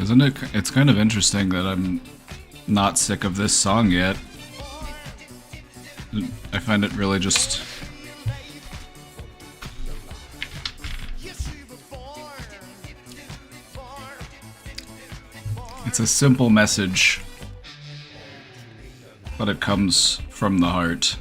Isn't it? It's kind of interesting that I'm not sick of this song yet. I find it really just... It's a simple message, but it comes from the heart.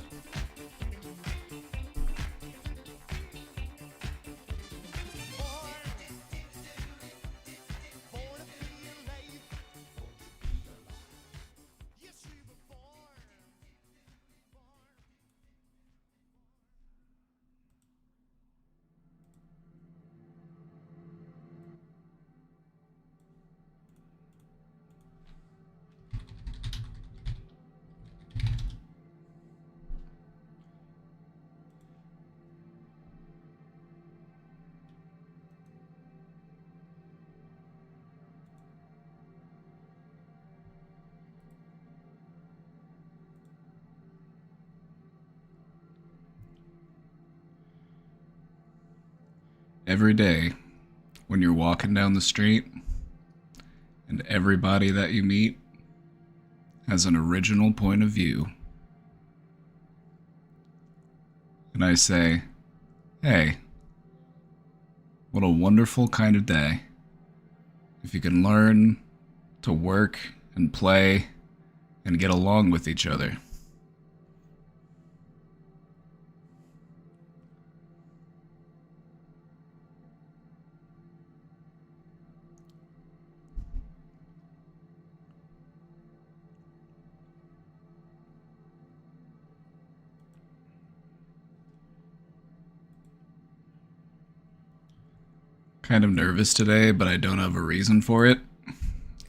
Every day, when you're walking down the street, and everybody that you meet has an original point of view, and I say, hey, what a wonderful kind of day. If you can learn to work and play and get along with each other. Kind of nervous today, but I don't have a reason for it.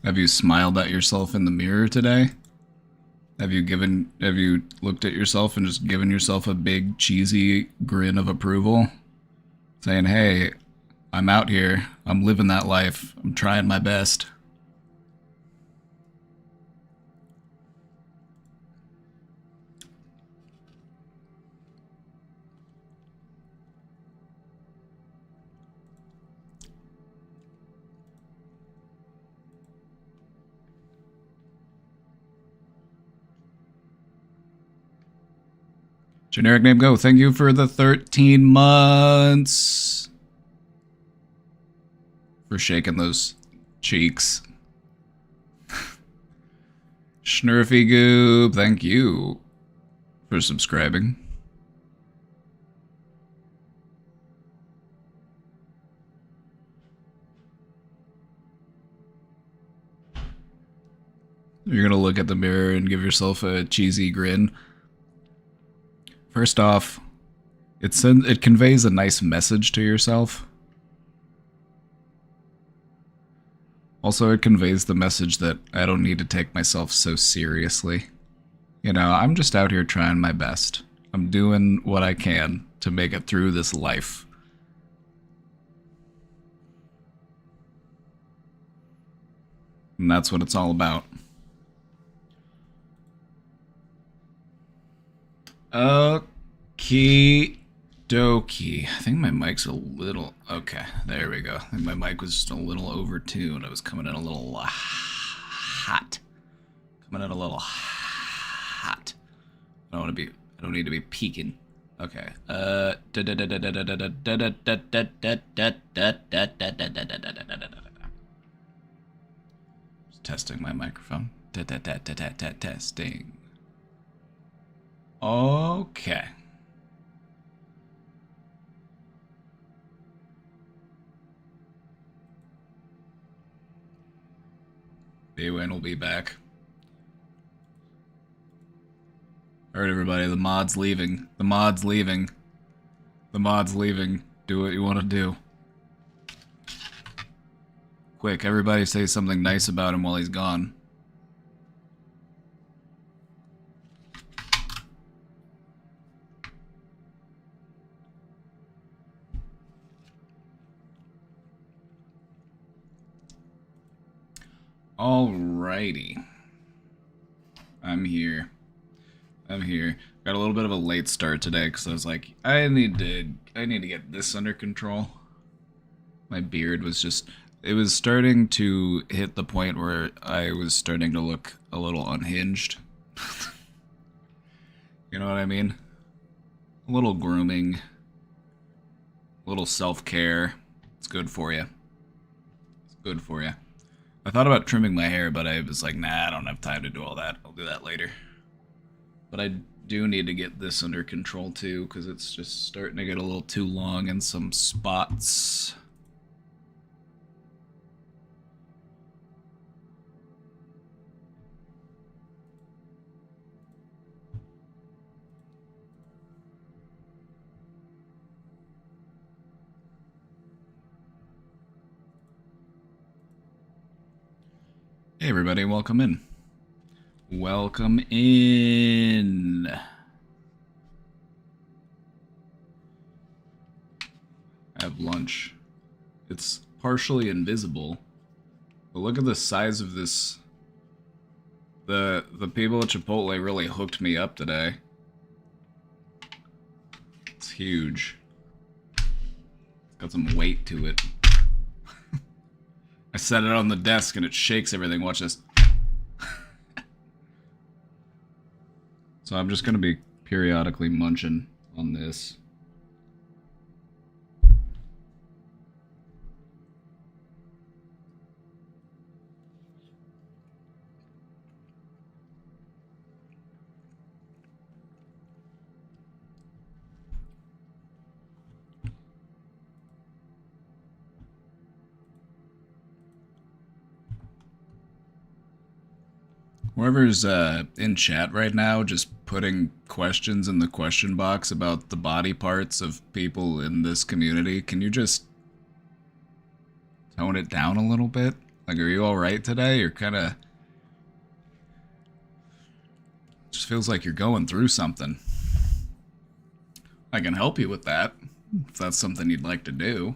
Have you smiled at yourself in the mirror today? Have you looked at yourself and just given yourself a big cheesy grin of approval? Saying, hey, I'm out here. I'm living that life. I'm trying my best. Generic name go. Thank you for the 13 months. For shaking those cheeks. Schnurfy Goob, thank you for subscribing. You're gonna look at the mirror and give yourself a cheesy grin. First off, it conveys a nice message to yourself. Also, it conveys the message that I don't need to take myself so seriously. You know, I'm just out here trying my best. I'm doing what I can to make it through this life. And that's what it's all about. Okie dokie. I think my mic's a little... Okay, there we go. I think my mic was just a little overtuned. I was coming in a little hot. Coming in a little hot. I don't need to be peeking. Okay. Just testing my microphone. Testing. Okay. Baywin will be back. Alright, everybody, the mod's leaving. The mod's leaving. The mod's leaving. Do what you want to do. Quick, everybody say something nice about him while he's gone. Alrighty. I'm here. Got a little bit of a late start today because I was like, I need to get this under control. My beard was just it was starting to hit the point where I was starting to look a little unhinged. You know what I mean? A little grooming, a little self-care. It's good for you. It's good for you. I thought about trimming my hair, but I was like, nah, I don't have time to do all that. I'll do that later. But I do need to get this under control too, because it's just starting to get a little too long in some spots. Hey everybody, welcome in. Welcome in. I have lunch. It's partially invisible. But look at the size of this. The people at Chipotle really hooked me up today. It's huge. It's got some weight to it. I set it on the desk and it shakes everything. Watch this. So I'm just going to be periodically munching on this. Whoever's in chat right now, just putting questions in the question box about the body parts of people in this community, can you just tone it down a little bit? Like, are you alright today? You're kind of... just feels like you're going through something. I can help you with that, if that's something you'd like to do.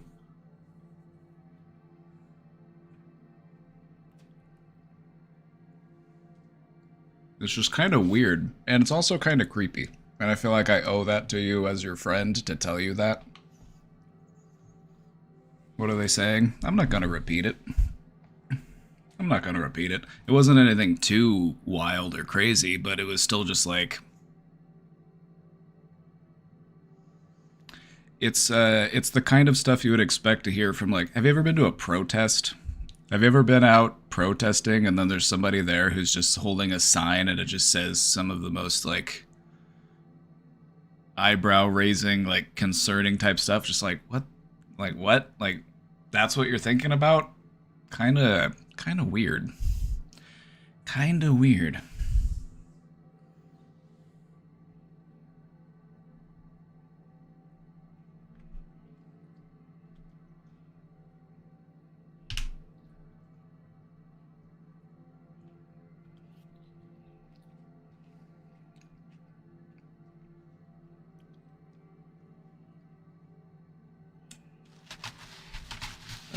It's just kind of weird, and it's also kind of creepy. And I feel like I owe that to you as your friend to tell you that. What are they saying? I'm not gonna repeat it. I'm not gonna repeat it. It wasn't anything too wild or crazy, but it was still just like... It's the kind of stuff you would expect to hear from, like... Have you ever been to a protest? Have you ever been out protesting and then there's somebody there who's just holding a sign and it just says some of the most, like, eyebrow-raising, like, concerning type stuff? Just like, what? Like, what? Like, that's what you're thinking about? Kinda weird. Kinda weird.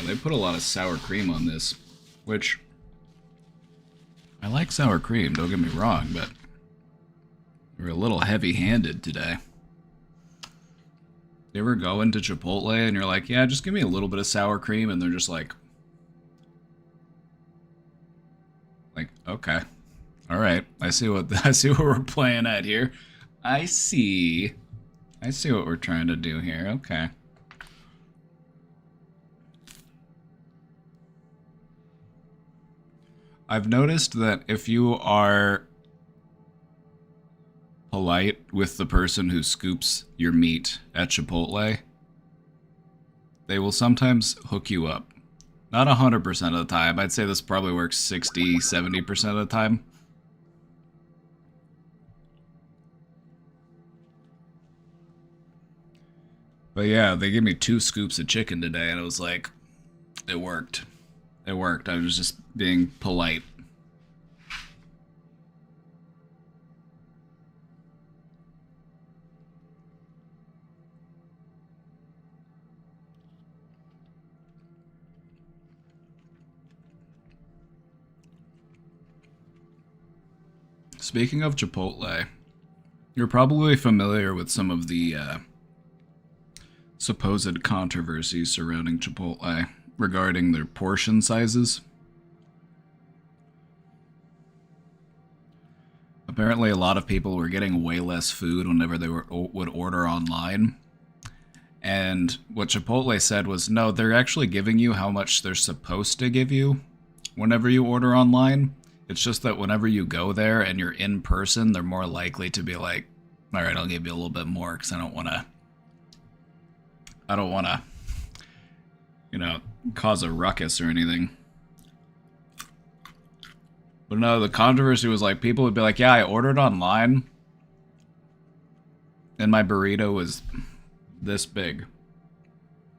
They put a lot of sour cream on this, which I like sour cream, don't get me wrong, but they're a little heavy-handed today. You ever go into Chipotle and you're like, yeah, just give me a little bit of sour cream, and they're just like, okay, all right, I see what we're playing at here. I see what we're trying to do here. Okay. I've noticed that if you are polite with the person who scoops your meat at Chipotle, they will sometimes hook you up. Not 100% of the time. I'd say this probably works 60, 70% of the time. But yeah, they gave me 2 scoops of chicken today, and it was like, it worked. It worked. I was just being polite. Speaking of Chipotle, you're probably familiar with some of the supposed controversies surrounding Chipotle regarding their portion sizes. Apparently, a lot of people were getting way less food whenever they would order online. And what Chipotle said was, no, they're actually giving you how much they're supposed to give you whenever you order online. It's just that whenever you go there and you're in person, they're more likely to be like, all right, I'll give you a little bit more because I don't want to, you know, cause a ruckus or anything. But no, the controversy was like, people would be like, yeah, I ordered online and my burrito was this big.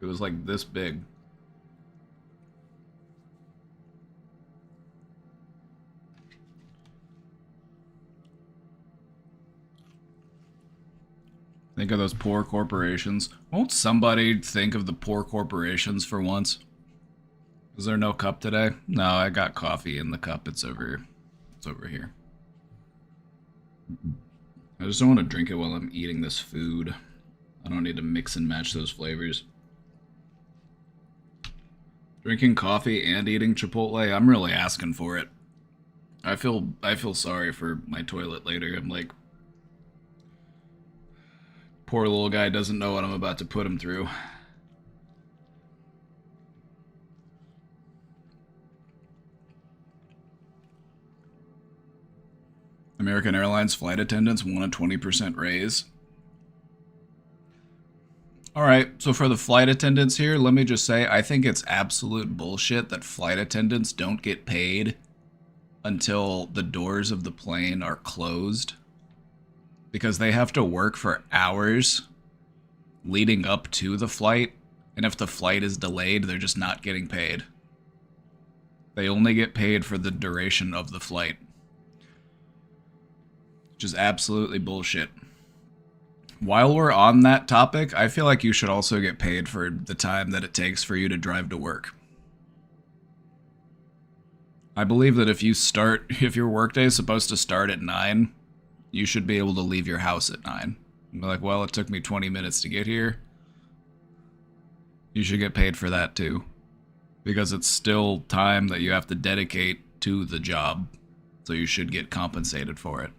It was like this big. Think of those poor corporations. Won't somebody think of the poor corporations for once? Is there no cup today? No, I got coffee in the cup. It's over here. I just don't want to drink it while I'm eating this food. I don't need to mix and match those flavors. Drinking coffee and eating Chipotle, I'm really asking for it. I feel sorry for my toilet later. I'm like, poor little guy doesn't know what I'm about to put him through. American Airlines flight attendants want a 20% raise. Alright, so for the flight attendants here, let me just say, I think it's absolute bullshit that flight attendants don't get paid until the doors of the plane are closed. Because they have to work for hours leading up to the flight, and if the flight is delayed, they're just not getting paid. They only get paid for the duration of the flight. Which is absolutely bullshit. While we're on that topic, I feel like you should also get paid for the time that it takes for you to drive to work. I believe that if your workday is supposed to start at 9, you should be able to leave your house at 9. And be like, well, it took me 20 minutes to get here. You should get paid for that too. Because it's still time that you have to dedicate to the job. So you should get compensated for it.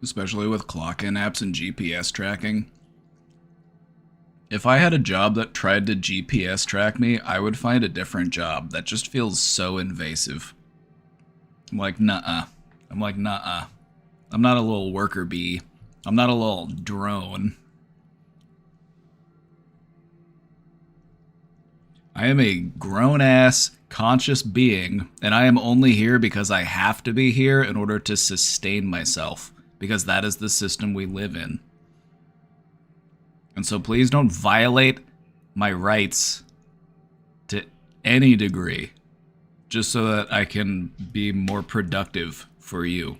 Especially with clock-in apps and GPS tracking. If I had a job that tried to GPS track me, I would find a different job. That just feels so invasive. I'm like, nuh-uh. I'm not a little worker bee. I'm not a little drone. I am a grown-ass, conscious being, and I am only here because I have to be here in order to sustain myself. Because that is the system we live in. And so please don't violate my rights to any degree, just so that I can be more productive for you.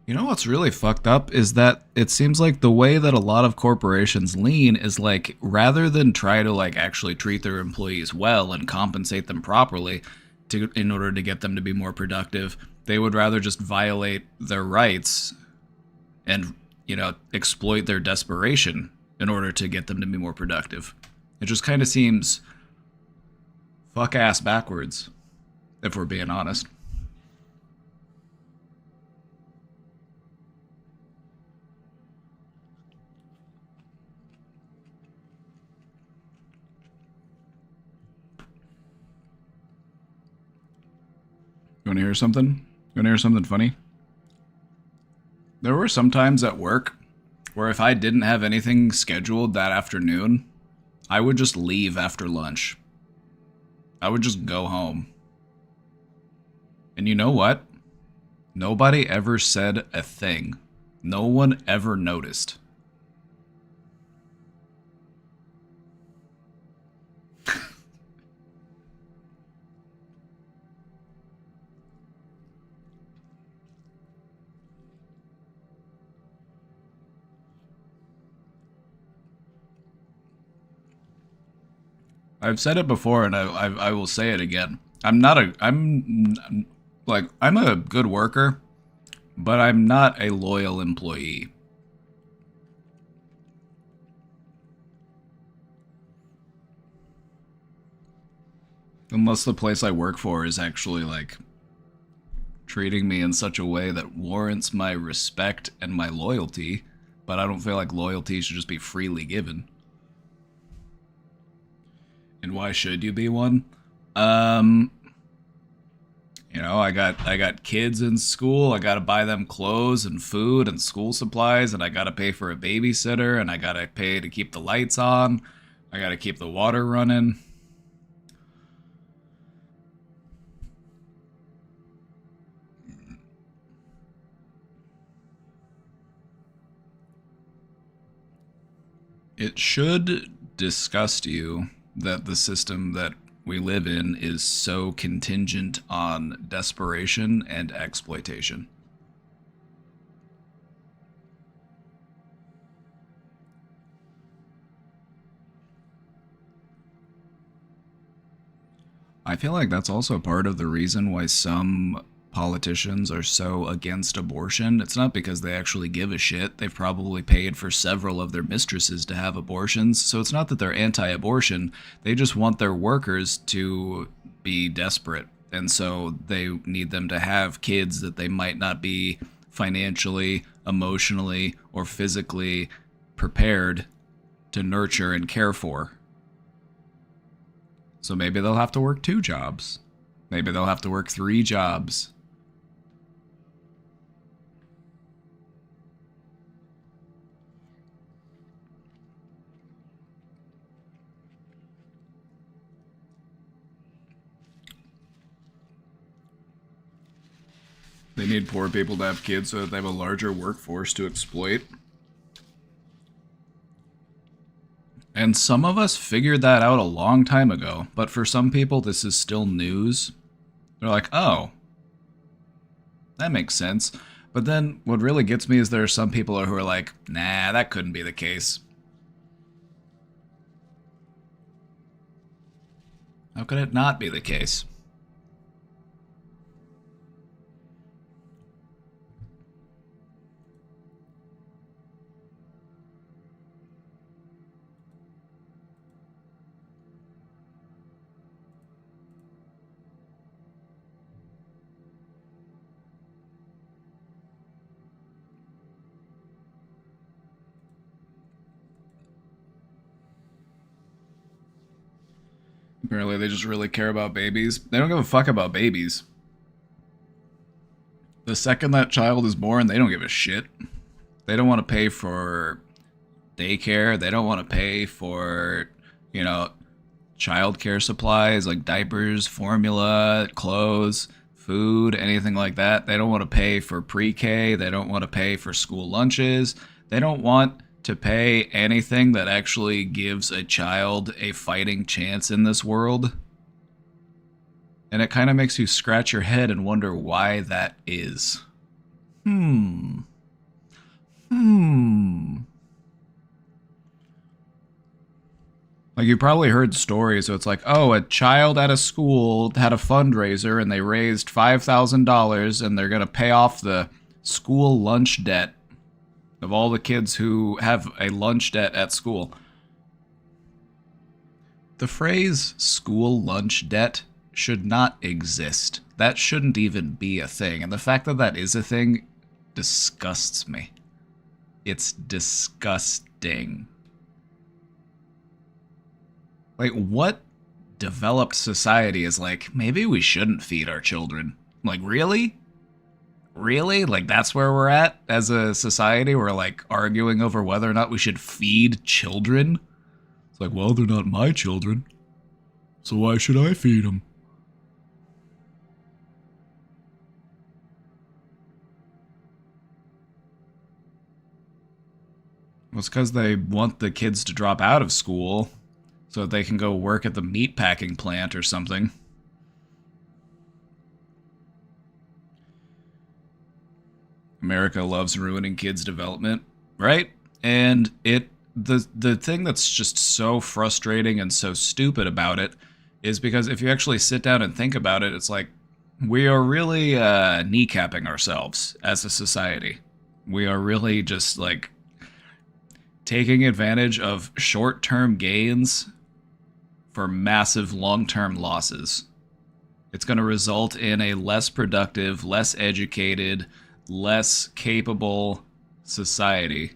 You know what's really fucked up is that it seems like the way that a lot of corporations lean is like, rather than try to like actually treat their employees well and compensate them properly in order to get them to be more productive, they would rather just violate their rights and, you know, exploit their desperation in order to get them to be more productive. It just kind of seems fuck-ass backwards, if we're being honest. You want to hear something? You want to hear something funny? There were some times at work where if I didn't have anything scheduled that afternoon, I would just leave after lunch. I would just go home. And you know what? Nobody ever said a thing. No one ever noticed. I've said it before, and I will say it again. I'm not a I'm like I'm a good worker, but I'm not a loyal employee. Unless the place I work for is actually like treating me in such a way that warrants my respect and my loyalty, but I don't feel like loyalty should just be freely given. And why should you be one? Um, I got kids in school. I got to buy them clothes and food and school supplies, and I got to pay for a babysitter, and I got to pay to keep the lights on. I got to keep the water running. It should disgust you that the system that we live in is so contingent on desperation and exploitation. I feel like that's also part of the reason why some politicians are so against abortion. It's not because they actually give a shit. They've probably paid for several of their mistresses to have abortions. So it's not that they're anti abortion. They just want their workers to be desperate. And so they need them to have kids that they might not be financially, emotionally, or physically prepared to nurture and care for. So maybe they'll have to work 2 jobs. Maybe they'll have to work 3 jobs. They need poor people to have kids so that they have a larger workforce to exploit. And some of us figured that out a long time ago, but for some people, this is still news. They're like, oh, that makes sense. But then what really gets me is there are some people who are like, nah, that couldn't be the case. How could it not be the case? Apparently, they just really care about babies. They don't give a fuck about babies. The second that child is born, they don't give a shit. They don't want to pay for daycare. They don't want to pay for, you know, childcare supplies like diapers, formula, clothes, food, anything like that. They don't want to pay for pre-K. They don't want to pay for school lunches. They don't want to pay anything that actually gives a child a fighting chance in this world. And it kind of makes you scratch your head and wonder why that is. Hmm. Like, you probably heard stories, so it's like, oh, a child at a school had a fundraiser and they raised $5,000 and they're going to pay off the school lunch debt of all the kids who have a lunch debt at school. The phrase school lunch debt should not exist. That shouldn't even be a thing. And the fact that that is a thing disgusts me. It's disgusting. Like, what developed society is like, maybe we shouldn't feed our children? Like, really? Really? Like, that's where we're at as a society? We're like arguing over whether or not we should feed children? It's like, well, they're not my children, so why should I feed them? Well, it's because they want the kids to drop out of school so that they can go work at the meatpacking plant or something. America loves ruining kids' development, right? And it the thing that's just so frustrating and so stupid about it is because if you actually sit down and think about it, it's like we are really kneecapping ourselves as a society. We are really just like taking advantage of short-term gains for massive long-term losses. It's going to result in a less productive, less educated, less capable society.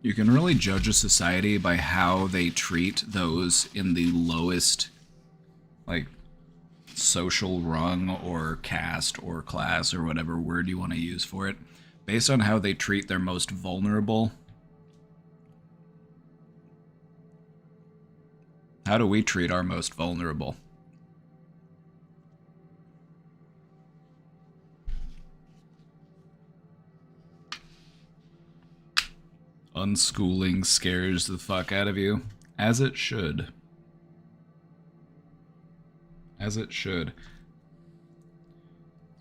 You can really judge a society by how they treat those in the lowest, like, social rung or caste or class or whatever word you want to use for it, based on how they treat their most vulnerable. How do we treat our most vulnerable? Unschooling scares the fuck out of you, as it should. As it should.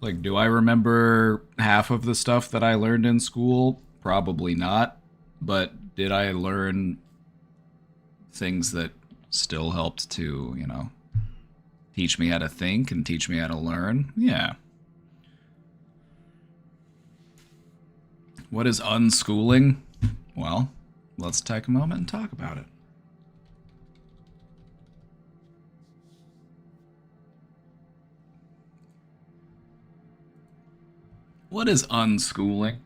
Like, do I remember half of the stuff that I learned in school? Probably not. But did I learn things that still helped to, teach me how to think and teach me how to learn? Yeah. What is unschooling? Well, let's take a moment and talk about it. What is unschooling?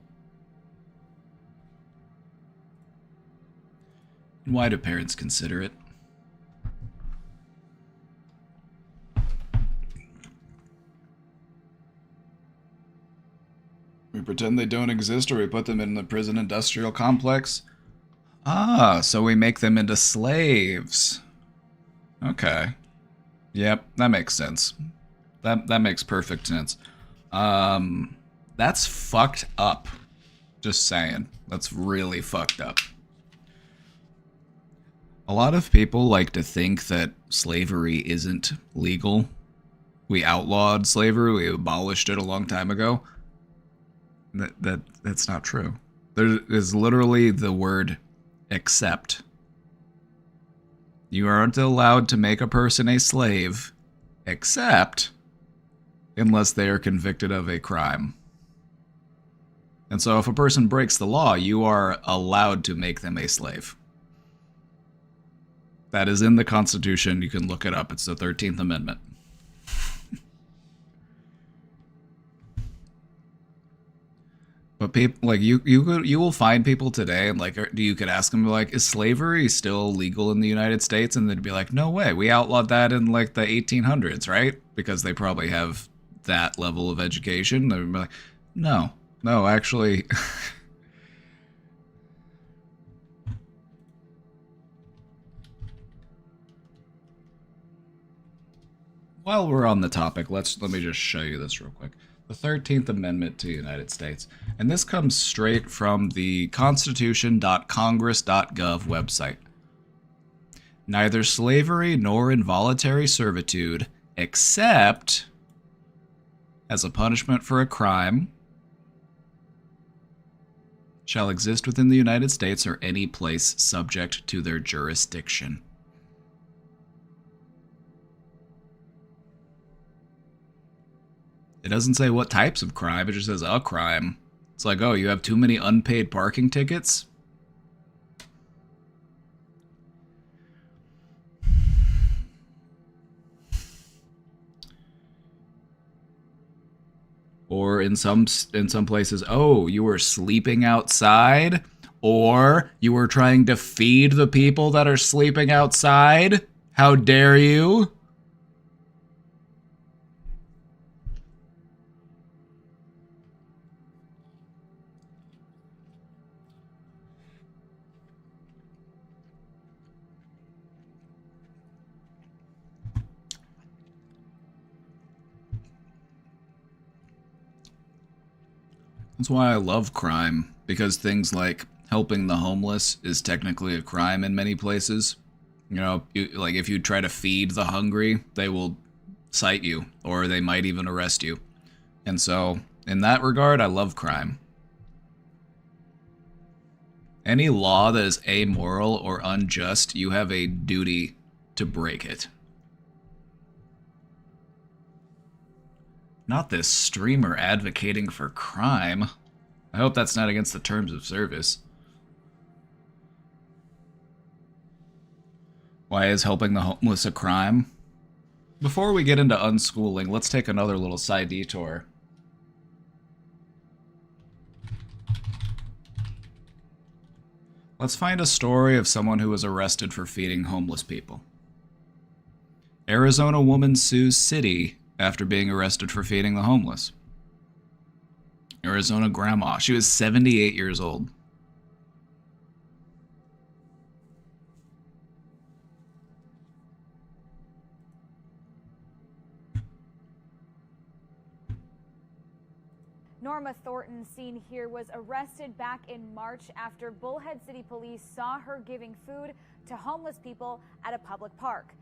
And why do parents consider it? We pretend they don't exist or we put them in the prison industrial complex? Ah, so we make them into slaves. Okay. Yep, that makes sense. That makes perfect sense. That's fucked up. Just saying. That's really fucked up. A lot of people like to think that slavery isn't legal. We outlawed slavery, we abolished it a long time ago. That's not true. There is literally the word except. You aren't allowed to make a person a slave except unless they are convicted of a crime. And so if a person breaks the law, you are allowed to make them a slave. That is in the Constitution. You can look it up. It's the 13th Amendment. But people like you will find people today and like you could ask them like, is slavery still legal in the United States? And they'd be like, no way, we outlawed that in like the 1800s, right? Because they probably have that level of education. They'd be like, no, actually. While we're on the topic, let me just show you this real quick. The 13th Amendment to the United States. And this comes straight from the constitution.congress.gov website. Neither slavery nor involuntary servitude, except as a punishment for a crime, shall exist within the United States or any place subject to their jurisdiction. It doesn't say what types of crime, it just says a crime. It's like, oh, you have too many unpaid parking tickets? Or in some places, oh, you were sleeping outside? Or you were trying to feed the people that are sleeping outside? How dare you? That's why I love crime, because things like helping the homeless is technically a crime in many places. You know, like if you try to feed the hungry, they will cite you, or they might even arrest you. And so, in that regard, I love crime. Any law that is amoral or unjust, you have a duty to break it. Not this streamer advocating for crime. I hope that's not against the terms of service. Why is helping the homeless a crime? Before we get into unschooling, let's take another little side detour. Let's find a story of someone who was arrested for feeding homeless people. Arizona woman sues city after being arrested for feeding the homeless. Arizona grandma. She was 78 years old. Norma Thornton, seen here, was arrested back in March after Bullhead City Police saw her giving food to homeless people at a public park.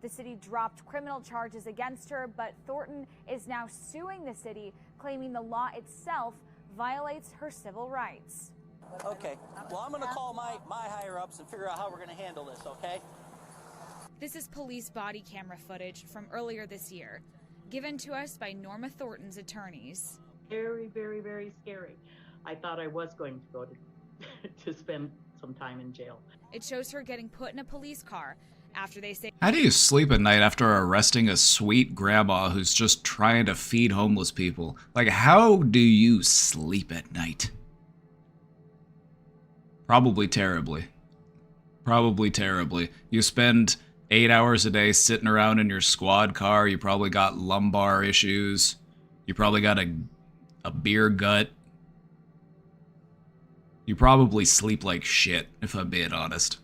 The city dropped criminal charges against her, but Thornton is now suing the city, claiming the law itself violates her civil rights. Okay, well, I'm going to call my higher-ups and figure out how we're going to handle this, okay? This is police body camera footage from earlier this year, given to us by Norma Thornton's attorneys. Very, very, very scary. I thought I was going to go to spend some time in jail. It shows her getting put in a police car after they say... How do you sleep at night after arresting a sweet grandma who's just trying to feed homeless people? Like, how do you sleep at night? Probably terribly. Probably terribly. You spend 8 hours a day sitting around in your squad car. You probably got lumbar issues. You probably got a beer gut. You probably sleep like shit, if I'm being honest.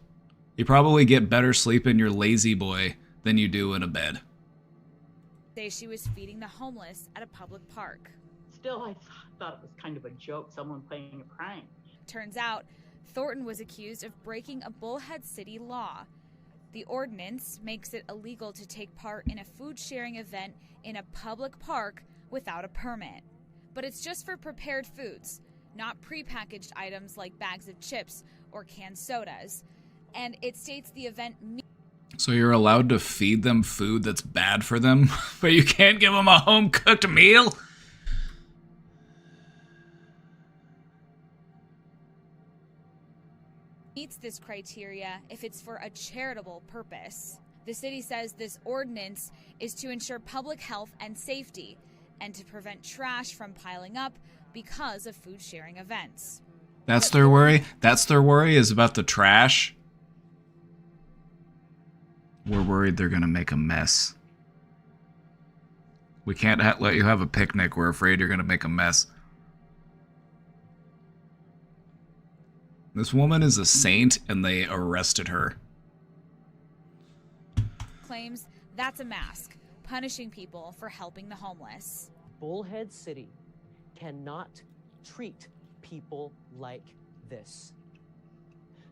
You probably get better sleep in your lazy boy than you do in a bed. Say she was feeding the homeless at a public park. Still, I thought it was kind of a joke, someone playing a prank. Turns out, Thornton was accused of breaking a Bullhead City law. The ordinance makes it illegal to take part in a food-sharing event in a public park without a permit. But it's just for prepared foods, not prepackaged items like bags of chips or canned sodas. And it states the event... So you're allowed to feed them food that's bad for them, but you can't give them a home-cooked meal? meets this criteria if it's for a charitable purpose. The city says this ordinance is to ensure public health and safety and to prevent trash from piling up because of food sharing events. That's their worry? That's their worry, is about the trash? We're worried they're gonna make a mess. We can't let you have a picnic. We're afraid you're gonna make a mess. This woman is a saint, and they arrested her. Claims that's a mask, punishing people for helping the homeless. Bullhead City cannot treat people like this.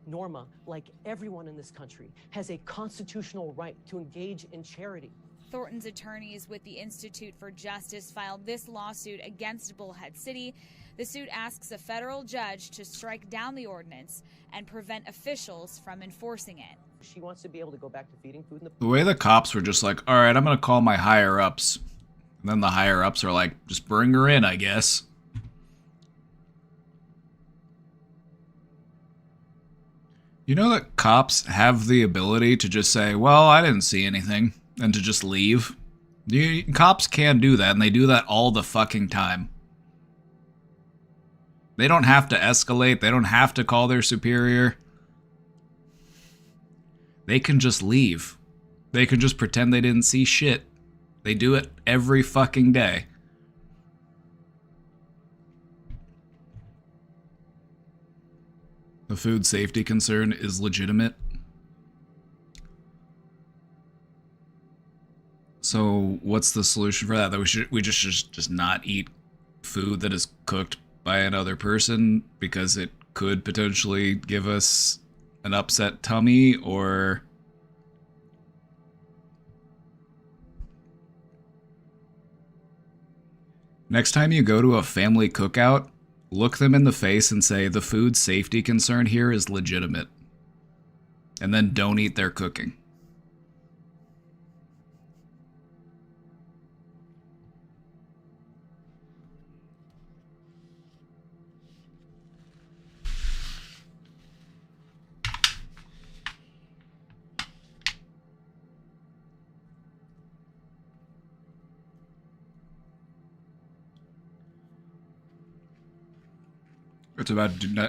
Norma, like everyone in this country, has a constitutional right to engage in charity. Thornton's attorneys with the Institute for Justice filed this lawsuit against Bullhead City. The suit asks a federal judge to strike down the ordinance and prevent officials from enforcing it. She wants to be able to go back to feeding food in The way the cops were just like, all right, I'm going to call my higher-ups. And then the higher-ups are like, just bring her in, I guess. You know that cops have the ability to just say, well, I didn't see anything, and to just leave? Cops can do that, and they do that all the fucking time. They don't have to escalate. They don't have to call their superior. They can just leave. They can just pretend they didn't see shit. They do it every fucking day. The food safety concern is legitimate. So what's the solution for that? That we just not eat food that is cooked by another person because it could potentially give us an upset tummy, or next time you go to a family cookout, look them in the face and say the food safety concern here is legitimate. And then don't eat their cooking.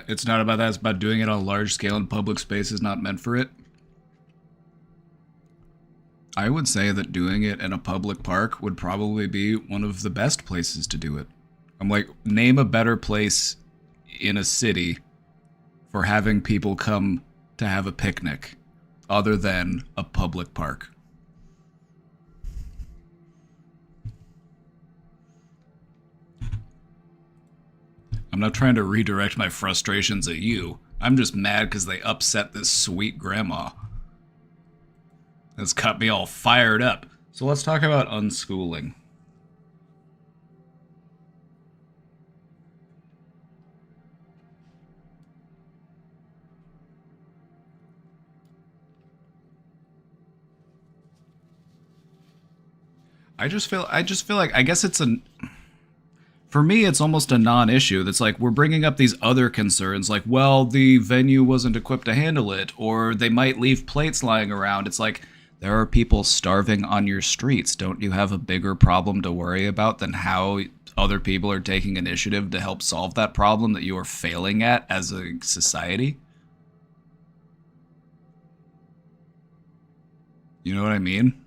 It's not about that. It's about doing it on a large scale in public spaces not meant for it. I would say that doing it in a public park would probably be one of the best places to do it. I'm like, name a better place in a city for having people come to have a picnic other than a public park. I'm not trying to redirect my frustrations at you. I'm just mad because they upset this sweet grandma. That's got me all fired up. So let's talk about unschooling. I just feel like, I guess it's for me, it's almost a non-issue. That's like, we're bringing up these other concerns, like, well, the venue wasn't equipped to handle it, or they might leave plates lying around. It's like, there are people starving on your streets. Don't you have a bigger problem to worry about than how other people are taking initiative to help solve that problem that you are failing at as a society? You know what I mean?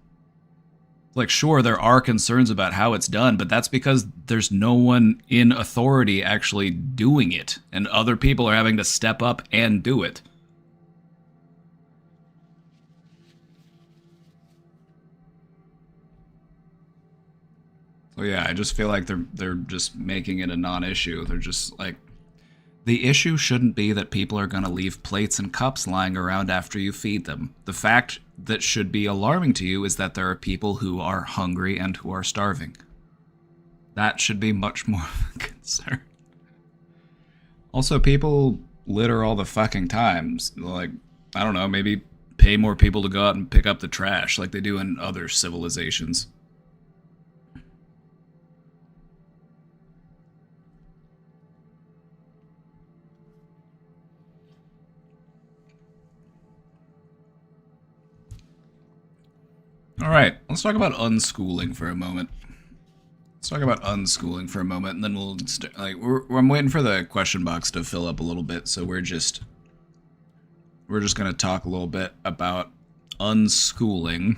Like, sure, there are concerns about how it's done, but that's because there's no one in authority actually doing it, and other people are having to step up and do it. So yeah, I just feel like they're just making it a non-issue. They're just like, the issue shouldn't be that people are going to leave plates and cups lying around after you feed them. The fact that should be alarming to you is that there are people who are hungry and who are starving. That should be much more of a concern. Also, people litter all the fucking times. Like, I don't know, maybe pay more people to go out and pick up the trash like they do in other civilizations. All right, let's talk about unschooling for a moment. And then we'll I'm waiting for the question box to fill up a little bit, so we're just gonna talk a little bit about unschooling.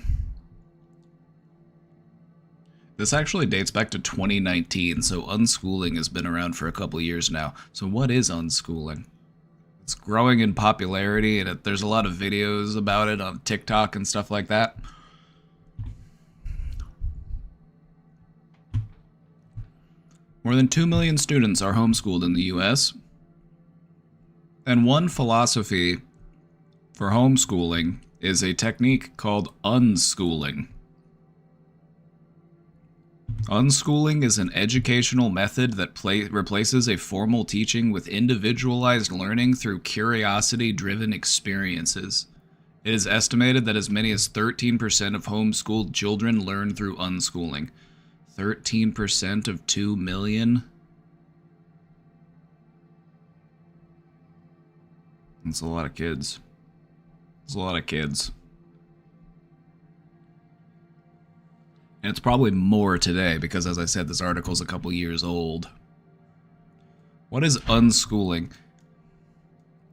This actually dates back to 2019, so unschooling has been around for a couple of years now. So what is unschooling? It's growing in popularity, and there's a lot of videos about it on TikTok and stuff like that. More than 2 million students are homeschooled in the US. And one philosophy for homeschooling is a technique called unschooling. Unschooling is an educational method that replaces a formal teaching with individualized learning through curiosity-driven experiences. It is estimated that as many as 13% of homeschooled children learn through unschooling. 13% of 2 million? That's a lot of kids. That's a lot of kids. And it's probably more today because, as I said, this article's a couple years old. What is unschooling?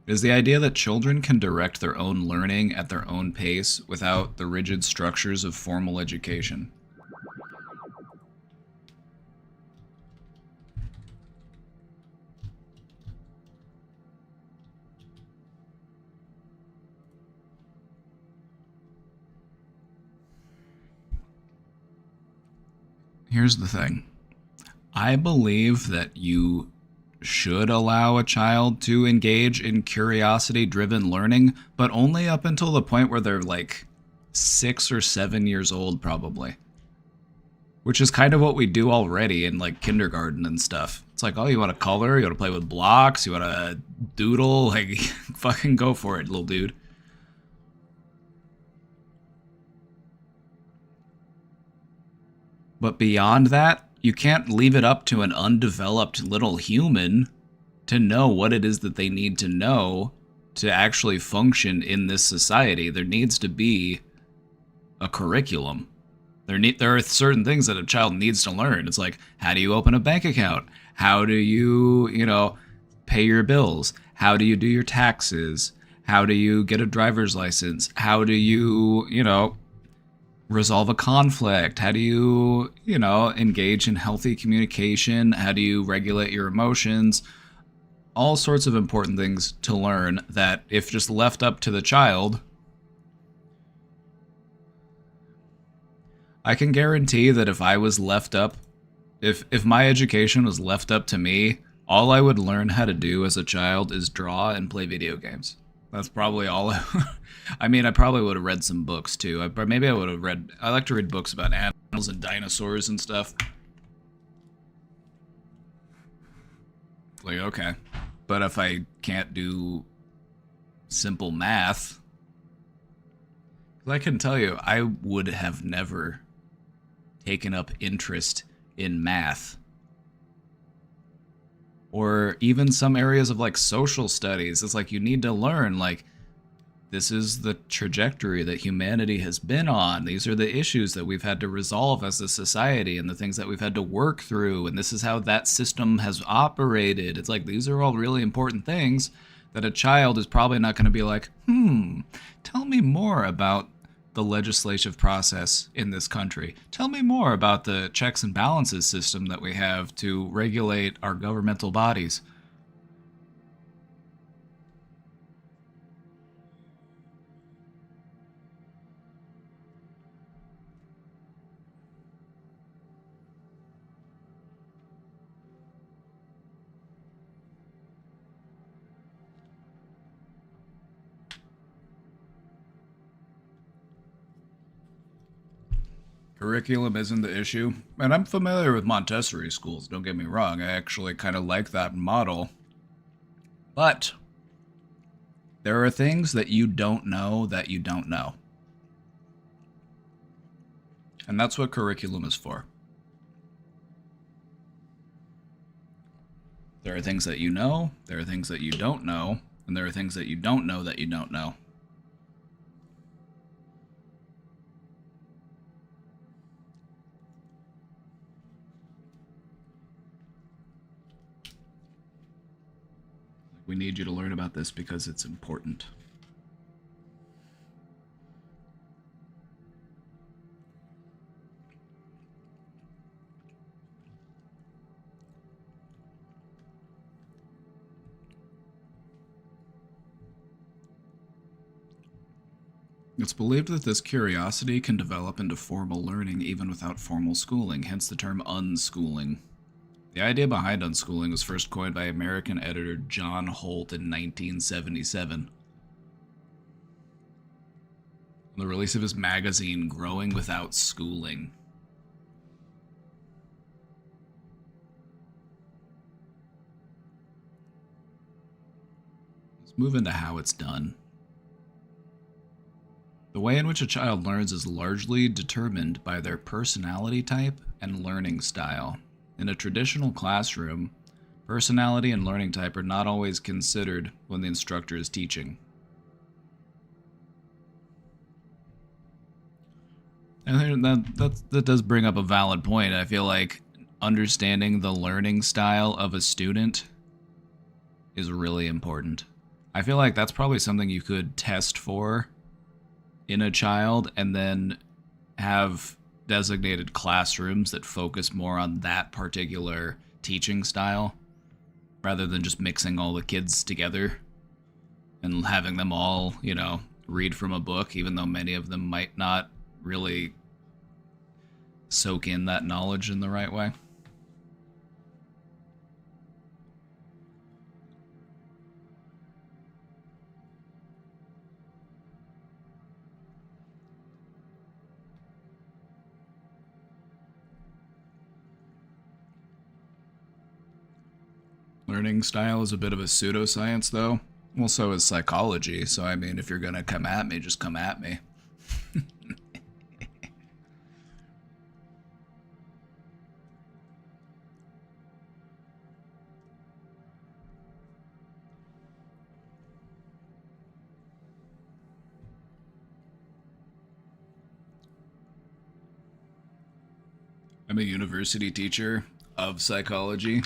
It is the idea that children can direct their own learning at their own pace without the rigid structures of formal education. Here's the thing. I believe that you should allow a child to engage in curiosity-driven learning, but only up until the point where they're like 6 or 7 years old, probably. Which is kind of what we do already in like kindergarten and stuff. It's like, oh, you want to color? You want to play with blocks? You want to doodle? Like, fucking go for it, little dude. But beyond that, you can't leave it up to an undeveloped little human to know what it is that they need to know to actually function in this society. There needs to be a curriculum. There are certain things that a child needs to learn. It's like, how do you open a bank account? How do you, pay your bills? How do you do your taxes? How do you get a driver's license? How do you, resolve a conflict? How do you, engage in healthy communication? How do you regulate your emotions? All sorts of important things to learn that if just left up to the child, I can guarantee that if I was left up, if my education was left up to me, all I would learn how to do as a child is draw and play video games. That's probably all. I mean, I probably would have read some books too. Maybe I would have read. I like to read books about animals and dinosaurs and stuff. Like, okay. But if I can't do simple math, I can tell you, I would have never taken up interest in math. Or even some areas of like social studies. It's like you need to learn, like, this is the trajectory that humanity has been on. These are the issues that we've had to resolve as a society and the things that we've had to work through. And this is how that system has operated. It's like, these are all really important things that a child is probably not going to be like, tell me more about the legislative process in this country. Tell me more about the checks and balances system that we have to regulate our governmental bodies. Curriculum isn't the issue, and I'm familiar with Montessori schools, don't get me wrong, I actually kind of like that model. But there are things that you don't know that you don't know. And that's what curriculum is for. There are things that you know, there are things that you don't know, and there are things that you don't know that you don't know. We need you to learn about this because it's important. It's believed that this curiosity can develop into formal learning even without formal schooling, hence the term unschooling. The idea behind unschooling was first coined by American editor John Holt in 1977. On the release of his magazine, Growing Without Schooling. Let's move into how it's done. The way in which a child learns is largely determined by their personality type and learning style. In a traditional classroom, personality and learning type are not always considered when the instructor is teaching. And that does bring up a valid point. I feel like understanding the learning style of a student is really important. I feel like that's probably something you could test for in a child and then have designated classrooms that focus more on that particular teaching style rather than just mixing all the kids together and having them all, read from a book, even though many of them might not really soak in that knowledge in the right way. learning style is a bit of a pseudoscience, though. Well, so is psychology. So, I mean, if you're gonna come at me, just come at me. I'm a university teacher of psychology.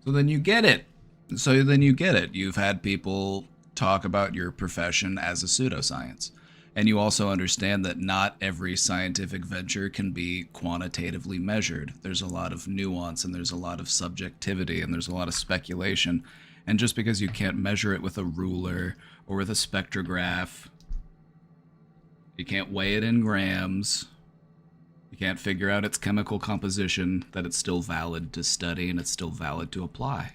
So then you get it. You've had people talk about your profession as a pseudoscience. And you also understand that not every scientific venture can be quantitatively measured. There's a lot of nuance and there's a lot of subjectivity and there's a lot of speculation. And just because you can't measure it with a ruler or with a spectrograph, you can't weigh it in grams, you can't figure out its chemical composition, that it's still valid to study and it's still valid to apply.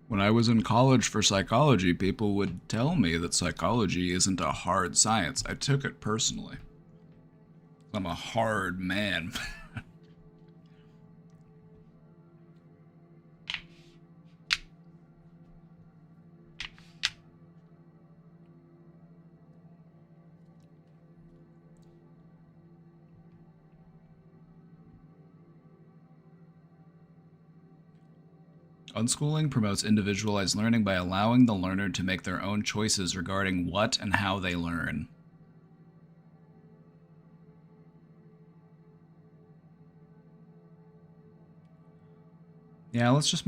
When I was in college for psychology, people would tell me that psychology isn't a hard science. I took it personally. I'm a hard man. Unschooling promotes individualized learning by allowing the learner to make their own choices regarding what and how they learn. Yeah, let's just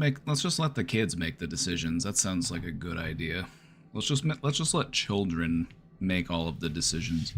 let the kids make the decisions. That sounds like a good idea. Let's just let children make all of the decisions.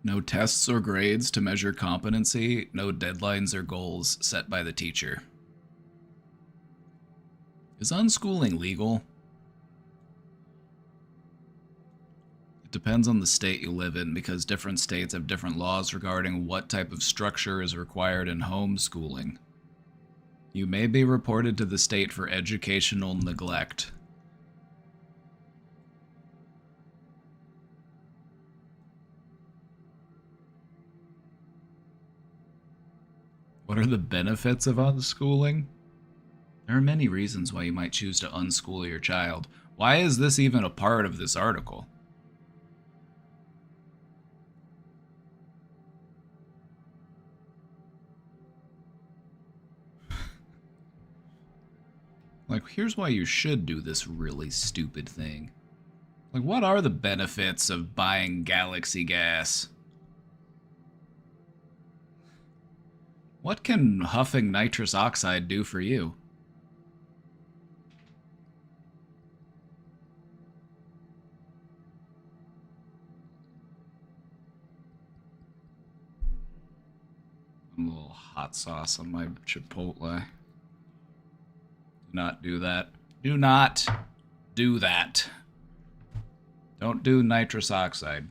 No tests or grades to measure competency, no deadlines or goals set by the teacher. Is unschooling legal? It depends on the state you live in, because different states have different laws regarding what type of structure is required in homeschooling. You may be reported to the state for educational neglect. What are the benefits of unschooling? There are many reasons why you might choose to unschool your child. Why is this even a part of this article? Like, here's why you should do this really stupid thing. Like, what are the benefits of buying Galaxy gas? What can huffing nitrous oxide do for you? A little hot sauce on my Chipotle. Do not do that. Do not do that. Don't do nitrous oxide.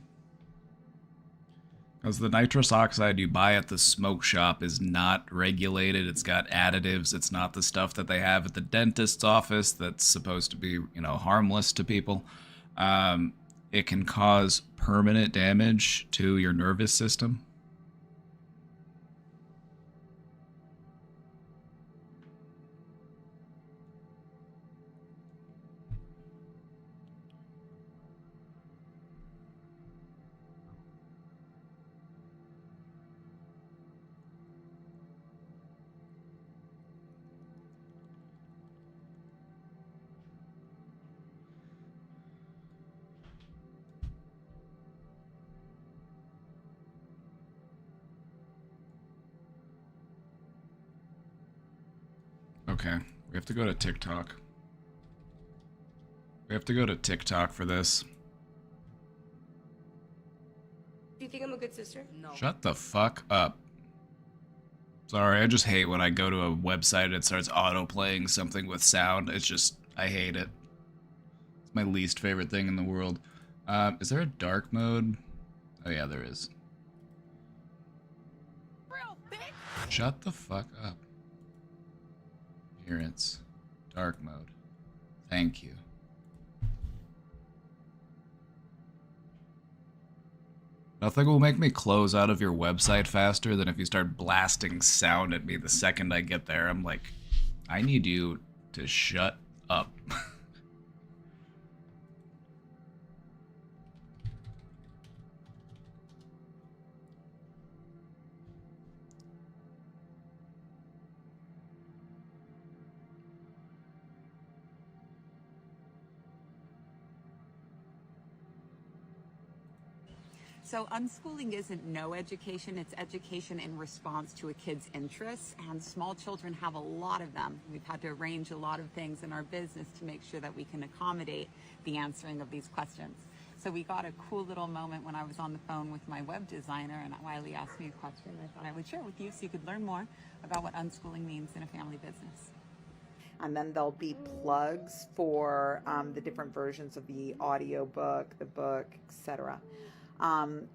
Because the nitrous oxide you buy at the smoke shop is not regulated. It's got additives. It's not the stuff that they have at the dentist's office that's supposed to be, you know, harmless to people. It can cause permanent damage to your nervous system. Okay, we have to go to TikTok. We have to go to TikTok for this. Do you think I'm a good sister? No. Shut the fuck up. Sorry, I just hate when I go to a website and it starts auto-playing something with sound. It's just, I hate it. It's my least favorite thing in the world. Is there a dark mode? Oh yeah, there is. Shut the fuck up. Appearance. Dark mode. Thank you. Nothing will make me close out of your website faster than if you start blasting sound at me the second I get there. I'm like, I need you to shut up. So unschooling isn't no education, it's education in response to a kid's interests, and small children have a lot of them. We've had to arrange a lot of things in our business to make sure that we can accommodate the answering of these questions. So we got a cool little moment when I was on the phone with my web designer and Wiley asked me a question I thought I would share with you so you could learn more about what unschooling means in a family business. And then there'll be plugs for the different versions of the audio book, the book, etc.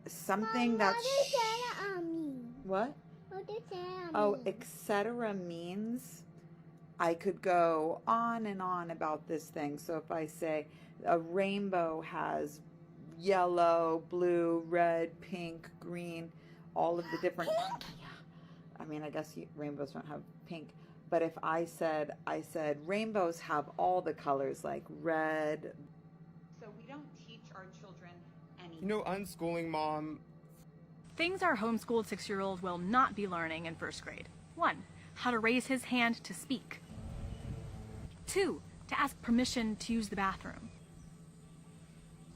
Something that's... What does mean? What? What does that Oh, mean? etc. means I could go on and on about this thing. So if I say a rainbow has yellow, blue, red, pink, green, all of the different... Yeah. I mean, I guess rainbows don't have pink. But if I said rainbows have all the colors like red. So we don't teach our children anything. You know, unschooling, Mom. Things our homeschooled 6-year-old will not be learning in first grade. 1. How to raise his hand to speak. 2. To ask permission to use the bathroom.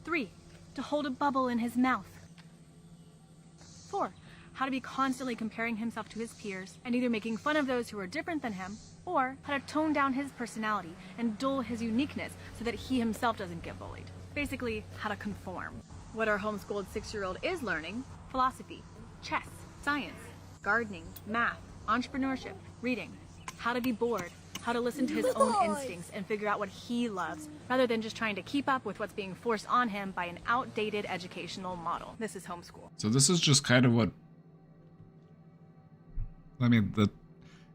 3. To hold a bubble in his mouth. 4. How to be constantly comparing himself to his peers and either making fun of those who are different than him, or how to tone down his personality and dull his uniqueness so that he himself doesn't get bullied. Basically, how to conform. What our homeschooled 6-year-old is learning: philosophy, chess, science, gardening, math, entrepreneurship, reading, how to be bored, how to listen to his own instincts and figure out what he loves, rather than just trying to keep up with what's being forced on him by an outdated educational model. This is homeschool. So this is just kind of what... I mean,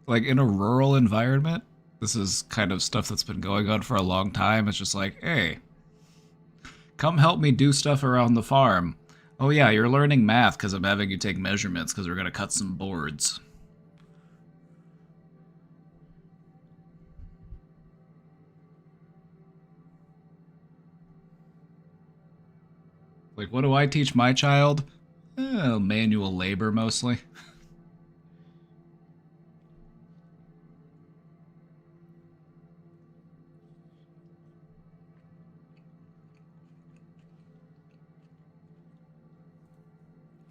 like in a rural environment, this is kind of stuff that's been going on for a long time. It's just like, hey, come help me do stuff around the farm. Oh yeah, you're learning math because I'm having you take measurements because we're going to cut some boards. Like, what do I teach my child? Manual labor, mostly.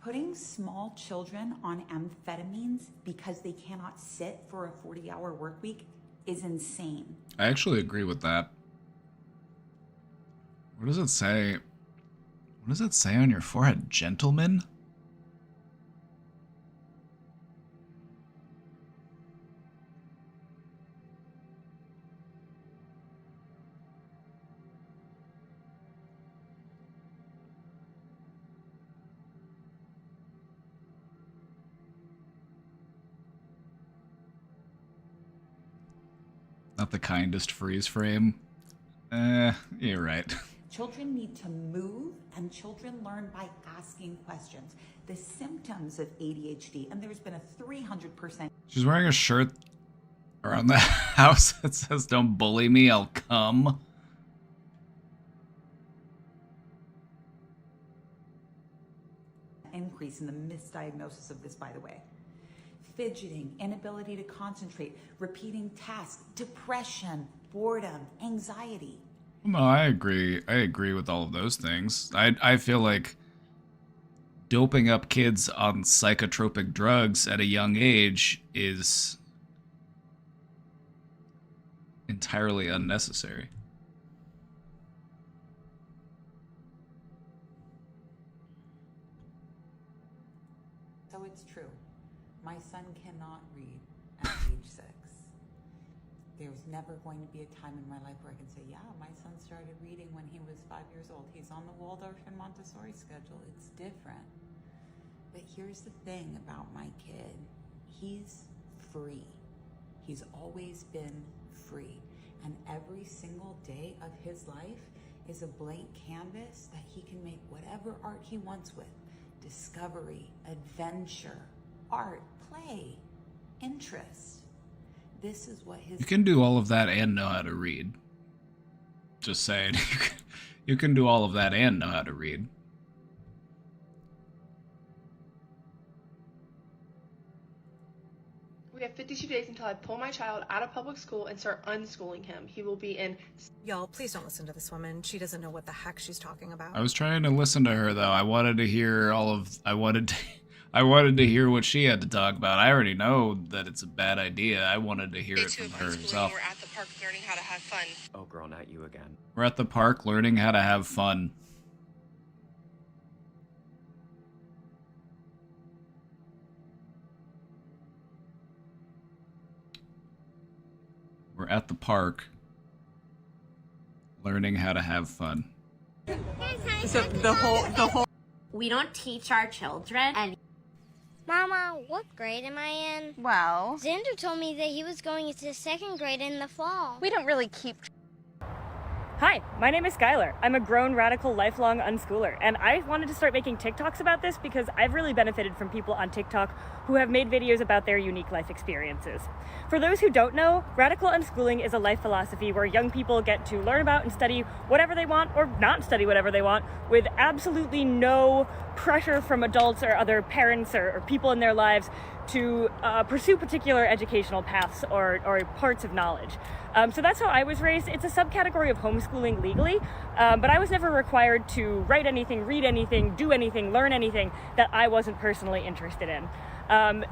Putting small children on amphetamines because they cannot sit for a 40-hour work week is insane. I actually agree with that. What does it say? What does it say on your forehead? Gentleman? Not the kindest freeze frame. You're right. Children need to move, and children learn by asking questions. The symptoms of ADHD, and there's been a 300%. She's wearing a shirt around the house that says, "Don't bully me, I'll come." Increase in the misdiagnosis of this, by the way. Fidgeting, inability to concentrate, repeating tasks, depression, boredom, anxiety. No, I agree. I agree with all of those things. I feel like doping up kids on psychotropic drugs at a young age is entirely unnecessary. So it's true. My son cannot read at age 6. There's never going to be a time in my life where I can say, yeah, my son started reading when he was 5 years old. He's on the Waldorf and Montessori schedule. It's different. But here's the thing about my kid. He's free. He's always been free. And every single day of his life is a blank canvas that he can make whatever art he wants with. Discovery, adventure, art, play, interest. This is what his... You can do all of that and know how to read. Just saying. You can do all of that and know how to read. We have 52 days until I pull my child out of public school and start unschooling him. He will be in... Y'all, please don't listen to this woman. She doesn't know what the heck she's talking about. I was trying to listen to her, though. I wanted to hear I wanted to hear what she had to talk about. I already know that it's a bad idea. I wanted to hear it from her herself. We're at the park learning how to have fun. Oh, girl, not you again. We're at the park learning how to have fun. We're at the park learning how to have fun. So the whole we don't teach our children and Mama, what grade am I in? Well, Xander told me that he was going into 2nd grade in the fall. we don't really keep... Hi, my name is Skylar. I'm a grown, radical, lifelong unschooler, and I wanted to start making TikToks about this because I've really benefited from people on TikTok who have made videos about their unique life experiences. For those who don't know, radical unschooling is a life philosophy where young people get to learn about and study whatever they want or not study whatever they want with absolutely no pressure from adults or other parents or people in their lives to pursue particular educational paths or parts of knowledge. So that's how I was raised. It's a subcategory of homeschooling legally, but I was never required to write anything, read anything, do anything, learn anything that I wasn't personally interested in.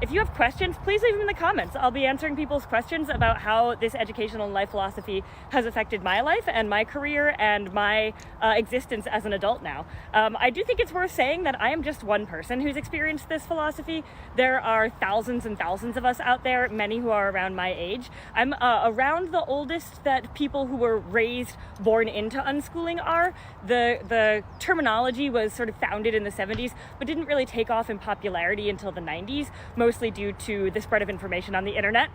If you have questions, please leave them in the comments. I'll be answering people's questions about how this educational and life philosophy has affected my life and my career and my existence as an adult now. I do think it's worth saying that I am just one person who's experienced this philosophy. There are thousands and thousands of us out there, many who are around my age. I'm around the oldest that people who were raised, born into unschooling are. The terminology was sort of founded in the 70s, but didn't really take off in popularity until the 90s. Mostly due to the spread of information on the internet.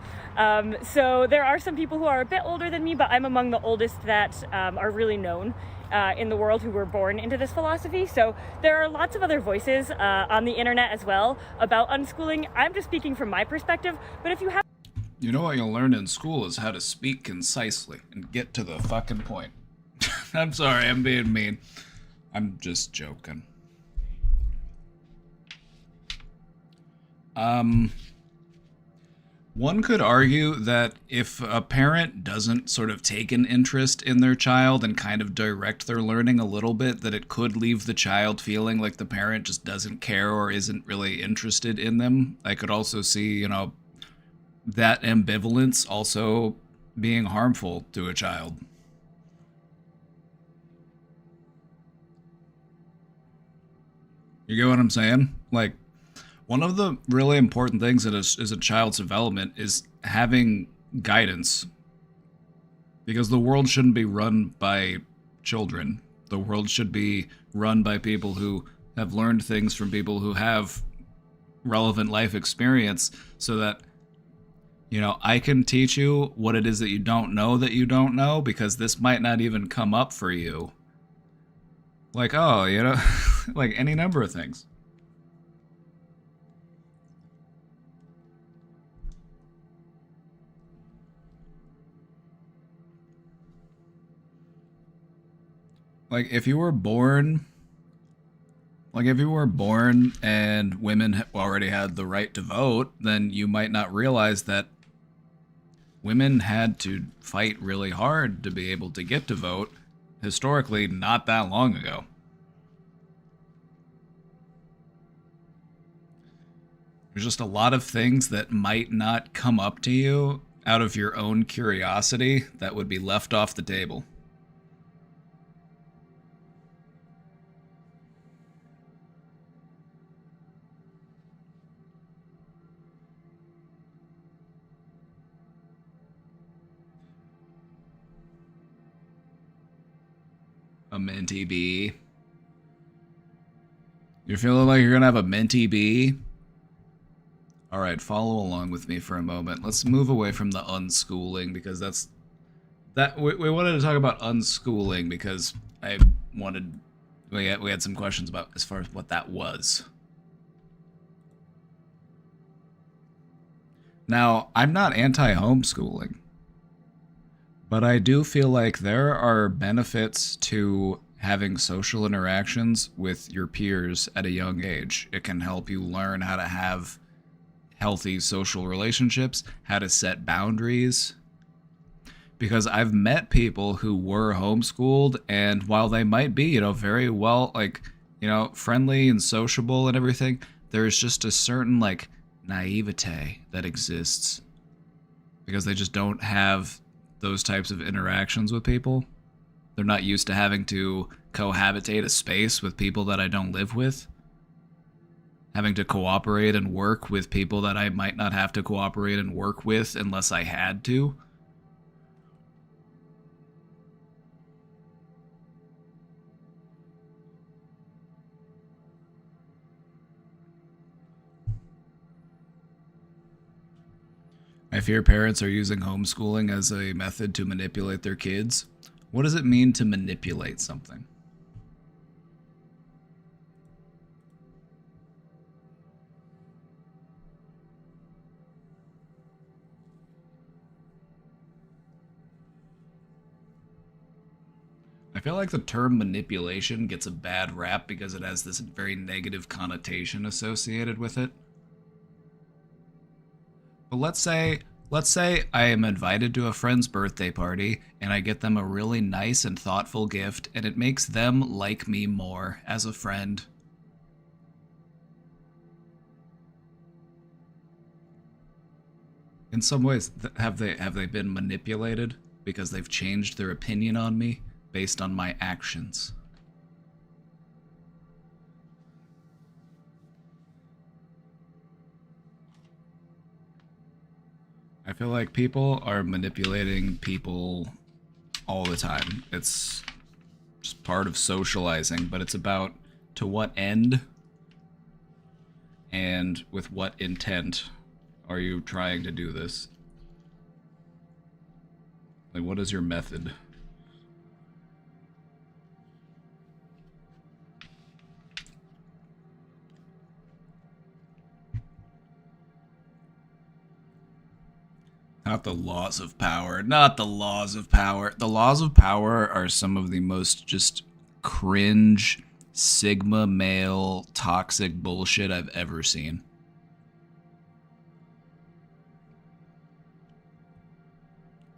So there are some people who are a bit older than me, but I'm among the oldest that are really known in the world who were born into this philosophy. So there are lots of other voices on the internet as well about unschooling. I'm just speaking from my perspective, but if you have... You know what you'll learn in school is how to speak concisely and get to the fucking point. I'm sorry, I'm being mean. I'm just joking. One could argue that if a parent doesn't sort of take an interest in their child and kind of direct their learning a little bit, that it could leave the child feeling like the parent just doesn't care or isn't really interested in them. I could also see, you know, that ambivalence also being harmful to a child. You get what I'm saying? Like, one of the really important things is a child's development is having guidance. Because the world shouldn't be run by children. The world should be run by people who have learned things from people who have relevant life experience so that, you know, I can teach you what it is that you don't know because this might not even come up for you. Like, oh, you know, like any number of things. Like, if you were born and women already had the right to vote, then you might not realize that women had to fight really hard to be able to get to vote, historically, not that long ago. There's just a lot of things that might not come up to you out of your own curiosity that would be left off the table. A minty bee. You're feeling like you're gonna have a minty bee? Alright, follow along with me for a moment. Let's move away from the unschooling, because we wanted to talk about unschooling because we had some questions about as far as what that was. Now, I'm not anti-homeschooling, but I do feel like there are benefits to having social interactions with your peers at a young age. It can help you learn how to have healthy social relationships, how to set boundaries. Because I've met people who were homeschooled, and while they might be, very well, friendly and sociable and everything, there's just a certain, naivete that exists. Because they just don't have those types of interactions with people. They're not used to having to cohabitate a space with people that I don't live with. Having to cooperate and work with people that I might not have to cooperate and work with unless I had to. I fear parents are using homeschooling as a method to manipulate their kids. What does it mean to manipulate something? I feel like the term manipulation gets a bad rap because it has this very negative connotation associated with it. But let's say I am invited to a friend's birthday party and I get them a really nice and thoughtful gift, and it makes them like me more as a friend. In some ways, have they been manipulated because they've changed their opinion on me based on my actions? I feel like people are manipulating people all the time. It's just part of socializing, but it's about to what end and with what intent are you trying to do this? Like, what is your method? Not the laws of power. Not the laws of power. The laws of power are some of the most just cringe, sigma male, toxic bullshit I've ever seen.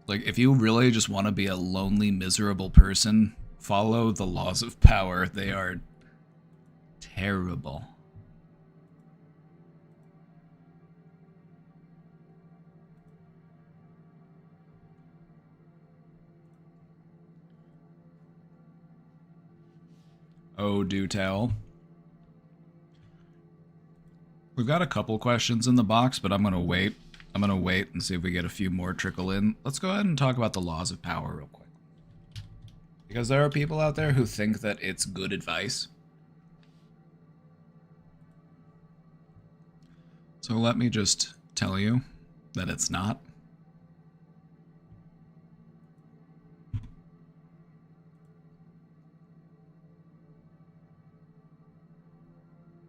Like, if you really just want to be a lonely, miserable person, follow the laws of power. They are terrible. Oh, do tell. We've got a couple questions in the box, but I'm going to wait. I'm going to wait and see if we get a few more trickle in. Let's go ahead and talk about the laws of power real quick. Because there are people out there who think that it's good advice. So let me just tell you that it's not.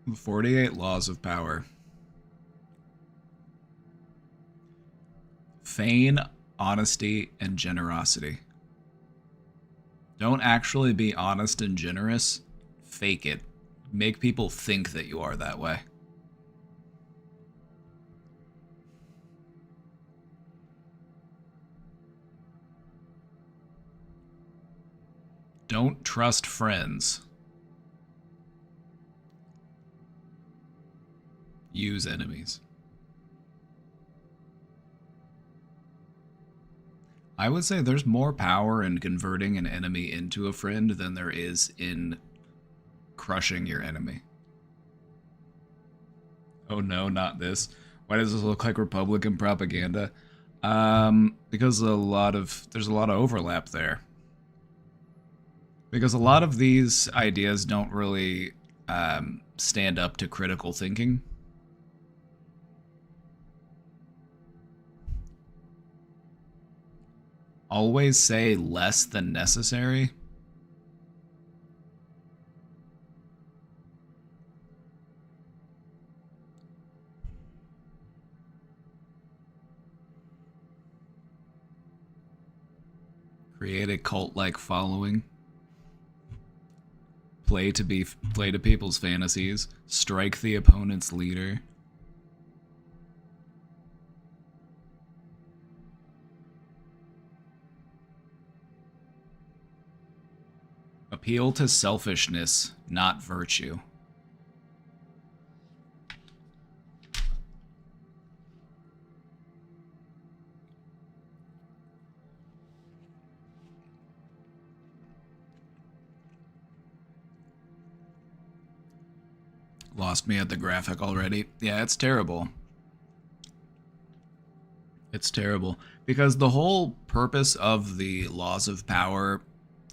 The 48 laws of power. Feign honesty and generosity. Don't actually be honest and generous. Fake it. Make people think that you are that way. Don't trust friends. Use enemies. I would say there's more power in converting an enemy into a friend than there is in crushing your enemy. Oh no, not this. Why does this look like Republican propaganda? Because there's a lot of overlap there. Because a lot of these ideas don't really stand up to critical thinking. Always say less than necessary. Create a cult-like following. Play to people's fantasies. Strike the opponent's leader. Appeal to selfishness, not virtue. Lost me at the graphic already. Yeah, it's terrible. It's terrible. Because the whole purpose of the laws of power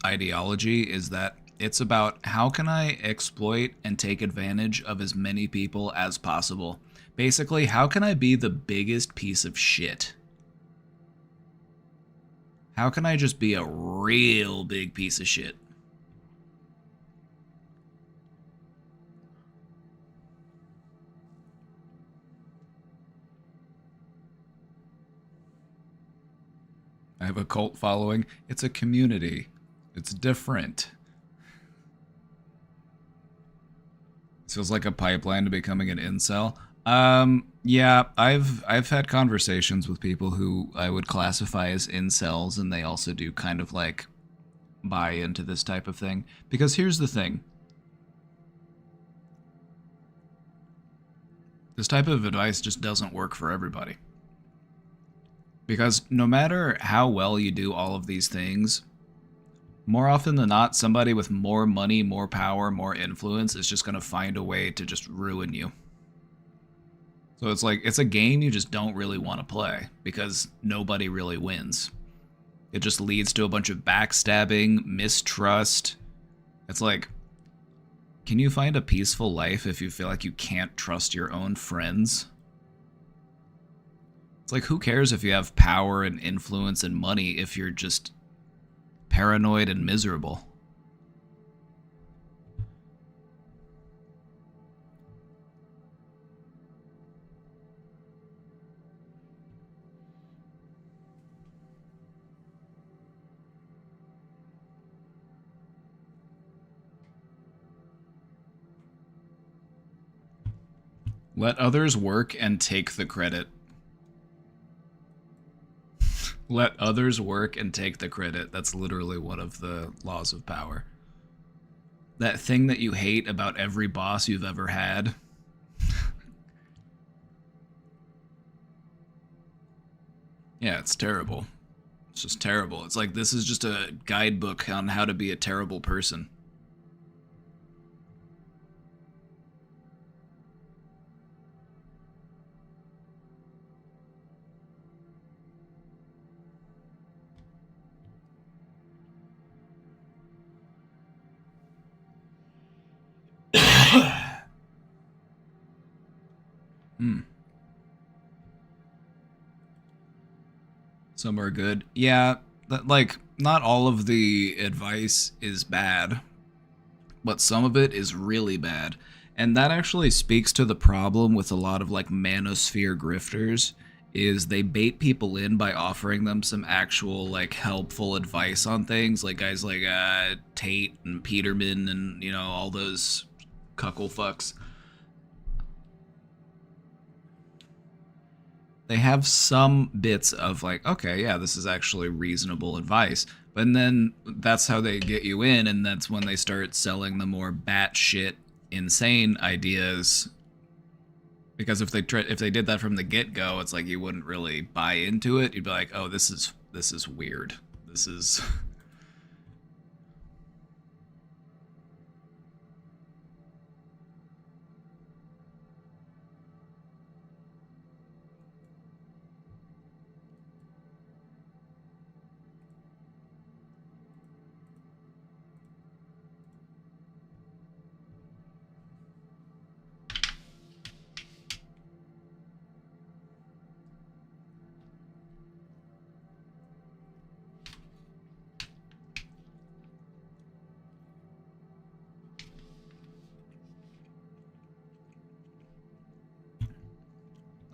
ideology is that it's about how can I exploit and take advantage of as many people as possible. Basically, how can I be the biggest piece of shit? How can I just be a real big piece of shit? I have a cult following. It's a community. It's different. This feels like a pipeline to becoming an incel. Yeah, I've had conversations with people who I would classify as incels, and they also do kind of like buy into this type of thing. Because here's the thing. This type of advice just doesn't work for everybody. Because no matter how well you do all of these things, more often than not, somebody with more money, more power, more influence is just going to find a way to just ruin you. So it's like, it's a game you just don't really want to play because nobody really wins. It just leads to a bunch of backstabbing, mistrust. It's like, can you find a peaceful life if you feel like you can't trust your own friends? It's like, who cares if you have power and influence and money if you're just paranoid and miserable? Let others work and take the credit. Let others work and take the credit. That's literally one of the laws of power. That thing that you hate about every boss you've ever had. Yeah, it's terrible. It's just terrible. It's like, this is just a guidebook on how to be a terrible person. Some are good. Yeah, like, not all of the advice is bad, but some of it is really bad. And that actually speaks to the problem with a lot of, like, manosphere grifters, is they bait people in by offering them some actual, like, helpful advice on things, like guys like Tate and Peterman and, you know, all those cuckle fucks. They have some bits of like, okay, yeah, this is actually reasonable advice. But then that's how they get you in, and that's when they start selling the more batshit insane ideas. Because if they did that from the get-go, it's like you wouldn't really buy into it. You'd be like, oh, this is weird. This is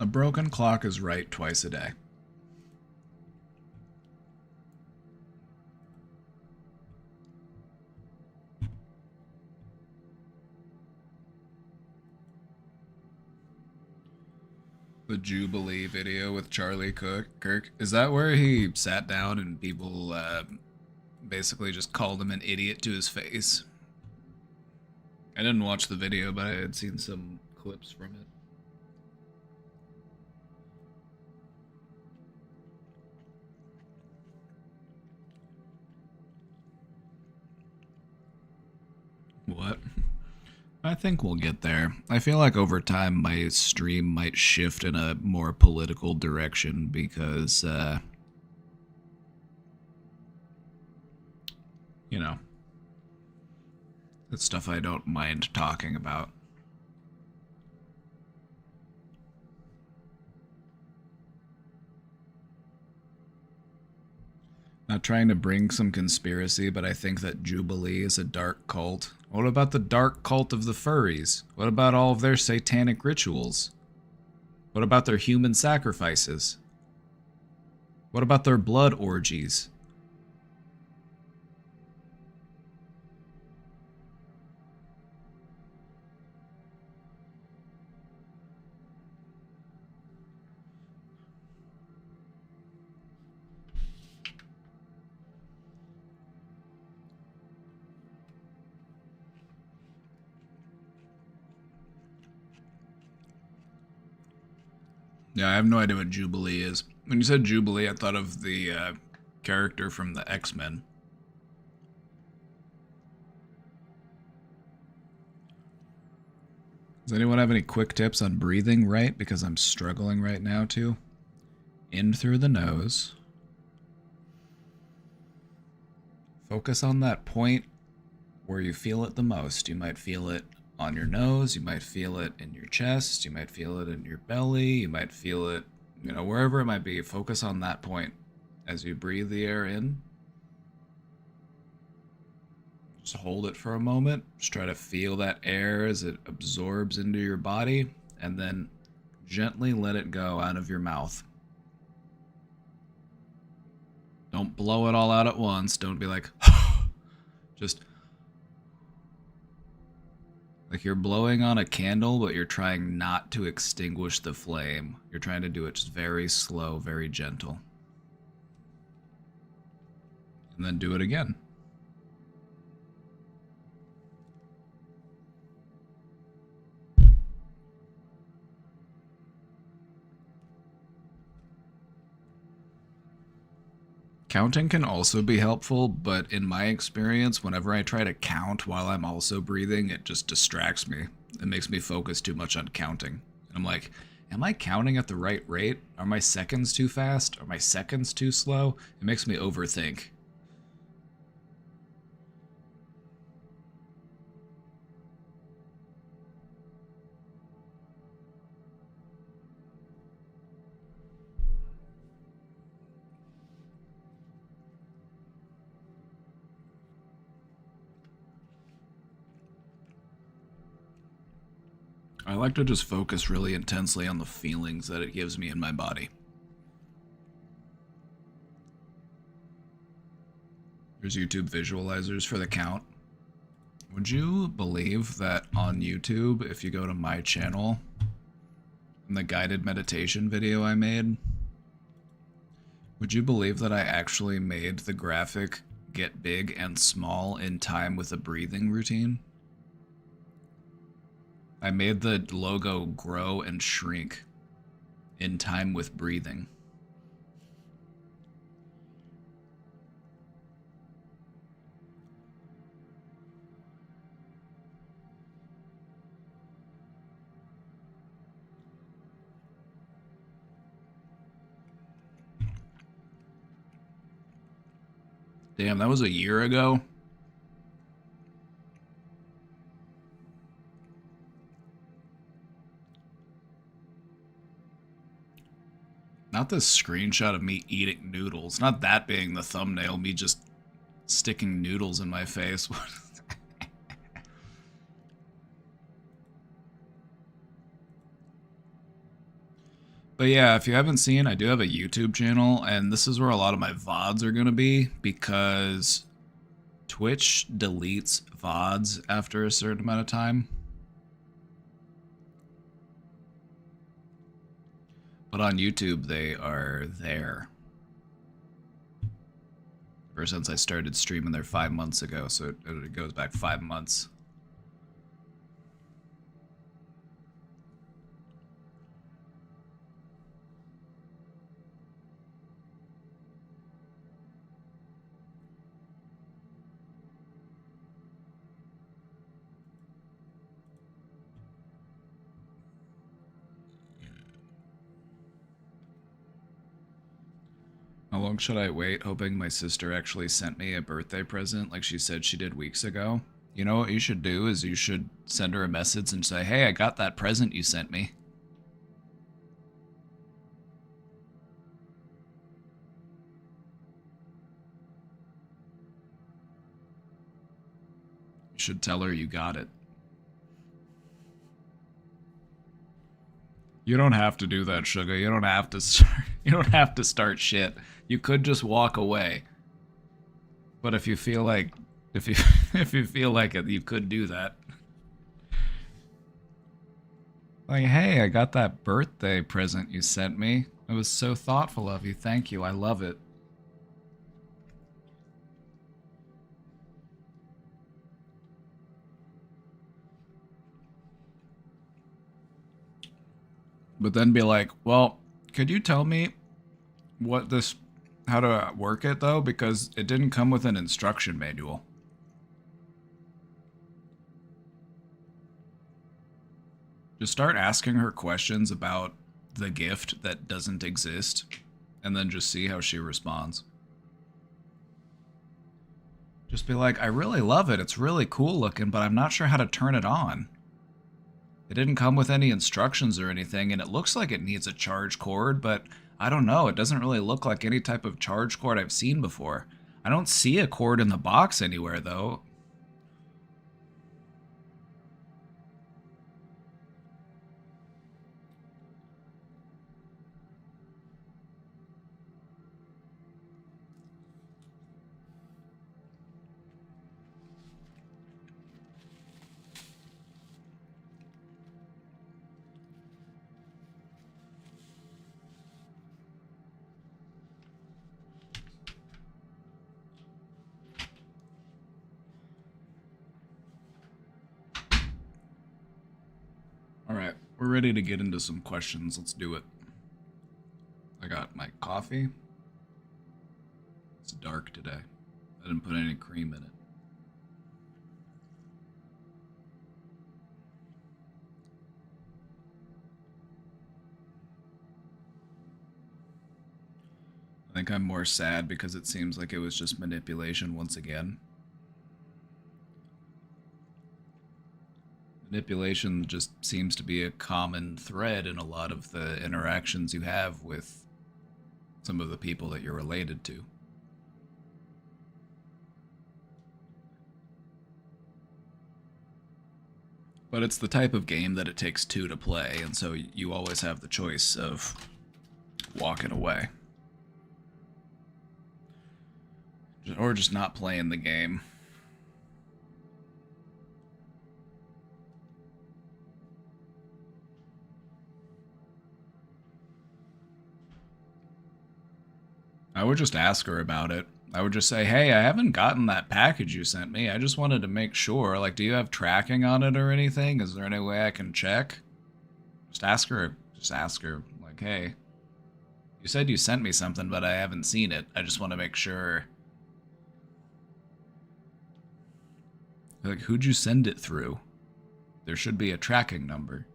A broken clock is right twice a day. The Jubilee video with Charlie Kirk. Is that where he sat down and people basically just called him an idiot to his face? I didn't watch the video, but I had seen some clips from it. What? I think we'll get there. I feel like over time my stream might shift in a more political direction because, you know, it's stuff I don't mind talking about. Not trying to bring some conspiracy, but I think that Jubilee is a dark cult. What about the dark cult of the furries? What about all of their satanic rituals? What about their human sacrifices? What about their blood orgies? Yeah, I have no idea what Jubilee is. When you said Jubilee, I thought of the character from the X-Men. Does anyone have any quick tips on breathing right? Because I'm struggling right now too. In through the nose. Focus on that point where you feel it the most. You might feel it on your nose, you might feel it in your chest, you might feel it in your belly, you might feel it, you know, wherever it might be. Focus on that point as you breathe the air in. Just hold it for a moment. Just try to feel that air as it absorbs into your body, and then gently let it go out of your mouth. Don't blow it all out at once. Don't be like, just like you're blowing on a candle, but you're trying not to extinguish the flame. You're trying to do it just very slow, very gentle. And then do it again. Counting can also be helpful, but in my experience, whenever I try to count while I'm also breathing, it just distracts me. It makes me focus too much on counting. And I'm like, am I counting at the right rate? Are my seconds too fast? Are my seconds too slow? It makes me overthink. I like to just focus really intensely on the feelings that it gives me in my body. There's YouTube visualizers for the count. Would you believe that on YouTube, if you go to my channel, in the guided meditation video I made, would you believe that I actually made the graphic get big and small in time with a breathing routine? I made the logo grow and shrink in time with breathing. Damn, that was a year ago. Not this screenshot of me eating noodles. Not that being the thumbnail, me just sticking noodles in my face. But yeah, if you haven't seen, I do have a YouTube channel, and this is where a lot of my VODs are going to be, because Twitch deletes VODs after a certain amount of time. But on YouTube, they are there. Ever since I started streaming there 5 months ago, so it goes back 5 months. How long should I wait, hoping my sister actually sent me a birthday present like she said she did weeks ago? You know what you should do is you should send her a message and say, hey, I got that present you sent me. You should tell her you got it. You don't have to do that, Sugar. You don't have to start shit. You could just walk away. But if you feel like if you feel like it, you could do that. Like, hey, I got that birthday present you sent me. It was so thoughtful of you. Thank you. I love it. But then be like, well, could you tell me how to work it though? Because it didn't come with an instruction manual. Just start asking her questions about the gift that doesn't exist, and then just see how she responds. Just be like, I really love it. It's really cool looking, but I'm not sure how to turn it on. It didn't come with any instructions or anything, and it looks like it needs a charge cord, but I don't know. It doesn't really look like any type of charge cord I've seen before. I don't see a cord in the box anywhere, though. Alright, we're ready to get into some questions. Let's do it. I got my coffee. It's dark today. I didn't put any cream in it. I think I'm more sad because it seems like it was just manipulation once again. Manipulation just seems to be a common thread in a lot of the interactions you have with some of the people that you're related to. But it's the type of game that it takes two to play, and so you always have the choice of walking away. Or just not playing the game. I would just ask her about it. I would just say, hey, I haven't gotten that package you sent me. I just wanted to make sure. Like, do you have tracking on it or anything? Is there any way I can check? Just ask her. Just ask her, like, hey, you said you sent me something, but I haven't seen it. I just want to make sure. Like, who'd you send it through? There should be a tracking number.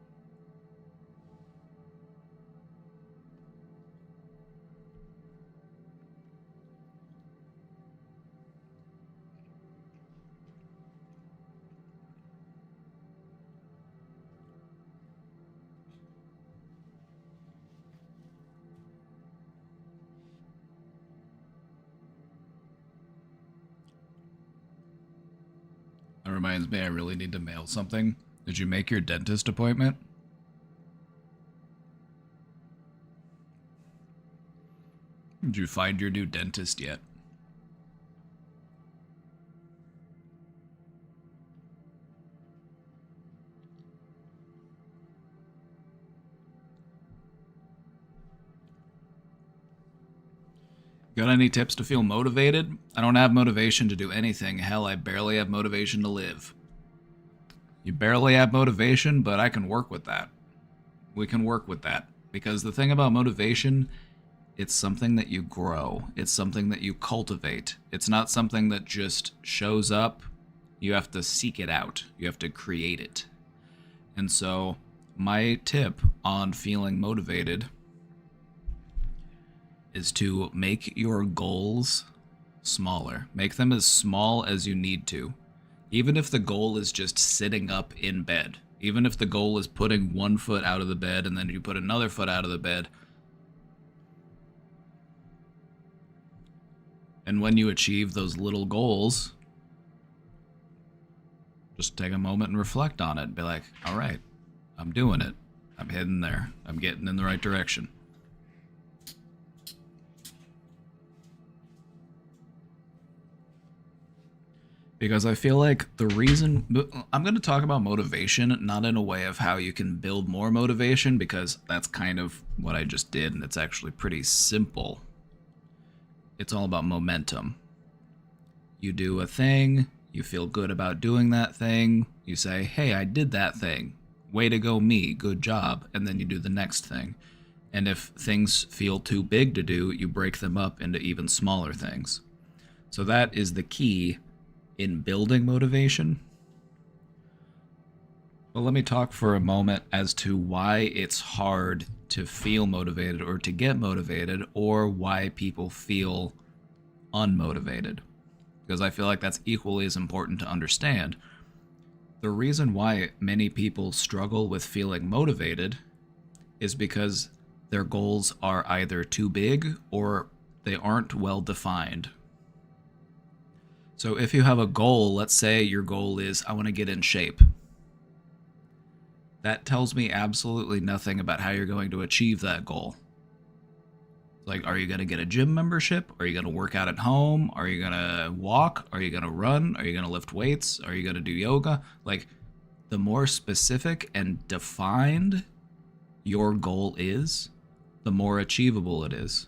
That reminds me, I really need to mail something. Did you make your dentist appointment? Did you find your new dentist yet? Got any tips to feel motivated? I don't have motivation to do anything. Hell, I barely have motivation to live. You barely have motivation, but I can work with that. We can work with that. Because the thing about motivation, it's something that you grow. It's something that you cultivate. It's not something that just shows up. You have to seek it out. You have to create it. And so, my tip on feeling motivated is to make your goals smaller. Make them as small as you need to. Even if the goal is just sitting up in bed. Even if the goal is putting one foot out of the bed and then you put another foot out of the bed. And when you achieve those little goals, just take a moment and reflect on it and be like, all right, I'm doing it. I'm heading there. I'm getting in the right direction. Because I feel like the reason... I'm going to talk about motivation, not in a way of how you can build more motivation, because that's kind of what I just did, and it's actually pretty simple. It's all about momentum. You do a thing, you feel good about doing that thing, you say, hey, I did that thing. Way to go me, good job, and then you do the next thing. And if things feel too big to do, you break them up into even smaller things. So that is the key in building motivation. Well, let me talk for a moment as to why it's hard to feel motivated or to get motivated, or why people feel unmotivated. Because I feel like that's equally as important to understand. The reason why many people struggle with feeling motivated is because their goals are either too big or they aren't well defined. So if you have a goal, let's say your goal is, I want to get in shape. That tells me absolutely nothing about how you're going to achieve that goal. Like, are you going to get a gym membership? Are you going to work out at home? Are you going to walk? Are you going to run? Are you going to lift weights? Are you going to do yoga? Like, the more specific and defined your goal is, the more achievable it is.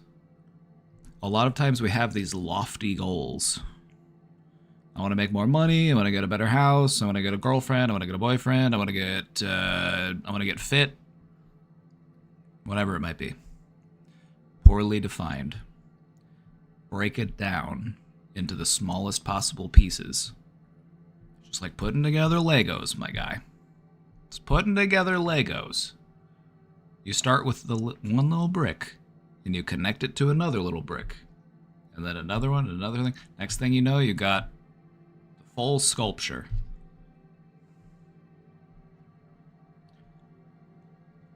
A lot of times we have these lofty goals. I want to make more money. I want to get a better house. I want to get a girlfriend. I want to get a boyfriend. I want to get fit. Whatever it might be. Poorly defined. Break it down into the smallest possible pieces. Just like putting together Legos, my guy. It's putting together Legos. You start with the one little brick, and you connect it to another little brick, and then another one, and another thing. Next thing you know, you got full sculpture.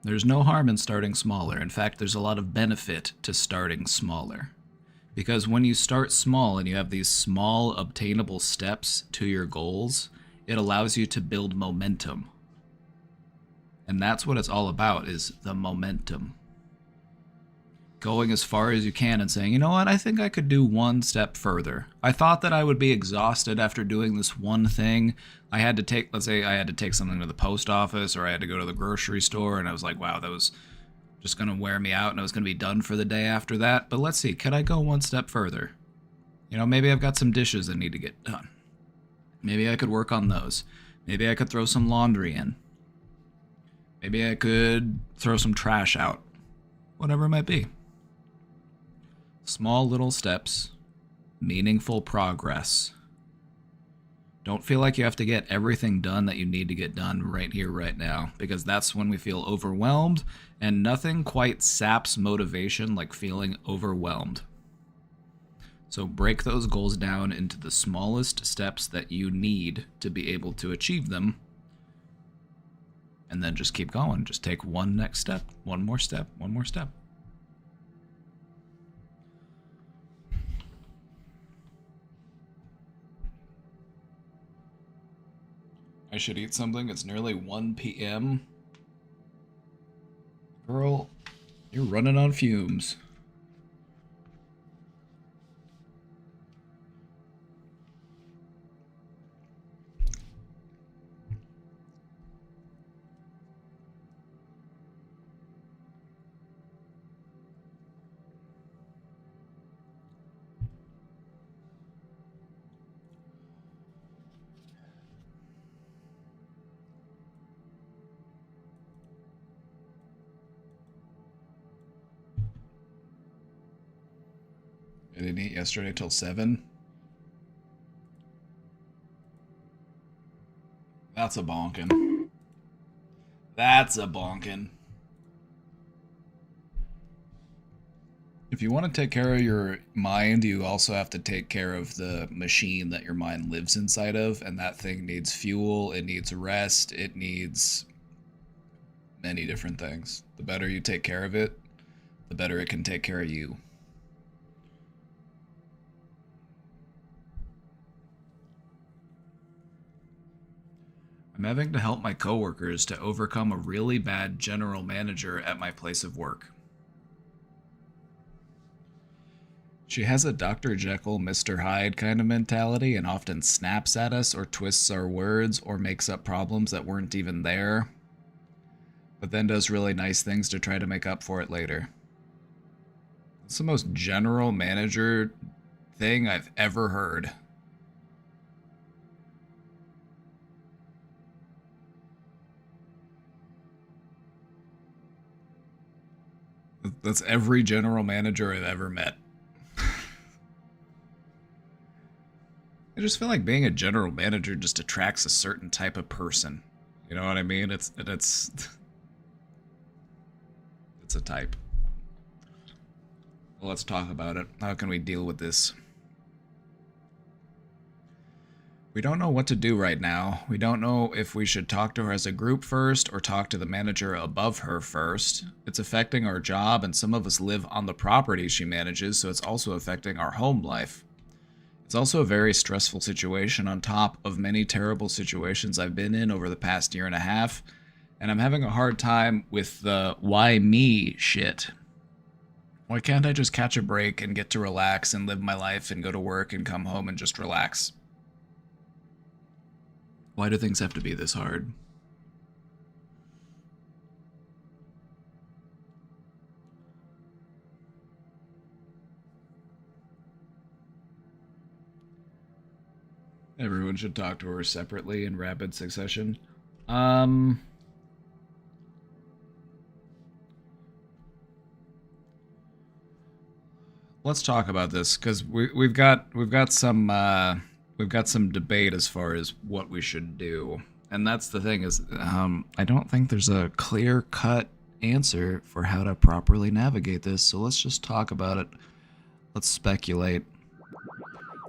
There's no harm in starting smaller. In fact, there's a lot of benefit to starting smaller. Because when you start small and you have these small obtainable steps to your goals, it allows you to build momentum. And that's what it's all about, is the momentum. Going as far as you can and saying, you know what, I think I could do one step further. I thought that I would be exhausted after doing this one thing. I had to take, let's say I had to take something to the post office, or I had to go to the grocery store, and I was like, wow, that was just going to wear me out, and I was going to be done for the day after that. But let's see, could I go one step further? You know, maybe I've got some dishes that need to get done. Maybe I could work on those. Maybe I could throw some laundry in. Maybe I could throw some trash out. Whatever it might be. Small little steps, meaningful progress. Don't feel like you have to get everything done that you need to get done right here, right now, because that's when we feel overwhelmed, and nothing quite saps motivation like feeling overwhelmed. So break those goals down into the smallest steps that you need to be able to achieve them, and then just keep going. Just take one next step, one more step, one more step. I should eat something. It's nearly 1 p.m. Girl, you're running on fumes. We didn't eat yesterday till 7. That's a bonkin'. That's a bonkin'. If you want to take care of your mind, you also have to take care of the machine that your mind lives inside of, and that thing needs fuel, it needs rest, it needs many different things. The better you take care of it, the better it can take care of you. I'm having to help my coworkers to overcome a really bad general manager at my place of work. She has a Dr. Jekyll, Mr. Hyde kind of mentality and often snaps at us or twists our words or makes up problems that weren't even there, but then does really nice things to try to make up for it later. It's the most general manager thing I've ever heard. That's every general manager I've ever met. I just feel like being a general manager just attracts a certain type of person. You know what I mean? It's a type. Well, let's talk about it. How can we deal with this? We don't know what to do right now. We don't know if we should talk to her as a group first or talk to the manager above her first. It's affecting our job, and some of us live on the property she manages, so it's also affecting our home life. It's also a very stressful situation on top of many terrible situations I've been in over the past year and a half, and I'm having a hard time with the why me shit. Why can't I just catch a break and get to relax and live my life and go to work and come home and just relax? Why do things have to be this hard? Everyone should talk to her separately in rapid succession. Let's talk about this because we've got some debate as far as what we should do, and that's the thing is I don't think there's a clear-cut answer for how to properly navigate this. So let's just talk about it. Let's speculate.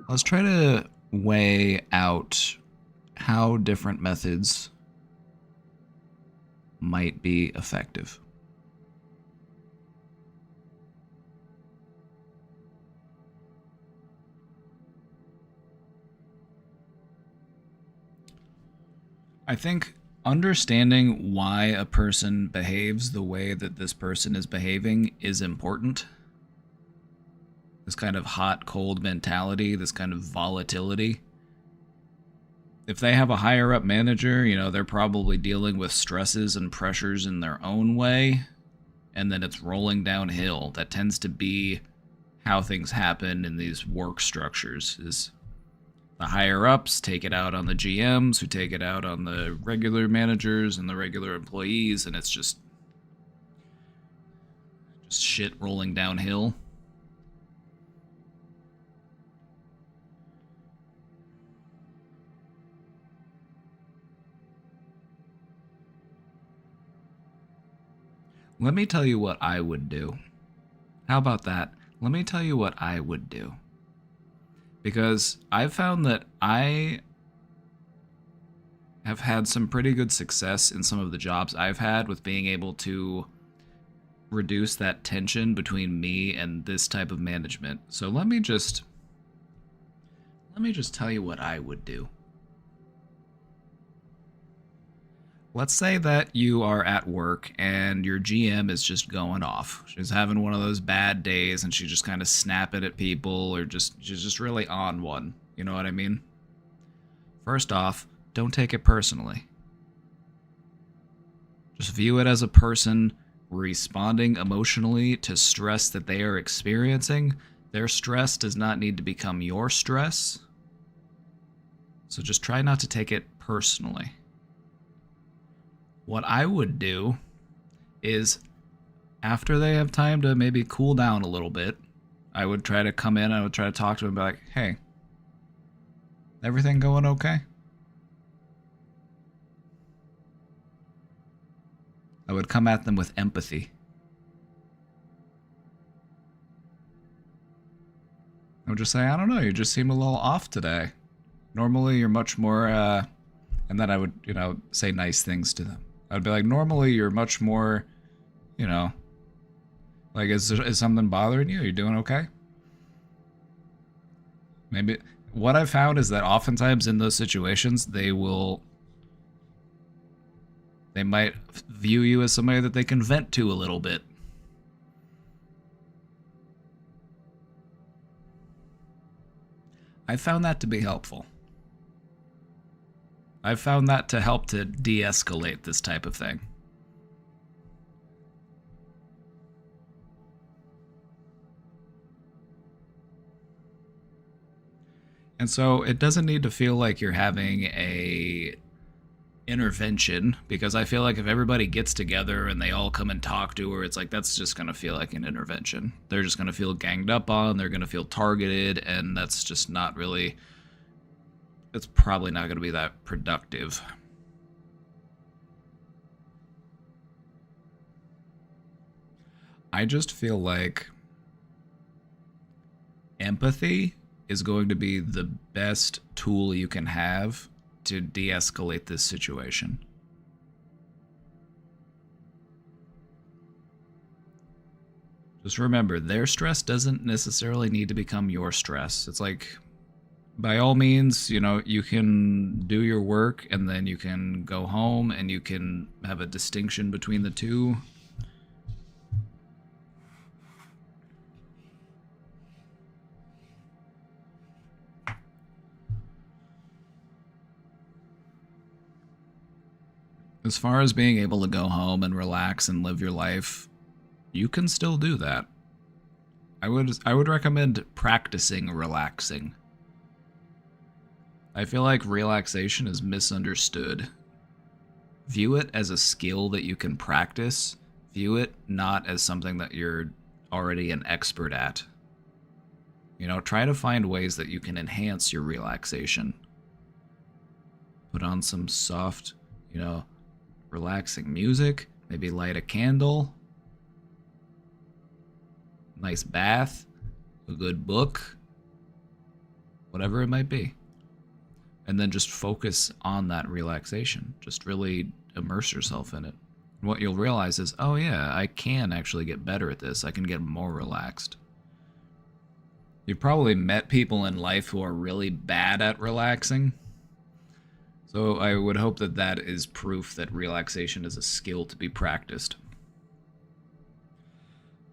Let's try to weigh out how different methods might be effective. I think understanding why a person behaves the way that this person is behaving is important. This kind of hot-cold mentality, this kind of volatility. If they have a higher-up manager, you know, they're probably dealing with stresses and pressures in their own way, and then it's rolling downhill. That tends to be how things happen in these work structures, is the higher-ups take it out on the GMs, who take it out on the regular managers and the regular employees, and it's just shit rolling downhill. Let me tell you what I would do. How about that? Let me tell you what I would do. Because I've found that I have had some pretty good success in some of the jobs I've had with being able to reduce that tension between me and this type of management. So let me just tell you what I would do. Let's say that you are at work and your GM is just going off. She's having one of those bad days and she's just kind of snapping at people, or she's just really on one. You know what I mean? First off, don't take it personally. Just view it as a person responding emotionally to stress that they are experiencing. Their stress does not need to become your stress. So just try not to take it personally. What I would do is, after they have time to maybe cool down a little bit, I would try to come in, I would try to talk to him and be like, hey, everything going okay? I would come at them with empathy. I would just say, I don't know, you just seem a little off today. Normally you're much more, and then I would, say nice things to them. I'd be like, normally you're much more, like, is something bothering you? Are you doing okay? Maybe, what I've found is that oftentimes in those situations, they might view you as somebody that they can vent to a little bit. I found that to be helpful. I've found that to help to de-escalate this type of thing. And so it doesn't need to feel like you're having a intervention, because I feel like if everybody gets together and they all come and talk to her, it's like that's just going to feel like an intervention. They're just going to feel ganged up on, they're going to feel targeted, and that's just not really, it's probably not going to be that productive. I just feel like empathy is going to be the best tool you can have to de-escalate this situation. Just remember, their stress doesn't necessarily need to become your stress. It's like, by all means, you can do your work and then you can go home and you can have a distinction between the two. As far as being able to go home and relax and live your life, you can still do that. I would recommend practicing relaxing. I feel like relaxation is misunderstood. View it as a skill that you can practice. View it not as something that you're already an expert at. Try to find ways that you can enhance your relaxation. Put on some soft, relaxing music, maybe light a candle, nice bath, a good book, whatever it might be. And then just focus on that relaxation. Just really immerse yourself in it. And what you'll realize is, oh yeah, I can actually get better at this. I can get more relaxed. You've probably met people in life who are really bad at relaxing. So I would hope that that is proof that relaxation is a skill to be practiced.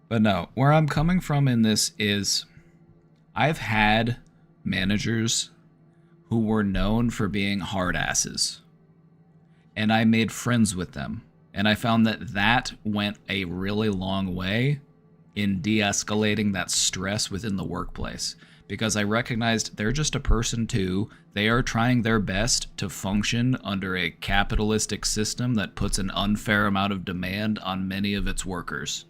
But no, where I'm coming from in this is I've had managers who were known for being hard asses. And I made friends with them. And I found that that went a really long way in de-escalating that stress within the workplace. Because I recognized they're just a person too. They are trying their best to function under a capitalistic system that puts an unfair amount of demand on many of its workers.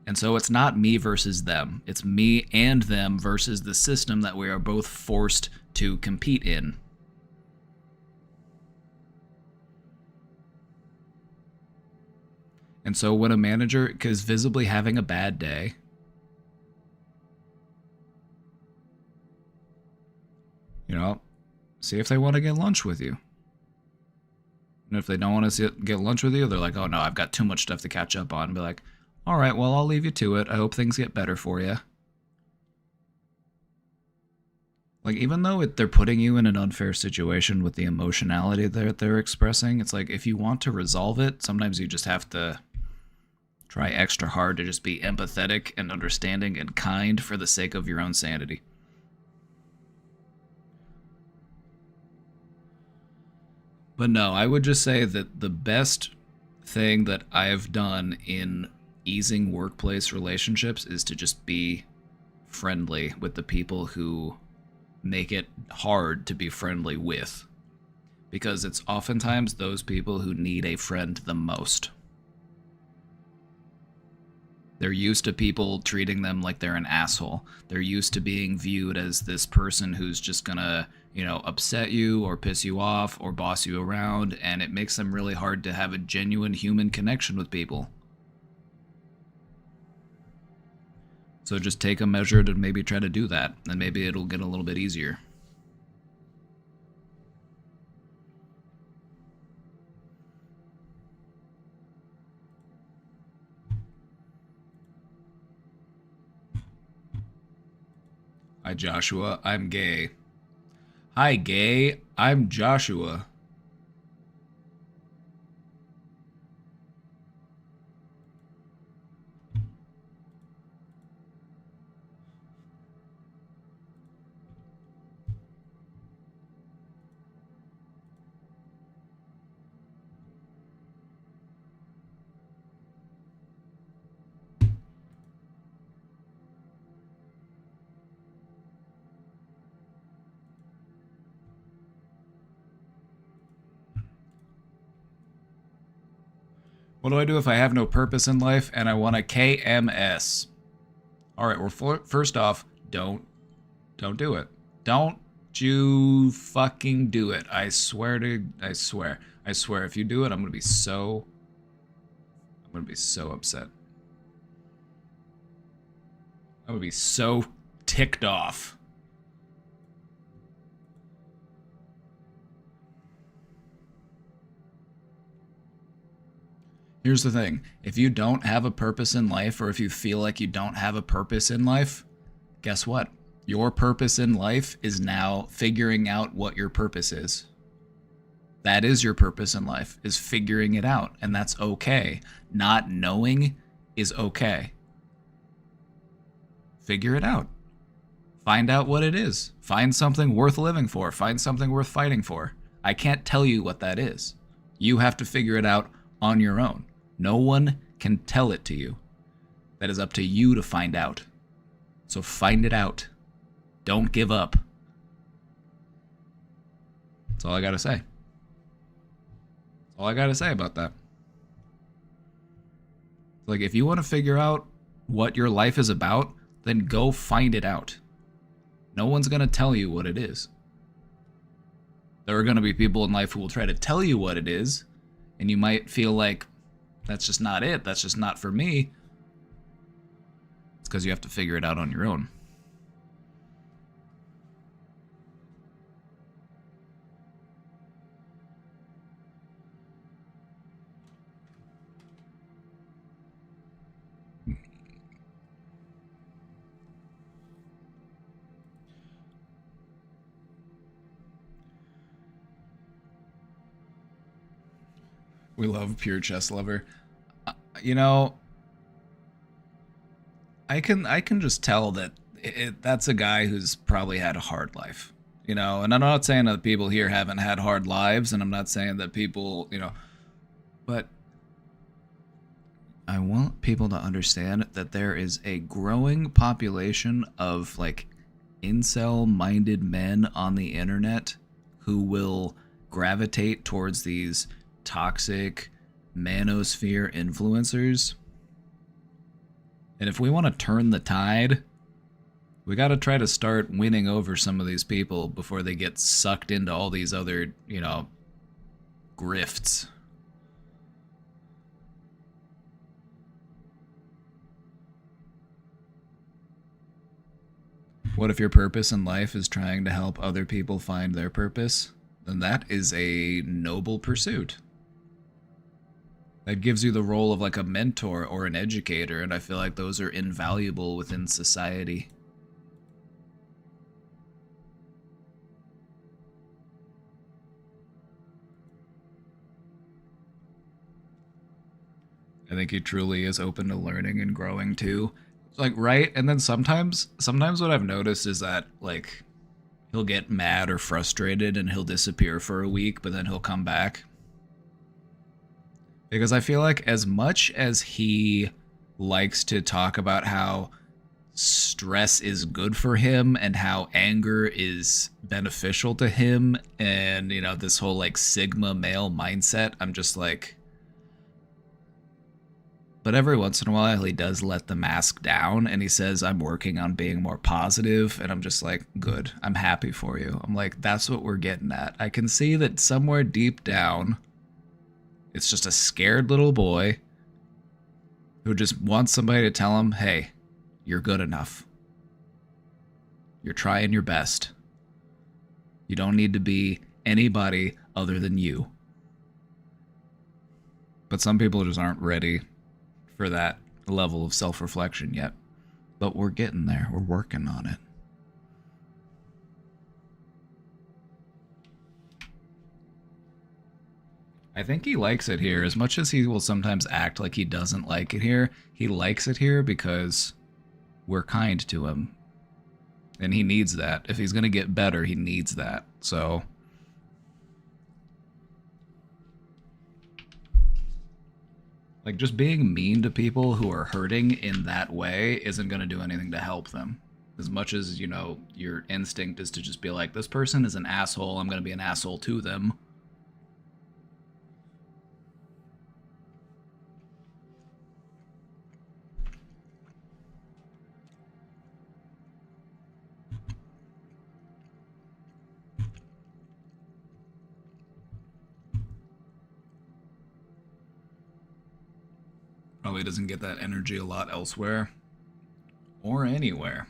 And so it's not me versus them. It's me and them versus the system that we are both forced to compete in. And so when a manager is visibly having a bad day, see if they want to get lunch with you. And if they don't want to get lunch with you, they're like, oh no, I've got too much stuff to catch up on. And be like, all right, well, I'll leave you to it. I hope things get better for you. Like, even though they're putting you in an unfair situation with the emotionality that they're expressing, it's like, if you want to resolve it, sometimes you just have to try extra hard to just be empathetic and understanding and kind for the sake of your own sanity. But no, I would just say that the best thing that I've done in easing workplace relationships is to just be friendly with the people who make it hard to be friendly with. Because it's oftentimes those people who need a friend the most. They're used to people treating them like they're an asshole. They're used to being viewed as this person who's just gonna, you know, upset you or piss you off or boss you around, and it makes them really hard to have a genuine human connection with people. So just take a measure to maybe try to do that, and maybe it'll get a little bit easier. Hi, Joshua. I'm gay. Hi, gay. I'm Joshua. What do I do if I have no purpose in life and I want a KMS? Alright, well, first off, don't do it. Don't you fucking do it. I swear, if you do it, I'm gonna be so upset. I'm gonna be so ticked off. Here's the thing. If you don't have a purpose in life, or if you feel like you don't have a purpose in life, guess what? Your purpose in life is now figuring out what your purpose is. That is your purpose in life, is figuring it out, and that's okay. Not knowing is okay. Figure it out. Find out what it is. Find something worth living for. Find something worth fighting for. I can't tell you what that is. You have to figure it out on your own. No one can tell it to you. That is up to you to find out. So find it out. Don't give up. That's all I gotta say. That's all I gotta say about that. Like, if you want to figure out what your life is about, then go find it out. No one's gonna tell you what it is. There are gonna be people in life who will try to tell you what it is, and you might feel like, that's just not it, that's just not for me. It's because you have to figure it out on your own. We love Pure Chess Lover. You know, I can just tell that that's a guy who's probably had a hard life. You know, and I'm not saying that people here haven't had hard lives, and I'm not saying that people, you know, but I want people to understand that there is a growing population of, like, incel-minded men on the internet who will gravitate towards these toxic manosphere influencers. And if we want to turn the tide, we got to try to start winning over some of these people before they get sucked into all these other, you know, grifts. What if your purpose in life is trying to help other people find their purpose? Then that is a noble pursuit. That gives you the role of like a mentor or an educator, and I feel like those are invaluable within society. I think he truly is open to learning and growing too. Like, right? And then sometimes what I've noticed is that, like, he'll get mad or frustrated and he'll disappear for a week, but then he'll come back. Because I feel like as much as he likes to talk about how stress is good for him and how anger is beneficial to him and, you know, this whole, like, Sigma male mindset, I'm just like, But every once in a while, he does let the mask down, and he says, I'm working on being more positive, and I'm just like, good, I'm happy for you. I'm like, that's what we're getting at. I can see that somewhere deep down, it's just a scared little boy who just wants somebody to tell him, hey, you're good enough. You're trying your best. You don't need to be anybody other than you. But some people just aren't ready for that level of self-reflection yet. But we're getting there. We're working on it. I think he likes it here. As much as he will sometimes act like he doesn't like it here, he likes it here because we're kind to him. And he needs that. If he's going to get better, he needs that. So like, just being mean to people who are hurting in that way isn't going to do anything to help them. As much as, you know, your instinct is to just be like, this person is an asshole, I'm going to be an asshole to them. Probably doesn't get that energy a lot elsewhere. Or anywhere.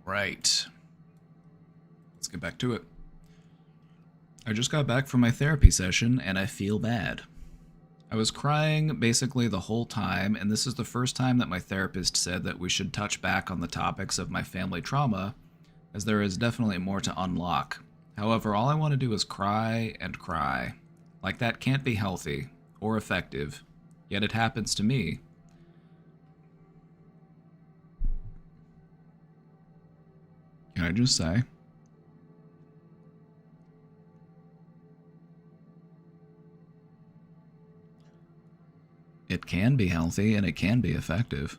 Alright. Let's get back to it. I just got back from my therapy session and I feel bad. I was crying basically the whole time, and this is the first time that my therapist said that we should touch back on the topics of my family trauma, as there is definitely more to unlock. However, all I want to do is cry and cry. Like, that can't be healthy or effective, yet it happens to me. Can I just say? It can be healthy and it can be effective.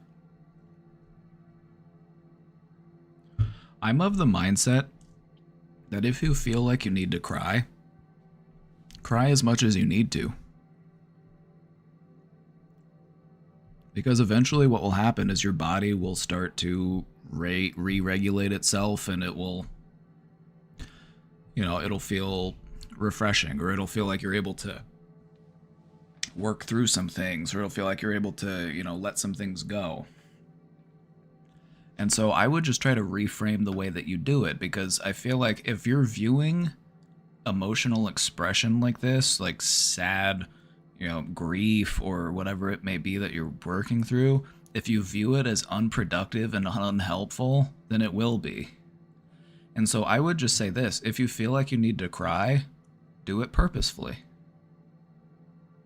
I'm of the mindset that if you feel like you need to cry, cry as much as you need to. Because eventually what will happen is your body will start to re-regulate itself, and it will, you know, it'll feel refreshing, or it'll feel like you're able to work through some things, or it'll feel like you're able to, you know, let some things go. And so I would just try to reframe the way that you do it, because I feel like if you're viewing emotional expression like this, like sad, you know, grief or whatever it may be that you're working through, if you view it as unproductive and unhelpful, then it will be. And so I would just say this: if you feel like you need to cry, do it purposefully.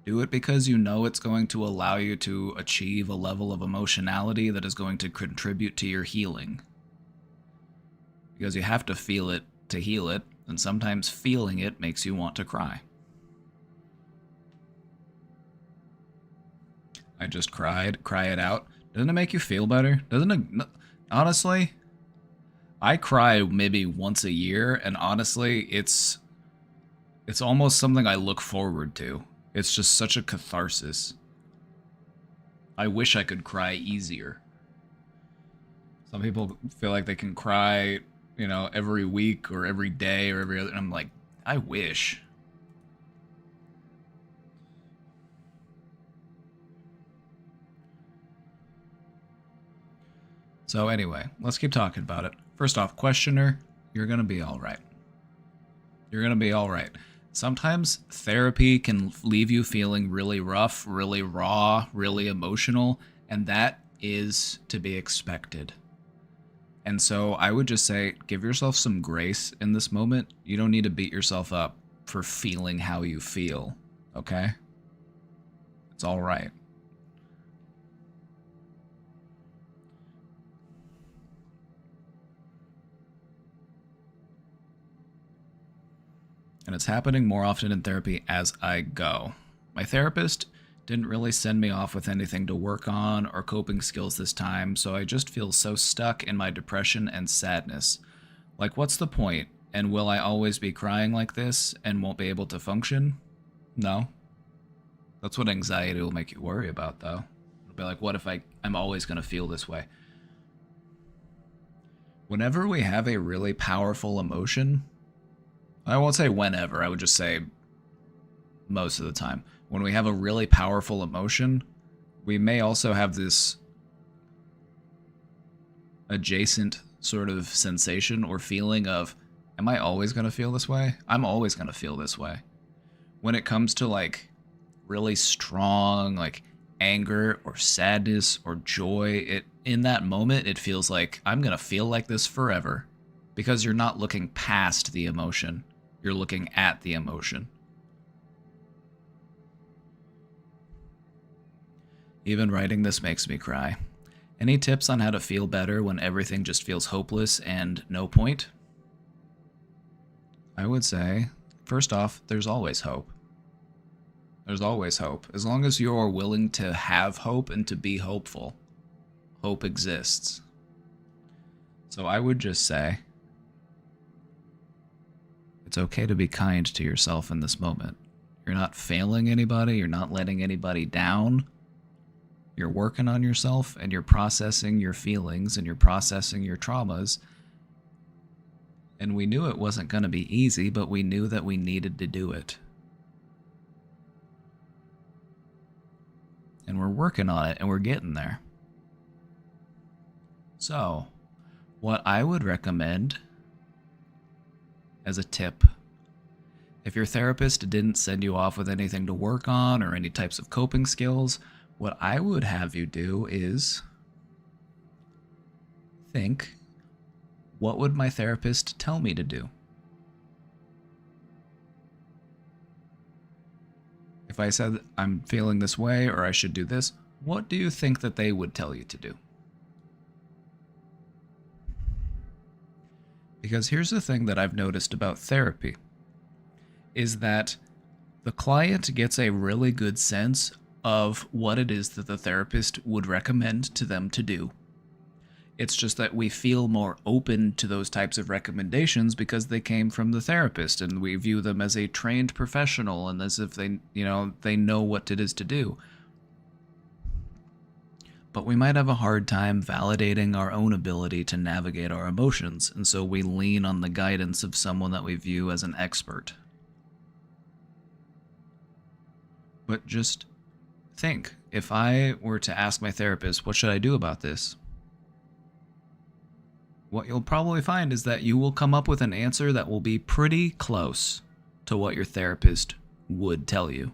Do it because you know it's going to allow you to achieve a level of emotionality that is going to contribute to your healing. Because you have to feel it to heal it, and sometimes feeling it makes you want to cry. I just cried. Cry it out. Doesn't it make you feel better? Doesn't it? Honestly, I cry maybe once a year, and honestly, it's almost something I look forward to. It's just such a catharsis. I wish I could cry easier. Some people feel like they can cry, you know, every week or every day or every other. And I'm like, I wish. So anyway, let's keep talking about it. First off, questioner, you're going to be all right. You're going to be all right. Sometimes therapy can leave you feeling really rough, really raw, really emotional, and that is to be expected. And so I would just say, give yourself some grace in this moment. You don't need to beat yourself up for feeling how you feel, okay? It's all right. And it's happening more often in therapy as I go. My therapist Didn't really send me off with anything to work on or coping skills this time, so I just feel so stuck in my depression and sadness. Like, what's the point? And will I always be crying like this and won't be able to function? No. That's what anxiety will make you worry about, though. It'll be like, what if I'm always going to feel this way? Whenever we have a really powerful emotion, I won't say whenever, I would just say most of the time. When we have a really powerful emotion, we may also have this adjacent sort of sensation or feeling of, am I always going to feel this way? I'm always going to feel this way. When it comes to like really strong like anger or sadness or joy, in that moment it feels like I'm going to feel like this forever, because you're not looking past the emotion. You're looking at the emotion. Even writing this makes me cry. Any tips on how to feel better when everything just feels hopeless and no point? I would say, first off, there's always hope. There's always hope. As long as you're willing to have hope and to be hopeful, hope exists. So I would just say, it's okay to be kind to yourself in this moment. You're not failing anybody. You're not letting anybody down. You're working on yourself, and you're processing your feelings, and you're processing your traumas. And we knew it wasn't going to be easy, but we knew that we needed to do it. And we're working on it, and we're getting there. So, what I would recommend as a tip, if your therapist didn't send you off with anything to work on or any types of coping skills, what I would have you do is think, what would my therapist tell me to do? If I said I'm feeling this way or I should do this, what do you think that they would tell you to do? Because here's the thing that I've noticed about therapy, is that the client gets a really good sense of what it is that the therapist would recommend to them to do. It's just that we feel more open to those types of recommendations because they came from the therapist, and we view them as a trained professional and as if they know what it is to do. But we might have a hard time validating our own ability to navigate our emotions, and so we lean on the guidance of someone that we view as an expert. But just think, if I were to ask my therapist, what should I do about this? What you'll probably find is that you will come up with an answer that will be pretty close to what your therapist would tell you.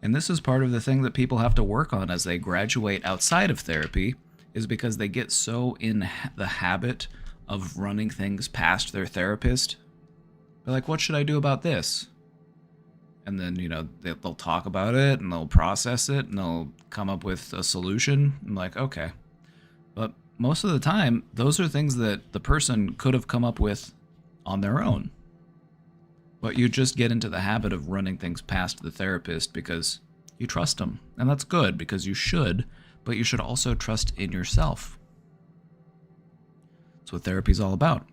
And this is part of the thing that people have to work on as they graduate outside of therapy, is because they get so in the habit of running things past their therapist. They're like, what should I do about this? And then, they'll talk about it and they'll process it and they'll come up with a solution. I'm like, okay. But most of the time, those are things that the person could have come up with on their own. But you just get into the habit of running things past the therapist because you trust them. And that's good, because you should, but you should also trust in yourself. That's what therapy's all about.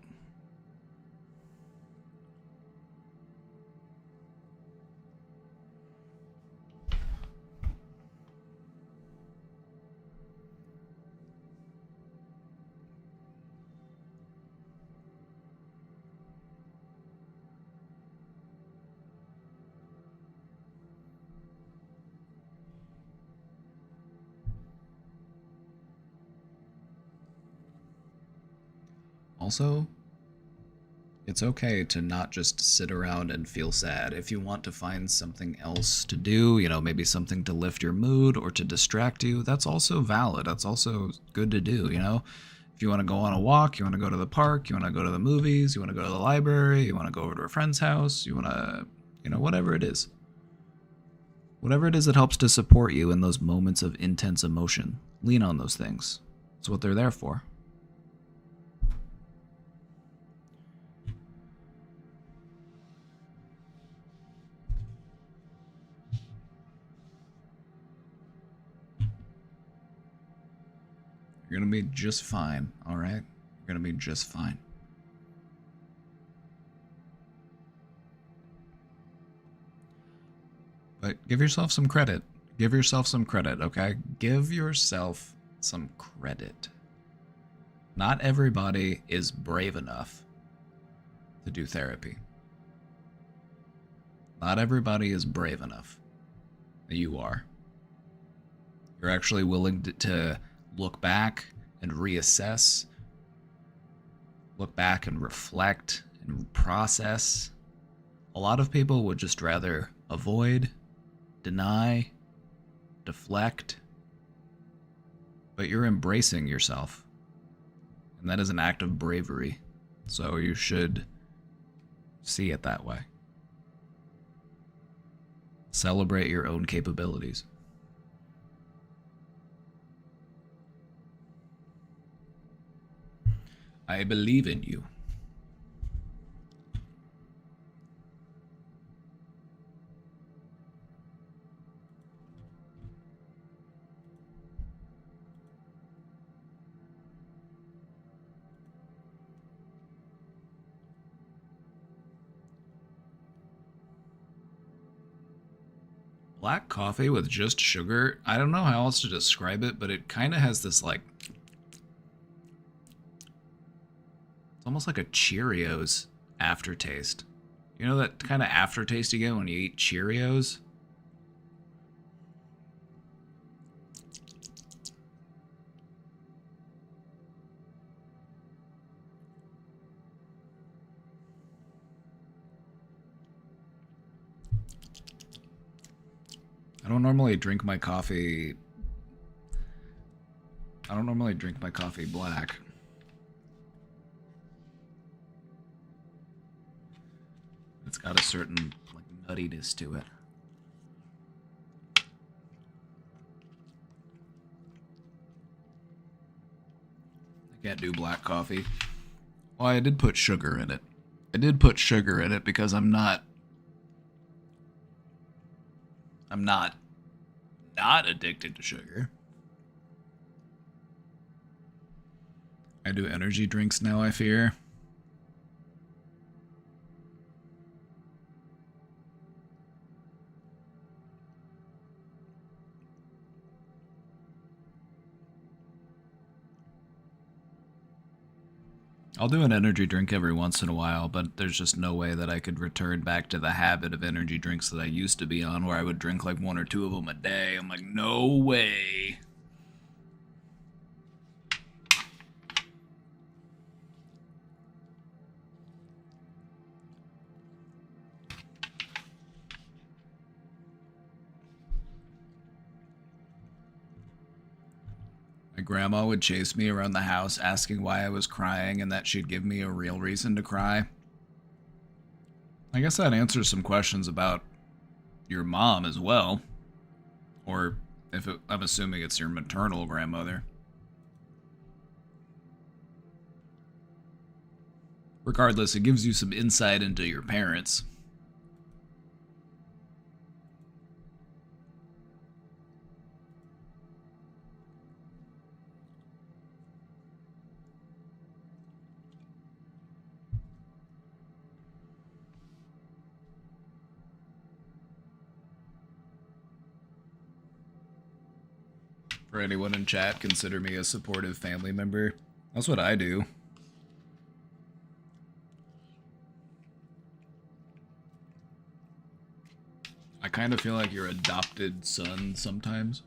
Also, it's okay to not just sit around and feel sad. If you want to find something else to do, maybe something to lift your mood or to distract you, that's also valid. That's also good to do, If you want to go on a walk, you want to go to the park, you want to go to the movies, you want to go to the library, you want to go over to a friend's house, you want to, whatever it is. Whatever it is that helps to support you in those moments of intense emotion, lean on those things. That's what they're there for. You're gonna be just fine, alright? You're gonna be just fine. But give yourself some credit. Give yourself some credit, okay? Give yourself some credit. Not everybody is brave enough to do therapy. Not everybody is brave enough. You are. You're actually willing to look back and reassess, look back and reflect and process. A lot of people would just rather avoid, deny, deflect, but you're embracing yourself. And that is an act of bravery. So you should see it that way. Celebrate your own capabilities. I believe in you. Black coffee with just sugar. I don't know how else to describe it, but it kind of has this like... It's almost like a Cheerios aftertaste. You know that kind of aftertaste you get when you eat Cheerios? I don't normally drink my coffee black. It's got a certain like nuttiness to it. I can't do black coffee. Well, I did put sugar in it. I did put sugar in it because I'm not addicted to sugar. I do energy drinks now, I fear. I'll do an energy drink every once in a while, but there's just no way that I could return back to the habit of energy drinks that I used to be on, where I would drink like 1 or 2 of them a day. I'm like, no way. My grandma would chase me around the house asking why I was crying and that she'd give me a real reason to cry. I guess that answers some questions about your mom as well. Or I'm assuming it's your maternal grandmother. Regardless, it gives you some insight into your parents. For anyone in chat, consider me a supportive family member. That's what I do. I kind of feel like your adopted son sometimes.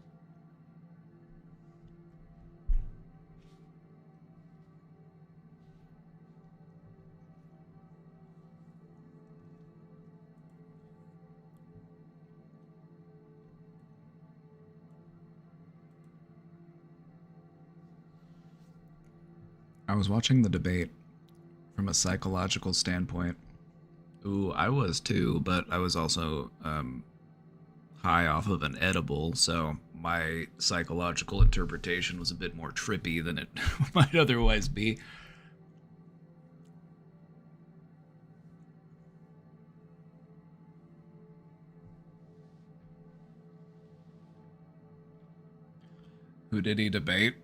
I was watching the debate from a psychological standpoint. Ooh, I was too, but I was also high off of an edible, so my psychological interpretation was a bit more trippy than it might otherwise be. Who did he debate?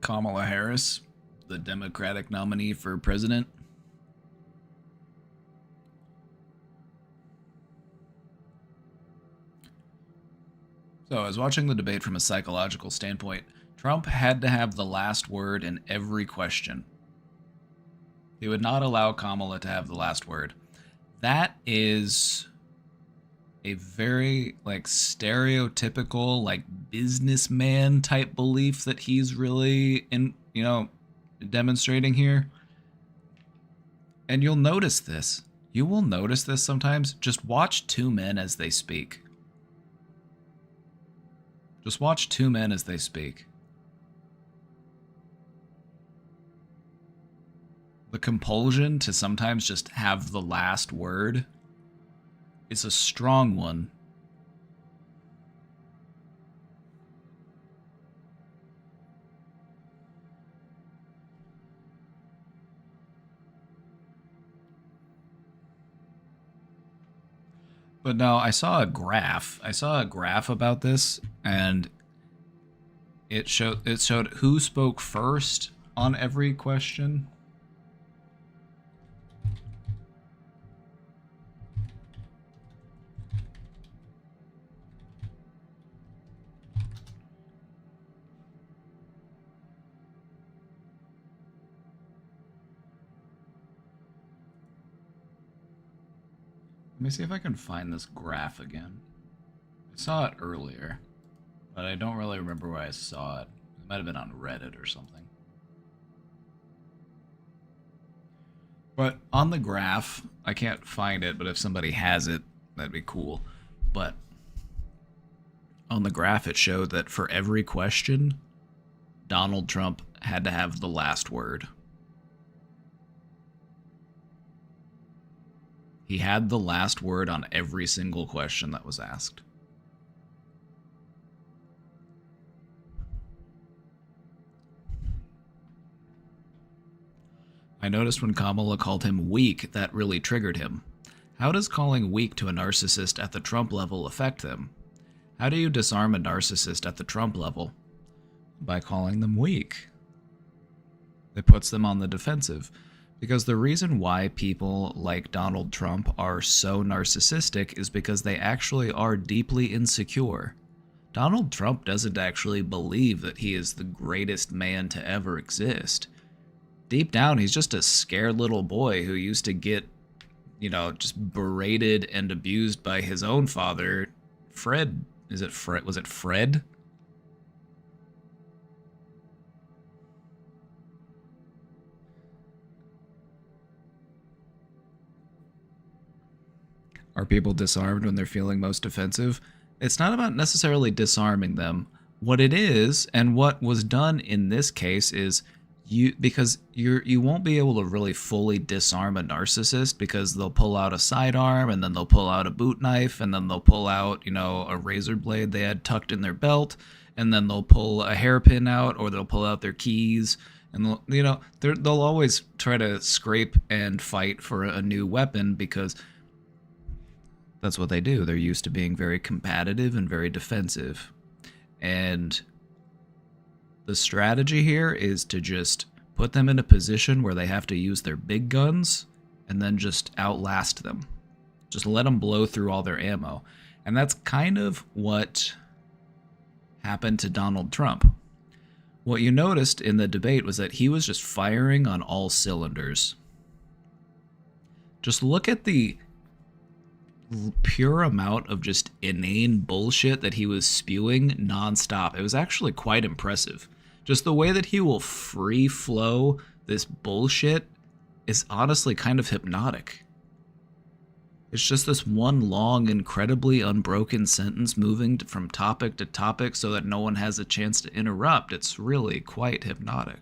Kamala Harris, the Democratic nominee for president. So I was watching the debate from a psychological standpoint. Trump had to have the last word in every question. He would not allow Kamala to have the last word. That is a very stereotypical businessman type belief that he's really demonstrating here. And you'll notice this. You will notice this sometimes. Just watch two men as they speak. Just watch two men as they speak. The compulsion to sometimes just have the last word is a strong one. But no, I saw a graph. About this, and it showed who spoke first on every question. Let me see if I can find this graph again. I saw it earlier, but I don't really remember where I saw it. It might have been on Reddit or something. But on the graph, I can't find it, but if somebody has it, that'd be cool. But on the graph, it showed that for every question, Donald Trump had to have the last word. He had the last word on every single question that was asked. I noticed when Kamala called him weak, that really triggered him. How does calling weak to a narcissist at the Trump level affect them? How do you disarm a narcissist at the Trump level? By calling them weak. It puts them on the defensive. Because the reason why people like Donald Trump are so narcissistic is because they actually are deeply insecure. Donald Trump doesn't actually believe that he is the greatest man to ever exist. Deep down, he's just a scared little boy who used to get, just berated and abused by his own father, Fred. Was it Fred? Are people disarmed when they're feeling most defensive? It's not about necessarily disarming them. What it is, and what was done in this case, is because you won't be able to really fully disarm a narcissist because they'll pull out a sidearm, and then they'll pull out a boot knife, and then they'll pull out, a razor blade they had tucked in their belt, and then they'll pull a hairpin out, or they'll pull out their keys, and they'll always try to scrape and fight for a new weapon because that's what they do. They're used to being very combative and very defensive. And the strategy here is to just put them in a position where they have to use their big guns and then just outlast them. Just let them blow through all their ammo. And that's kind of what happened to Donald Trump. What you noticed in the debate was that he was just firing on all cylinders. Just look at the pure amount of just inane bullshit that he was spewing nonstop. It was actually quite impressive. Just the way that he will free flow this bullshit is honestly kind of hypnotic. It's just this one long, incredibly unbroken sentence moving from topic to topic so that no one has a chance to interrupt. It's really quite hypnotic.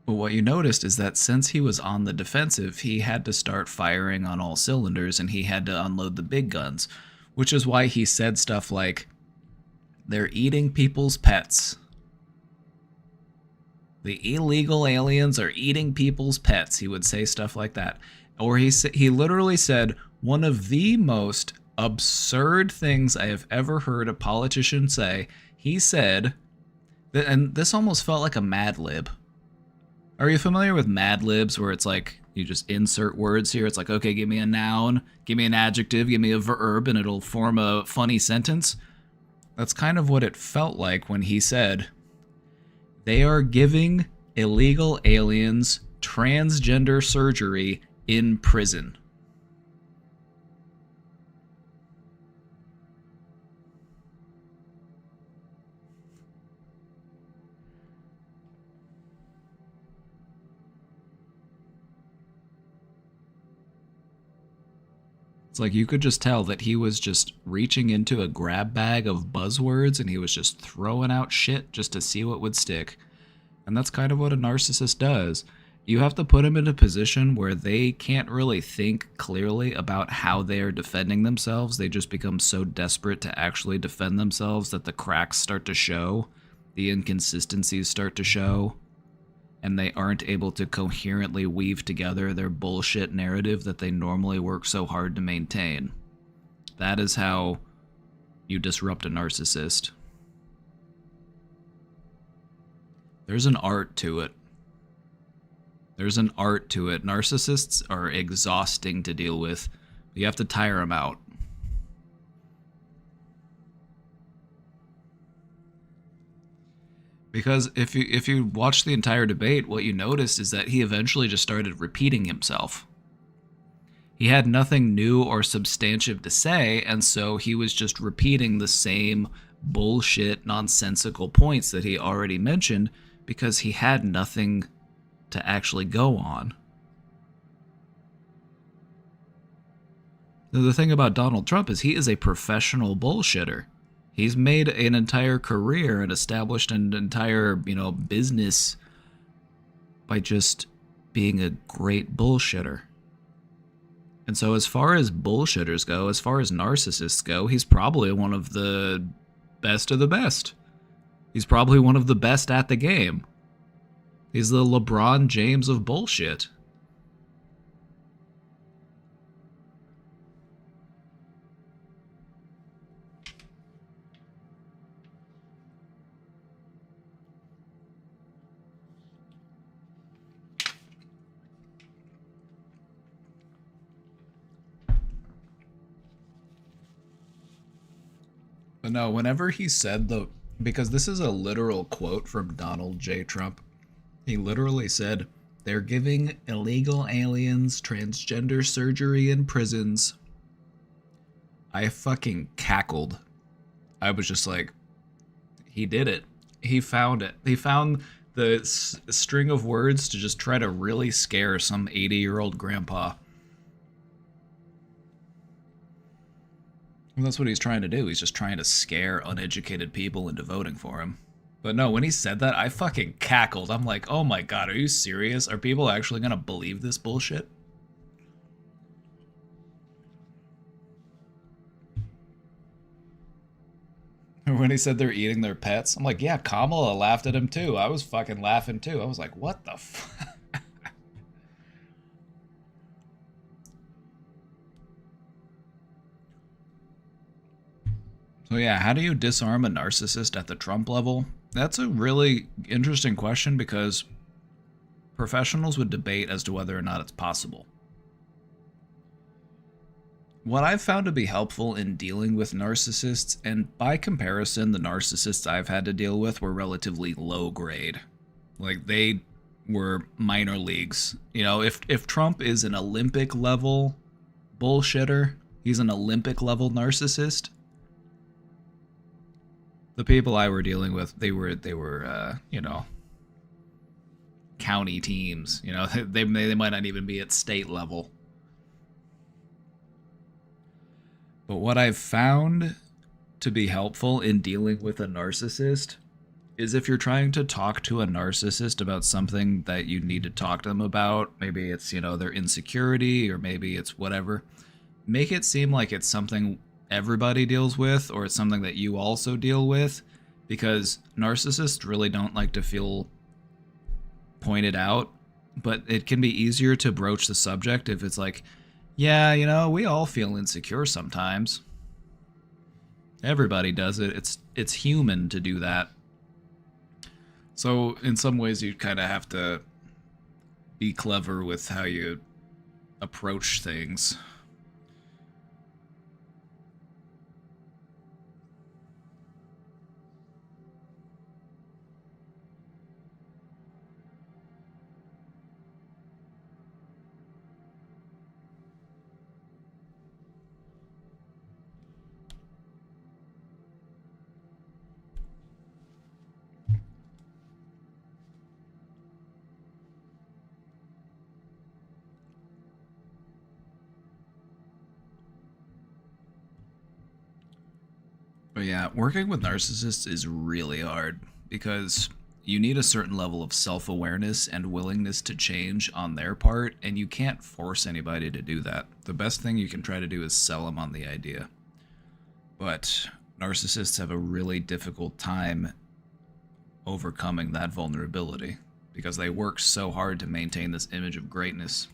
But what you noticed is that since he was on the defensive, he had to start firing on all cylinders and he had to unload the big guns, which is why he said stuff like, "They're eating people's pets. The illegal aliens are eating people's pets." He would say stuff like that. Or he literally said, One of the most absurd things I have ever heard a politician say. He said, and this almost felt like a Mad Lib. Are you familiar with Mad Libs, where it's like you just insert words here? It's like, okay, give me a noun, give me an adjective, give me a verb, and it'll form a funny sentence. That's kind of what it felt like when he said, they are giving illegal aliens transgender surgery in prison. It's like you could just tell that he was just reaching into a grab bag of buzzwords and he was just throwing out shit just to see what would stick. And that's kind of what a narcissist does. You have to put them in a position where they can't really think clearly about how they are defending themselves. They just become so desperate to actually defend themselves that the cracks start to show, the inconsistencies start to show, and they aren't able to coherently weave together their bullshit narrative that they normally work so hard to maintain. That is how you disrupt a narcissist. There's an art to it. There's an art to it. Narcissists are exhausting to deal with. You have to tire them out. Because if you watch the entire debate, what you noticed is that he eventually just started repeating himself. He had nothing new or substantive to say, and so he was just repeating the same bullshit, nonsensical points that he already mentioned because he had nothing to actually go on. Now, the thing about Donald Trump is he is a professional bullshitter. He's made an entire career and established an entire, business by just being a great bullshitter. And so as far as bullshitters go, as far as narcissists go, he's probably one of the best of the best. He's probably one of the best at the game. He's the LeBron James of bullshit. But no, whenever he said because this is a literal quote from Donald J. Trump. He literally said, they're giving illegal aliens transgender surgery in prisons. I fucking cackled. I was just like, he did it. He found it. He found the string of words to just try to really scare some 80-year-old grandpa. And that's what he's trying to do. He's just trying to scare uneducated people into voting for him. But no, when he said that, I fucking cackled. I'm like, oh my god, are you serious? Are people actually gonna believe this bullshit? When he said they're eating their pets, I'm like, yeah, Kamala laughed at him too. I was fucking laughing too. I was like, what the fuck? So yeah, how do you disarm a narcissist at the Trump level? That's a really interesting question because professionals would debate as to whether or not it's possible. What I've found to be helpful in dealing with narcissists, and by comparison, the narcissists I've had to deal with were relatively low grade. Like, they were minor leagues. You know, if Trump is an Olympic level bullshitter, he's an Olympic level narcissist. The people I were dealing with, they were county teams. You know, they might not even be at state level. But what I've found to be helpful in dealing with a narcissist is if you're trying to talk to a narcissist about something that you need to talk to them about, maybe it's, their insecurity or maybe it's whatever, make it seem like it's something everybody deals with or it's something that you also deal with, because narcissists really don't like to feel pointed out, but it can be easier to broach the subject if it's like, Yeah, you know, we all feel insecure sometimes. Everybody does it. It's human to do that. So in some ways you kind of have to be clever with how you approach things. But yeah, working with narcissists is really hard because you need a certain level of self-awareness and willingness to change on their part, and you can't force anybody to do that. The best thing you can try to do is sell them on the idea. But narcissists have a really difficult time overcoming that vulnerability because they work so hard to maintain this image of greatness.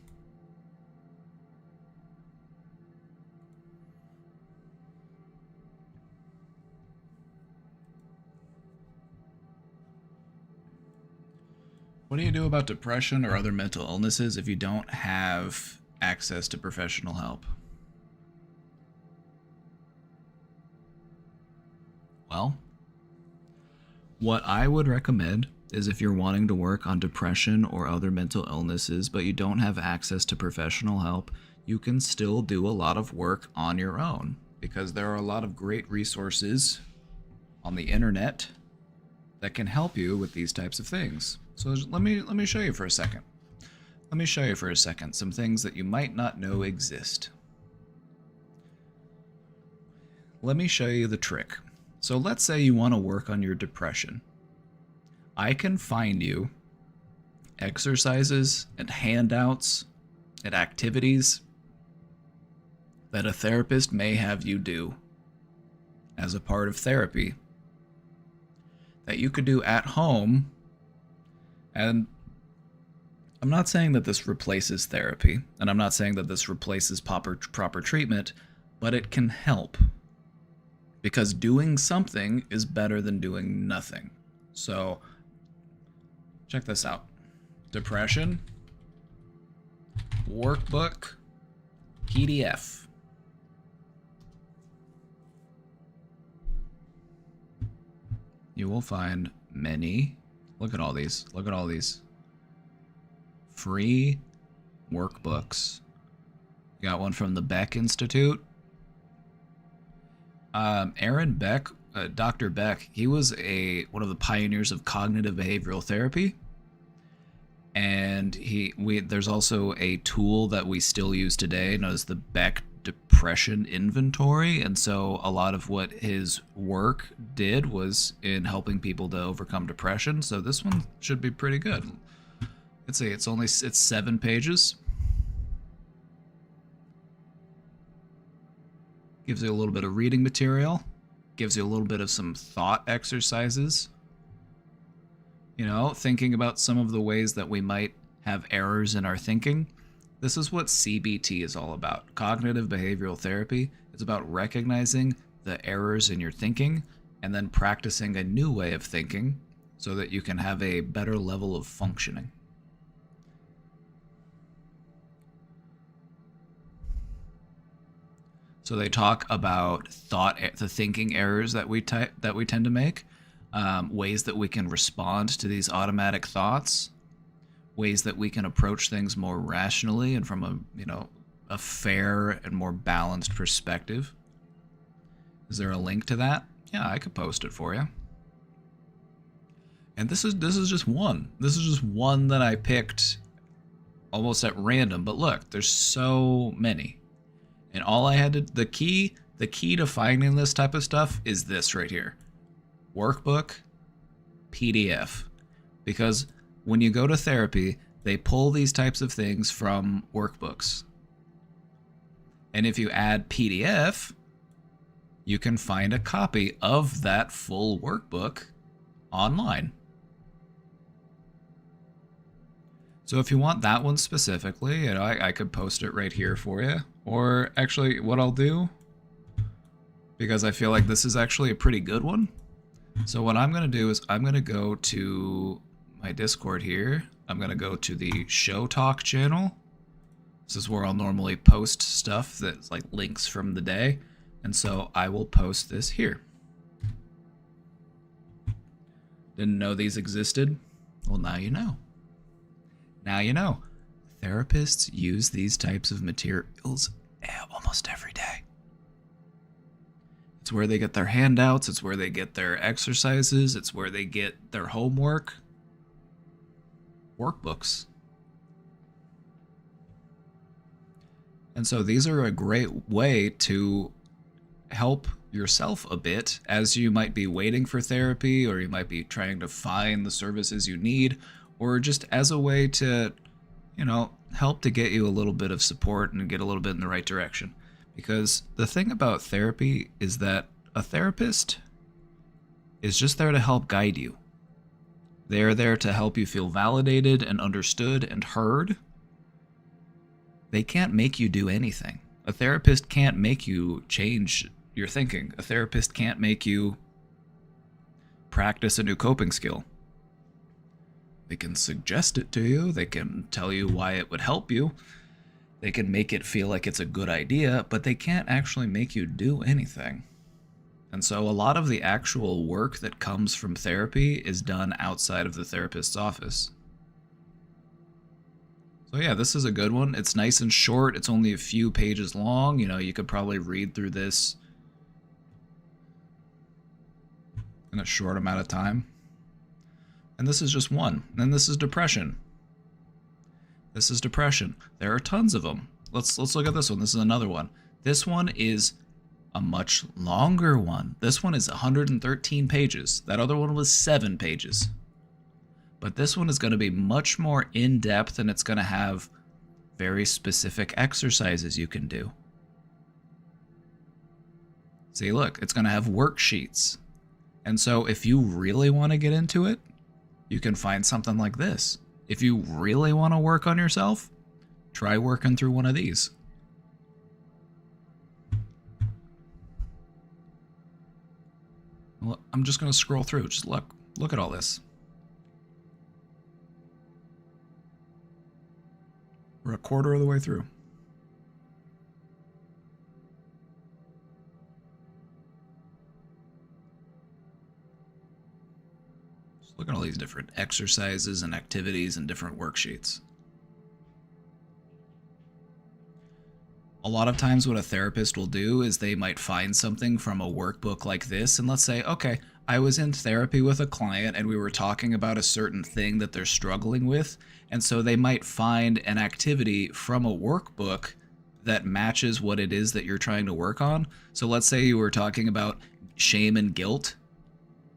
What do you do about depression or other mental illnesses if you don't have access to professional help? Well, what I would recommend is if you're wanting to work on depression or other mental illnesses, but you don't have access to professional help, you can still do a lot of work on your own because there are a lot of great resources on the internet that can help you with these types of things. So let me show you for a second. Let me show you for a second some things that you might not know exist. Let me show you the trick. So let's say you want to work on your depression. I can find you exercises and handouts and activities that a therapist may have you do as a part of therapy that you could do at home. And I'm not saying that this replaces therapy, and I'm not saying that this replaces proper treatment, but it can help. Because doing something is better than doing nothing. So, check this out. Depression, workbook, PDF. You will find many. Look at all these. Look at all these. Free workbooks. You got one from the Beck Institute. Aaron Beck, Dr. Beck, he was one of the pioneers of cognitive behavioral therapy. And there's also a tool that we still use today known as the Beck Depression Inventory, and so a lot of what his work did was in helping people to overcome depression. So this one should be pretty good. It's 7 pages. Gives you a little bit of reading material, gives you a little bit of some thought exercises. You know, thinking about some of the ways that we might have errors in our thinking. This is what CBT is all about. Cognitive behavioral therapy. It's about recognizing the errors in your thinking and then practicing a new way of thinking so that you can have a better level of functioning. So they talk about the thinking errors that we tend to make, ways that we can respond to these automatic thoughts, ways that we can approach things more rationally and from a fair and more balanced perspective. Is there a link to that? Yeah, I could post it for you. And this is just one. This is just one that I picked almost at random. But look, there's so many. And all I had to the key to finding this type of stuff is this right here. Workbook, PDF. Because when you go to therapy, they pull these types of things from workbooks. And if you add PDF, you can find a copy of that full workbook online. So if you want that one specifically, you know, I could post it right here for you. Or actually, what I'll do, because I feel like this is actually a pretty good one. So what I'm going to do is I'm going to go to my Discord here. I'm going to go to the Show Talk channel. This is where I'll normally post stuff that's like links from the day. And so I will post this here. Didn't know these existed? Well, now you know. Now you know. Therapists use these types of materials almost every day. It's where they get their handouts, it's where they get their exercises, it's where they get their homework. Workbooks. And so these are a great way to help yourself a bit as you might be waiting for therapy, or you might be trying to find the services you need, or just as a way to, you know, help to get you a little bit of support and get a little bit in the right direction. Because the thing about therapy is that a therapist is just there to help guide you. They're there to help you feel validated and understood and heard. They can't make you do anything. A therapist can't make you change your thinking. A therapist can't make you practice a new coping skill. They can suggest it to you. They can tell you why it would help you. They can make it feel like it's a good idea, but they can't actually make you do anything. And so a lot of the actual work that comes from therapy is done outside of the therapist's office. So yeah, this is a good one. It's nice and short. It's only a few pages long. You know, you could probably read through this in a short amount of time. And this is just one. And this is depression. This is depression. There are tons of them. Let's look at this one. This is another one. This one is a much longer one. This one is 113 pages. That other one was 7 pages. But this one is going to be much more in-depth, and it's going to have very specific exercises you can do. See, look, it's going to have worksheets. And so if you really want to get into it, you can find something like this. If you really want to work on yourself, try working through one of these. Well, I'm just going to scroll through. Just look at all this. We're a quarter of the way through. Just look at all these different exercises and activities and different worksheets. A lot of times what a therapist will do is they might find something from a workbook like this, and let's say, okay, I was in therapy with a client and we were talking about a certain thing that they're struggling with, and so they might find an activity from a workbook that matches what it is that you're trying to work on. So let's say you were talking about shame and guilt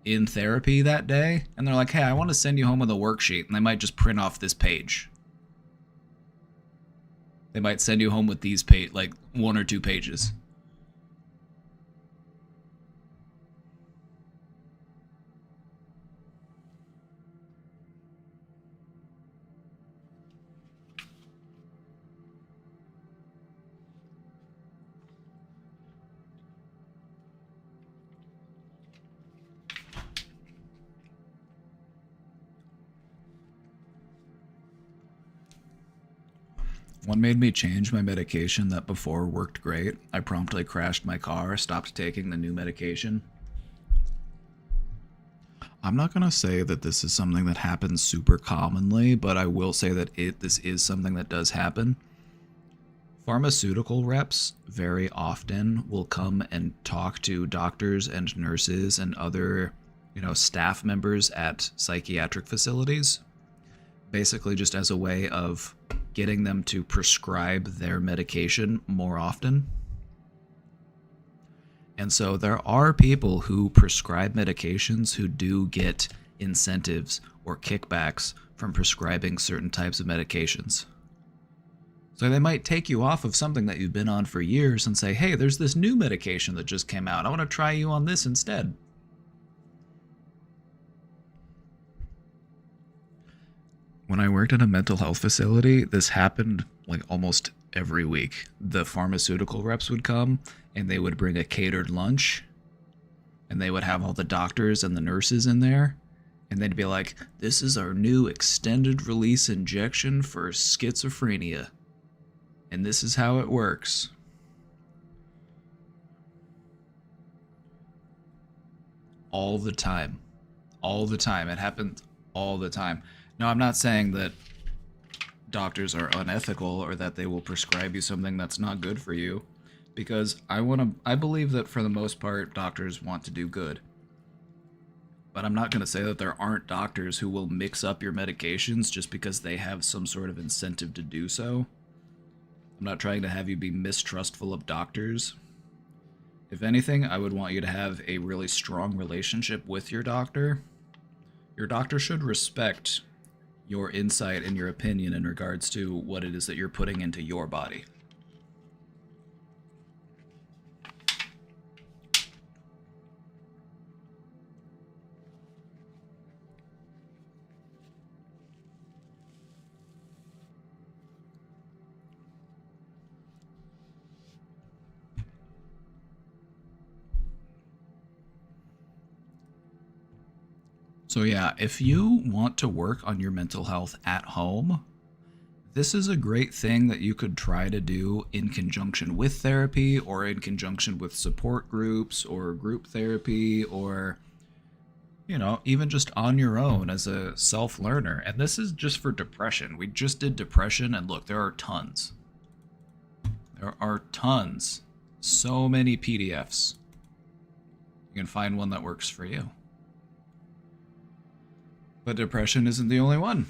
in therapy that day, and they're like, hey, I want to send you home with a worksheet, and they might just print off this page. They might send you home with these like 1 or 2 pages. One made me change my medication that before worked great. I promptly crashed my car, stopped taking the new medication. I'm not going to say that this is something that happens super commonly, but I will say that this is something that does happen. Pharmaceutical reps very often will come and talk to doctors and nurses and other, staff members at psychiatric facilities, basically just as a way of getting them to prescribe their medication more often. And so there are people who prescribe medications who do get incentives or kickbacks from prescribing certain types of medications. So they might take you off of something that you've been on for years and say, hey, there's this new medication that just came out. I want to try you on this instead. When I worked at a mental health facility, this happened like almost every week. The pharmaceutical reps would come and they would bring a catered lunch and they would have all the doctors and the nurses in there. And they'd be like, this is our new extended release injection for schizophrenia. And this is how it works. All the time. All the time. It happens all the time. Now, I'm not saying that doctors are unethical or that they will prescribe you something that's not good for you, because I believe that for the most part, doctors want to do good. But I'm not going to say that there aren't doctors who will mix up your medications just because they have some sort of incentive to do so. I'm not trying to have you be mistrustful of doctors. If anything, I would want you to have a really strong relationship with your doctor. Your doctor should respect your insight and your opinion in regards to what it is that you're putting into your body. So yeah, if you want to work on your mental health at home, this is a great thing that you could try to do in conjunction with therapy or in conjunction with support groups or group therapy or, you know, even just on your own as a self-learner. And this is just for depression. We just did depression and look, there are tons. There are tons. So many PDFs. You can find one that works for you. But depression isn't the only one.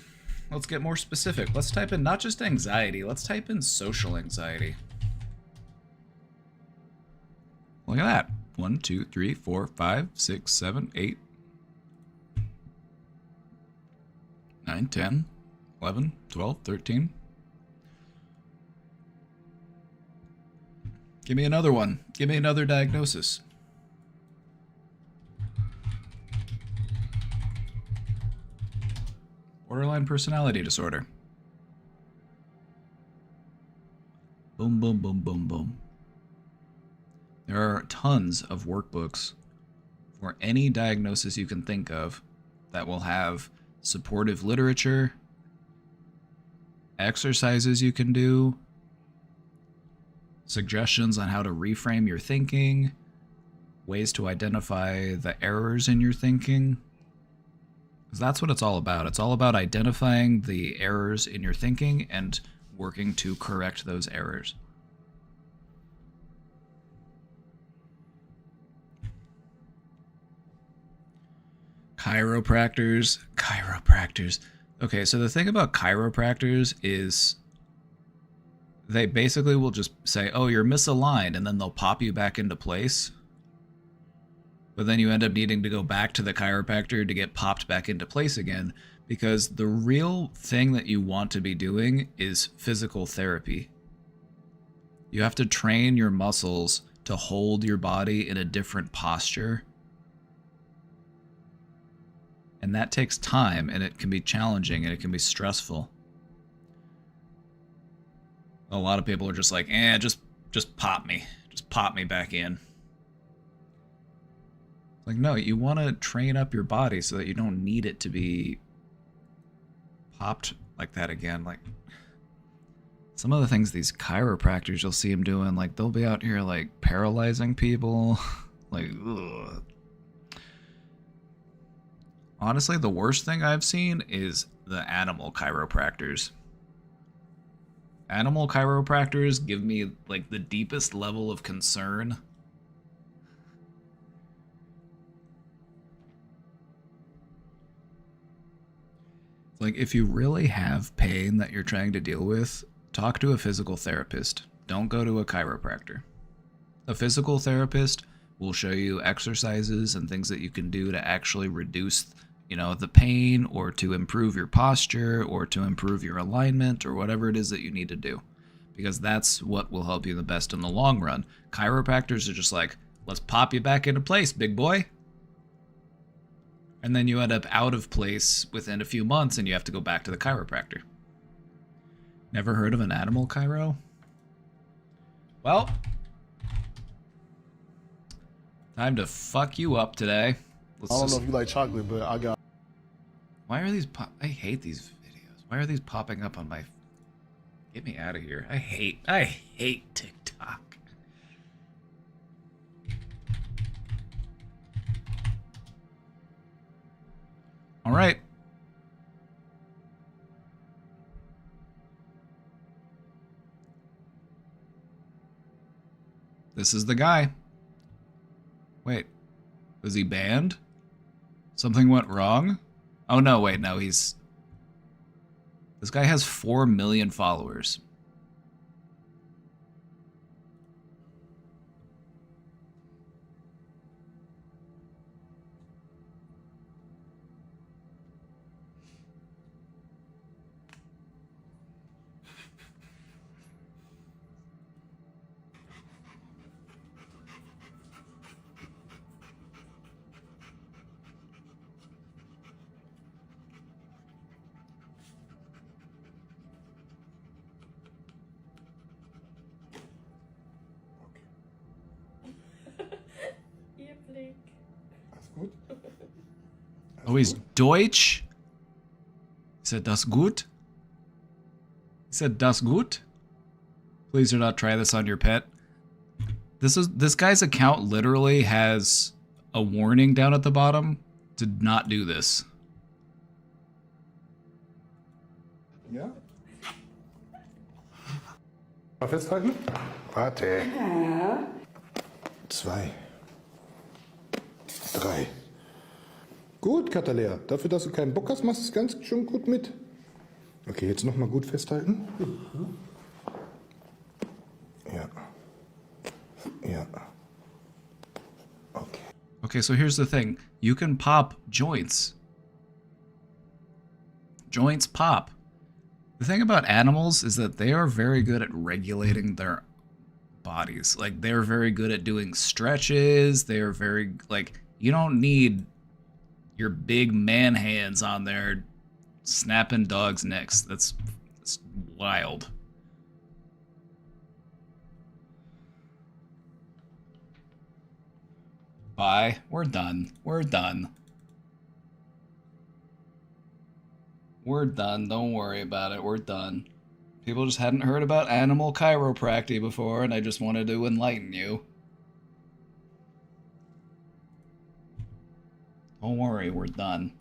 Let's get more specific. Let's type in not just anxiety, let's type in social anxiety. Look at that. 1, 2, 3, 4, 5, 6, 7, 8, 9, 10, 11, 12, 13. Give me another one. Give me another diagnosis. Borderline personality disorder. Boom, boom, boom, boom, boom. There are tons of workbooks for any diagnosis you can think of that will have supportive literature, exercises you can do, suggestions on how to reframe your thinking, ways to identify the errors in your thinking. Because that's what it's all about. It's all about identifying the errors in your thinking and working to correct those errors. Chiropractors. Okay, so the thing about chiropractors is they basically will just say, oh, you're misaligned, and then they'll pop you back into place. But then you end up needing to go back to the chiropractor to get popped back into place again, because the real thing that you want to be doing is physical therapy. You have to train your muscles to hold your body in a different posture. And that takes time, and it can be challenging, and it can be stressful. A lot of people are just like, just pop me. Just pop me back in. Like, no, you want to train up your body so that you don't need it to be popped like that again. Like, some of the things these chiropractors, you'll see them doing, like, they'll be out here, like, paralyzing people. Like, ugh. Honestly, the worst thing I've seen is the animal chiropractors. Animal chiropractors give me, like, the deepest level of concern. Like, if you really have pain that you're trying to deal with, talk to a physical therapist. Don't go to a chiropractor. A physical therapist will show you exercises and things that you can do to actually reduce, you know, the pain, or to improve your posture, or to improve your alignment, or whatever it is that you need to do. Because that's what will help you the best in the long run. Chiropractors are just like, let's pop you back into place, big boy. And then you end up out of place within a few months and you have to go back to the chiropractor. Never heard of an animal chiro? Well, time to fuck you up today. I don't know if you like chocolate, but I got... Why are these I hate these videos. Why are these popping up on my... Get me out of here. I hate TikTok. All right. This is the guy. Wait. Was he banned? Something went wrong? Oh no, wait, no, he's... This guy has 4 million followers. Oh, he's Deutsch? He said, das gut? He said, das gut? Please do not try this on your pet. This guy's account literally has a warning down at the bottom to not do this. Ja? Mal festhalten? Warte. 2. 3. Gut, Katalea. Dafür, dass du keinen Bock hast, machst du es ganz schön gut mit. Okay, jetzt nochmal gut festhalten. Ja. Ja. Okay. Okay, so here's the thing. You can pop joints. Joints pop. The thing about animals is that they are very good at regulating their bodies. Like, they're very good at doing stretches. They are very, like, you don't need your big man hands on there snapping dogs' necks. That's wild. Bye. We're done. We're done. We're done. Don't worry about it. We're done. People just hadn't heard about animal chiropractic before, and I just wanted to enlighten you. Don't worry, we're done.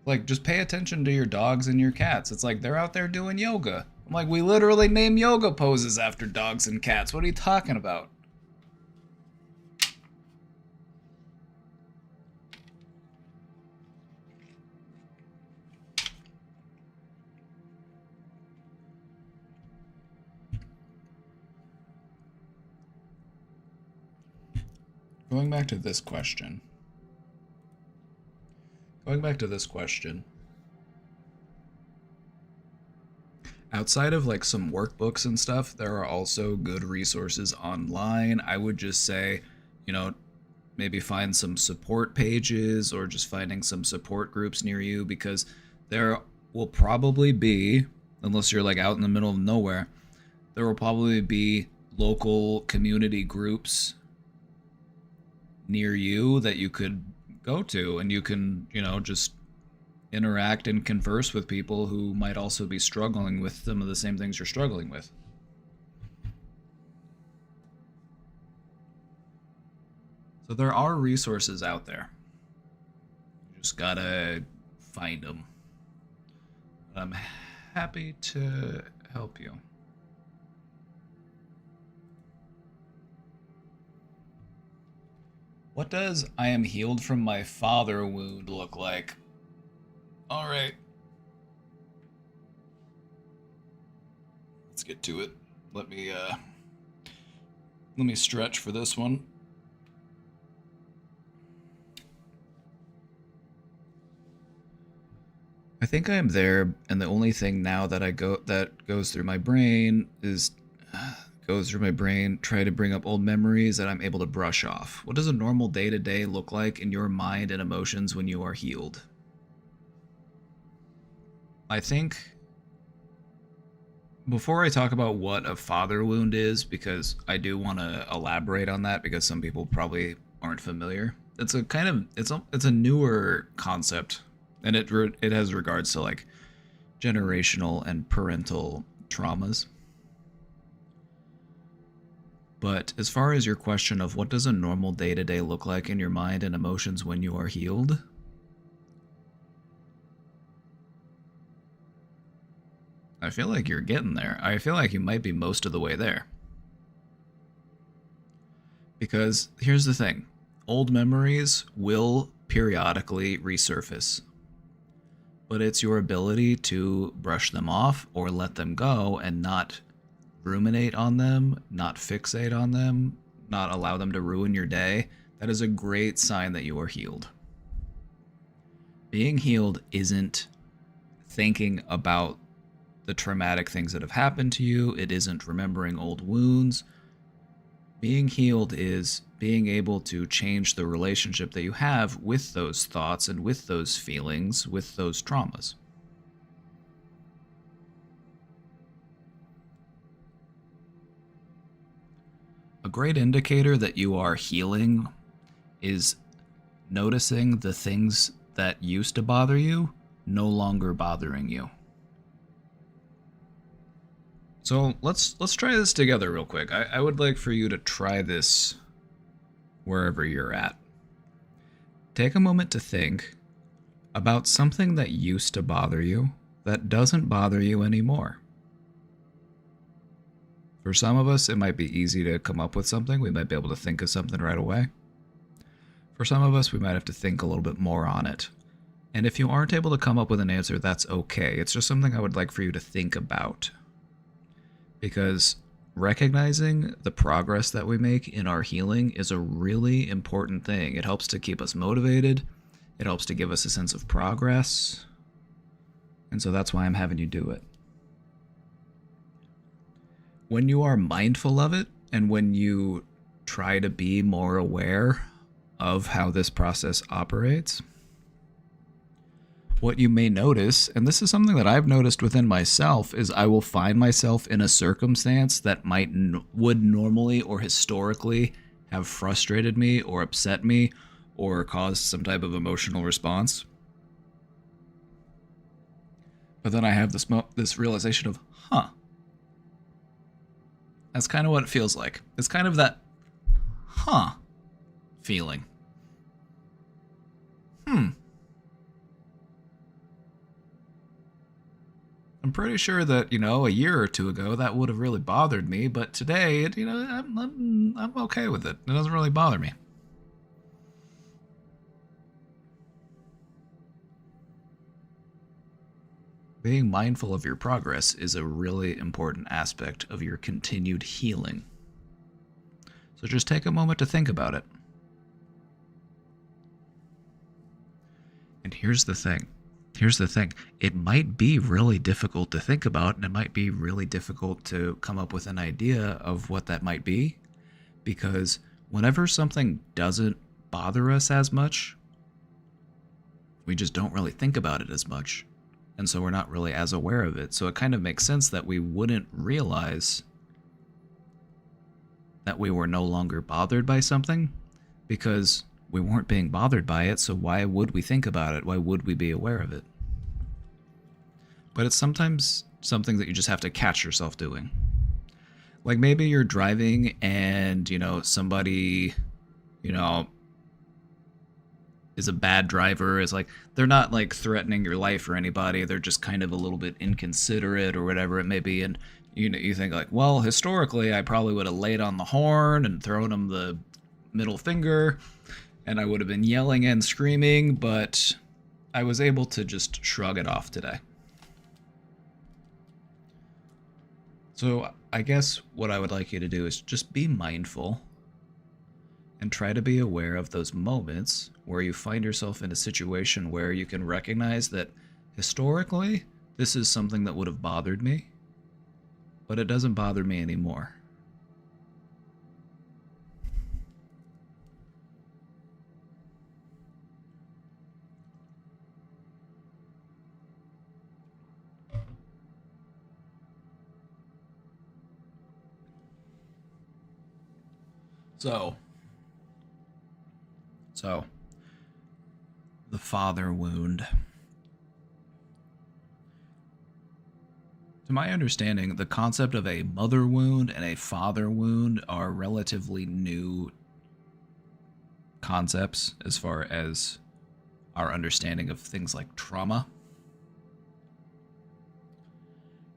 Like, just pay attention to your dogs and your cats. It's like they're out there doing yoga. I'm like, we literally name yoga poses after dogs and cats. What are you talking about? Going back to this question. Outside of like some workbooks and stuff, there are also good resources online. I would just say, you know, maybe find some support pages or just finding some support groups near you, because there will probably be, unless you're like out in the middle of nowhere, there will probably be local community groups near you that you could go to, and you can, you know, just interact and converse with people who might also be struggling with some of the same things you're struggling with. So there are resources out there. You just gotta find them. I'm happy to help you. What does I am healed from my father wound look like? All right. Let's get to it. Let me stretch for this one. I think I am there, and the only thing now that that goes through my brain is go through my brain, try to bring up old memories that I'm able to brush off. What does a normal day-to-day look like in your mind and emotions when you are healed? I think before I talk about what a father wound is, because I do want to elaborate on that because some people probably aren't familiar. It's a kind of it's a newer concept, and it has regards to like generational and parental traumas. But as far as your question of what does a normal day-to-day look like in your mind and emotions when you are healed, I feel like you're getting there. I feel like you might be most of the way there. Because here's the thing. Old memories will periodically resurface. But it's your ability to brush them off or let them go and not ruminate on them, not fixate on them, not allow them to ruin your day. That is a great sign that you are healed. Being healed isn't thinking about the traumatic things that have happened to you. It isn't remembering old wounds. Being healed is being able to change the relationship that you have with those thoughts and with those feelings, with those traumas. A great indicator that you are healing is noticing the things that used to bother you no longer bothering you. So let's try this together real quick. I would like for you to try this wherever you're at. Take a moment to think about something that used to bother you that doesn't bother you anymore. For some of us, it might be easy to come up with something. We might be able to think of something right away. For some of us, we might have to think a little bit more on it. And if you aren't able to come up with an answer, that's okay. It's just something I would like for you to think about. Because recognizing the progress that we make in our healing is a really important thing. It helps to keep us motivated. It helps to give us a sense of progress. And so that's why I'm having you do it. When you are mindful of it, and when you try to be more aware of how this process operates, what you may notice, and this is something that I've noticed within myself, is I will find myself in a circumstance that would normally or historically have frustrated me or upset me or caused some type of emotional response. But then I have this realization of, that's kind of what it feels like. It's kind of that, feeling. I'm pretty sure that, a year or two ago that would have really bothered me, but today, I'm okay with it. It doesn't really bother me. Being mindful of your progress is a really important aspect of your continued healing. So just take a moment to think about it. And here's the thing. It might be really difficult to think about, and it might be really difficult to come up with an idea of what that might be, because whenever something doesn't bother us as much, we just don't really think about it as much. And so we're not really as aware of it. So it kind of makes sense that we wouldn't realize that we were no longer bothered by something, because we weren't being bothered by it. So why would we think about it? Why would we be aware of it? But it's sometimes something that you just have to catch yourself doing. Like maybe you're driving and, somebody, is a bad driver, is like, they're not like threatening your life or anybody, they're just kind of a little bit inconsiderate or whatever it may be, and you think like, well, historically I probably would have laid on the horn and thrown them the middle finger, and I would have been yelling and screaming, but I was able to just shrug it off today. So I guess what I would like you to do is just be mindful and try to be aware of those moments where you find yourself in a situation where you can recognize that historically this is something that would have bothered me, but it doesn't bother me anymore. So, the father wound. To my understanding, the concept of a mother wound and a father wound are relatively new concepts as far as our understanding of things like trauma.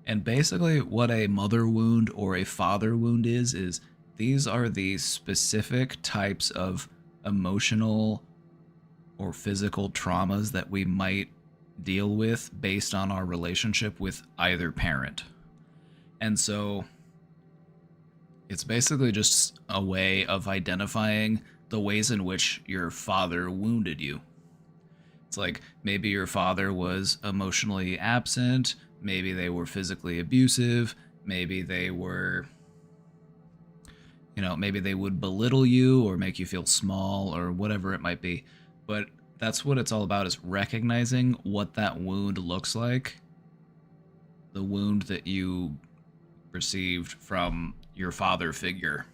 And basically what a mother wound or a father wound is these are the specific types of emotional or physical traumas that we might deal with based on our relationship with either parent. And so it's basically just a way of identifying the ways in which your father wounded you. It's like maybe your father was emotionally absent, maybe they were physically abusive, maybe they were, maybe they would belittle you or make you feel small or whatever it might be. But that's what it's all about, is recognizing what that wound looks like. The wound that you received from your father figure.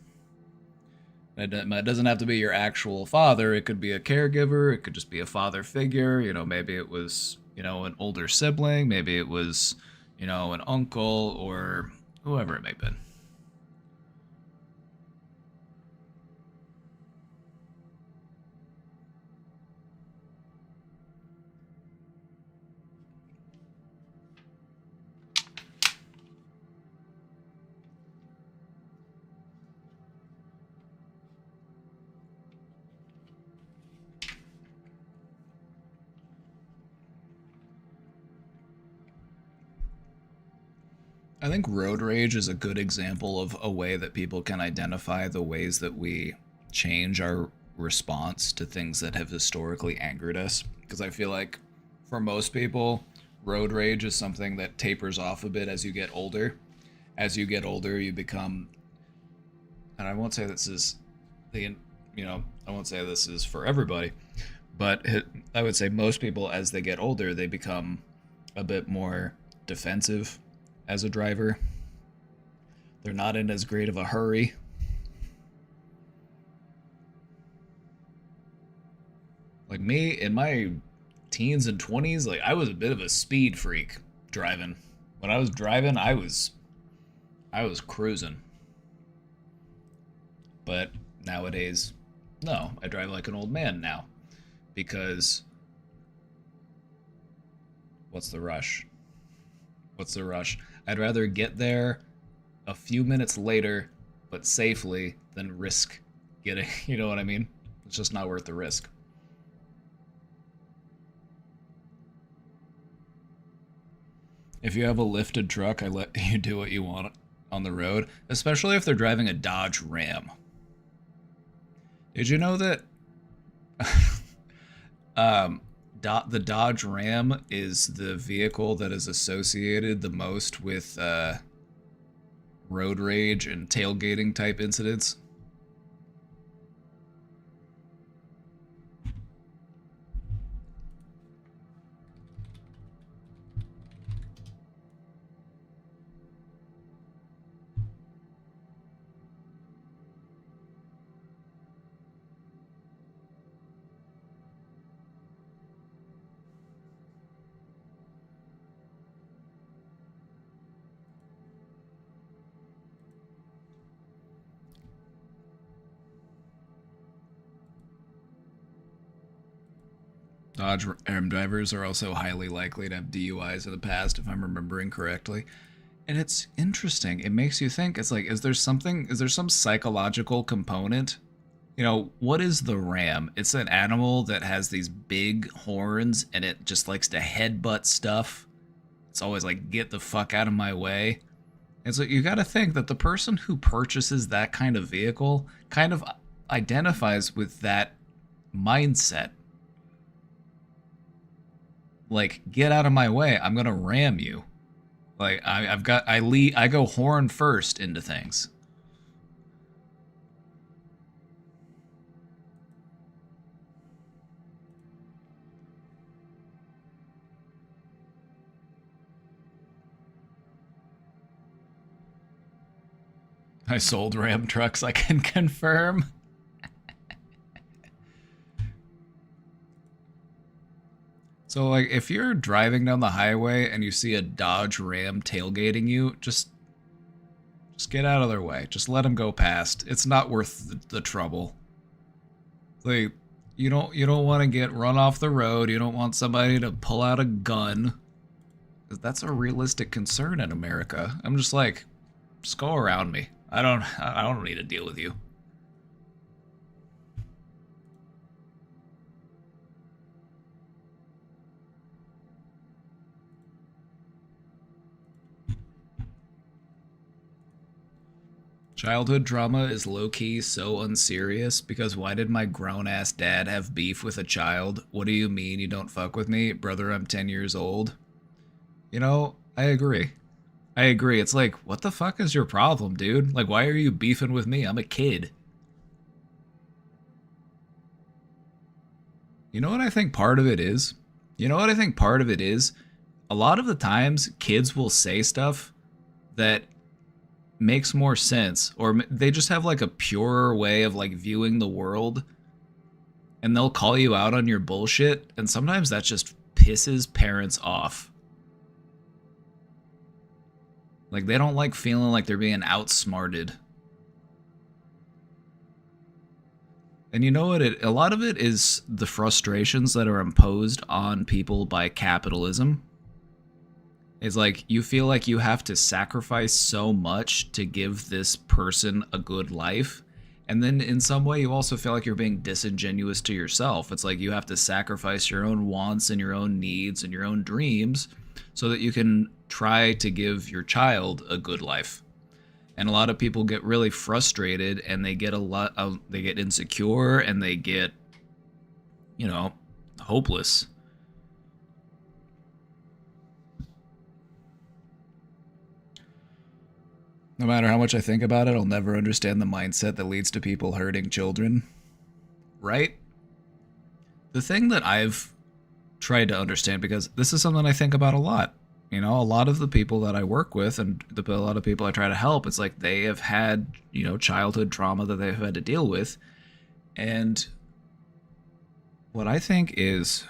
It doesn't have to be your actual father. It could be a caregiver. It could just be a father figure. Maybe it was, an older sibling. Maybe it was, an uncle or whoever it may be. I think road rage is a good example of a way that people can identify the ways that we change our response to things that have historically angered us. Because I feel like for most people, road rage is something that tapers off a bit as you get older. As you get older, you become, and I won't say this is I won't say this is for everybody, but I would say most people, as they get older, they become a bit more defensive as a driver. They're not in as great of a hurry. Like me, in my teens and 20s, like I was a bit of a speed freak driving. When I was driving, I was cruising. But nowadays, no, I drive like an old man now. Because what's the rush? What's the rush? I'd rather get there a few minutes later, but safely, than risk getting, you know what I mean? It's just not worth the risk. If you have a lifted truck, I let you do what you want on the road, especially if they're driving a Dodge Ram. Did you know that the Dodge Ram is the vehicle that is associated the most with road rage and tailgating type incidents? Dodge Ram drivers are also highly likely to have DUIs in the past, if I'm remembering correctly. And it's interesting. It makes you think, it's like, is there some psychological component? What is the ram? It's an animal that has these big horns and it just likes to headbutt stuff. It's always like, get the fuck out of my way. And so you gotta think that the person who purchases that kind of vehicle kind of identifies with that mindset. Like, get out of my way. I'm gonna ram you. Like, I go horn first into things. I sold Ram trucks, I can confirm. So, like, if you're driving down the highway and you see a Dodge Ram tailgating you, just get out of their way. Just let them go past. It's not worth the trouble. Like, you don't want to get run off the road. You don't want somebody to pull out a gun. That's a realistic concern in America. I'm just like, just go around me. I don't need to deal with you. Childhood trauma is low-key so unserious because why did my grown-ass dad have beef with a child? What do you mean you don't fuck with me? Brother, I'm 10 years old. You know, I agree. I agree. It's like, what the fuck is your problem, dude? Like, why are you beefing with me? I'm a kid. You know what I think part of it is? You know what I think part of it is? A lot of the times, kids will say stuff that makes more sense, or they just have like a purer way of like viewing the world, and they'll call you out on your bullshit, and sometimes that just pisses parents off. Like, they don't like feeling like they're being outsmarted. And you know what? A lot of it is the frustrations that are imposed on people by capitalism. It's like, you feel like you have to sacrifice so much to give this person a good life. And then in some way, you also feel like you're being disingenuous to yourself. It's like you have to sacrifice your own wants and your own needs and your own dreams so that you can try to give your child a good life. And a lot of people get really frustrated, and they get they get insecure, and they get, you know, hopeless. No matter how much I think about it, I'll never understand the mindset that leads to people hurting children. Right? The thing that I've tried to understand, because this is something I think about a lot. You know, a lot of the people that I work with and a lot of people I try to help, it's like they have had, you know, childhood trauma that they've had to deal with. And what I think is,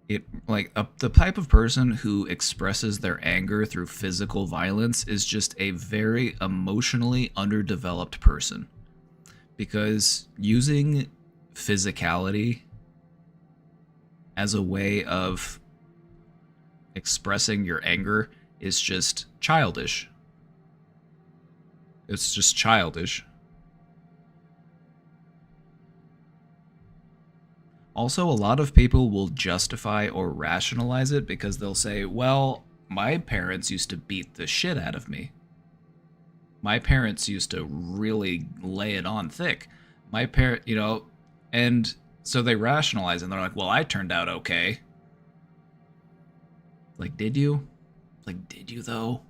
the type of person who expresses their anger through physical violence is just a very emotionally underdeveloped person. Because using physicality as a way of expressing your anger is just childish. It's just childish. Also, a lot of people will justify or rationalize it because they'll say, well, my parents used to beat the shit out of me. My parents used to really lay it on thick. My parent, you know, and so they rationalize and they're like, well, I turned out okay. Like, did you? Like, did you though?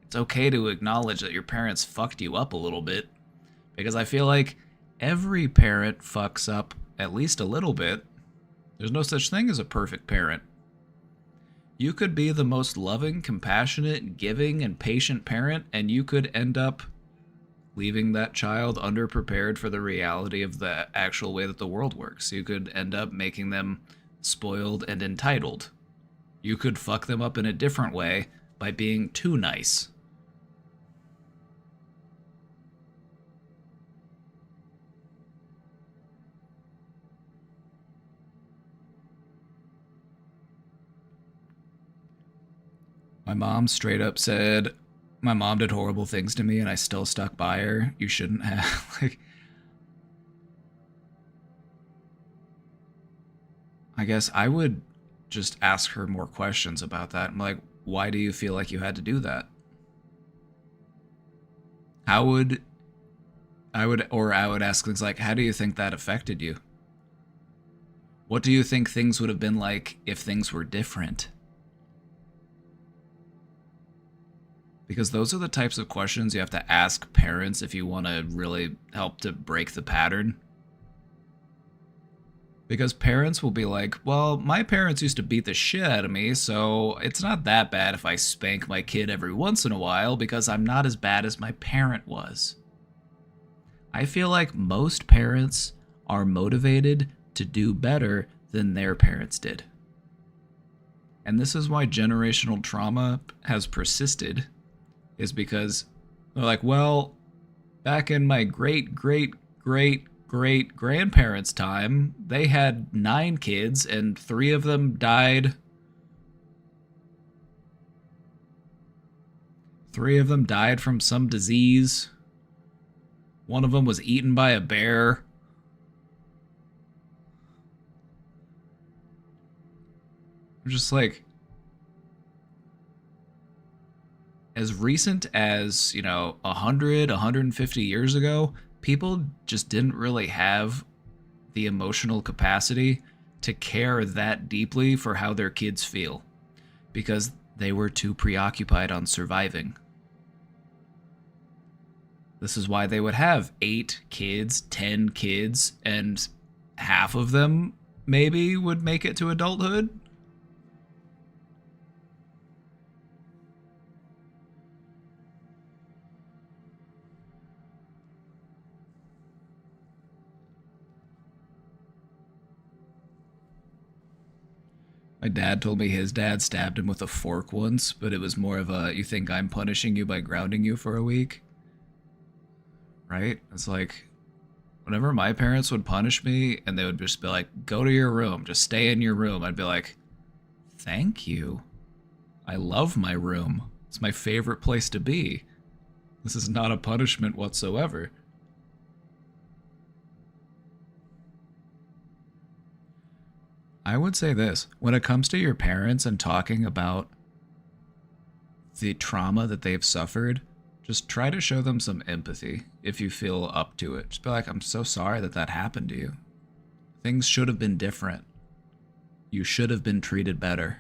It's okay to acknowledge that your parents fucked you up a little bit, because I feel like every parent fucks up at least a little bit. There's no such thing as a perfect parent. You could be the most loving, compassionate, giving, and patient parent, and you could end up leaving that child underprepared for the reality of the actual way that the world works. You could end up making them spoiled and entitled. You could fuck them up in a different way by being too nice. My mom straight up said, my mom did horrible things to me and I still stuck by her. You shouldn't have. Like, I guess I would just ask her more questions about that. I'm like, why do you feel like you had to do that? I would ask things like, how do you think that affected you? What do you think things would have been like if things were different? Because those are the types of questions you have to ask parents if you want to really help to break the pattern. Because parents will be like, well, my parents used to beat the shit out of me, so it's not that bad if I spank my kid every once in a while because I'm not as bad as my parent was. I feel like most parents are motivated to do better than their parents did. And this is why generational trauma has persisted, is because they're like, well, back in my great-great-great-great-grandparents' time, they had 9 kids and 3 of them died. 3 of them died from some disease. 1 of them was eaten by a bear. I'm just like, as recent as, 100, 150 years ago, people just didn't really have the emotional capacity to care that deeply for how their kids feel, because they were too preoccupied on surviving. This is why they would have 8 kids, 10 kids, and half of them maybe would make it to adulthood. My dad told me his dad stabbed him with a fork once, but it was more of a, you think I'm punishing you by grounding you for a week? Right? It's like, whenever my parents would punish me and they would just be like, go to your room, just stay in your room, I'd be like, thank you. I love my room. It's my favorite place to be. This is not a punishment whatsoever. I would say this, when it comes to your parents and talking about the trauma that they've suffered, just try to show them some empathy if you feel up to it. Just be like, I'm so sorry that that happened to you. Things should have been different. You should have been treated better.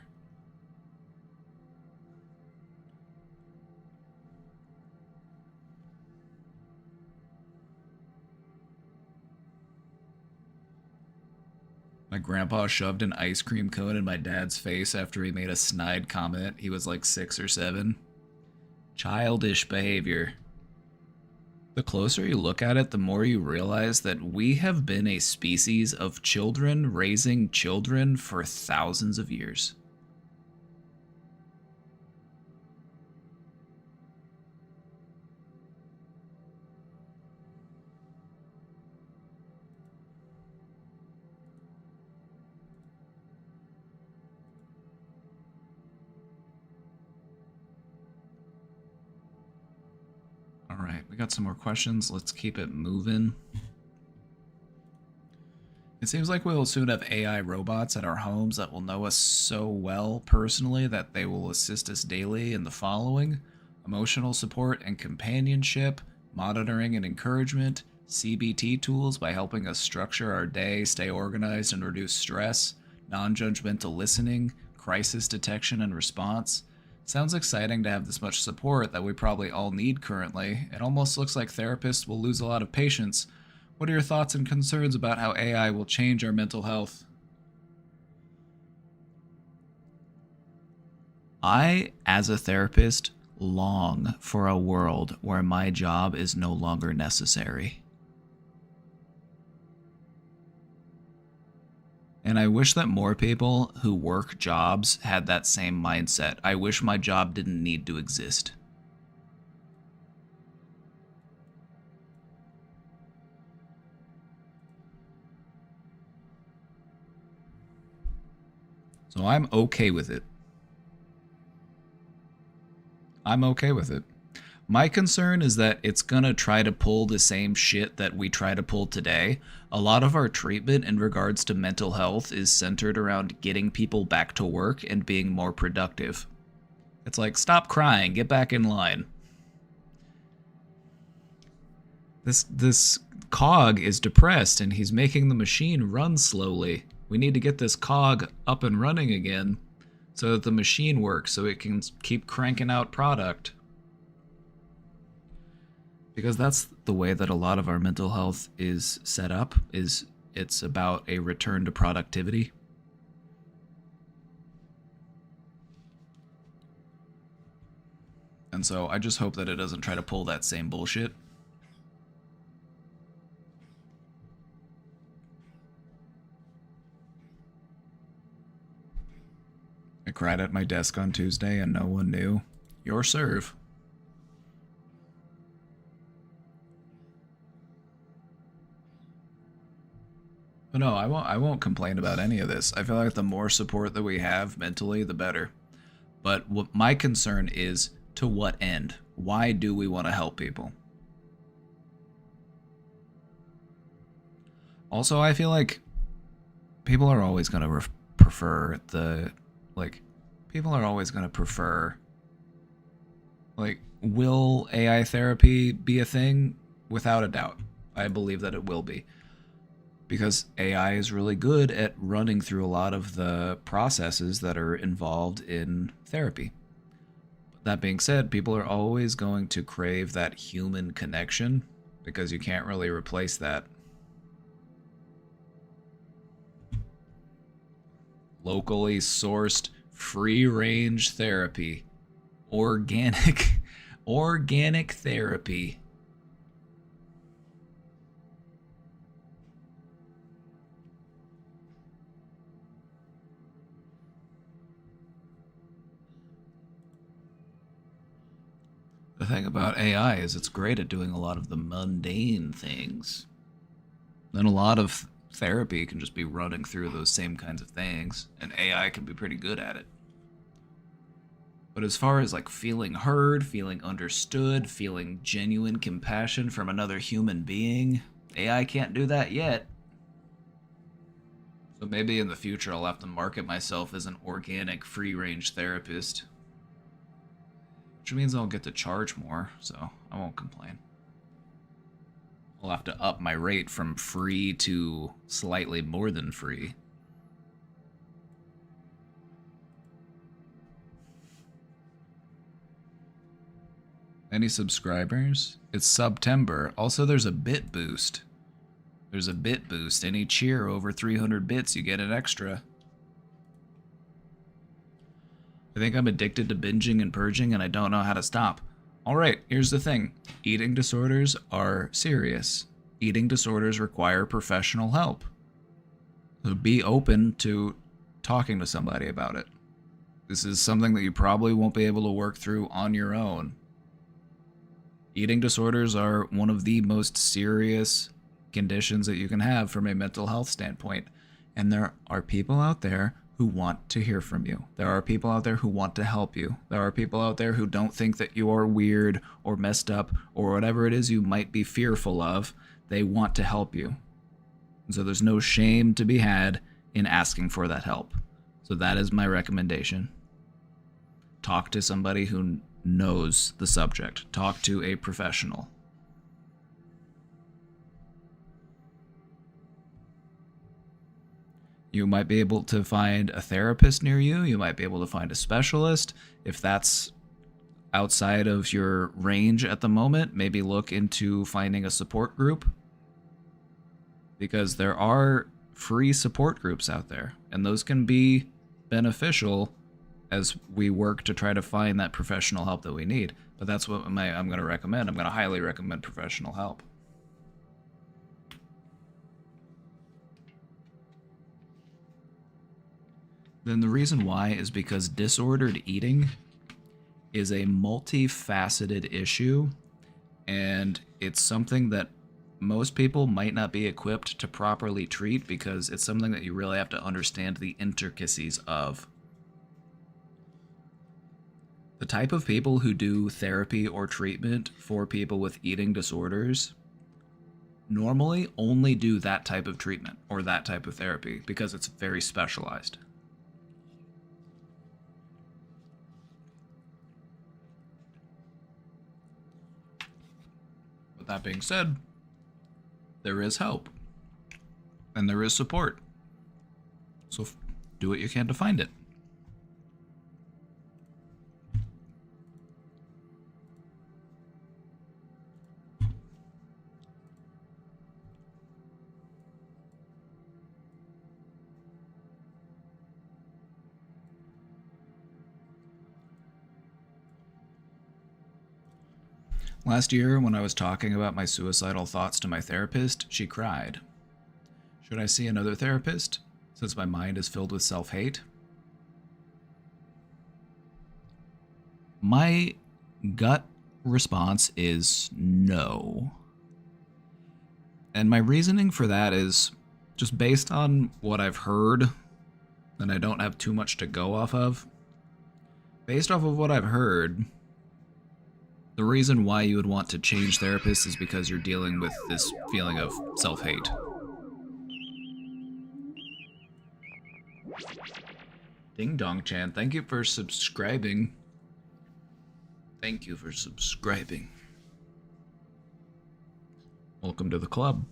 My grandpa shoved an ice cream cone in my dad's face after he made a snide comment. He was like 6 or 7. Childish behavior. The closer you look at it, the more you realize that we have been a species of children raising children for thousands of years. Alright, we got some more questions. Let's keep it moving. It seems like we will soon have AI robots at our homes that will know us so well personally that they will assist us daily in the following: emotional support and companionship, monitoring and encouragement, CBT tools by helping us structure our day, stay organized, and reduce stress, non-judgmental listening, crisis detection and response. Sounds exciting to have this much support that we probably all need currently. It almost looks like therapists will lose a lot of patience. What are your thoughts and concerns about how AI will change our mental health? I, as a therapist, long for a world where my job is no longer necessary. And I wish that more people who work jobs had that same mindset. I wish my job didn't need to exist. So I'm okay with it. I'm okay with it. My concern is that it's gonna try to pull the same shit that we try to pull today. A lot of our treatment in regards to mental health is centered around getting people back to work and being more productive. It's like, stop crying, get back in line. This cog is depressed and he's making the machine run slowly. We need to get this cog up and running again so that the machine works, so it can keep cranking out product. Because that's the way that a lot of our mental health is set up, is it's about a return to productivity. And so I just hope that it doesn't try to pull that same bullshit. I cried at my desk on Tuesday and no one knew. Your serve. But no, I won't complain about any of this. I feel like the more support that we have mentally, the better. But what my concern is, to what end? Why do we want to help people? Also, I feel like people are always going to prefer will AI therapy be a thing? Without a doubt. I believe that it will be. Because AI is really good at running through a lot of the processes that are involved in therapy. That being said, people are always going to crave that human connection because you can't really replace that. Locally sourced, free-range therapy. Organic therapy. The thing about AI is it's great at doing a lot of the mundane things. Then a lot of therapy can just be running through those same kinds of things, and AI can be pretty good at it. But as far as like feeling heard, feeling understood, feeling genuine compassion from another human being, AI can't do that yet. So maybe in the future I'll have to market myself as an organic, free-range therapist. Which means I'll get to charge more, so I won't complain. I'll have to up my rate from free to slightly more than free. Any subscribers? It's September. Also, there's a bit boost. There's a bit boost. Any cheer over 300 bits, you get an extra. I think I'm addicted to binging and purging and I don't know how to stop. Alright, here's the thing. Eating disorders are serious. Eating disorders require professional help. So be open to talking to somebody about it. This is something that you probably won't be able to work through on your own. Eating disorders are one of the most serious conditions that you can have from a mental health standpoint. And there are people out there who want to hear from you. There are people out there who want to help you. There are people out there who don't think that you are weird or messed up or whatever it is you might be fearful of. They want to help you. And so there's no shame to be had in asking for that help. So that is my recommendation. Talk to somebody who knows the subject. Talk to a professional. You might be able to find a therapist near you. You might be able to find a specialist. If that's outside of your range at the moment, maybe look into finding a support group. Because there are free support groups out there, and those can be beneficial as we work to try to find that professional help that we need. But that's what I'm going to recommend. I'm going to highly recommend professional help. Then the reason why is because disordered eating is a multifaceted issue, and it's something that most people might not be equipped to properly treat because it's something that you really have to understand the intricacies of. The type of people who do therapy or treatment for people with eating disorders normally only do that type of treatment or that type of therapy because it's very specialized. But that being said, there is help and there is support. So do what you can to find it. Last year, when I was talking about my suicidal thoughts to my therapist, she cried. Should I see another therapist, since my mind is filled with self-hate? My gut response is no. And my reasoning for that is just based on what I've heard, and I don't have too much to go off of. Based off of what I've heard, the reason why you would want to change therapists is because you're dealing with this feeling of self-hate. Ding Dong Chan, thank you for subscribing. Thank you for subscribing. Welcome to the club.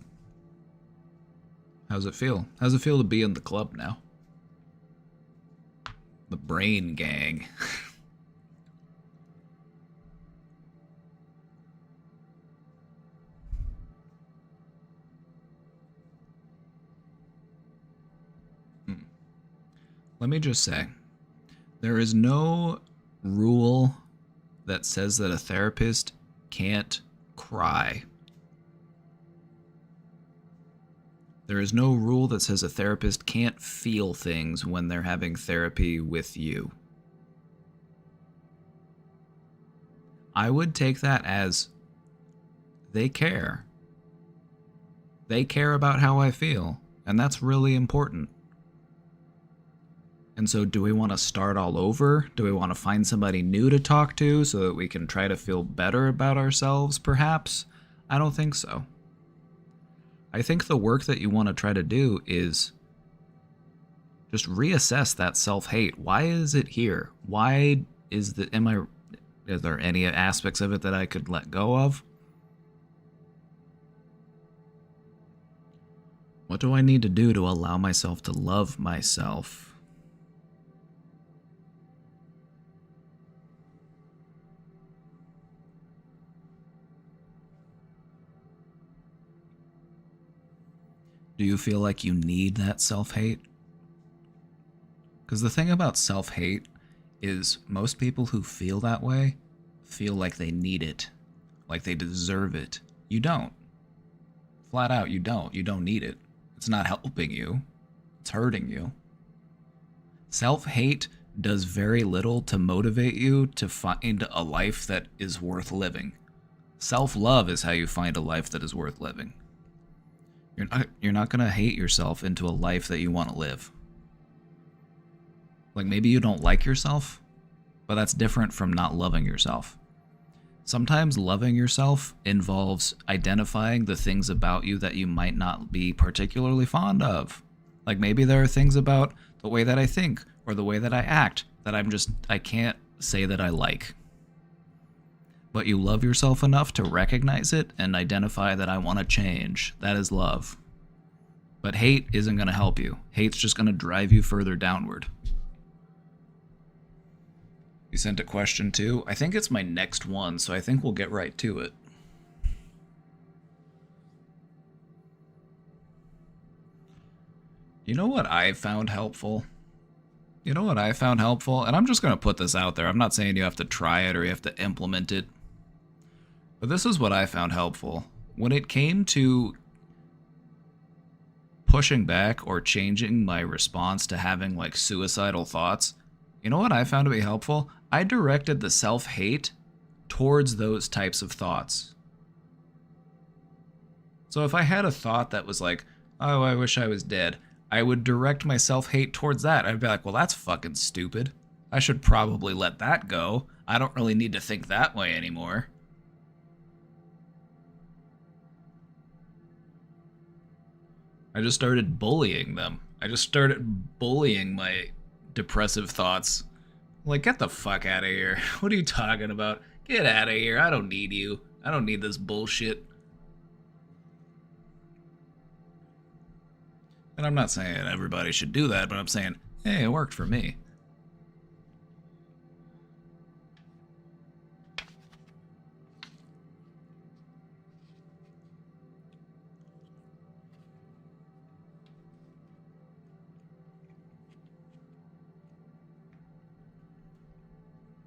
How's it feel? How's it feel to be in the club now? The Brain Gang. Let me just say, there is no rule that says that a therapist can't cry. There is no rule that says a therapist can't feel things when they're having therapy with you. I would take that as they care. They care about how I feel, and that's really important. And so do we want to start all over? Do we want to find somebody new to talk to so that we can try to feel better about ourselves, perhaps? I don't think so. I think the work that you want to try to do is just reassess that self-hate. Why is it here? Why is are there any aspects of it that I could let go of? What do I need to do to allow myself to love myself? Do you feel like you need that self-hate? Because the thing about self-hate is most people who feel that way feel like they need it, like they deserve it. You don't. Flat out, you don't. You don't need it. It's not helping you. It's hurting you. Self-hate does very little to motivate you to find a life that is worth living. Self-love is how you find a life that is worth living. You're not gonna hate yourself into a life that you want to live. Like, maybe you don't like yourself, but that's different from not loving yourself. Sometimes loving yourself involves identifying the things about you that you might not be particularly fond of. Like, maybe there are things about the way that I think or the way that I act that I can't say that I like. But you love yourself enough to recognize it and identify that I want to change. That is love. But hate isn't going to help you. Hate's just going to drive you further downward. You sent a question too? I think it's my next one, so I think we'll get right to it. You know what I found helpful? You know what I found helpful? And I'm just going to put this out there. I'm not saying you have to try it or you have to implement it. But this is what I found helpful. When it came to pushing back or changing my response to having like suicidal thoughts, you know what I found to be helpful? I directed the self-hate towards those types of thoughts. So if I had a thought that was like, oh, I wish I was dead, I would direct my self-hate towards that. I'd be like, well, that's fucking stupid. I should probably let that go. I don't really need to think that way anymore. I just started bullying them. I just started bullying my depressive thoughts. Like, get the fuck out of here. What are you talking about? Get out of here. I don't need you. I don't need this bullshit. And I'm not saying everybody should do that, but I'm saying, hey, it worked for me.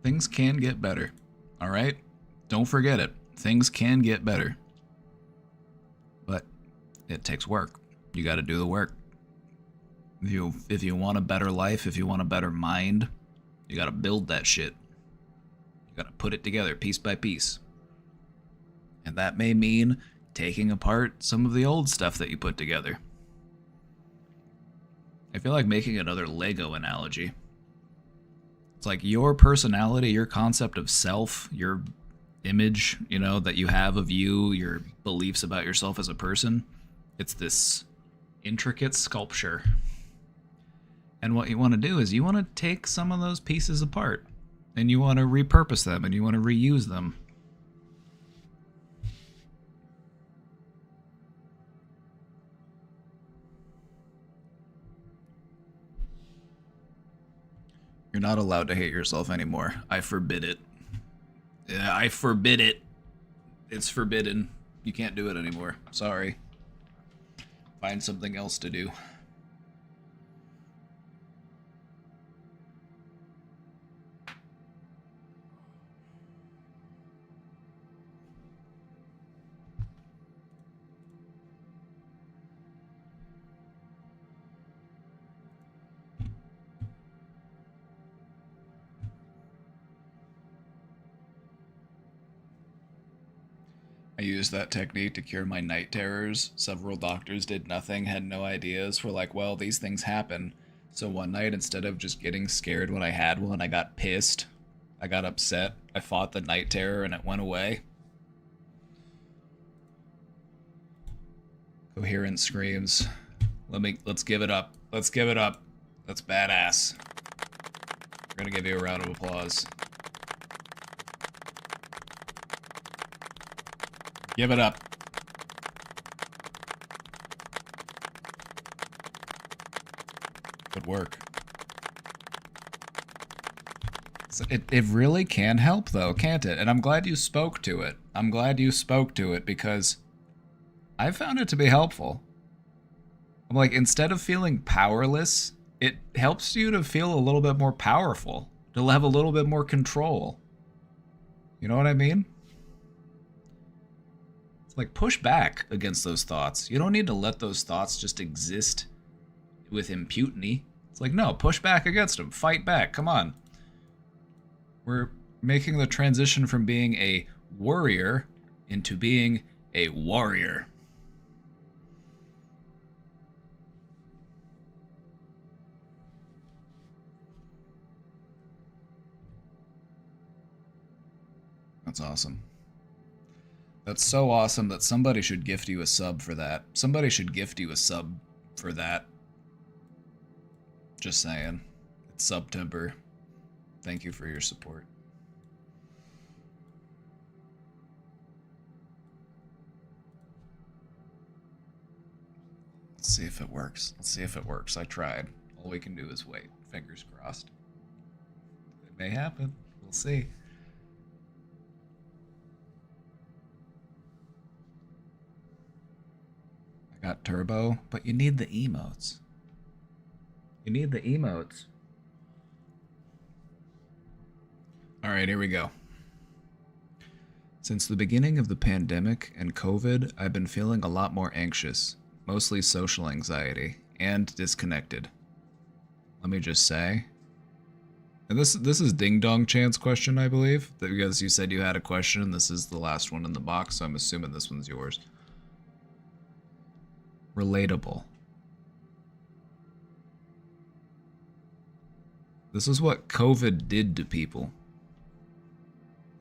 Things can get better, all right? Don't forget it. Things can get better. But it takes work. You got to do the work. If you want a better life, if you want a better mind, you got to build that shit. You You gotta put it together piece by piece. And that may mean taking apart some of the old stuff that you put together. I feel like making another Lego analogy. It's like your personality, your concept of self, your image, you know, that you have of you, your beliefs about yourself as a person. It's this intricate sculpture. And what you want to do is you want to take some of those pieces apart and you want to repurpose them and you want to reuse them. You're not allowed to hate yourself anymore. I forbid it. Yeah, I forbid it. It's forbidden. You can't do it anymore. Sorry. Find something else to do. I used that technique to cure my night terrors. Several doctors did nothing, had no ideas. Were like, well, these things happen. So one night, instead of just getting scared when I had one, I got pissed. I got upset. I fought the night terror and it went away. Coherent screams. Let's give it up. Let's give it up. That's badass. We're gonna give you a round of applause. Give it up. Good work. So it really can help though, can't it? And I'm glad you spoke to it. I'm glad you spoke to it because I found it to be helpful. I'm like, instead of feeling powerless, it helps you to feel a little bit more powerful, to have a little bit more control. You know what I mean? Like, push back against those thoughts. You don't need to let those thoughts just exist with impunity. It's like, no, push back against them. Fight back. Come on. We're making the transition from being a worrier into being a warrior. That's awesome. That's so awesome that somebody should gift you a sub for that. Somebody should gift you a sub for that. Just saying. It's September. Thank you for your support. Let's see if it works. Let's see if it works. I tried. All we can do is wait. Fingers crossed. It may happen. We'll see. Got turbo, but you need the emotes. You need the emotes. Alright, here we go. Since the beginning of the pandemic and COVID, I've been feeling a lot more anxious, mostly social anxiety, and disconnected. Let me just say. And this is Ding Dong Chan's question, I believe, because you said you had a question, and this is the last one in the box, so I'm assuming this one's yours. Relatable. This is what COVID did to people.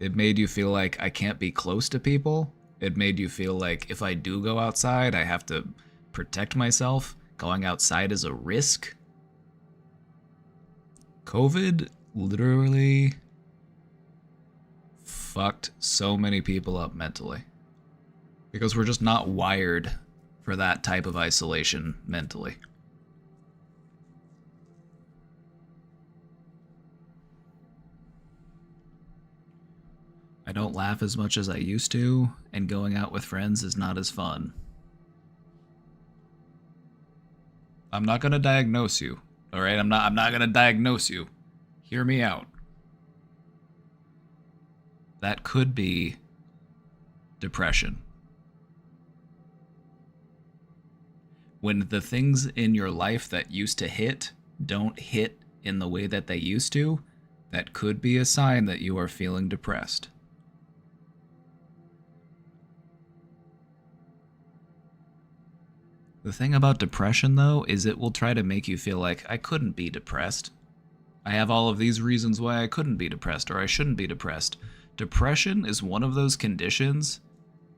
It made you feel like I can't be close to people. It made you feel like if I do go outside, I have to protect myself. Going outside is a risk. COVID literally fucked so many people up mentally. Because we're just not wired for that type of isolation mentally. I don't laugh as much as I used to, and going out with friends is not as fun. I'm not gonna diagnose you, alright? I'm not gonna diagnose you. Hear me out. That could be depression. When the things in your life that used to hit don't hit in the way that they used to, that could be a sign that you are feeling depressed. The thing about depression, though, is it will try to make you feel like, I couldn't be depressed. I have all of these reasons why I couldn't be depressed, or I shouldn't be depressed. Depression is one of those conditions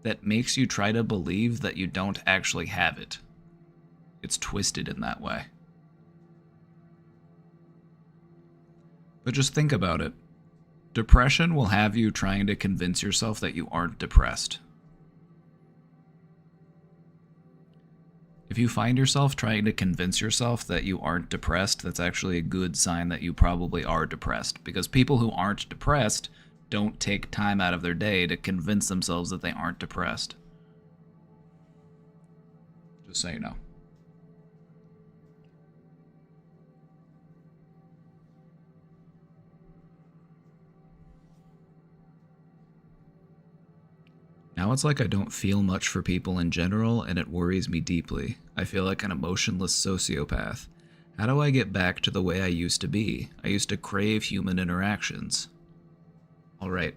that makes you try to believe that you don't actually have it. It's twisted in that way. But just think about it. Depression will have you trying to convince yourself that you aren't depressed. If you find yourself trying to convince yourself that you aren't depressed, that's actually a good sign that you probably are depressed. Because people who aren't depressed don't take time out of their day to convince themselves that they aren't depressed. Just so you know. Now it's like I don't feel much for people in general, and it worries me deeply. I feel like an emotionless sociopath. How do I get back to the way I used to be? I used to crave human interactions. Alright,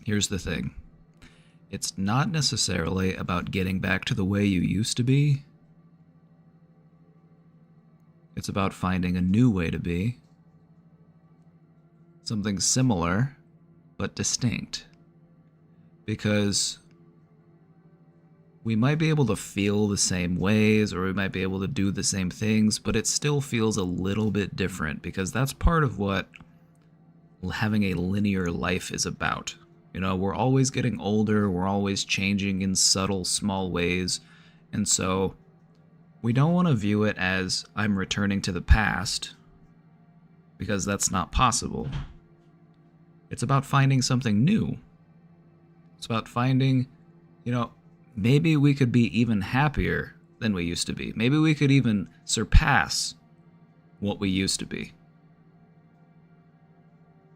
here's the thing. It's not necessarily about getting back to the way you used to be. It's about finding a new way to be. Something similar, but distinct. Because we might be able to feel the same ways, or we might be able to do the same things, but it still feels a little bit different, because that's part of what having a linear life is about. You know, we're always getting older, we're always changing in subtle, small ways, and so we don't want to view it as I'm returning to the past, because that's not possible. It's about finding something new. It's about finding, maybe we could be even happier than we used to be. Maybe we could even surpass what we used to be.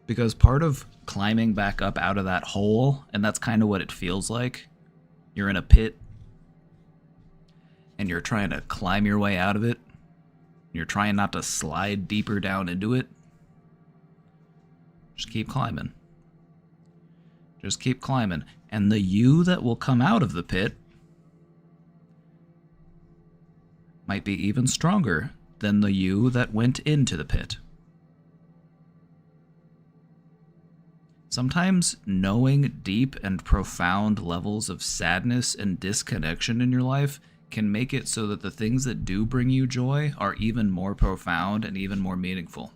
Because part of climbing back up out of that hole, and that's kind of what it feels like, you're in a pit, and you're trying to climb your way out of it. You're trying not to slide deeper down into it. Just keep climbing. Just keep climbing. And the you that will come out of the pit might be even stronger than the you that went into the pit. Sometimes knowing deep and profound levels of sadness and disconnection in your life can make it so that the things that do bring you joy are even more profound and even more meaningful.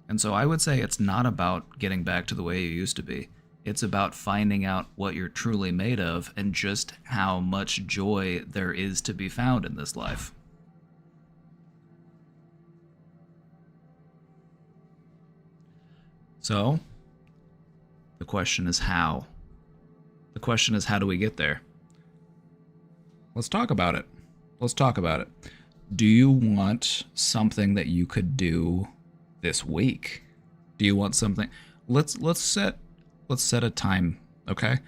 And so I would say it's not about getting back to the way you used to be. It's about finding out what you're truly made of and just how much joy there is to be found in this life. So, the question is how? The question is, how do we get there? Let's talk about it. Let's talk about it. Do you want something that you could do this week? Do you want something? Let's set a time, okay?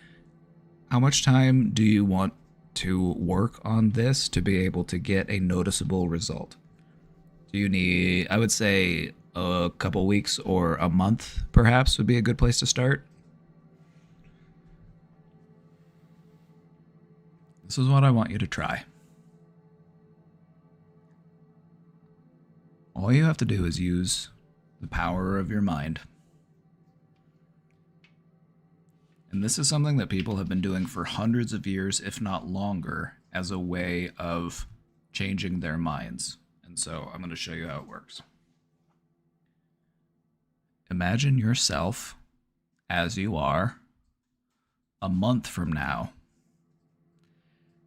How much time do you want to work on this to be able to get a noticeable result? Do you need, I would say, a couple weeks or a month, perhaps, would be a good place to start? This is what I want you to try. All you have to do is use the power of your mind. And this is something that people have been doing for hundreds of years, if not longer, as a way of changing their minds. And so I'm going to show you how it works. Imagine yourself as you are a month from now.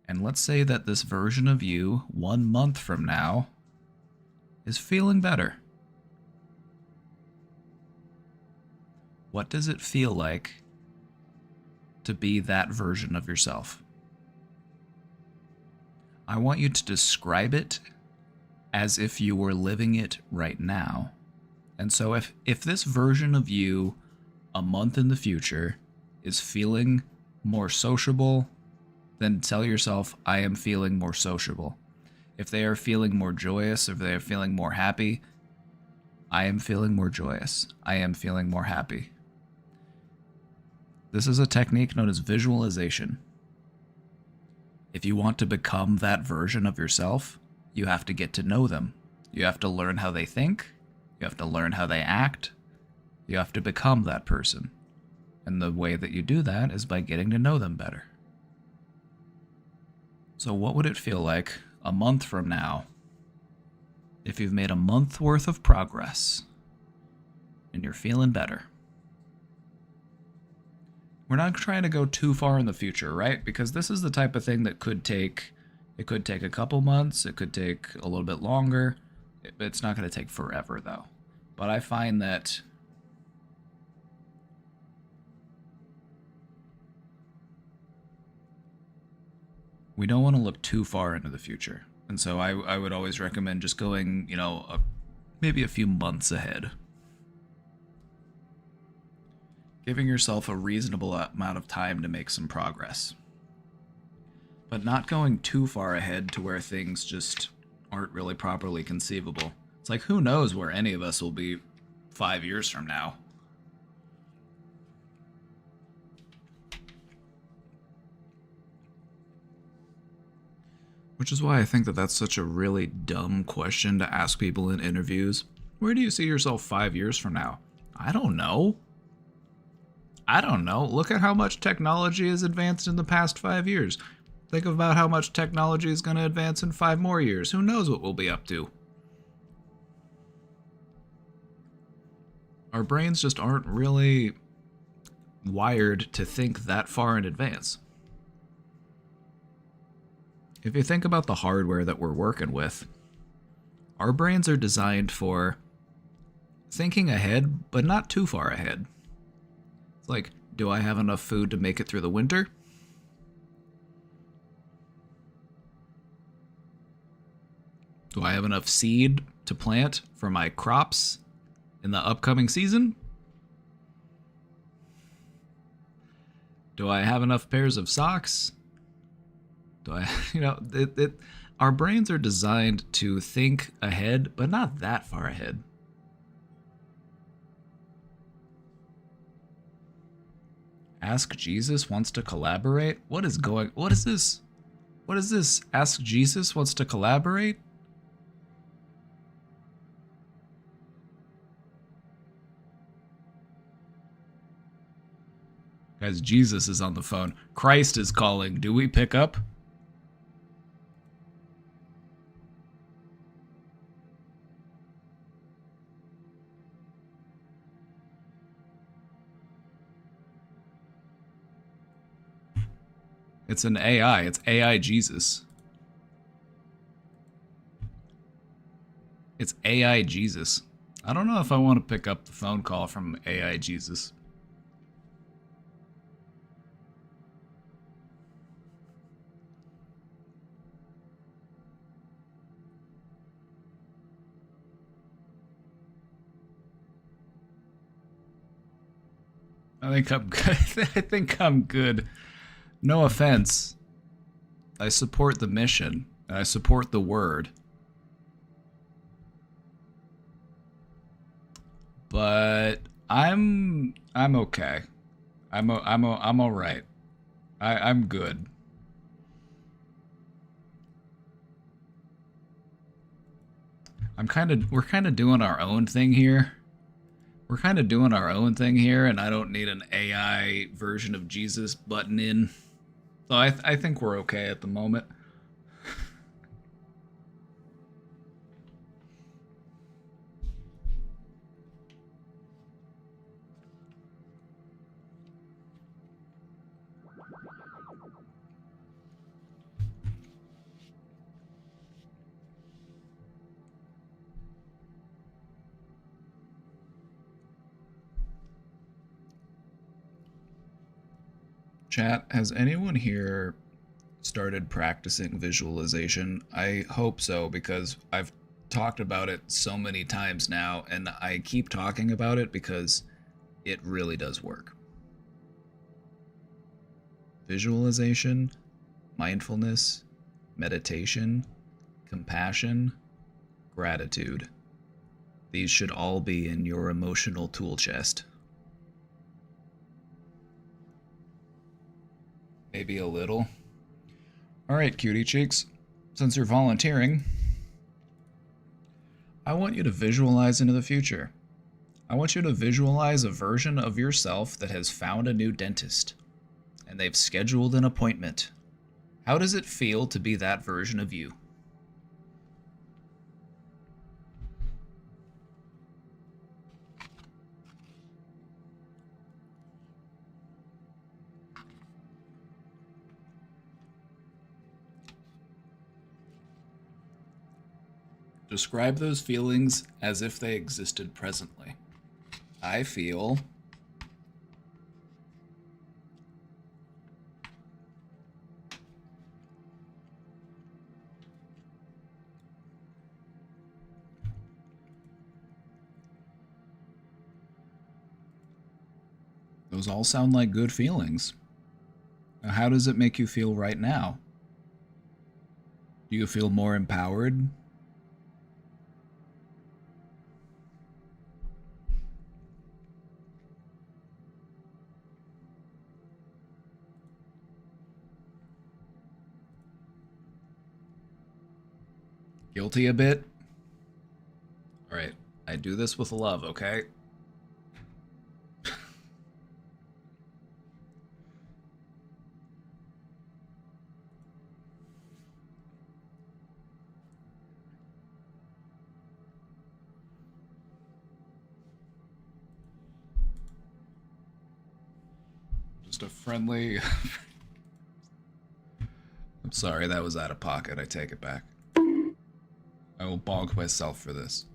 And let's say that this version of you 1 month from now is feeling better. What does it feel like to be that version of yourself? I want you to describe it as if you were living it right now. And so if this version of you a month in the future is feeling more sociable, then tell yourself, I am feeling more sociable. If they are feeling more joyous, if they are feeling more happy, I am feeling more joyous. I am feeling more happy. This is a technique known as visualization. If you want to become that version of yourself, you have to get to know them. You have to learn how they think. You have to learn how they act. You have to become that person. And the way that you do that is by getting to know them better. So what would it feel like a month from now if you've made a month worth of progress and you're feeling better? We're not trying to go too far in the future, right? Because this is the type of thing that could take a couple months, it could take a little bit longer. It's not going to take forever though. But I find that we don't want to look too far into the future. And so I would always recommend just going, maybe a few months ahead. Giving yourself a reasonable amount of time to make some progress. But not going too far ahead to where things just aren't really properly conceivable. It's like, who knows where any of us will be 5 years from now. Which is why I think that that's such a really dumb question to ask people in interviews. Where do you see yourself 5 years from now? I don't know. Look at how much technology has advanced in the past 5 years. Think about how much technology is going to advance in 5 more years. Who knows what we'll be up to? Our brains just aren't really wired to think that far in advance. If you think about the hardware that we're working with, our brains are designed for thinking ahead, but not too far ahead. It's like, do I have enough food to make it through the winter? Do I have enough seed to plant for my crops in the upcoming season? Do I have enough pairs of socks? Do I, our brains are designed to think ahead, but not that far ahead. Ask Jesus wants to collaborate? What is this? What is this? Ask Jesus wants to collaborate? Guys, Jesus is on the phone. Christ is calling. Do we pick up? It's an AI. It's AI Jesus. It's AI Jesus. I don't know if I want to pick up the phone call from AI Jesus. I think I'm good. I think I'm good. No offense. I support the mission. And I support the word. But I'm okay. I'm all right. I'm good. We're kind of doing our own thing here. We're kind of doing our own thing here, and I don't need an AI version of Jesus button in. So I think we're okay at the moment. Chat, has anyone here started practicing visualization? I hope so, because I've talked about it so many times now, and I keep talking about it because it really does work. Visualization, mindfulness, meditation, compassion, gratitude. These should all be in your emotional tool chest. Maybe a little. Alright, cutie cheeks. Since you're volunteering, I want you to visualize into the future. I want you to visualize a version of yourself that has found a new dentist, and they've scheduled an appointment. How does it feel to be that version of you? Describe those feelings as if they existed presently. I feel those all sound like good feelings. Now, how does it make you feel right now? Do you feel more empowered? Guilty a bit? Alright, I do this with love, okay? Just a friendly... I'm sorry, that was out of pocket. I take it back. I will bonk myself for this.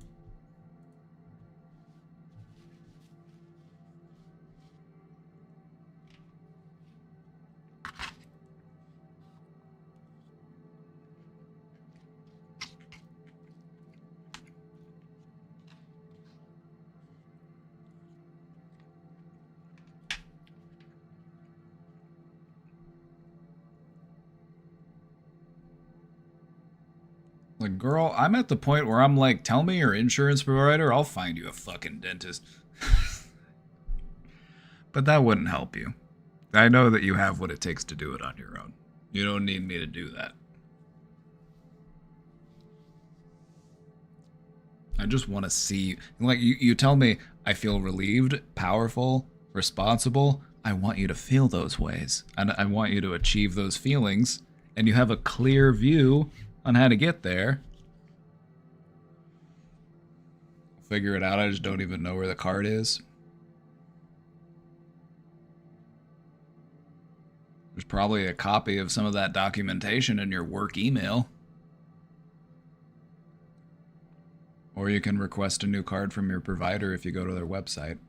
Like, girl, I'm at the point where I'm like, tell me your insurance provider, I'll find you a fucking dentist. But that wouldn't help you. I know that you have what it takes to do it on your own. You don't need me to do that. I just want to see, like, you tell me I feel relieved, powerful, responsible. I want you to feel those ways. And I want you to achieve those feelings. And you have a clear view on how to get there. Figure it out, I just don't even know where the card is. There's probably a copy of some of that documentation in your work email. Or you can request a new card from your provider if you go to their website.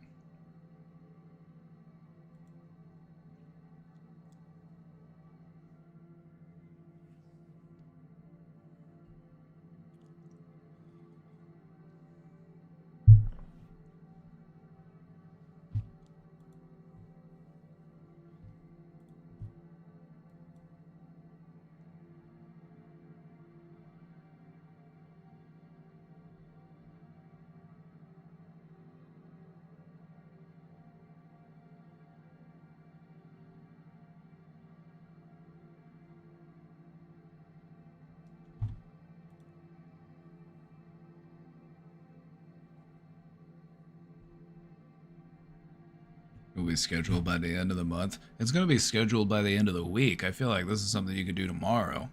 Will be scheduled by the end of the month. It's going to be scheduled by the end of the week. I feel like this is something you could do tomorrow.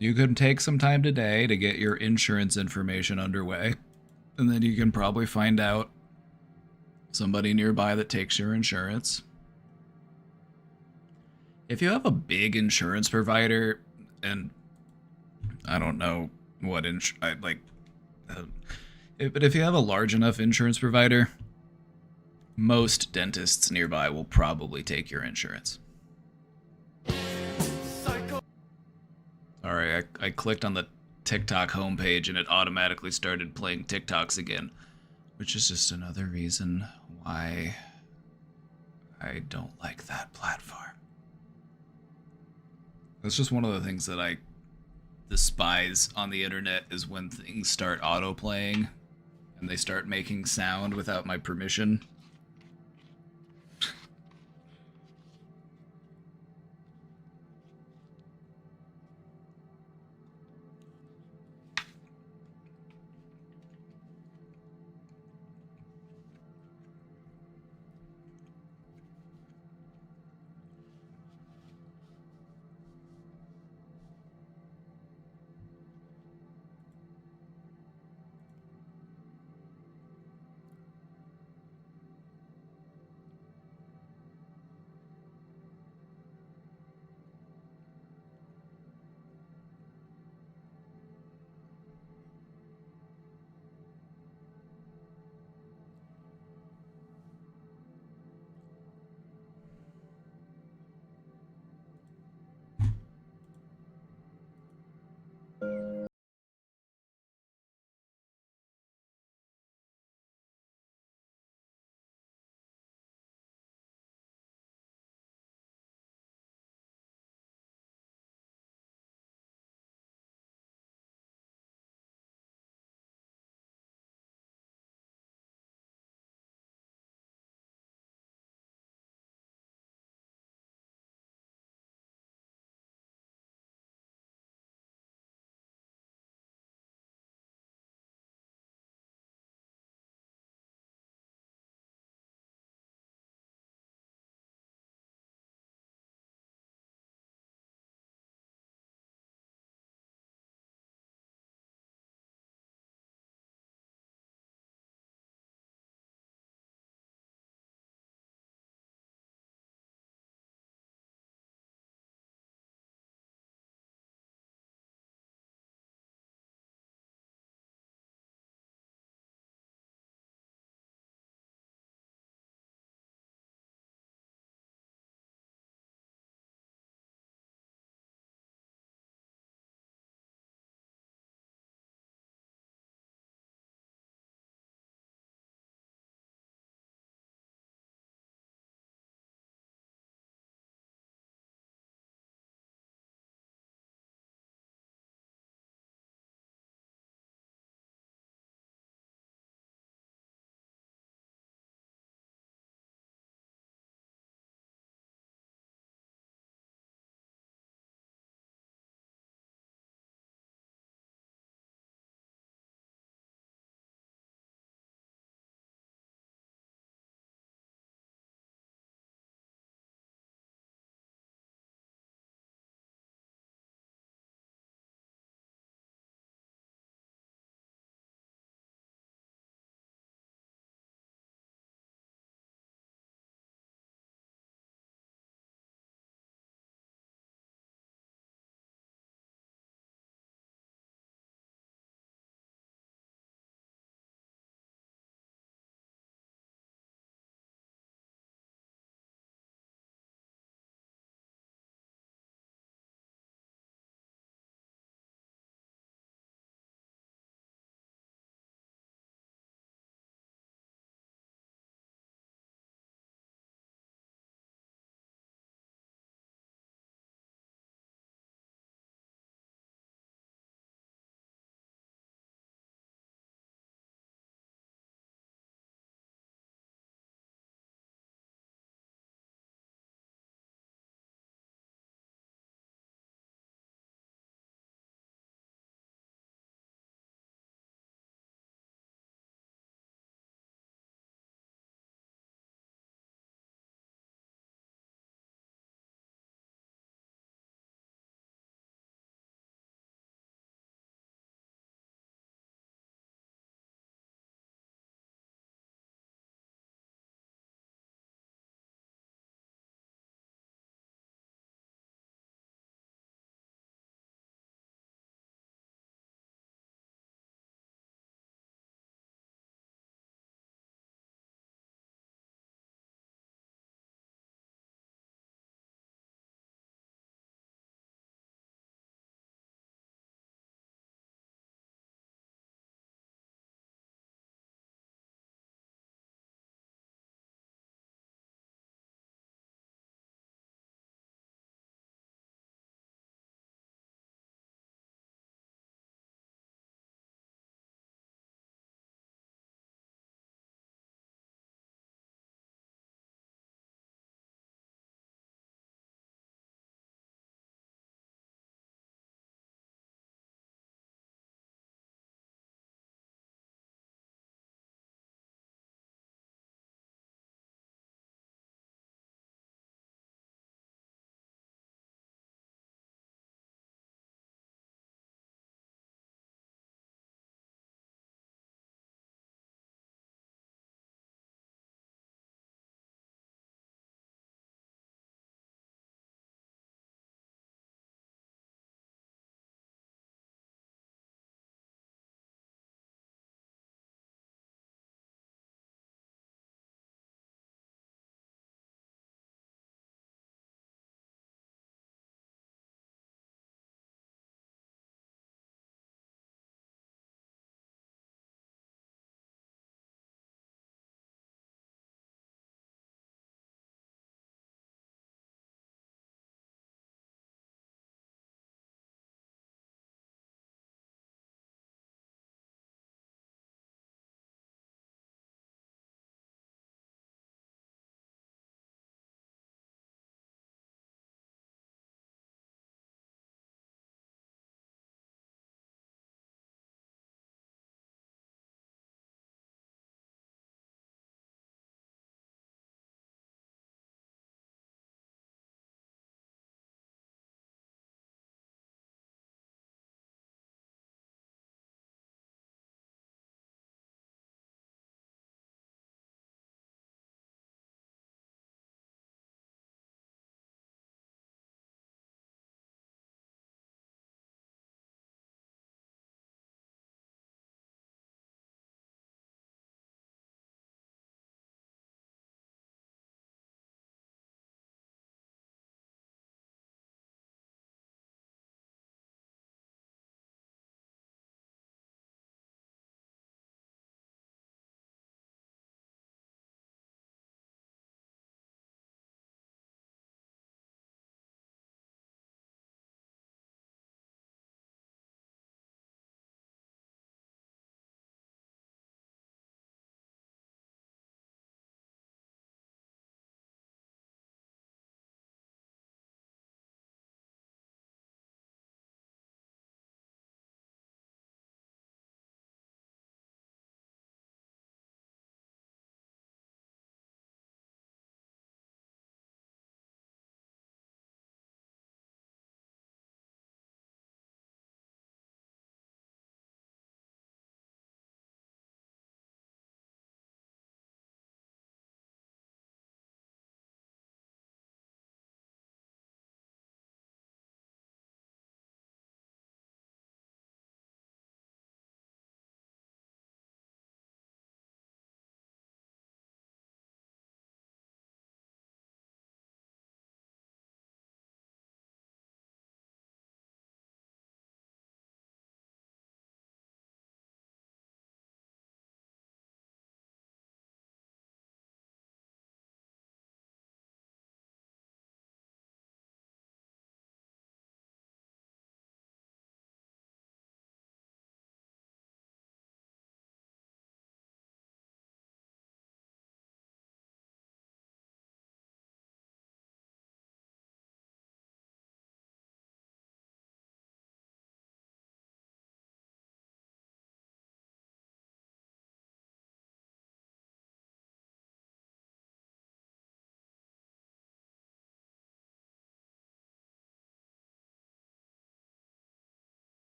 You could take some time today to get your insurance information underway, and then you can probably find out somebody nearby that takes your insurance. If you have a big insurance provider, and I don't know what but if you have a large enough insurance provider, most dentists nearby will probably take your insurance. Alright, I clicked on the TikTok homepage and it automatically started playing TikToks again, which is just another reason why I don't like that platform. That's just one of the things that I despise on the internet is when things start auto-playing and they start making sound without my permission.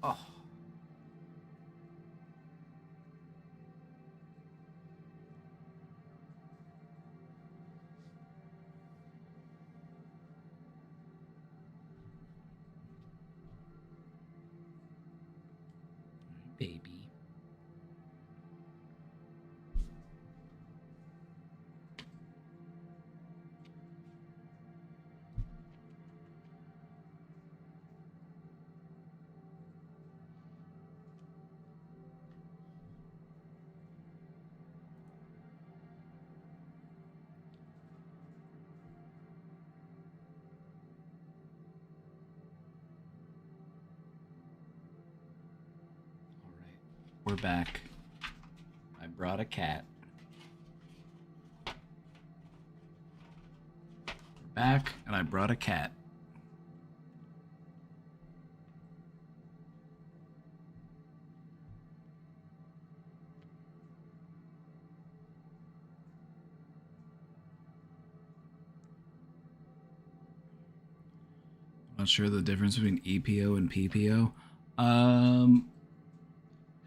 Oh. Baby. We're back. I brought a cat. We're back, and I brought a cat. I'm not sure the difference between EPO and PPO.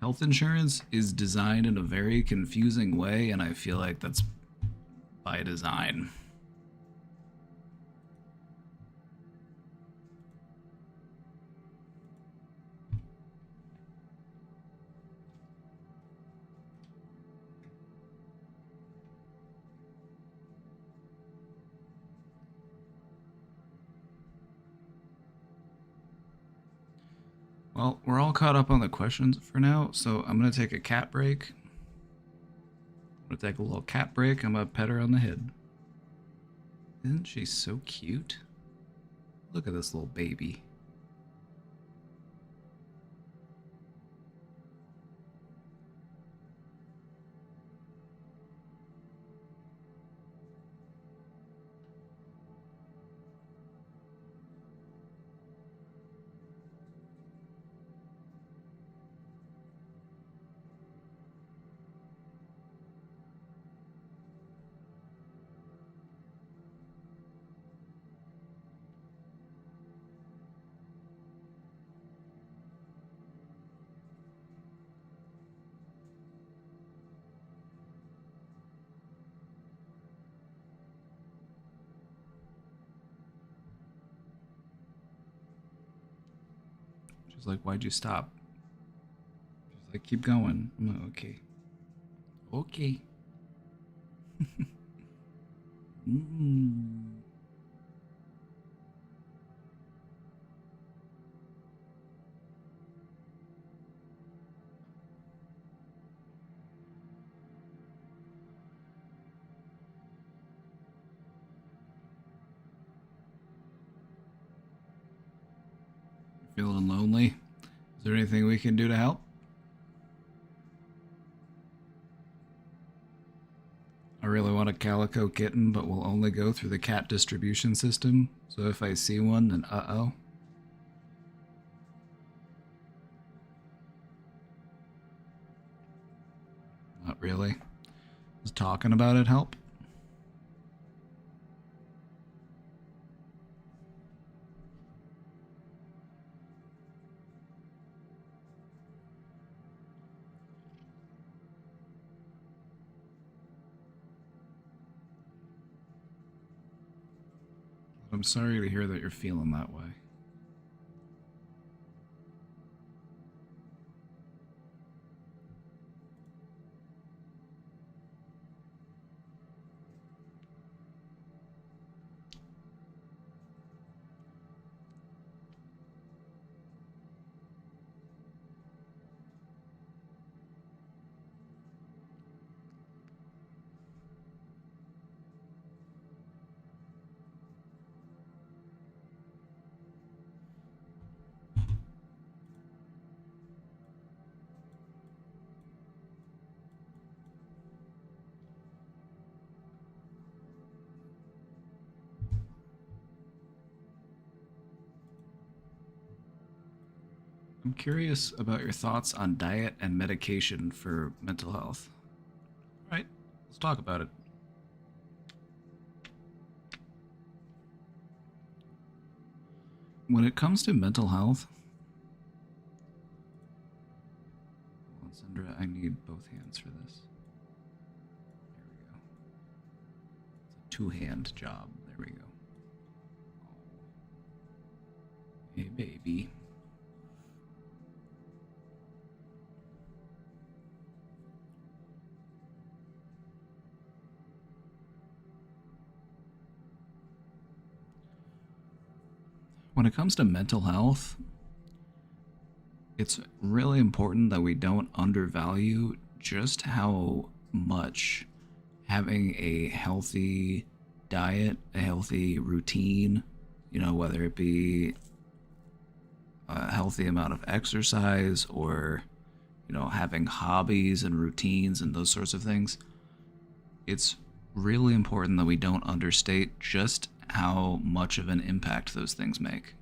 Health insurance is designed in a very confusing way, and I feel like that's by design. Well, we're all caught up on the questions for now, so I'm going to take a cat break. I'm going to take a little cat break. I'm going to pet her on the head. Isn't she so cute? Look at this little baby. She's like, why'd you stop? She's like, keep going. I'm like, okay. Okay. Feeling lonely? Is there anything we can do to help? I really want a calico kitten, but will only go through the cat distribution system. So if I see one, then uh-oh. Not really. Does talking about it help? I'm sorry to hear that you're feeling that way. I'm curious about your thoughts on diet and medication for mental health. All right, let's talk about it. When it comes to mental health, Sindra, I need both hands for this. There we go. It's a two-hand job. There we go. Hey, baby. When it comes to mental health, it's really important that we don't undervalue just how much having a healthy diet, a healthy routine, you know, whether it be a healthy amount of exercise or, you know, having hobbies and routines and those sorts of things, it's really important that we don't understate just how much of an impact those things make.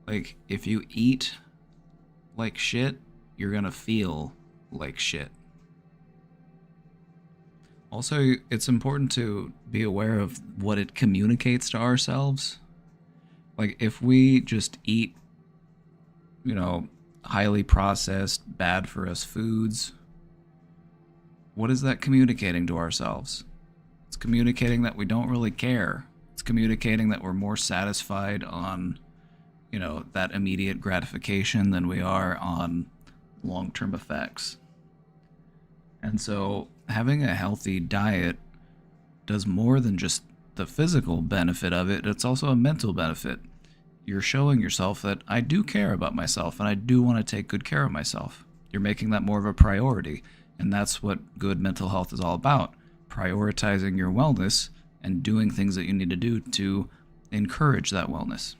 Like, if you eat like shit, you're gonna feel like shit. Also, it's important to be aware of what it communicates to ourselves. Like, if we just eat, you know, highly processed, bad for us foods, what is that communicating to ourselves? It's communicating that we don't really care. It's communicating that we're more satisfied on, you know, that immediate gratification than we are on long-term effects. And so having a healthy diet does more than just the physical benefit of it. It's also a mental benefit. You're showing yourself that I do care about myself and I do want to take good care of myself. You're making that more of a priority. And that's what good mental health is all about. Prioritizing your wellness and doing things that you need to do to encourage that wellness.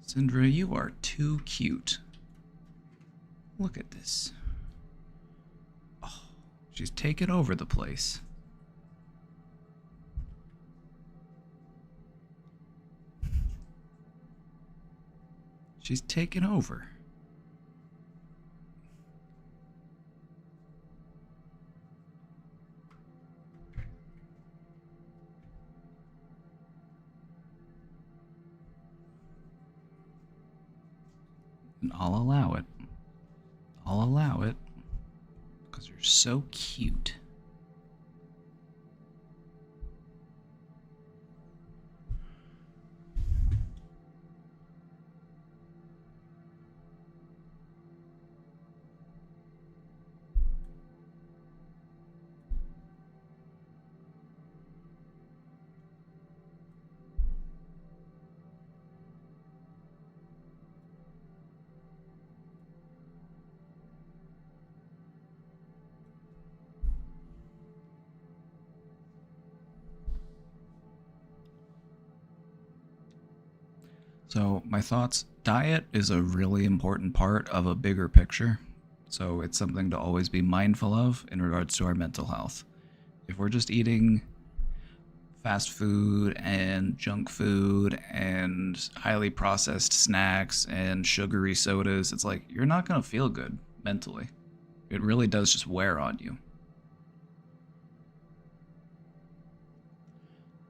Sindra, you are too cute. Look at this. Oh, she's taken over the place. She's taken over. And I'll allow it. I'll allow it. Because you're so cute. So my thoughts, diet is a really important part of a bigger picture. So it's something to always be mindful of in regards to our mental health. If we're just eating fast food and junk food and highly processed snacks and sugary sodas, it's like, you're not going to feel good mentally. It really does just wear on you.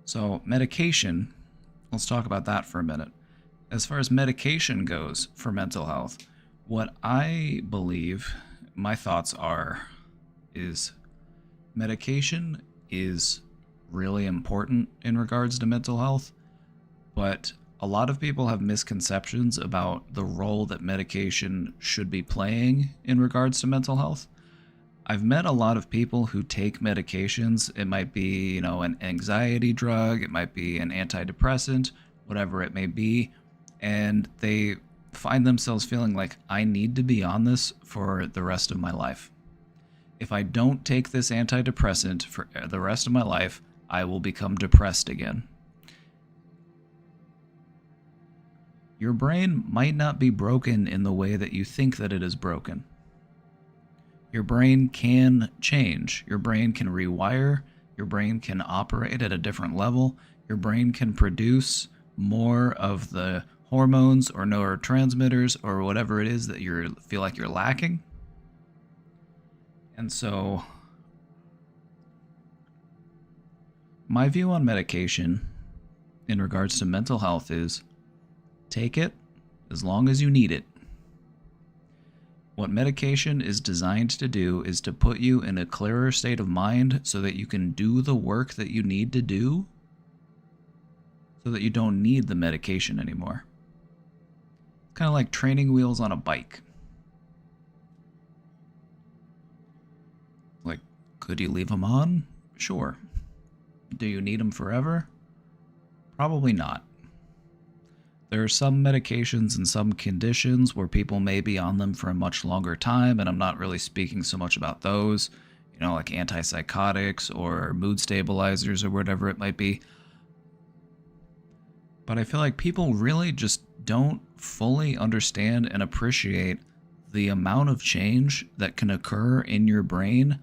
So medication, let's talk about that for a minute. As far as medication goes for mental health, what I believe, my thoughts are, is medication is really important in regards to mental health, but a lot of people have misconceptions about the role that medication should be playing in regards to mental health. I've met a lot of people who take medications. It might be, you know, an anxiety drug, it might be an antidepressant, whatever it may be, and they find themselves feeling like, I need to be on this for the rest of my life. If I don't take this antidepressant for the rest of my life, I will become depressed again. Your brain might not be broken in the way that you think that it is broken. Your brain can change. Your brain can rewire. Your brain can operate at a different level. Your brain can produce more of the hormones or neurotransmitters or whatever it is that you feel like you're lacking. And so my view on medication in regards to mental health is take it as long as you need it. What medication is designed to do is to put you in a clearer state of mind so that you can do the work that you need to do so that you don't need the medication anymore. Kind of like training wheels on a bike. Like, could you leave them on? Sure. Do you need them forever? Probably not. There are some medications and some conditions where people may be on them for a much longer time, and I'm not really speaking so much about those, you know, like antipsychotics or mood stabilizers or whatever it might be. But I feel like people really just don't fully understand and appreciate the amount of change that can occur in your brain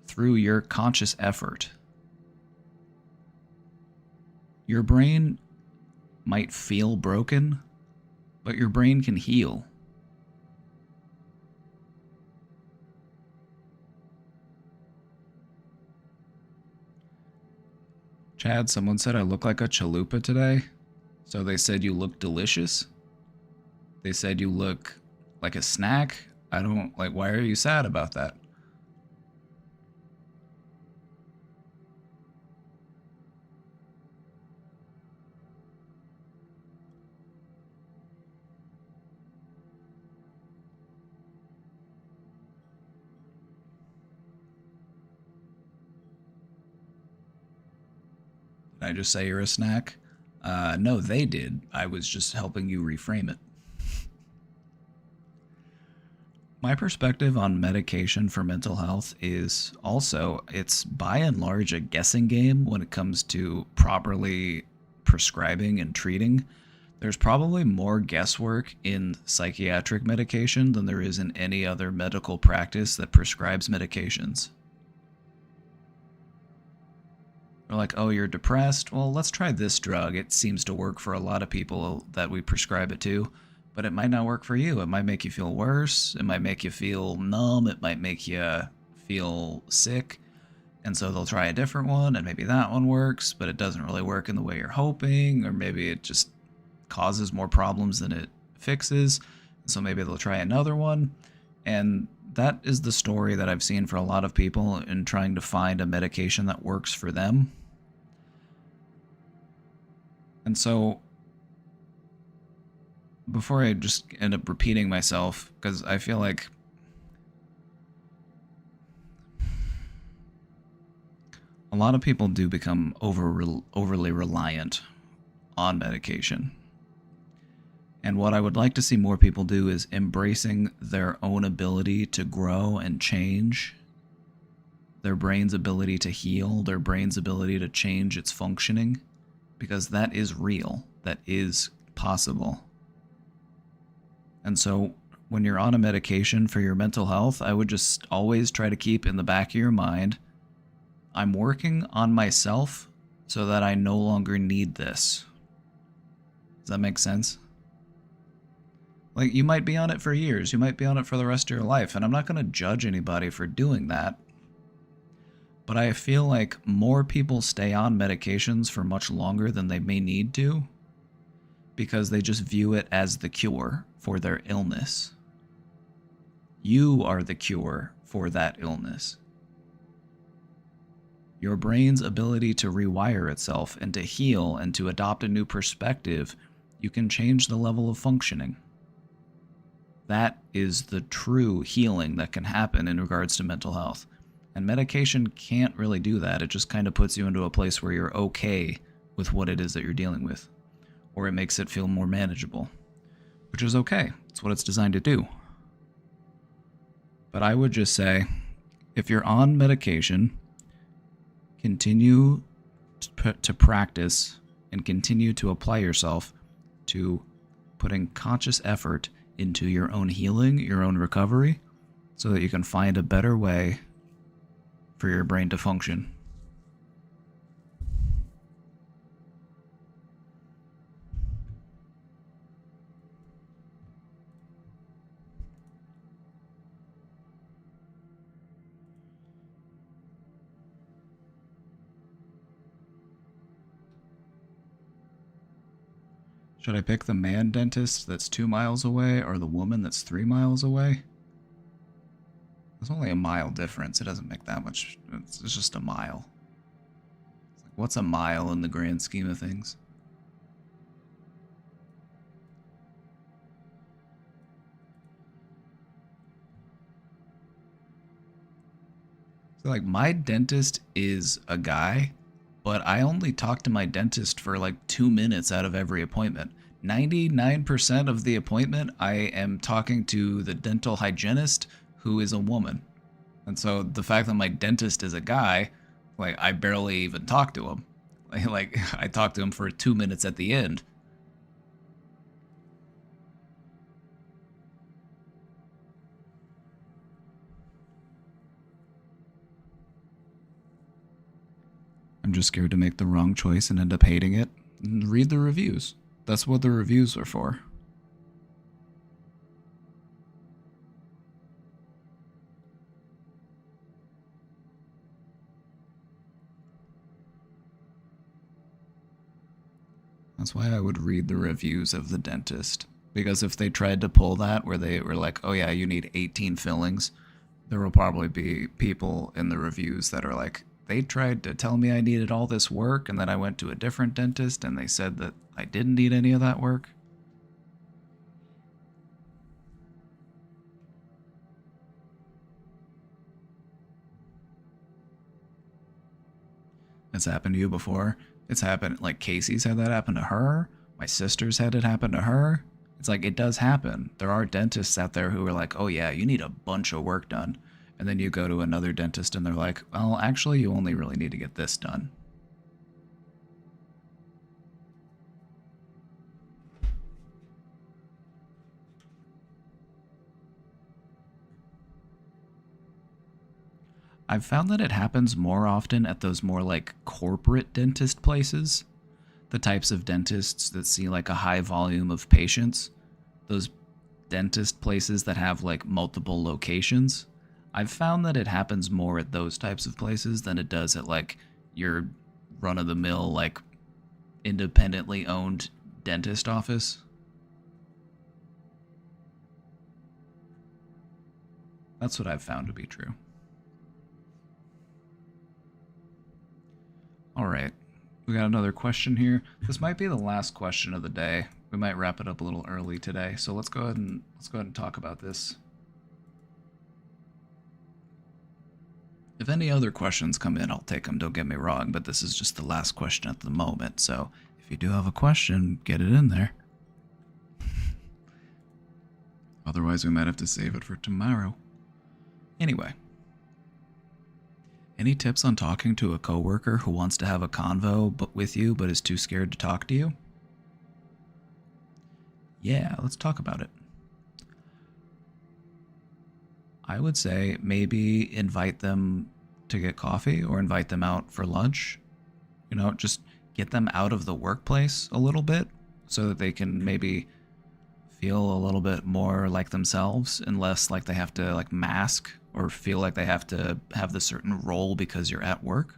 through your conscious effort. Your brain might feel broken, but your brain can heal. Chad, someone said I look like a chalupa today. So they said you look delicious. They said you look like a snack. I don't, like, why are you sad about that? Did I just say you're a snack? No, they did. I was just helping you reframe it. My perspective on medication for mental health is also, it's by and large a guessing game when it comes to properly prescribing and treating. There's probably more guesswork in psychiatric medication than there is in any other medical practice that prescribes medications. They're like, oh, you're depressed? Well, let's try this drug. It seems to work for a lot of people that we prescribe it to, but it might not work for you. It might make you feel worse. It might make you feel numb. It might make you feel sick. And so they'll try a different one, and maybe that one works, but it doesn't really work in the way you're hoping, or maybe it just causes more problems than it fixes. So maybe they'll try another one. And that is the story that I've seen for a lot of people in trying to find a medication that works for them. And so, before I just end up repeating myself, because I feel like a lot of people do become overly reliant on medication. And what I would like to see more people do is embracing their own ability to grow and change, their brain's ability to heal, their brain's ability to change its functioning, because that is real, that is possible. And so when you're on a medication for your mental health, I would just always try to keep in the back of your mind, I'm working on myself so that I no longer need this. Does that make sense? Like, you might be on it for years, you might be on it for the rest of your life, and I'm not going to judge anybody for doing that. But I feel like more people stay on medications for much longer than they may need to, because they just view it as the cure for their illness. You are the cure for that illness. Your brain's ability to rewire itself and to heal and to adopt a new perspective, you can change the level of functioning. That is the true healing that can happen in regards to mental health. And medication can't really do that. It just kind of puts you into a place where you're okay with what it is that you're dealing with. Or it makes it feel more manageable. Which is okay. It's what it's designed to do. But I would just say, if you're on medication, continue to practice and continue to apply yourself to putting conscious effort into your own healing, your own recovery, so that you can find a better way for your brain to function. Should I pick the man dentist that's 2 miles away or the woman that's 3 miles away? It's only a mile difference. It doesn't make that much. It's just a mile. It's like, what's a mile in the grand scheme of things? So, like, my dentist is a guy, but I only talk to my dentist for like 2 minutes out of every appointment. 99% of the appointment, I am talking to the dental hygienist, who is a woman. And so the fact that my dentist is a guy, like, I barely even talk to him. Like I talk to him for 2 minutes at the end. I'm just scared to make the wrong choice and end up hating it. Read the reviews. That's what the reviews are for. That's why I would read the reviews of the dentist. Because if they tried to pull that where they were like, oh yeah, you need 18 fillings, there will probably be people in the reviews that are like, they tried to tell me I needed all this work, and then I went to a different dentist and they said that I didn't need any of that work. It's happened to you before. It's happened, like Casey's had that happen to her. My sister's had it happen to her. It's like, it does happen. There are dentists out there who are like, oh yeah, you need a bunch of work done. And then you go to another dentist and they're like, well, actually, you only really need to get this done. I've found that it happens more often at those more like corporate dentist places. The types of dentists that see like a high volume of patients. Those dentist places that have like multiple locations. I've found that it happens more at those types of places than it does at like your run-of-the-mill, like independently owned dentist office. That's what I've found to be true. All right, we got another question here. This might be the last question of the day. We might wrap it up a little early today, so let's go ahead and talk about this. If any other questions come in, I'll take them, don't get me wrong, but this is just the last question at the moment, so if you do have a question, get it in there. Otherwise, we might have to save it for tomorrow. Anyway. Any tips on talking to a coworker who wants to have a convo with you but is too scared to talk to you? Yeah, let's talk about it. I would say maybe invite them to get coffee or invite them out for lunch. You know, just get them out of the workplace a little bit so that they can maybe feel a little bit more like themselves and less like they have to like mask or feel like they have to have this certain role because you're at work.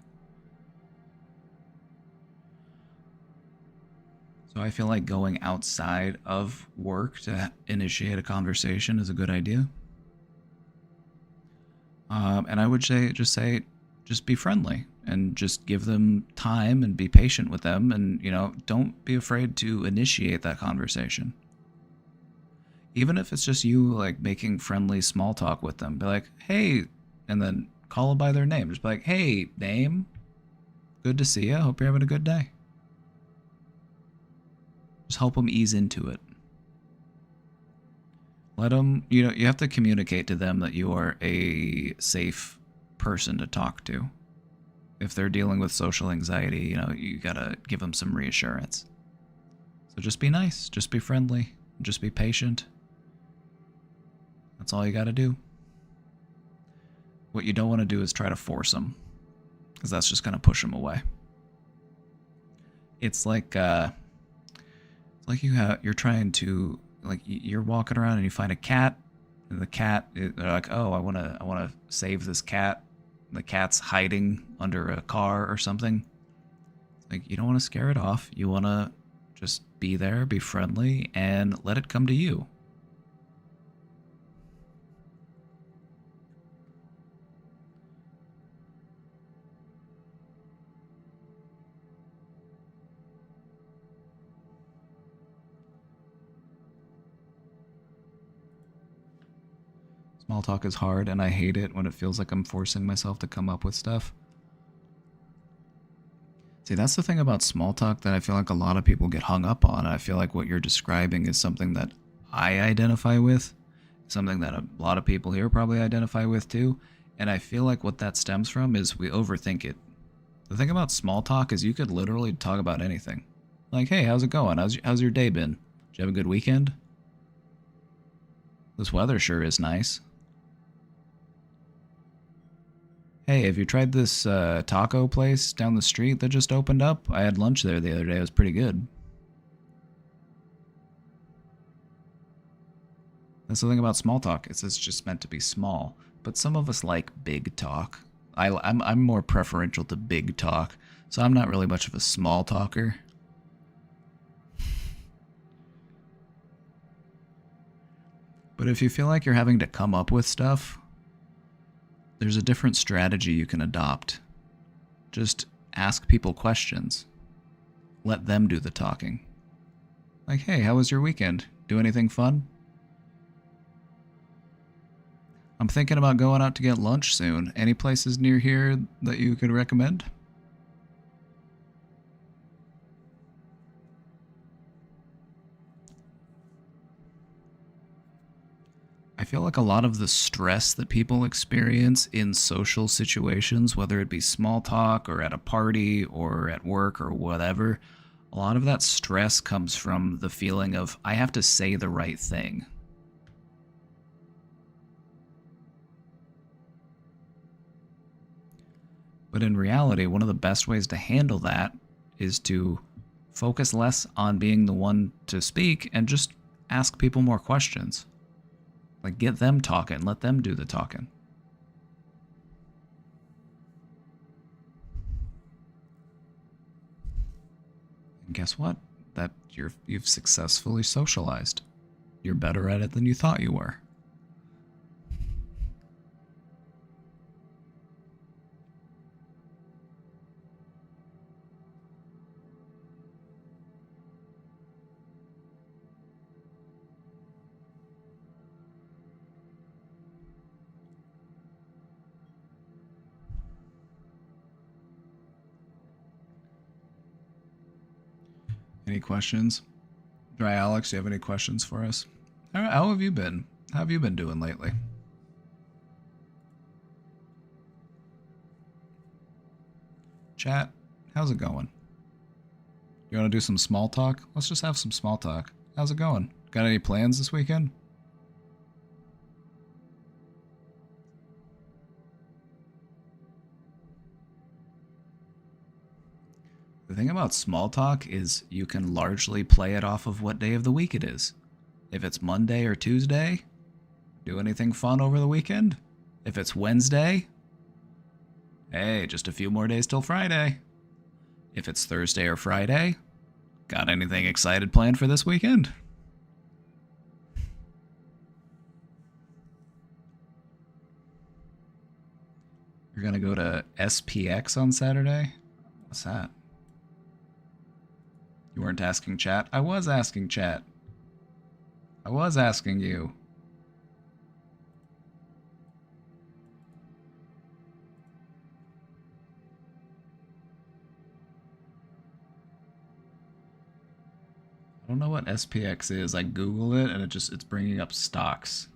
So I feel like going outside of work to initiate a conversation is a good idea. And I would say, just be friendly and just give them time and be patient with them. And, you know, don't be afraid to initiate that conversation. Even if it's just you, like, making friendly small talk with them. Be like, hey, and then call them by their name. Just be like, hey, name, good to see you. Hope you're having a good day. Just help them ease into it. Let them, you know, you have to communicate to them that you are a safe person to talk to. If they're dealing with social anxiety, you know, you gotta give them some reassurance. So just be nice, just be friendly, just be patient. That's all you gotta do. What you don't want to do is try to force them, because that's just gonna push them away. It's like you're trying to, like, you're walking around and you find a cat, and the cat, they're like, oh, I wanna save this cat. The cat's hiding under a car or something. Like, you don't want to scare it off. You want to just be there, be friendly, and let it come to you. Small talk is hard, and I hate it when it feels like I'm forcing myself to come up with stuff. See, that's the thing about small talk that I feel like a lot of people get hung up on. I feel like what you're describing is something that I identify with, something that a lot of people here probably identify with too. And I feel like what that stems from is we overthink it. The thing about small talk is you could literally talk about anything. Like, hey, how's it going? How's your day been? Did you have a good weekend? This weather sure is nice. Hey, have you tried this taco place down the street that just opened up? I had lunch there the other day. It was pretty good. That's the thing about small talk. It's just meant to be small. But some of us like big talk. I'm more preferential to big talk, so I'm not really much of a small talker. But if you feel like you're having to come up with stuff, there's a different strategy you can adopt. Just ask people questions. Let them do the talking. Like, hey, how was your weekend? Do anything fun? I'm thinking about going out to get lunch soon. Any places near here that you could recommend? I feel like a lot of the stress that people experience in social situations, whether it be small talk or at a party or at work or whatever, a lot of that stress comes from the feeling of, I have to say the right thing. But in reality, one of the best ways to handle that is to focus less on being the one to speak and just ask people more questions. Like, get them talking, let them do the talking. And guess what? You've successfully socialized. You're better at it than you thought you were. Any questions? Dry Alex, do you have any questions for us? How have you been? How have you been doing lately? Chat, how's it going? You want to do some small talk? Let's just have some small talk. How's it going? Got any plans this weekend? The thing about small talk is you can largely play it off of what day of the week it is. If it's Monday or Tuesday, do anything fun over the weekend? If it's Wednesday, hey, just a few more days till Friday. If it's Thursday or Friday, got anything excited planned for this weekend? You're gonna go to SPX on Saturday? What's that? You weren't asking chat? I was asking chat. I was asking you. I don't know what SPX is. I Google it and it's bringing up stocks.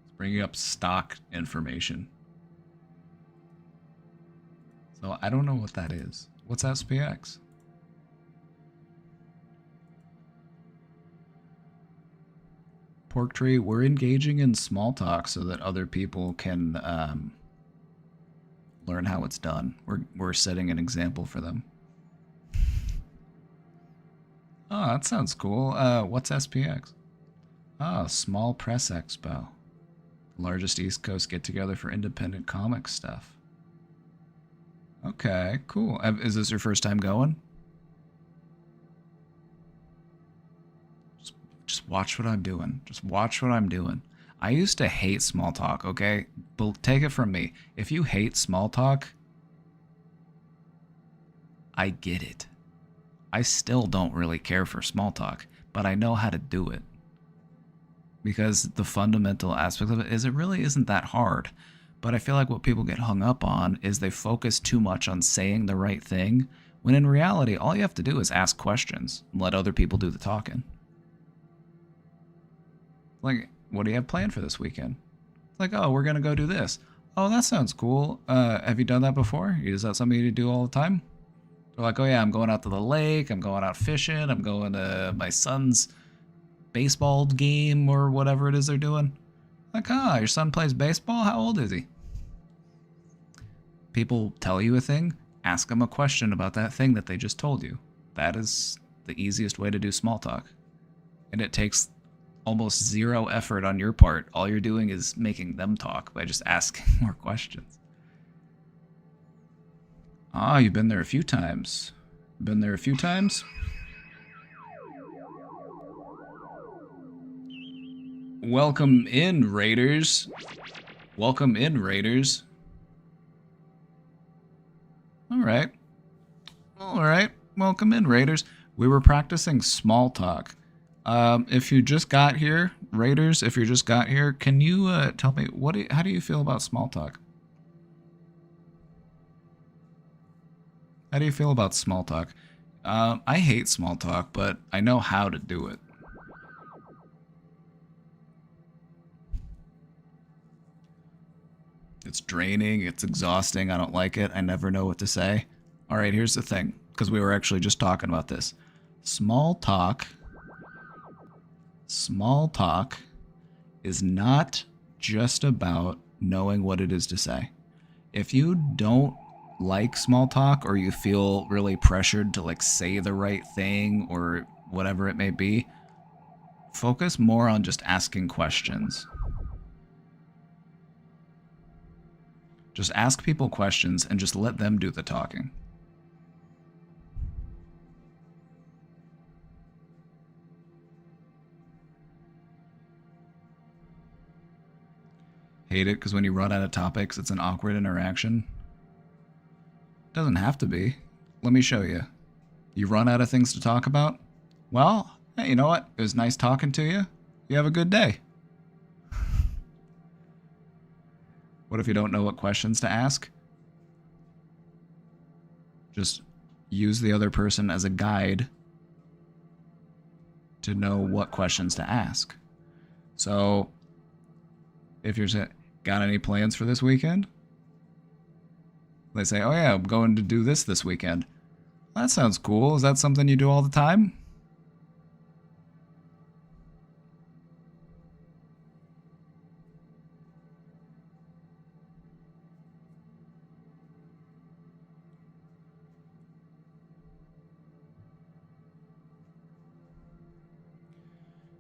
It's bringing up stock information. So I don't know what that is. What's SPX? Pork Tree, we're engaging in small talk so that other people can learn how it's done. We're setting an example for them. Oh, that sounds cool. What's SPX? Oh, Small Press Expo. Largest East Coast get-together for independent comic stuff. Okay, cool. Is this your first time going? Just watch what I'm doing. Just watch what I'm doing. I used to hate small talk, okay? But take it from me. If you hate small talk, I get it. I still don't really care for small talk, but I know how to do it. because the fundamental aspect of it is it really isn't that hard. But I feel like what people get hung up on is they focus too much on saying the right thing, when in reality, all you have to do is ask questions and let other people do the talking. Like, what do you have planned for this weekend? Like, oh, we're going to go do this. Oh, that sounds cool. Have you done that before? Is that something you do all the time? They're like, oh yeah, I'm going out to the lake. I'm going out fishing. I'm going to my son's baseball game or whatever it is they're doing. Like, ah, your son plays baseball? How old is he? People tell you a thing, ask them a question about that thing that they just told you. That is the easiest way to do small talk. And it takes almost zero effort on your part. All you're doing is making them talk by just asking more questions. Ah, you've been there a few times. Been there a few times? Welcome in, Raiders. Welcome in, Raiders. Alright. Alright. Welcome in, Raiders. We were practicing small talk. If you just got here, Raiders, if you just got here, can you tell me, how do you feel about small talk? How do you feel about small talk? I hate small talk, but I know how to do it. It's draining, it's exhausting, I don't like it, I never know what to say. Alright, here's the thing, because we were actually just talking about this. Small talk is not just about knowing what it is to say. If you don't like small talk, or you feel really pressured to like say the right thing or whatever it may be, focus more on just asking questions. Just ask people questions and just let them do the talking. Hate it because when you run out of topics, it's an awkward interaction. Doesn't have to be. Let me show you. You run out of things to talk about? Well, hey, you know what? It was nice talking to you. You have a good day. What if you don't know what questions to ask? Just use the other person as a guide to know what questions to ask. So, if you're saying, got any plans for this weekend? They say, oh yeah, I'm going to do this weekend. That sounds cool. Is that something you do all the time?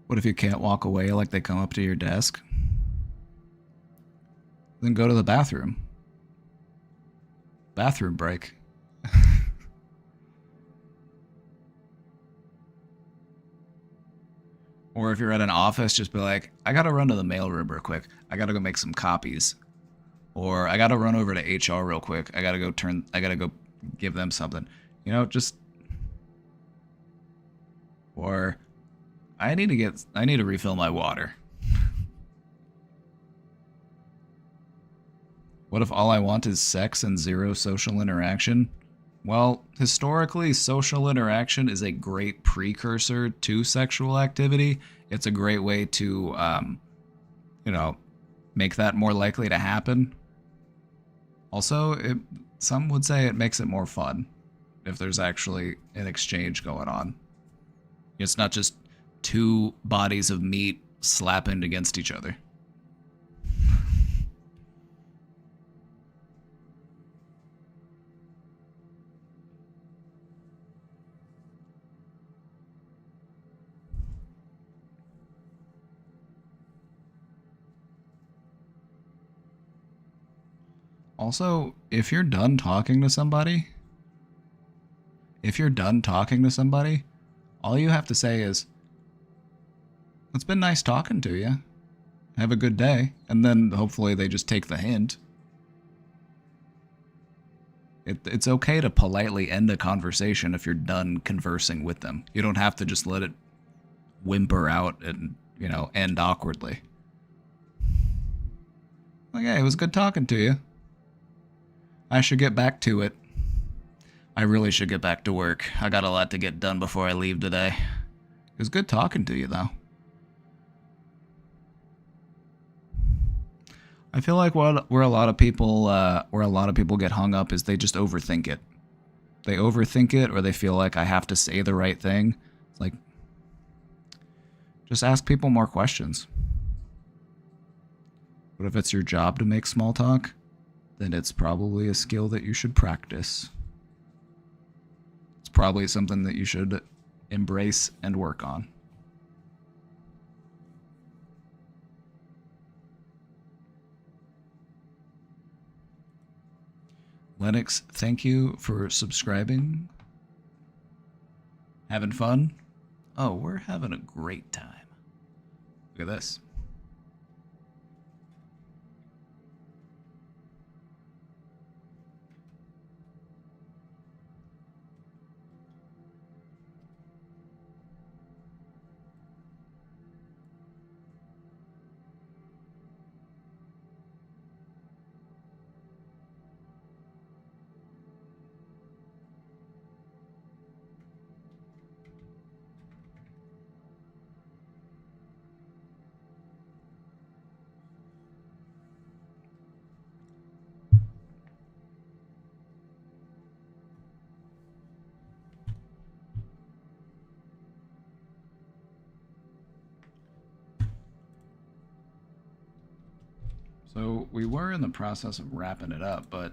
What if you can't walk away, like they come up to your desk? Then go to the bathroom. Bathroom break. Or if you're at an office, just be like, I gotta run to the mailroom real quick. I gotta go make some copies. Or I gotta run over to HR real quick. I gotta go give them something. You know, just... Or... I need to refill my water. What if all I want is sex and zero social interaction? Well, historically, social interaction is a great precursor to sexual activity. It's a great way to, you know, make that more likely to happen. Also, some would say it makes it more fun if there's actually an exchange going on. It's not just two bodies of meat slapping against each other. Also, if you're done talking to somebody, all you have to say is, it's been nice talking to you. Have a good day. And then hopefully they just take the hint. It's okay to politely end a conversation if you're done conversing with them. You don't have to just let it whimper out and you know, end awkwardly. Like, hey, it was good talking to you. I should get back to it. I really should get back to work. I got a lot to get done before I leave today. It was good talking to you, though. I feel like where a lot of people get hung up is they just overthink it. They overthink it, or they feel like I have to say the right thing. It's like, just ask people more questions. But if it's your job to make small talk, then it's probably a skill that you should practice. It's probably something that you should embrace and work on. Lennox, thank you for subscribing. Having fun? Oh, we're having a great time. Look at this. So we were in the process of wrapping it up, but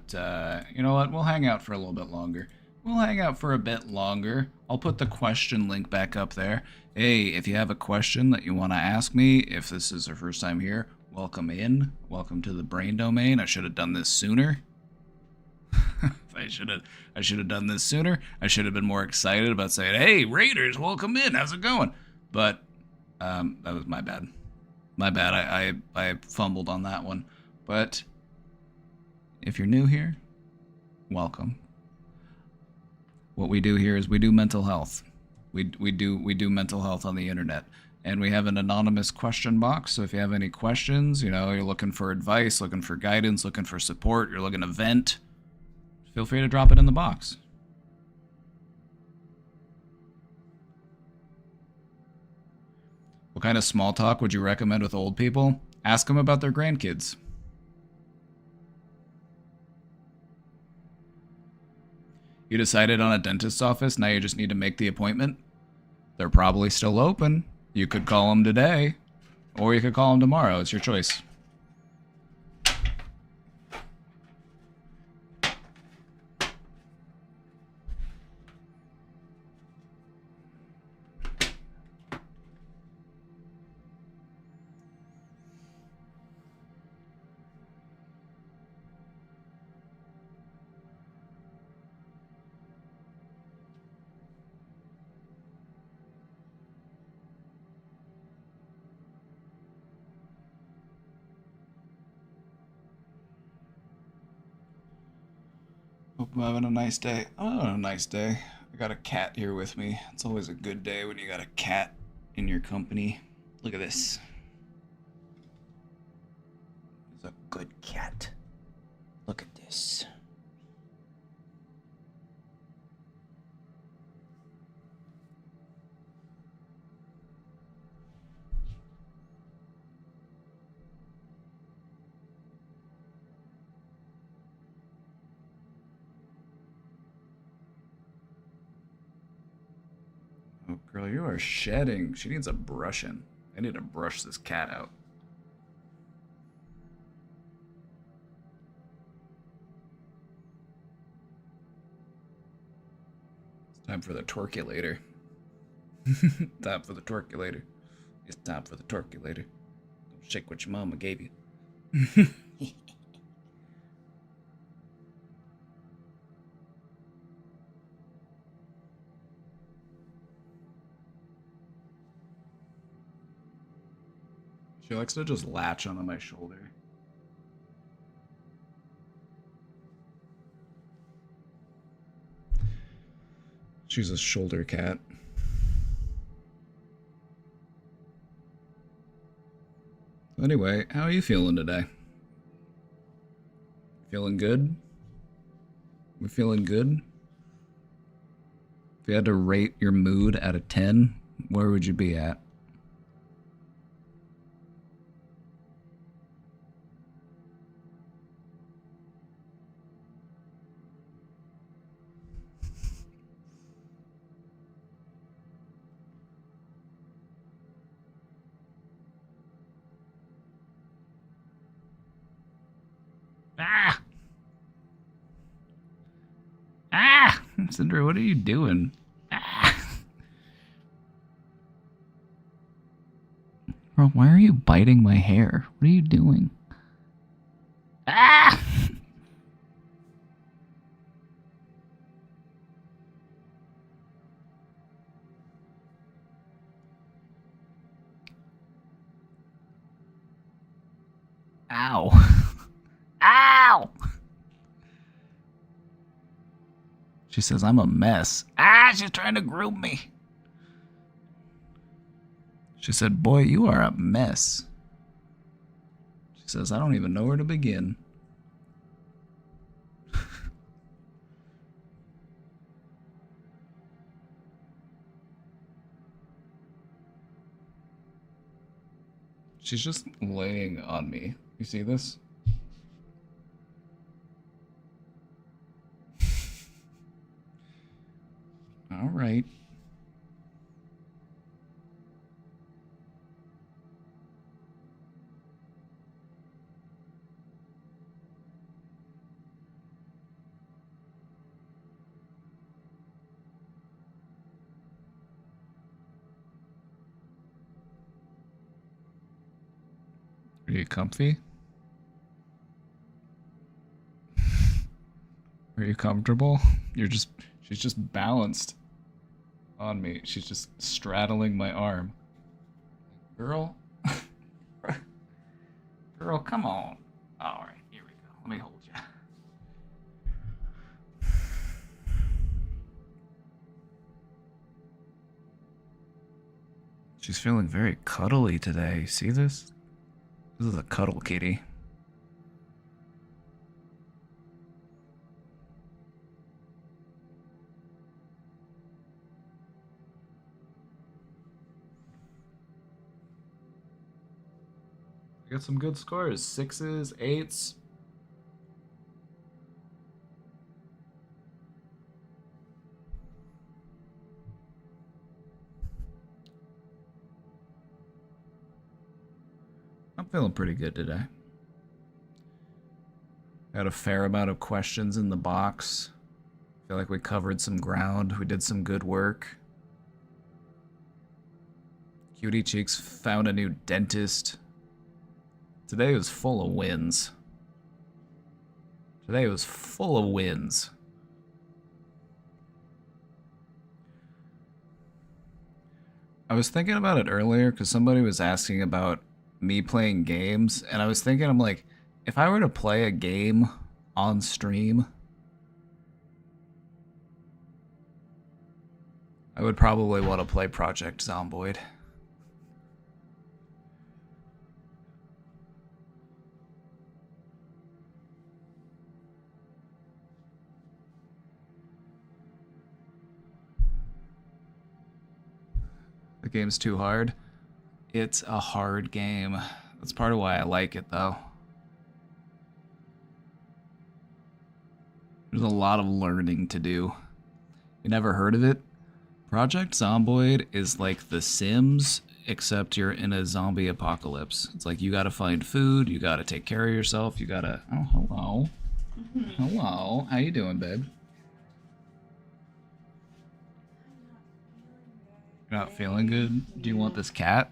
you know what? We'll hang out for a little bit longer. We'll hang out for a bit longer. I'll put the question link back up there. Hey, if you have a question that you want to ask me, if this is your first time here, welcome in. Welcome to the brain domain. I should have done this sooner. I should have done this sooner. I should have been more excited about saying, "Hey, Raiders, welcome in. How's it going?" But that was my bad. My bad. I fumbled on that one. But if you're new here, welcome. What we do here is we do mental health. We do mental health on the internet. And we have an anonymous question box. So if you have any questions, you know, you're looking for advice, looking for guidance, looking for support, you're looking to vent, feel free to drop it in the box. What kind of small talk would you recommend with old people? Ask them about their grandkids. You decided on a dentist's office, now you just need to make the appointment? They're probably still open. You could call them today, or you could call them tomorrow. It's your choice. Hope I'm having a nice day. I'm having a nice day. I got a cat here with me. It's always a good day when you got a cat in your company. Look at this. It's a good cat. Look at this. Oh, girl, you are shedding. She needs a brushing. I need to brush this cat out. It's time for the torculator. Time for the torculator. It's time for the torculator. Don't shake what your mama gave you. She likes to just latch onto my shoulder. She's a shoulder cat. Anyway, how are you feeling today? Feeling good? We're feeling good? If you had to rate your mood out of 10, where would you be at? Ah! Ah! Cinder, what are you doing? Ah! Bro, why are you biting my hair? What are you doing? Ah! Ow. Ow! She says, I'm a mess. Ah, she's trying to groom me. She said, boy, you are a mess. She says, I don't even know where to begin. She's just laying on me. You see this? All right. Are you comfy? Are you comfortable? She's just balanced on me. She's just straddling my arm. Girl. Girl, come on. All right, here we go. Let me hold you. She's feeling very cuddly today. See this? This is a cuddle kitty. Got some good scores. 6s, 8s. I'm feeling pretty good today. Got a fair amount of questions in the box. Feel like we covered some ground. We did some good work. Cutie Cheeks found a new dentist. Today was full of wins. Today was full of wins. I was thinking about it earlier because somebody was asking about me playing games, and I was thinking, I'm like, if I were to play a game on stream, I would probably want to play Project Zomboid. The game's too hard. It's a hard game. That's part of why I like it, though. There's a lot of learning to do. You never heard of it? Project Zomboid is like The Sims, except you're in a zombie apocalypse. It's like you gotta find food, you gotta take care of yourself, you gotta... Oh, hello. Hello. How you doing, babe? You're not feeling good? Do you want this cat?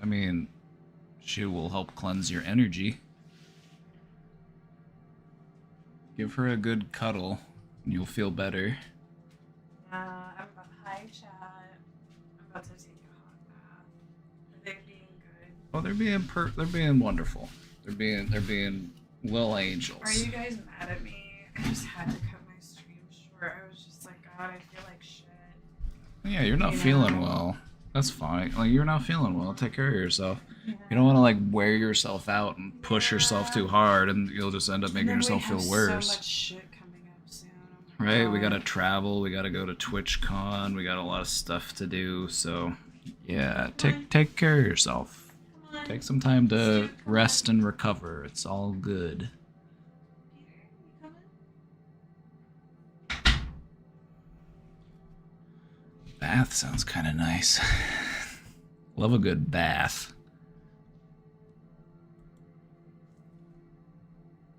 I mean, she will help cleanse your energy. Give her a good cuddle, and you'll feel better. I'm about hi chat. I'm about to take a hot bath. Are they being good? Oh, they're being wonderful. They're being little angels. Are you guys mad at me? I just had to cut my stream short. I was just like, God, I feel like shit. Yeah, you're not feeling well. That's fine. Like, you're not feeling well. Take care of yourself. You don't want to like wear yourself out and push yourself too hard, and you'll just end up making yourself feel worse. So much shit coming up soon. Right? We gotta travel. We gotta go to TwitchCon. We got a lot of stuff to do. So, yeah, take care of yourself. Take some time to rest and recover. It's all good. Bath sounds kind of nice. Love a good bath.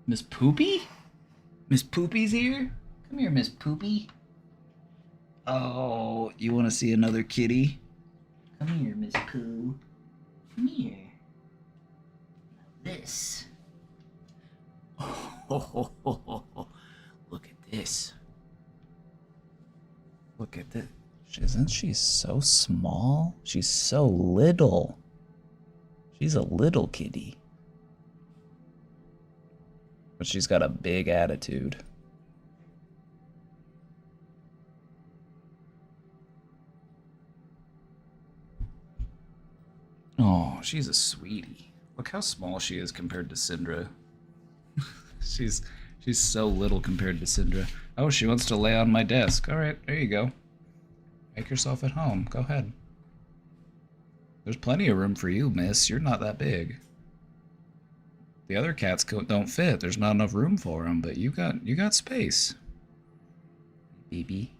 Miss Poopy? Miss Poopy's here? Come here, Miss Poopy. Oh, you want to see another kitty? Come here, Miss Pooh. Come here. This. Oh, look at this. Look at this. Isn't she so small? She's so little. She's a little kitty. But she's got a big attitude. Oh, she's a sweetie. Look how small she is compared to Syndra. she's so little compared to Syndra. Oh, she wants to lay on my desk. All right, there you go. Make yourself at home. Go ahead. There's plenty of room for you, miss. You're not that big. The other cats don't fit. There's not enough room for them, but you got space. Baby.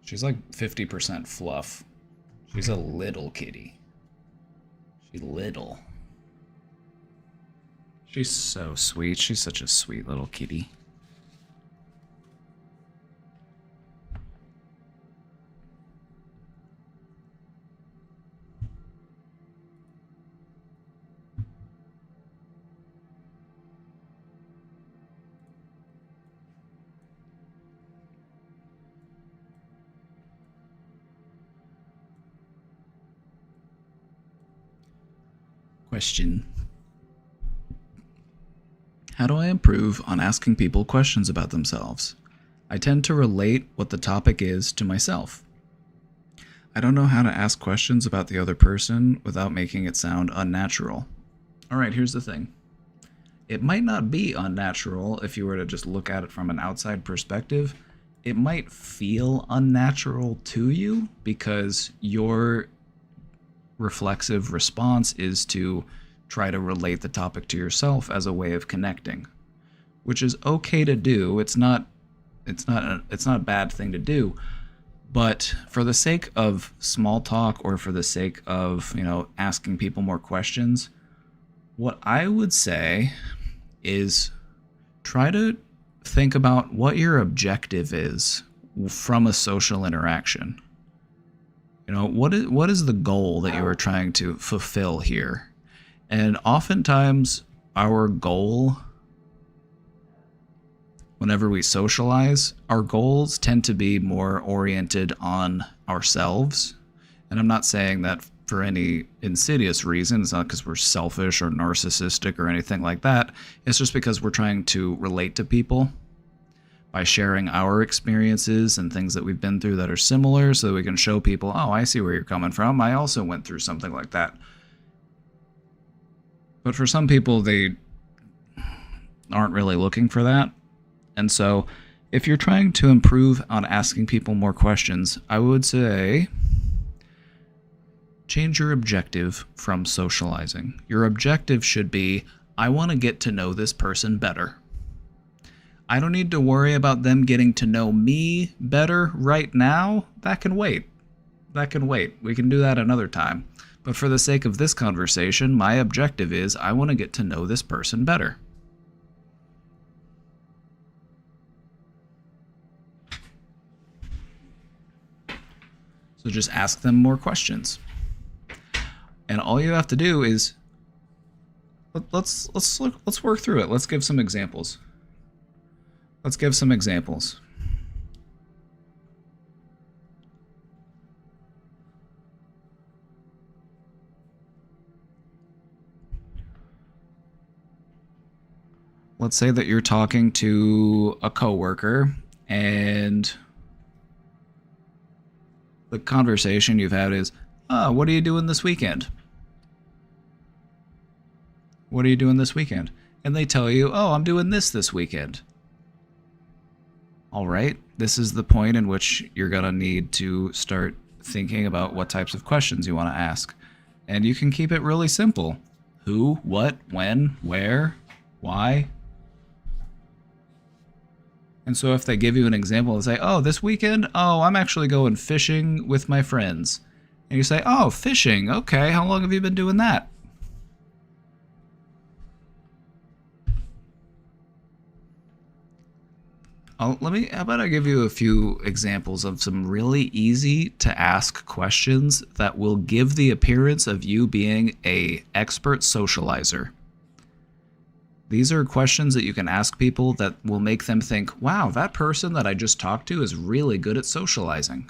She's like 50% fluff. She's a little kitty. She's little. She's so sweet. She's such a sweet little kitty. Question. How do I improve on asking people questions about themselves? I tend to relate what the topic is to myself. I don't know how to ask questions about the other person without making it sound unnatural. Alright, here's the thing. It might not be unnatural if you were to just look at it from an outside perspective. It might feel unnatural to you because your reflexive response is to try to relate the topic to yourself as a way of connecting, which is okay to do. It's not a bad thing to do, but for the sake of small talk or for the sake of, asking people more questions, what I would say is try to think about what your objective is from a social interaction. What is the goal that you are trying to fulfill here? And oftentimes our goal, whenever we socialize, our goals tend to be more oriented on ourselves. And I'm not saying that for any insidious reason. It's not because we're selfish or narcissistic or anything like that. It's just because we're trying to relate to people by sharing our experiences and things that we've been through that are similar so that we can show people, oh, I see where you're coming from. I also went through something like that. But for some people, they aren't really looking for that. And so if you're trying to improve on asking people more questions, I would say change your objective from socializing. Your objective should be, I want to get to know this person better. I don't need to worry about them getting to know me better right now. That can wait. We can do that another time. But for the sake of this conversation, my objective is I want to get to know this person better. So just ask them more questions. And all you have to do is let's work through it. Let's give some examples. Let's say that you're talking to a coworker and the conversation you've had is, what are you doing this weekend? What are you doing this weekend? And they tell you, oh, I'm doing this weekend. All right, this is the point in which you're going to need to start thinking about what types of questions you want to ask. And you can keep it really simple. Who, what, when, where, why. And so if they give you an example and say, oh, this weekend, oh, I'm actually going fishing with my friends. And you say, oh, fishing, okay, how long have you been doing that? How about I give you a few examples of some really easy to ask questions that will give the appearance of you being an expert socializer. These are questions that you can ask people that will make them think, wow, that person that I just talked to is really good at socializing.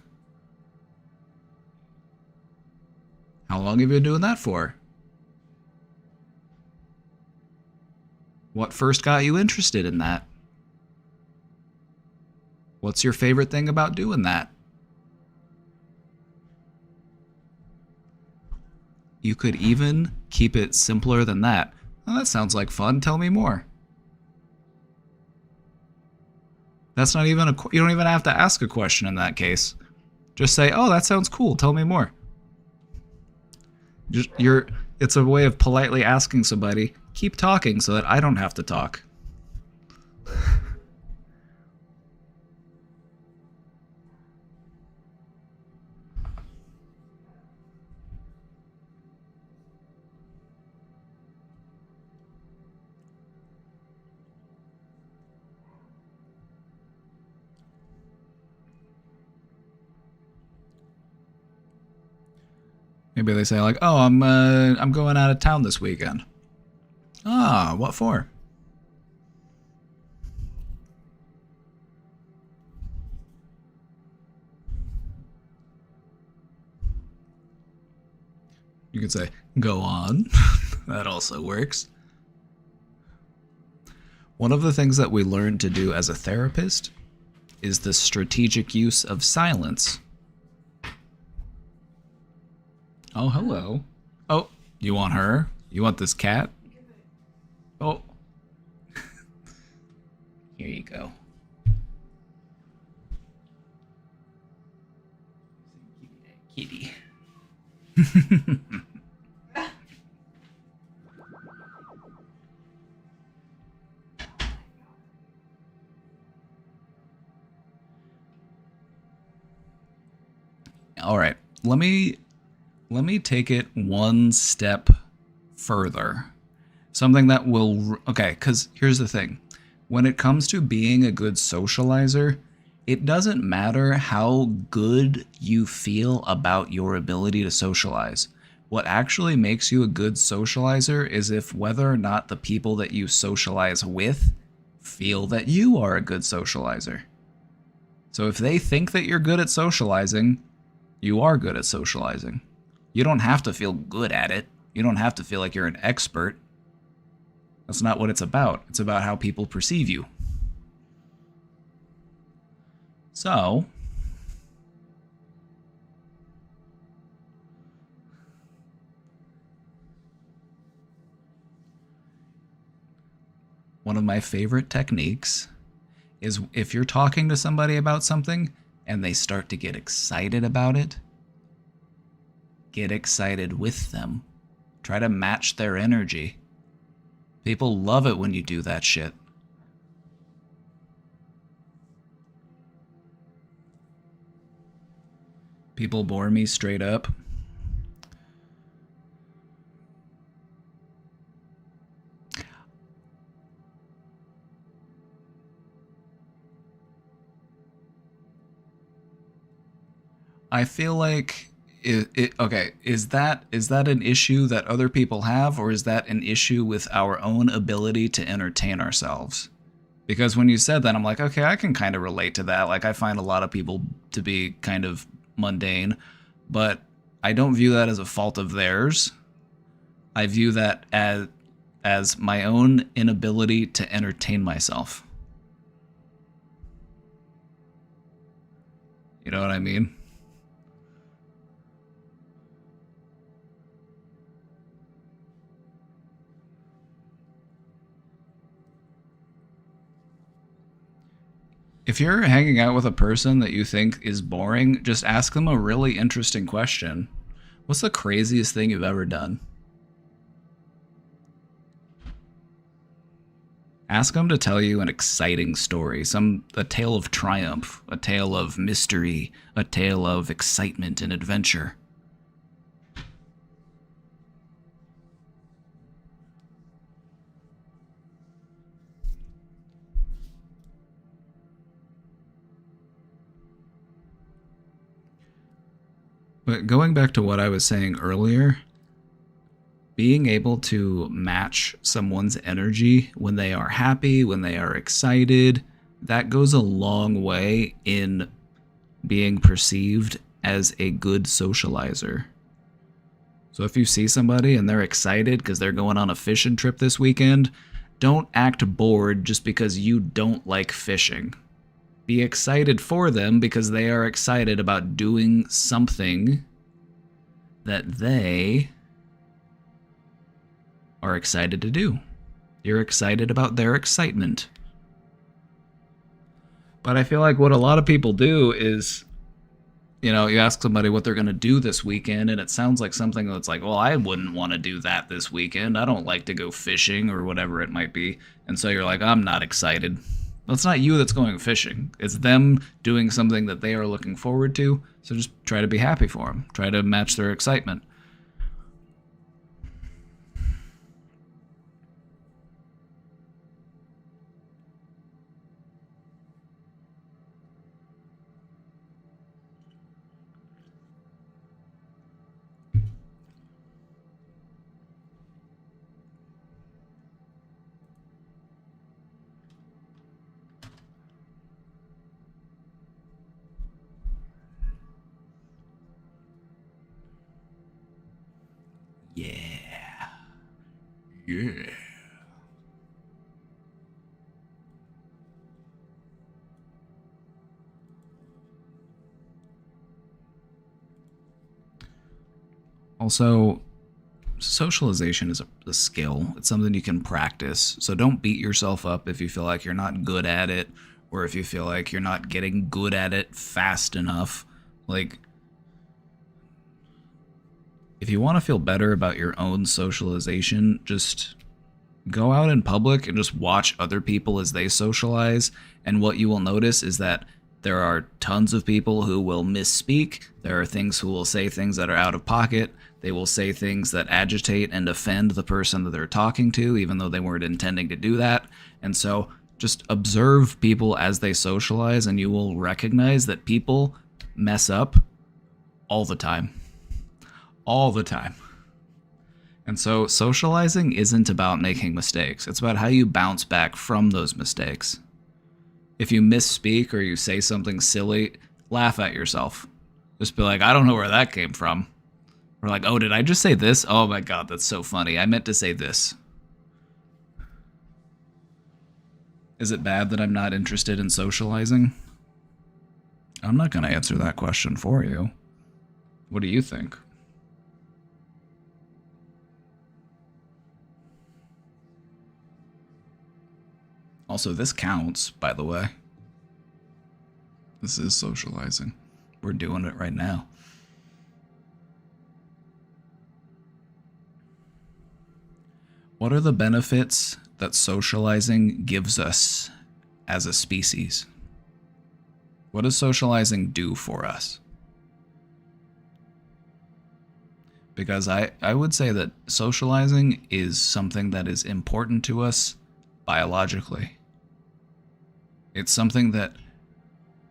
How long have you been doing that for? What first got you interested in that? What's your favorite thing about doing that? You could even keep it simpler than that. Oh, that sounds like fun. Tell me more. That's not even you don't even have to ask a question in that case. Just say, "Oh, that sounds cool. Tell me more." It's a way of politely asking somebody, "Keep talking so that I don't have to talk." Maybe they say like, "Oh, I'm going out of town this weekend." Ah, what for? You could say, "Go on." That also works. One of the things that we learn to do as a therapist is the strategic use of silence. Oh, hello. Oh, you want her? You want this cat? Oh. Here you go. Kitty. All right. Let me take it one step further. Something that will... Okay, because here's the thing. When it comes to being a good socializer, it doesn't matter how good you feel about your ability to socialize. What actually makes you a good socializer is if whether or not the people that you socialize with feel that you are a good socializer. So if they think that you're good at socializing, you are good at socializing. You don't have to feel good at it. You don't have to feel like you're an expert. That's not what it's about. It's about how people perceive you. So, one of my favorite techniques is if you're talking to somebody about something and they start to get excited about it, get excited with them. Try to match their energy. People love it when you do that shit. People bore me straight up. I feel like okay, is that an issue that other people have, or is that an issue with our own ability to entertain ourselves? Because when you said that, I'm like, okay, I can kind of relate to that. Like, I find a lot of people to be kind of mundane, but I don't view that as a fault of theirs. I view that as my own inability to entertain myself. You know what I mean? If you're hanging out with a person that you think is boring, just ask them a really interesting question. What's the craziest thing you've ever done? Ask them to tell you an exciting story, a tale of triumph, a tale of mystery, a tale of excitement and adventure. But going back to what I was saying earlier, being able to match someone's energy when they are happy, when they are excited, that goes a long way in being perceived as a good socializer. So if you see somebody and they're excited because they're going on a fishing trip this weekend, don't act bored just because you don't like fishing. Be excited for them because they are excited about doing something that they are excited to do. You're excited about their excitement. But I feel like what a lot of people do is, you ask somebody what they're going to do this weekend, and it sounds like something that's like, well, I wouldn't want to do that this weekend. I don't like to go fishing or whatever it might be. And so you're like, I'm not excited. Well, it's not you that's going fishing. It's them doing something that they are looking forward to. So just try to be happy for them. Try to match their excitement. Yeah. Also, socialization is a skill. It's something you can practice. So don't beat yourself up if you feel like you're not good at it, or if you feel like you're not getting good at it fast enough. Like, if you want to feel better about your own socialization, just go out in public and just watch other people as they socialize. And what you will notice is that there are tons of people who will misspeak. There are things who will say things that are out of pocket. They will say things that agitate and offend the person that they're talking to, even though they weren't intending to do that. And so just observe people as they socialize, and you will recognize that people mess up all the time. All the time. And so socializing isn't about making mistakes. It's about how you bounce back from those mistakes. If you misspeak or you say something silly, laugh at yourself. Just be like, I don't know where that came from. Or like, oh, did I just say this? Oh my God, that's so funny. I meant to say this. Is it bad that I'm not interested in socializing? I'm not going to answer that question for you. What do you think? Also, this counts, by the way. This is socializing. We're doing it right now. What are the benefits that socializing gives us as a species? What does socializing do for us? Because I would say that socializing is something that is important to us biologically. It's something that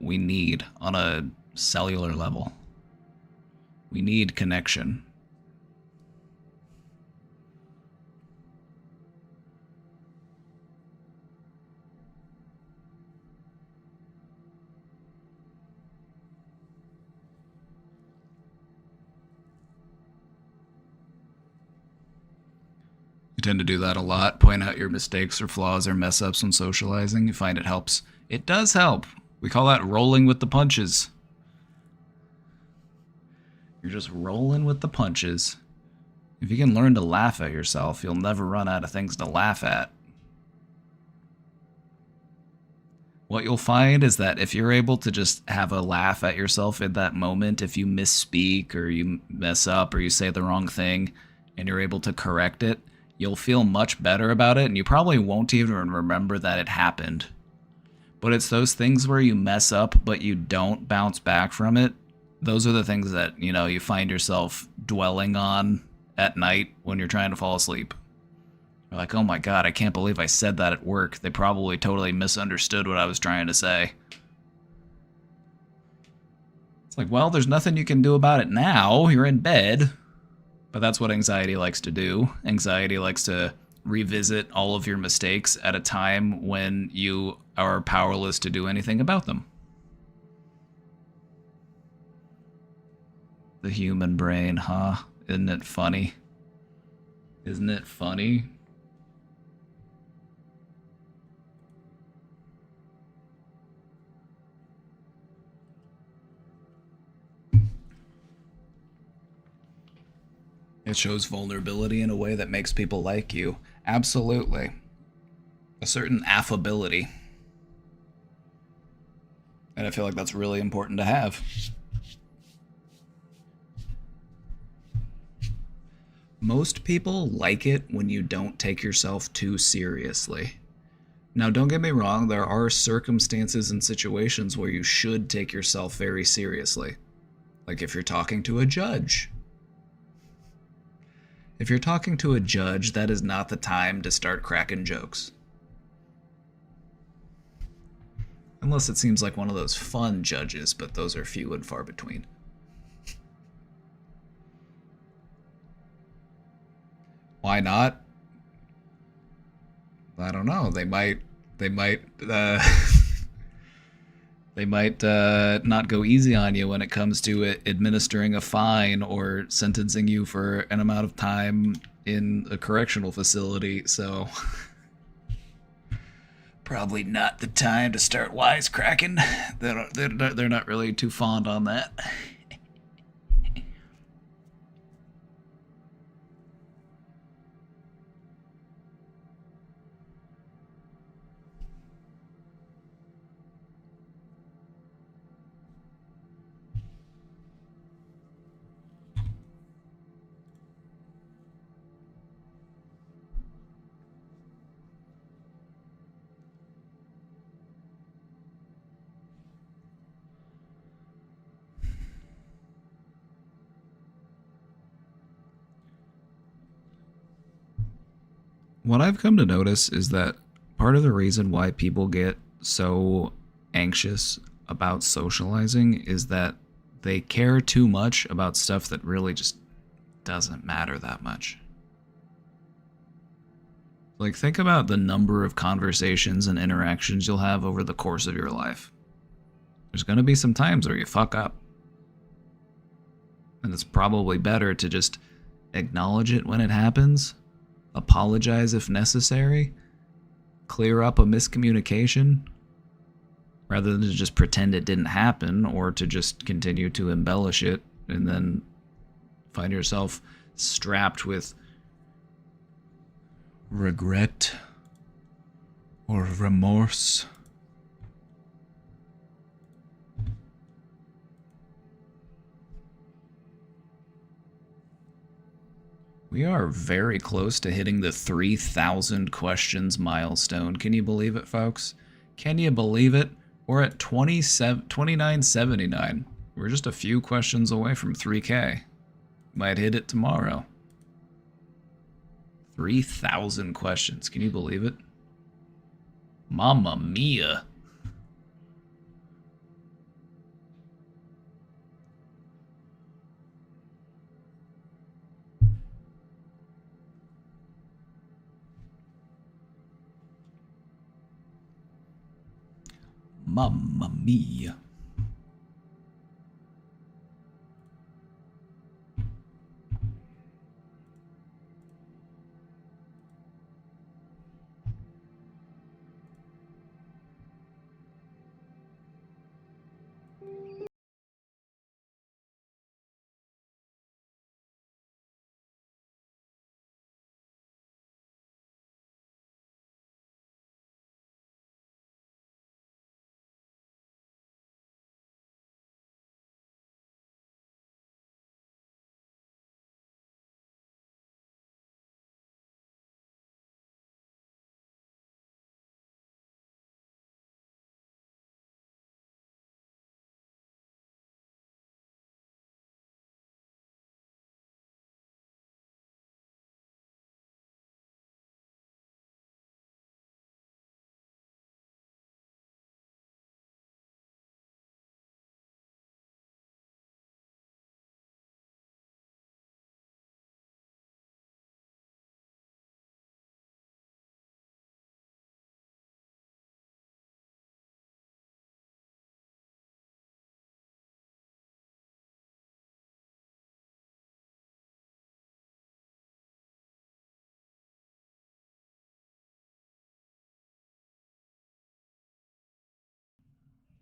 we need on a cellular level. We need connection. You tend to do that a lot, point out your mistakes or flaws or mess ups when socializing. You find it helps. It does help. We call that rolling with the punches. You're just rolling with the punches. If you can learn to laugh at yourself, you'll never run out of things to laugh at. What you'll find is that if you're able to just have a laugh at yourself in that moment, if you misspeak or you mess up or you say the wrong thing and you're able to correct it, you'll feel much better about it, and you probably won't even remember that it happened. But it's those things where you mess up but you don't bounce back from it. Those are the things that, you know, you find yourself dwelling on at night when you're trying to fall asleep. You're like, oh my god, I can't believe I said that at work. They probably totally misunderstood what I was trying to say. It's like, well, there's nothing you can do about it now. You're in bed. But that's what anxiety likes to do. Anxiety likes to revisit all of your mistakes at a time when you are powerless to do anything about them. The human brain, huh? Isn't it funny? Isn't it funny? It shows vulnerability in a way that makes people like you. Absolutely. A certain affability. And I feel like that's really important to have. Most people like it when you don't take yourself too seriously. Now, don't get me wrong, there are circumstances and situations where you should take yourself very seriously. Like if you're talking to a judge. If you're talking to a judge, that is not the time to start cracking jokes. Unless it seems like one of those fun judges, but those are few and far between. Why not? I don't know. They might not go easy on you when it comes to administering a fine or sentencing you for an amount of time in a correctional facility, so probably not the time to start wisecracking. They're not really too fond on that. What I've come to notice is that part of the reason why people get so anxious about socializing is that they care too much about stuff that really just doesn't matter that much. Like, think about the number of conversations and interactions you'll have over the course of your life. There's going to be some times where you fuck up. And it's probably better to just acknowledge it when it happens, apologize if necessary, clear up a miscommunication, rather than to just pretend it didn't happen or to just continue to embellish it and then find yourself strapped with regret or remorse. We are very close to hitting the 3,000 questions milestone. Can you believe it, folks? Can you believe it? We're at 2979. We're just a few questions away from 3K. Might hit it tomorrow. 3,000 questions. Can you believe it? Mamma mia. Mamma mia.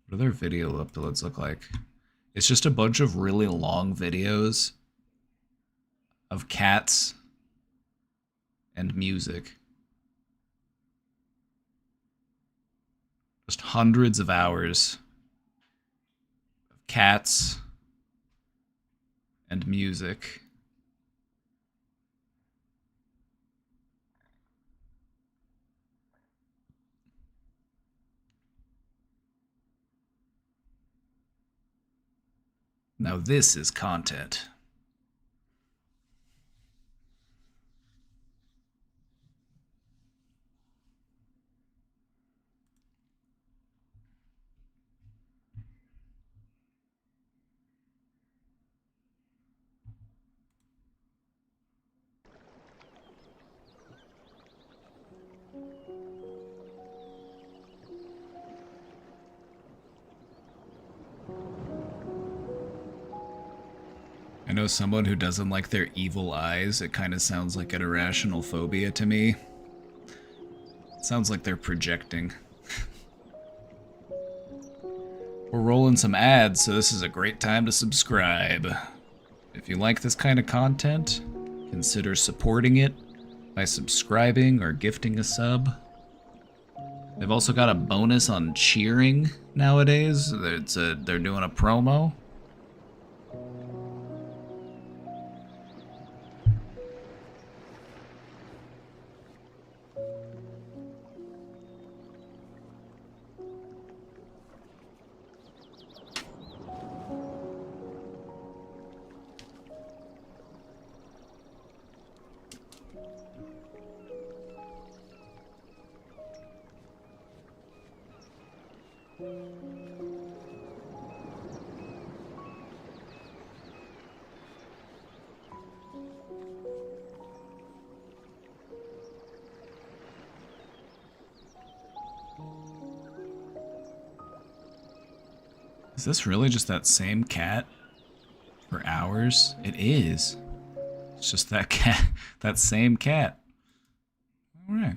What do their video uploads look like? It's just a bunch of really long videos of cats and music. Just hundreds of hours of cats and music. Now this is content. I know someone who doesn't like their evil eyes. It kind of sounds like an irrational phobia to me. It sounds like they're projecting. We're rolling some ads, so this is a great time to subscribe. If you like this kind of content, consider supporting it by subscribing or gifting a sub. They've also got a bonus on cheering nowadays. They're doing a promo. Is this really just that same cat for hours? It is. It's just that cat, that same cat. All right.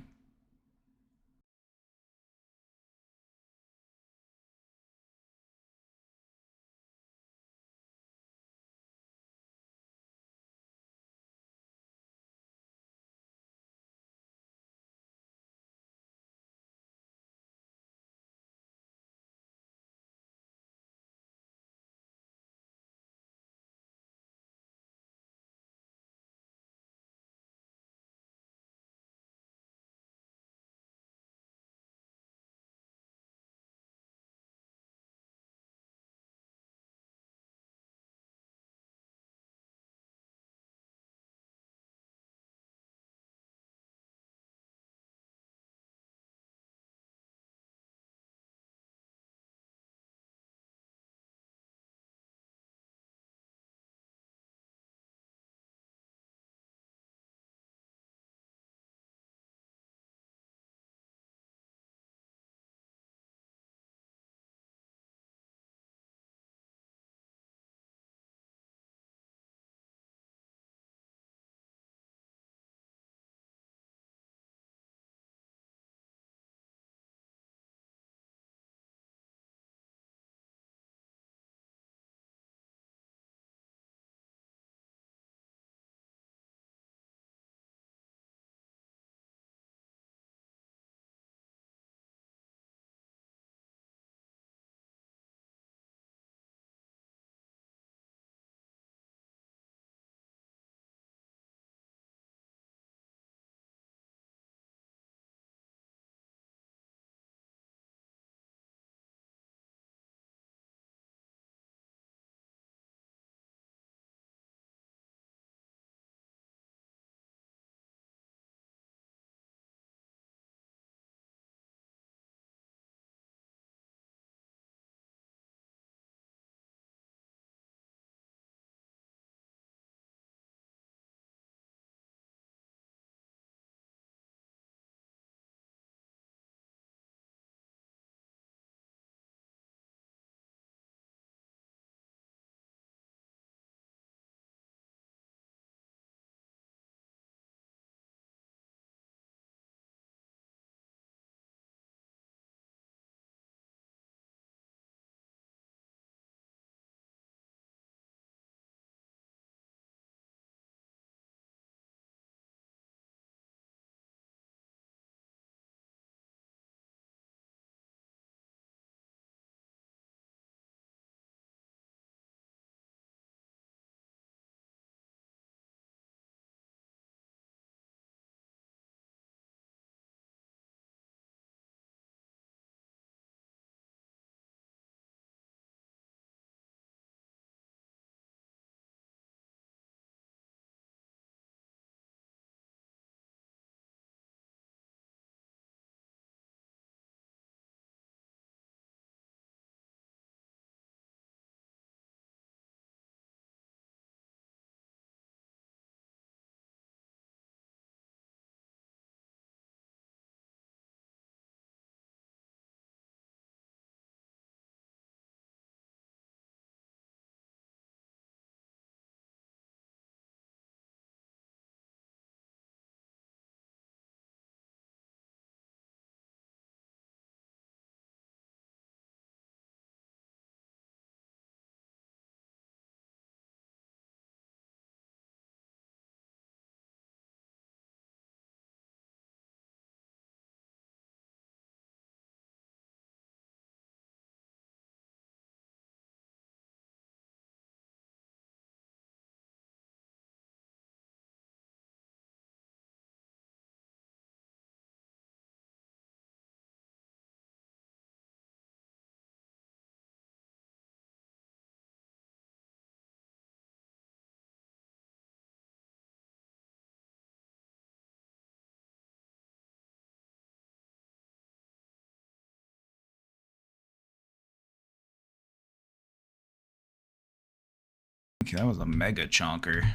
Okay, that was a mega chonker.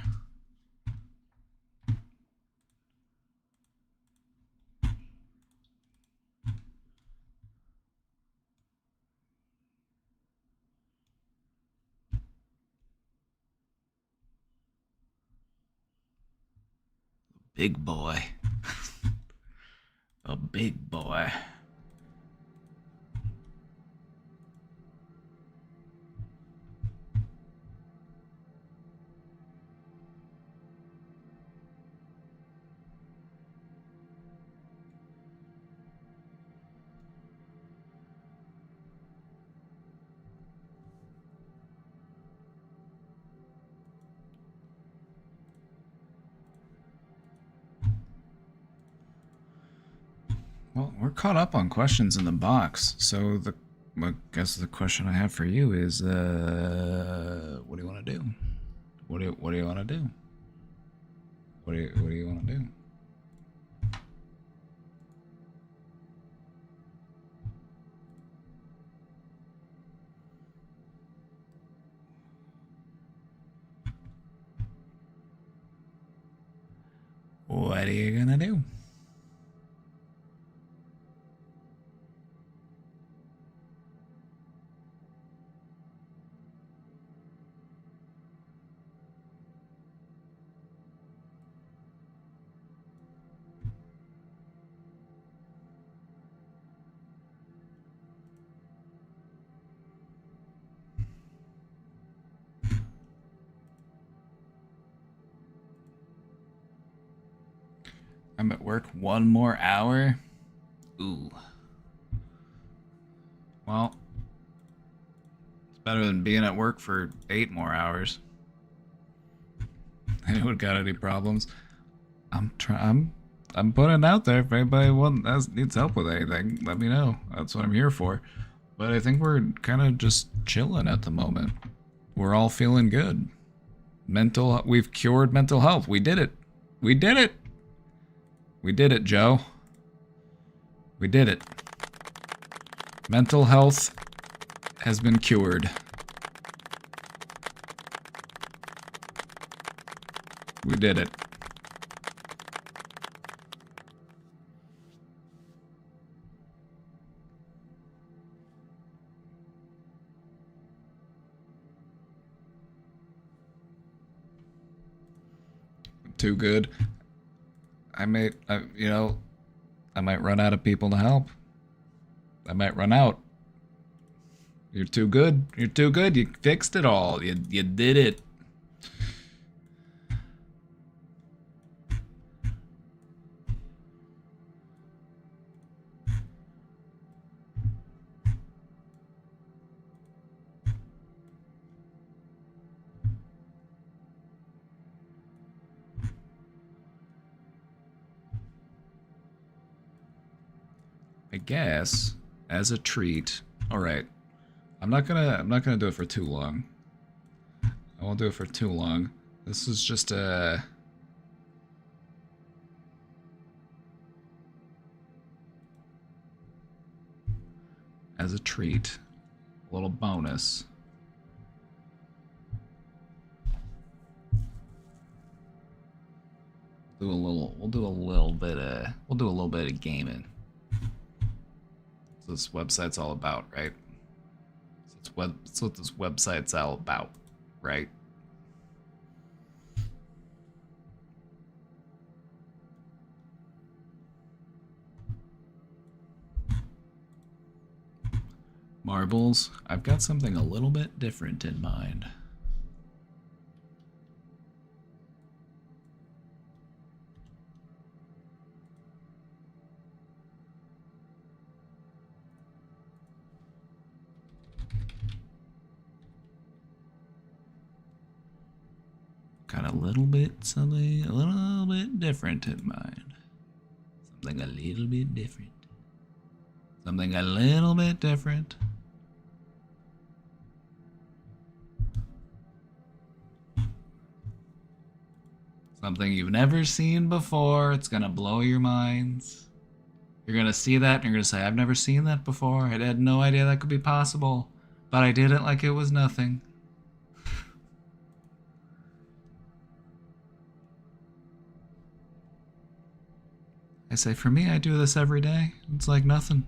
Big boy. A big boy. Well, we're caught up on questions in the box, so I guess the question I have for you is, what do you want to do? What do you want to do? What do you want to do? What are you gonna do? I'm at work 1 more hour? Ooh. Well, it's better than being at work for 8 more hours. Anyone got any problems? I'm putting it out there. If anybody needs help with anything, let me know. That's what I'm here for. But I think we're kind of just chilling at the moment. We're all feeling good. We've cured mental health. We did it. We did it. We did it, Joe. We did it. Mental health has been cured. We did it. Too good. I might run out of people to help. I might run out. You're too good. You're too good. You fixed it all. You did it. I guess as a treat. All right. I'm not gonna do it for too long. I won't do it for too long. This is just a as a treat, a little bonus. We'll do a little bit of gaming. This website's all about, right? That's what this website's all about, right? Marbles, I've got something a little bit different in mind. Got something a little bit different in mind. Something a little bit different. Something a little bit different. Something you've never seen before. It's gonna blow your minds. You're gonna see that and you're gonna say, I've never seen that before. I had no idea that could be possible. But I did it like it was nothing. I say, for me, I do this every day. It's like nothing.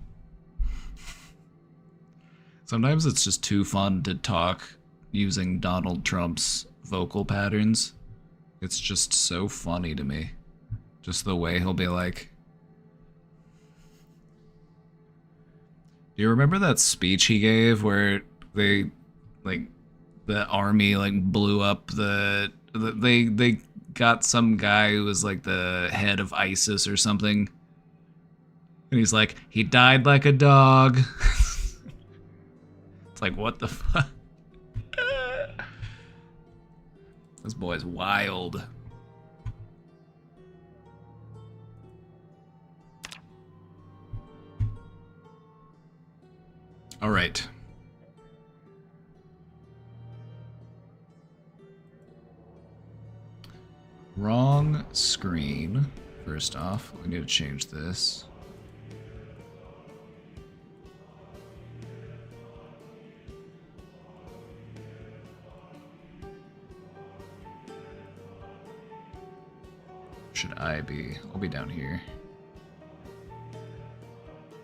Sometimes it's just too fun to talk using Donald Trump's vocal patterns. It's just so funny to me. Just the way he'll be like... Do you remember that speech he gave where they, like, the army, like, blew up they got some guy who was, like, the head of ISIS or something? And he's like, he died like a dog. It's like, what the fuck? This boy's wild. All right. Wrong screen. First off, we need to change this. Should I be? I'll be down here.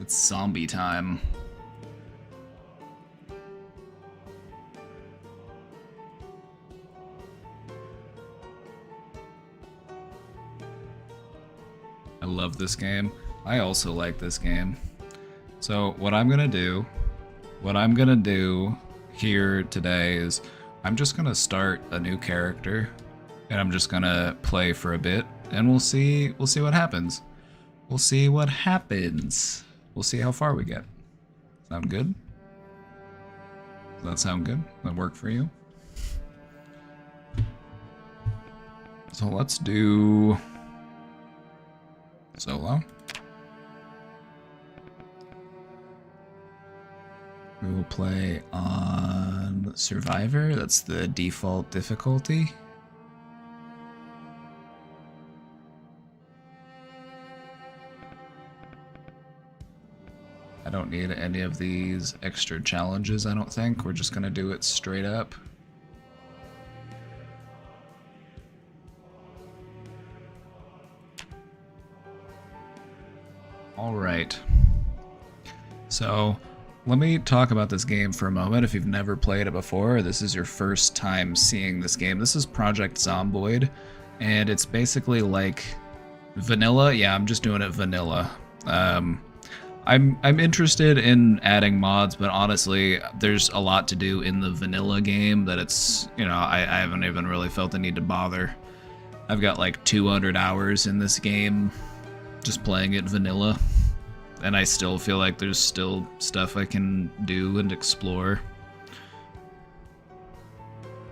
It's zombie time. I love this game. I also like this game. So what I'm gonna do here today is I'm just gonna start a new character and I'm just gonna play for a bit and we'll see what happens. We'll see what happens. We'll see how far we get. Sound good? Does that sound good? Does that work for you? So let's do solo. We will play on Survivor. That's the default difficulty. I don't need any of these extra challenges, I don't think. We're just gonna do it straight up. Alright. So, let me talk about this game for a moment. If you've never played it before, or this is your first time seeing this game, this is Project Zomboid, and it's basically like vanilla. Yeah, I'm just doing it vanilla. I'm interested in adding mods, but honestly, there's a lot to do in the vanilla game that it's, you know, I haven't even really felt the need to bother. I've got like 200 hours in this game just playing it vanilla, and I still feel like there's still stuff I can do and explore.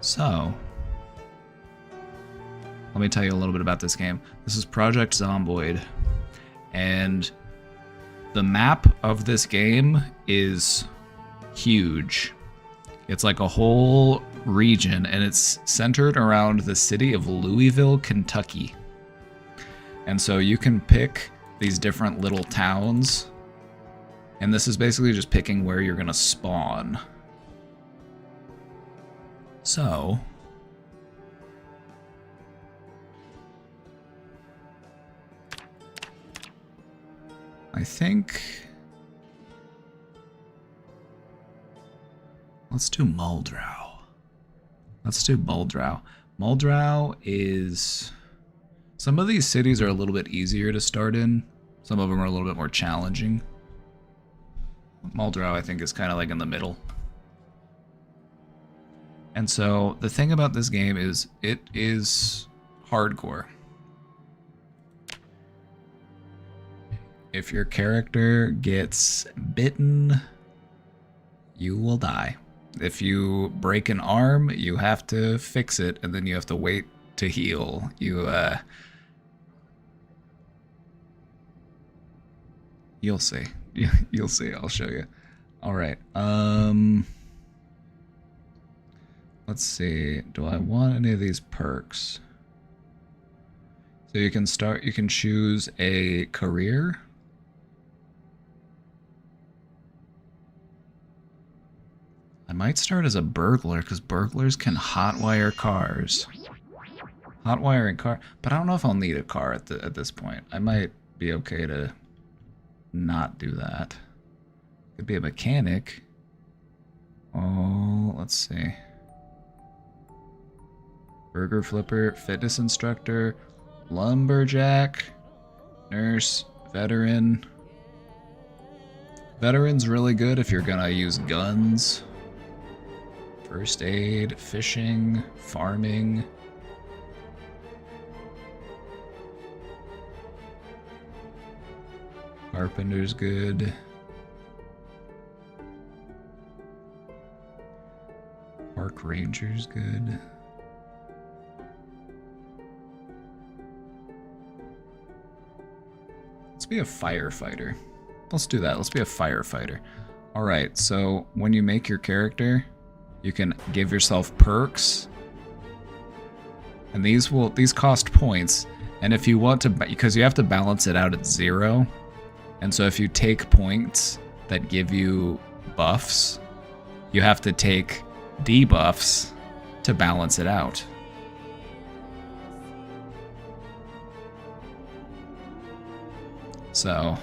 So, let me tell you a little bit about this game. This is Project Zomboid, and the map of this game is huge. It's like a whole region, and it's centered around the city of Louisville, Kentucky. And so you can pick these different little towns, and this is basically just picking where you're gonna spawn. So, I think let's do Muldrow. Let's do Muldrow. Muldrow is... Some of these cities are a little bit easier to start in. Some of them are a little bit more challenging. Muldrow, I think, is kind of like in the middle. And so the thing about this game is it is hardcore. If your character gets bitten, you will die. If you break an arm, you have to fix it, and then you have to wait to heal. You'll see. You'll see. I'll show you. All right. Let's see. Do I want any of these perks? So you can start. You can choose a career. I might start as a burglar because burglars can hotwire cars. Hotwiring car, but I don't know if I'll need a car at this point. I might be okay to not do that. Could be a mechanic. Oh, let's see. Burger flipper, fitness instructor, lumberjack, nurse, veteran. Veteran's really good if you're gonna use guns. First aid, fishing, farming. Carpenter's good. Park ranger's good. Let's be a firefighter. Let's do that. Let's be a firefighter. All right, so when you make your character, you can give yourself perks. And these cost points. And if you want to, because you have to balance it out at 0. And so if you take points that give you buffs, you have to take debuffs to balance it out. So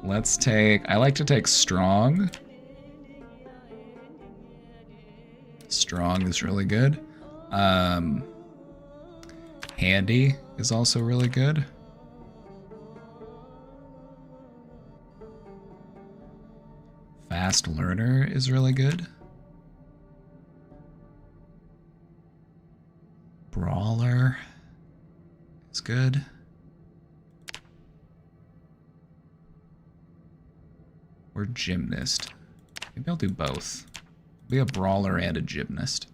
let's take, I like to take strong. Strong is really good. Handy is also really good. Fast learner is really good. Brawler is good. Or gymnast. Maybe I'll do both. Be a brawler and a gymnast.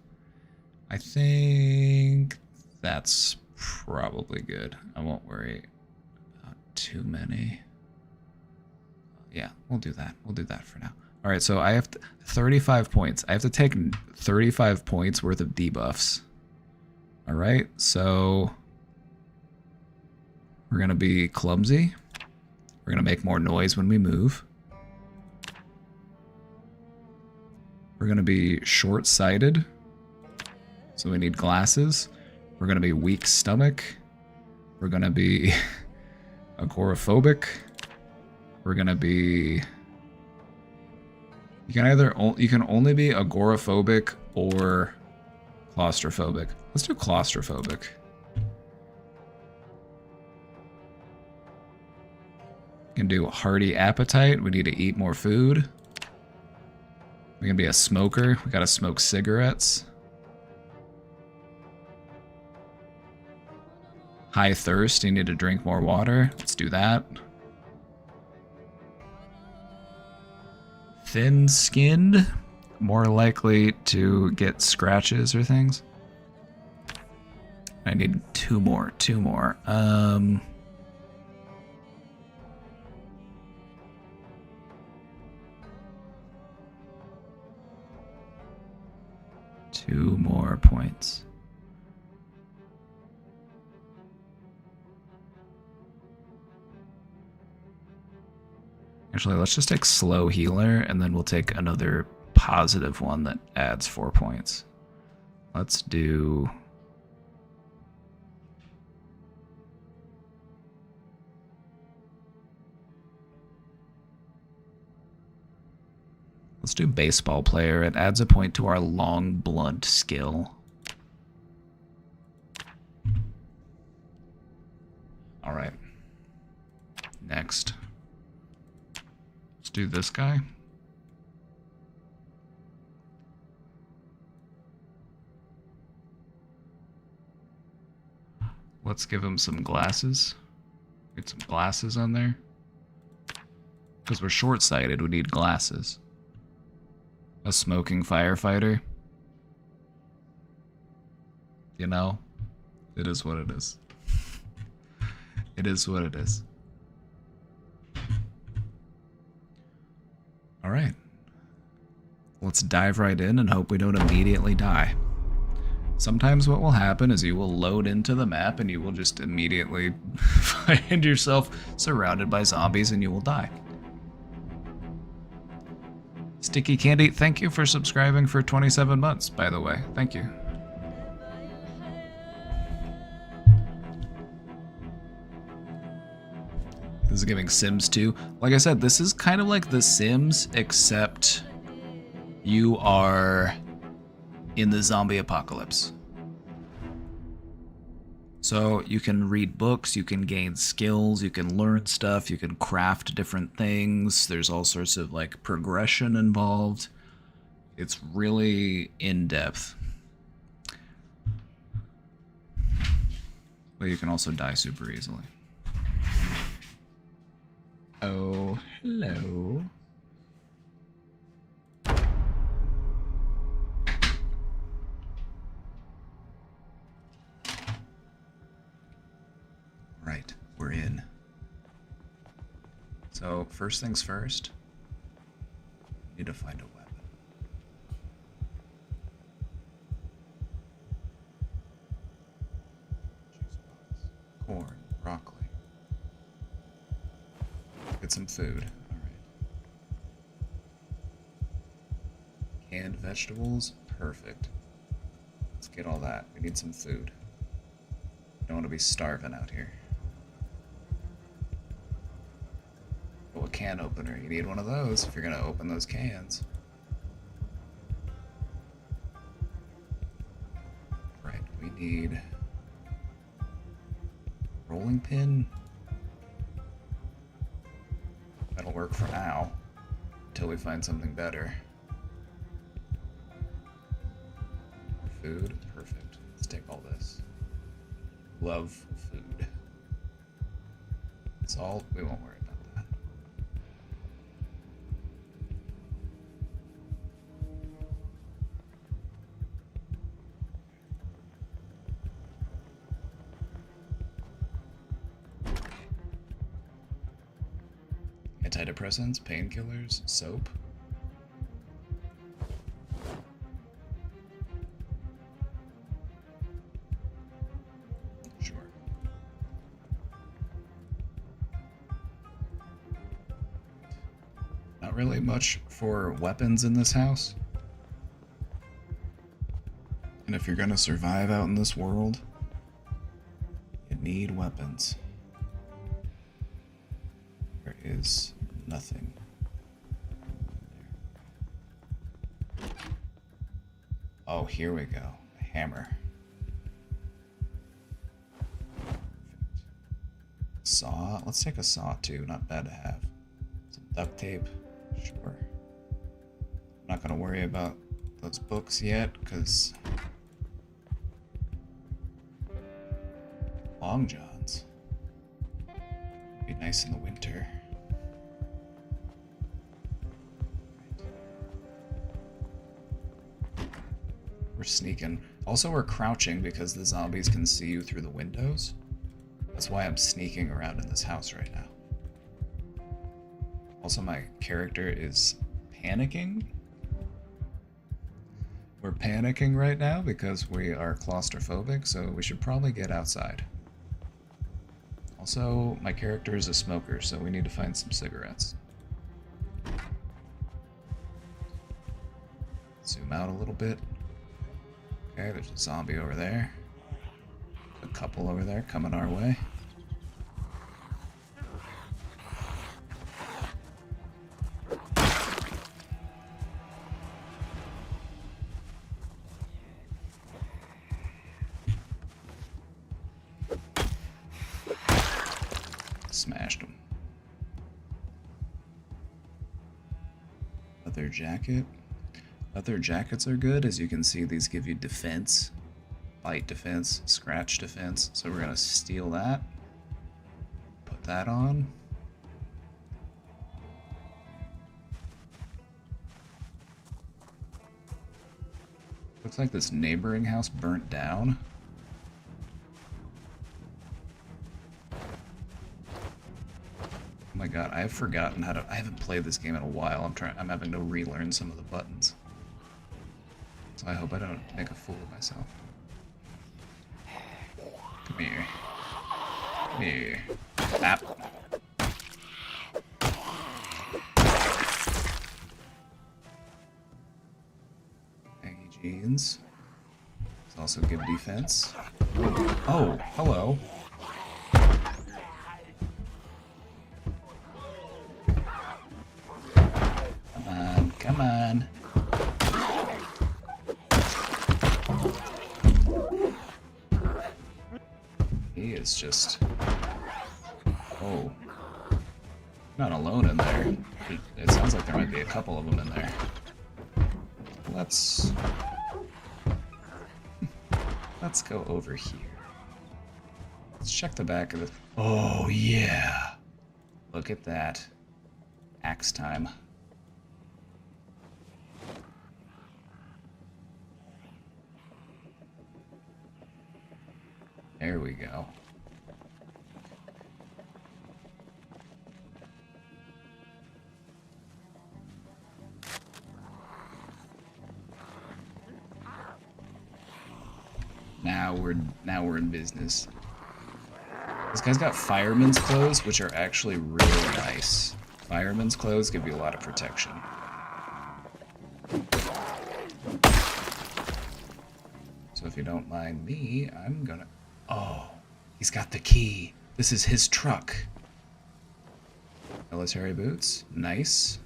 I think that's probably good. I won't worry about too many. Yeah, we'll do that. We'll do that for now. All right, so I have 35 points. I have to take 35 points worth of debuffs. All right, so we're going to be clumsy. We're going to make more noise when we move. We're going to be short-sighted, so we need glasses. We're going to be weak stomach. We're going to be agoraphobic. We're going to be... You can only be agoraphobic or claustrophobic. Let's do claustrophobic. We can do hearty appetite. We need to eat more food. We can be a smoker. We gotta smoke cigarettes. High thirst. You need to drink more water. Let's do that. Thin-skinned. More likely to get scratches or things. I need two more. Two more. Two more points. Actually, let's just take slow healer, and then we'll take another positive one that adds 4 points. Let's do... Let's do baseball player. It adds a point to our long, blunt skill. All right. Next. Let's do this guy. Let's give him some glasses. Get some glasses on there. Because we're short-sighted, we need glasses. A smoking firefighter. You know, it is what it is. It is what it is. All right. Let's dive right in and hope we don't immediately die. Sometimes what will happen is you will load into the map and you will just immediately find yourself surrounded by zombies and you will die. Sticky Candy, thank you for subscribing for 27 months, by the way. Thank you. This is giving Sims 2. Like I said, this is kind of like The Sims, except you are in the zombie apocalypse. So you can read books, you can gain skills, you can learn stuff, you can craft different things. There's all sorts of like progression involved. It's really in-depth. But you can also die super easily. Oh, hello. Right, we're in. So, first things first, need to find a weapon. Juice box, corn, broccoli. Get some food. Alright. Canned vegetables, perfect. Let's get all that. We need some food. Don't want to be starving out here. Oh, a can opener. You need one of those if you're going to open those cans. Right, we need rolling pin. That'll work for now, until we find something better. Food, perfect. Let's take all this. Love food. Salt, we won't worry about that. Antidepressants, painkillers, soap. Sure. Not really much for weapons in this house. And if you're gonna survive out in this world, you need weapons. There is nothing. Oh, here we go. A hammer. Saw. Let's take a saw too. Not bad to have. Some duct tape. Sure. I'm not gonna worry about those books yet, because Long Johns. Be nice in the winter. We're sneaking. Also, we're crouching because the zombies can see you through the windows. That's why I'm sneaking around in this house right now. Also, my character is panicking. We're panicking right now because we are claustrophobic, so we should probably get outside. Also, my character is a smoker, so we need to find some cigarettes. Zoom out a little bit. Okay, there's a zombie over there. A couple over there coming our way. Smashed him. Leather jacket. Leather jackets are good. As you can see, these give you defense. Light defense, scratch defense. So we're gonna steal that. Put that on. Looks like this neighboring house burnt down. Oh my god, I have forgotten how to. I haven't played this game in a while. I'm having to relearn some of the buttons. So I hope I don't make a fool of myself. Come here. Come here. App. Baggy jeans. These also give defense. He is just... Oh. Not alone in there. It sounds like there might be a couple of them in there. Let's go over here. Let's check the back of the... Oh, yeah! Look at that. Axe time. There we go. Now we're in business. This guy's got fireman's clothes, which are actually really nice. Fireman's clothes give you a lot of protection. So if you don't mind me, I'm gonna... Oh, he's got the key. This is his truck. Military boots, nice.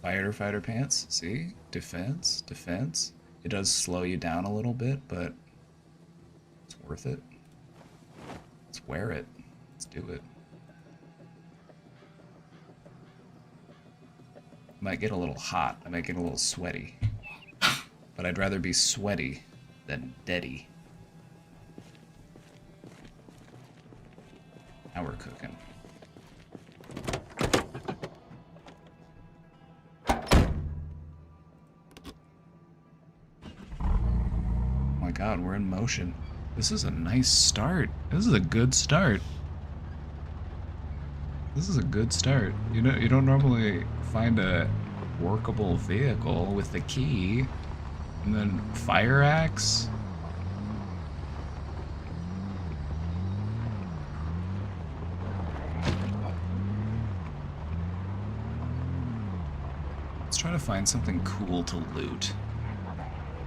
Fighter pants, see? Defense. It does slow you down a little bit, but it's worth it. Let's wear it. Let's do it. Might get a little hot. I might get a little sweaty. But I'd rather be sweaty than deady. Now we're cooking. Oh my god, we're in motion. This is a nice start. This is a good start. This is a good start. You know, you don't normally find a workable vehicle with the key and then fire axe. Let's try to find something cool to loot.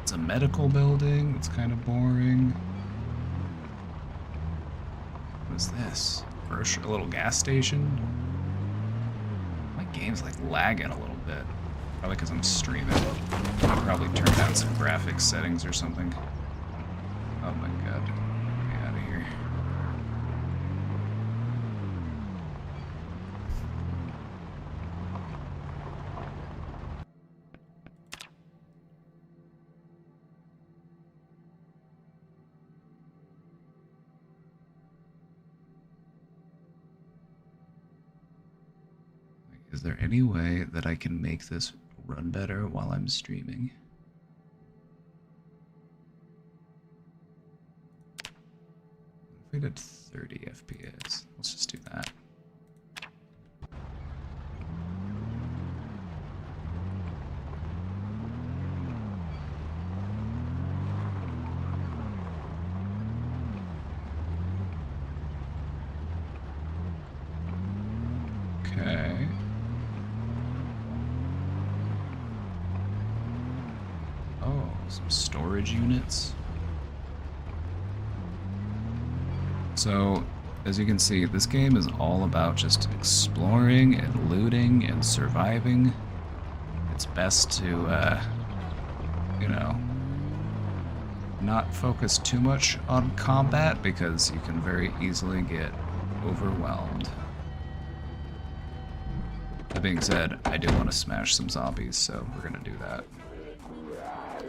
It's a medical building. It's kind of boring. What is this? A little gas station? My game's like lagging a little bit. Probably because I'm streaming. I'll probably turn down some graphics settings or something. Oh my god. Get out of here. Is there any way that I can make this run better while I'm streaming? If we did 30 FPS, let's just do that. Okay. Oh, some storage units. So, as you can see, this game is all about just exploring and looting and surviving. It's best to, you know, not focus too much on combat because you can very easily get overwhelmed. That being said, I do want to smash some zombies, so we're gonna do that.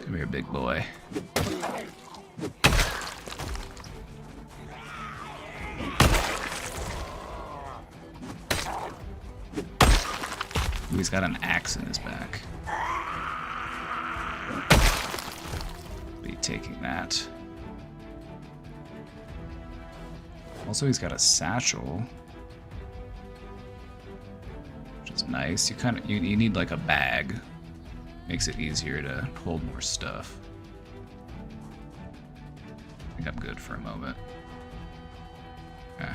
Come here, big boy. Ooh, he's got an axe in his back. Be taking that. Also, he's got a satchel. Nice. You need like a bag. Makes it easier to hold more stuff. I think I'm good for a moment. Yeah.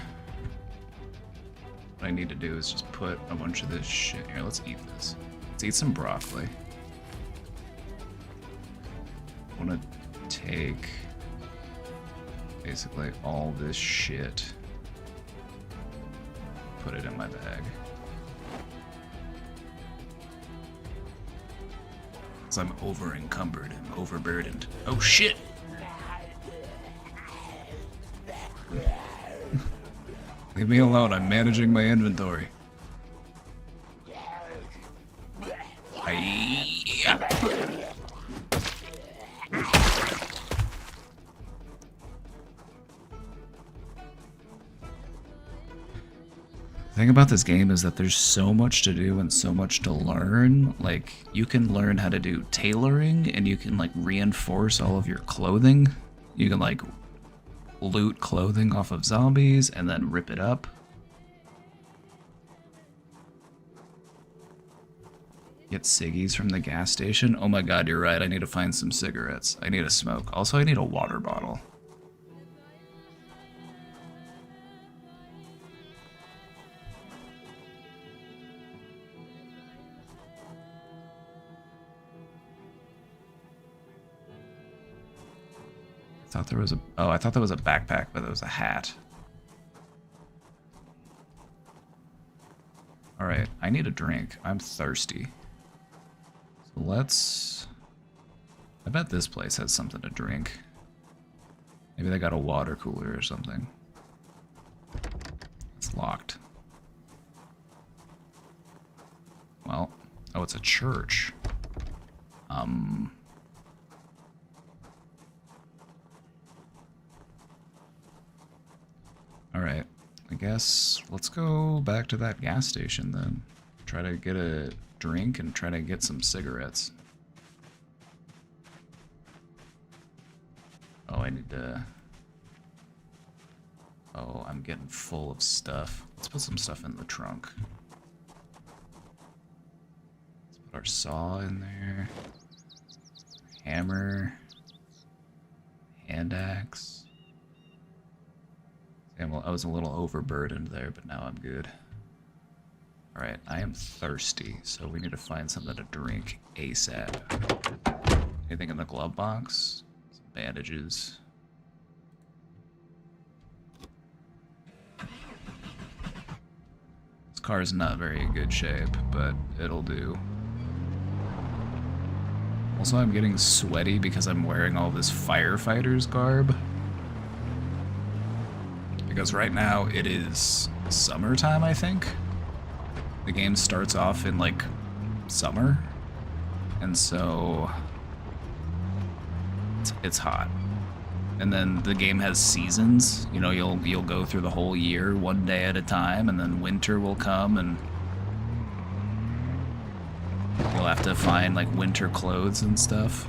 What I need to do is just put a bunch of this shit here. Let's eat this. Let's eat some broccoli. I want to take basically all this shit. Put it in my bag. I'm over encumbered and overburdened. Oh shit! Leave me alone, I'm managing my inventory. The thing about this game is that there's so much to do and so much to learn. Like, you can learn how to do tailoring, and you can, like, reinforce all of your clothing. You can, like, loot clothing off of zombies and then rip it up. Get ciggies from the gas station. Oh my god, you're right. I need to find some cigarettes. I need a smoke. Also, I need a water bottle. I thought there was a... Oh, I thought that was a backpack, but it was a hat. Alright, I need a drink. I'm thirsty. So let's... I bet this place has something to drink. Maybe they got a water cooler or something. It's locked. Well, oh, it's a church. Alright, I guess let's go back to that gas station then. Try to get a drink and try to get some cigarettes. Oh, I need to... Oh, I'm getting full of stuff. Let's put some stuff in the trunk. Let's put our saw in there. Hammer. Hand axe. Well, I was a little overburdened there, but now I'm good. Alright, I am thirsty, so we need to find something to drink ASAP. Anything in the glove box? Some bandages. This car is not very good shape, but it'll do. Also, I'm getting sweaty because I'm wearing all this firefighter's garb. Because right now it is summertime, I think. The game starts off in, like, summer. And so it's hot. And then the game has seasons. You know, you'll go through the whole year one day at a time, and then winter will come and you'll have to find, like, winter clothes and stuff.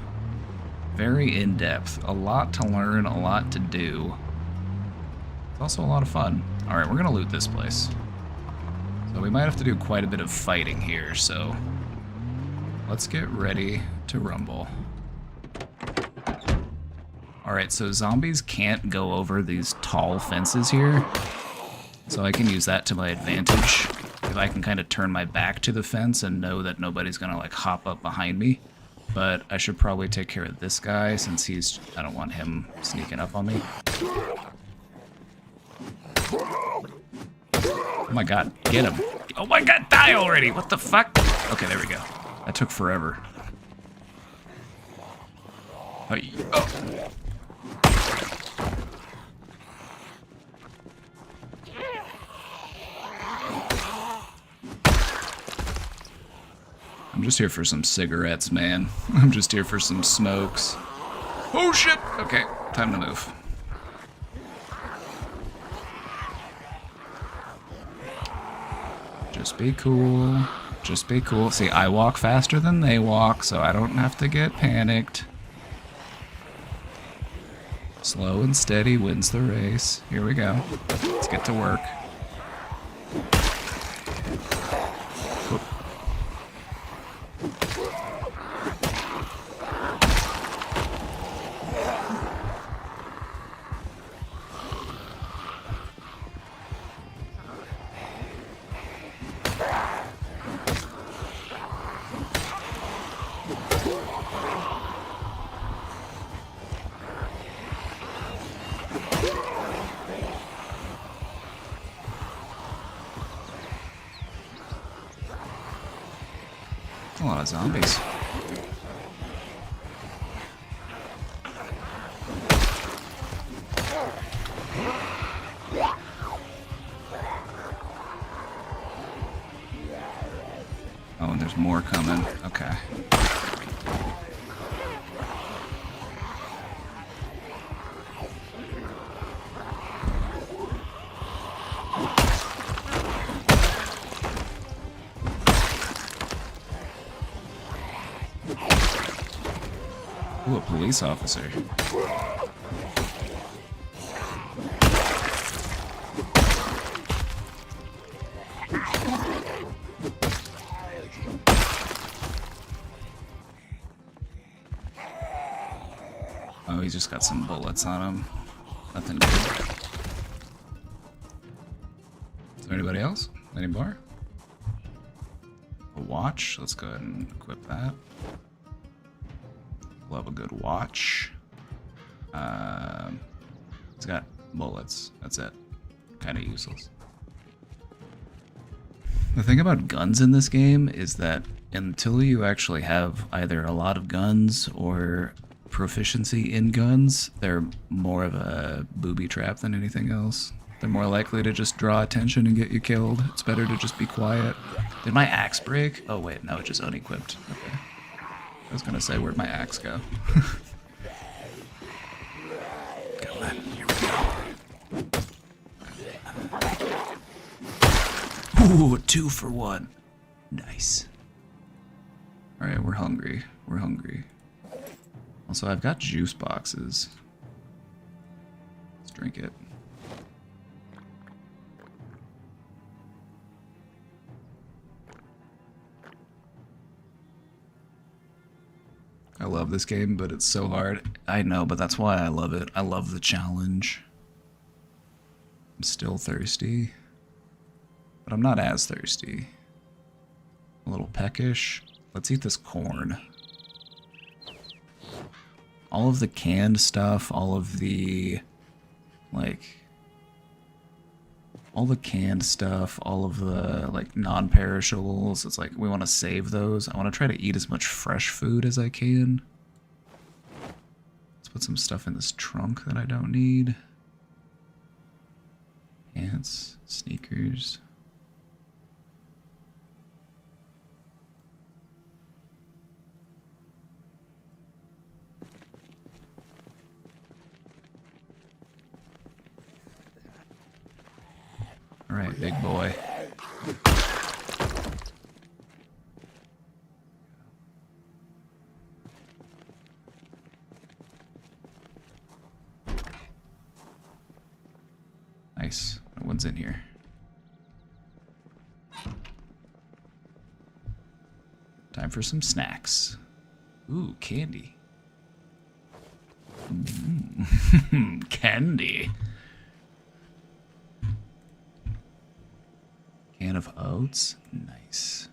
Very in-depth. A lot to learn, a lot to do. Also a lot of fun. Alright, we're gonna loot this place. So we might have to do quite a bit of fighting here, so let's get ready to rumble. Alright, so zombies can't go over these tall fences here, so I can use that to my advantage. If I can kind of turn my back to the fence and know that nobody's gonna, like, hop up behind me. But I should probably take care of this guy since I don't want him sneaking up on me. Oh my god, get him. Oh my god, die already! What the fuck? Okay, there we go. That took forever. Oh. I'm just here for some cigarettes, man. I'm just here for some smokes. Oh shit! Okay, time to move. Just be cool. Just be cool. See, I walk faster than they walk, so I don't have to get panicked. Slow and steady wins the race. Here we go. Let's get to work. A lot of zombies. There's more coming. Okay. Ooh, a police officer. Oh, he's just got some bullets on him. Nothing good. Is there anybody else? Any more? A watch? Let's go ahead and equip that. Love a good watch. It's got bullets. That's it. Kind of useless. The thing about guns in this game is that until you actually have either a lot of guns or proficiency in guns, they're more of a booby trap than anything else. They're more likely to just draw attention and get you killed. It's better to just be quiet. Did my axe break? Oh wait, no, it just unequipped. Okay. I was gonna say, where'd my axe go? Come on, here we go. Ooh, 2 for 1. Nice. Alright, we're hungry. We're hungry. Also, I've got juice boxes. Let's drink it. I love this game, but it's so hard. I know, but that's why I love it. I love the challenge. I'm still thirsty, but I'm not as thirsty. A little peckish. Let's eat this corn. All of the canned stuff, all of the, like, all the canned stuff, all of the, like, non-perishables, it's like, we want to save those. I want to try to eat as much fresh food as I can. Let's put some stuff in this trunk that I don't need. Pants, sneakers. All right, big boy. Nice. No one's in here. Time for some snacks. Ooh, candy. Candy. Can of oats. Nice.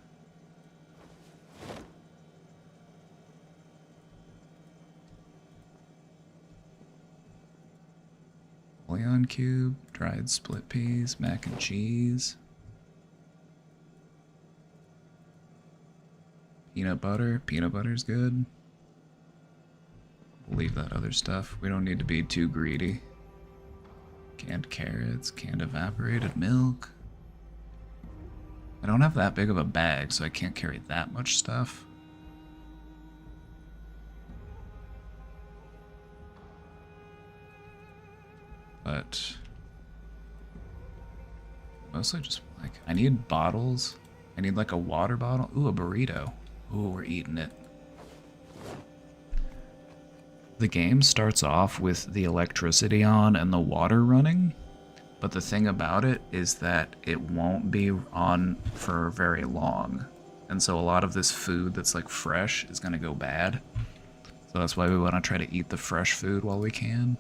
Bouillon cube, dried split peas, mac and cheese. Peanut butter. Peanut butter's good. We'll leave that other stuff. We don't need to be too greedy. Canned carrots, canned evaporated milk. I don't have that big of a bag, so I can't carry that much stuff. But mostly just like, I need bottles. I need like a water bottle. Ooh, a burrito. Ooh, we're eating it. The game starts off with the electricity on and the water running. But the thing about it is that it won't be on for very long. And so a lot of this food that's like fresh is going to go bad. So that's why we want to try to eat the fresh food while we can.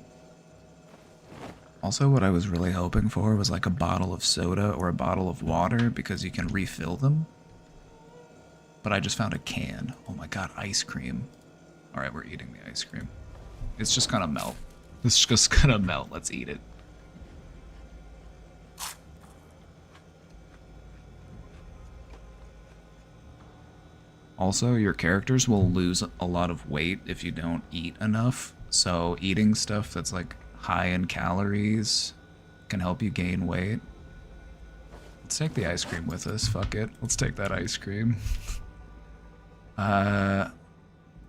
Also, what I was really hoping for was like a bottle of soda or a bottle of water because you can refill them. But I just found a can. Oh my god, ice cream. Alright, we're eating the ice cream. It's just gonna melt. It's just gonna melt. Let's eat it. Also, your characters will lose a lot of weight if you don't eat enough, so eating stuff that's like high in calories can help you gain weight. Let's take the ice cream with us, fuck it. Let's take that ice cream.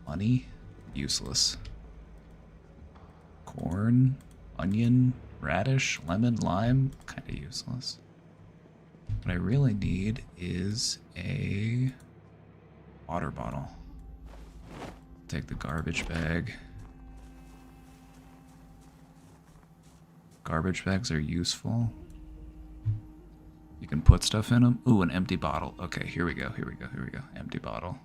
Money? Useless. Corn? Onion? Radish? Lemon? Lime? Kind of useless. What I really need is a water bottle. Take the garbage bag. Garbage bags are useful. You can put stuff in them. Ooh, an empty bottle. Okay, here we go, here we go, here we go. Empty bottle.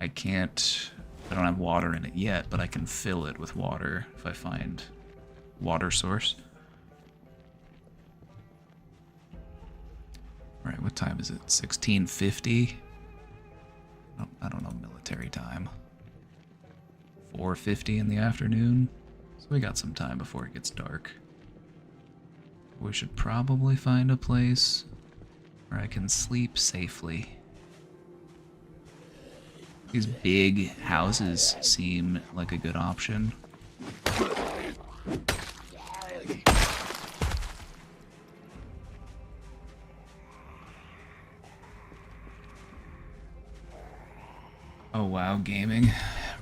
I don't have water in it yet, but I can fill it with water if I find water source. Alright, what time is it? 16:50? I don't know military time. 4:50 in the afternoon. So we got some time before it gets dark. We should probably find a place where I can sleep safely. These big houses seem like a good option. Oh wow, gaming,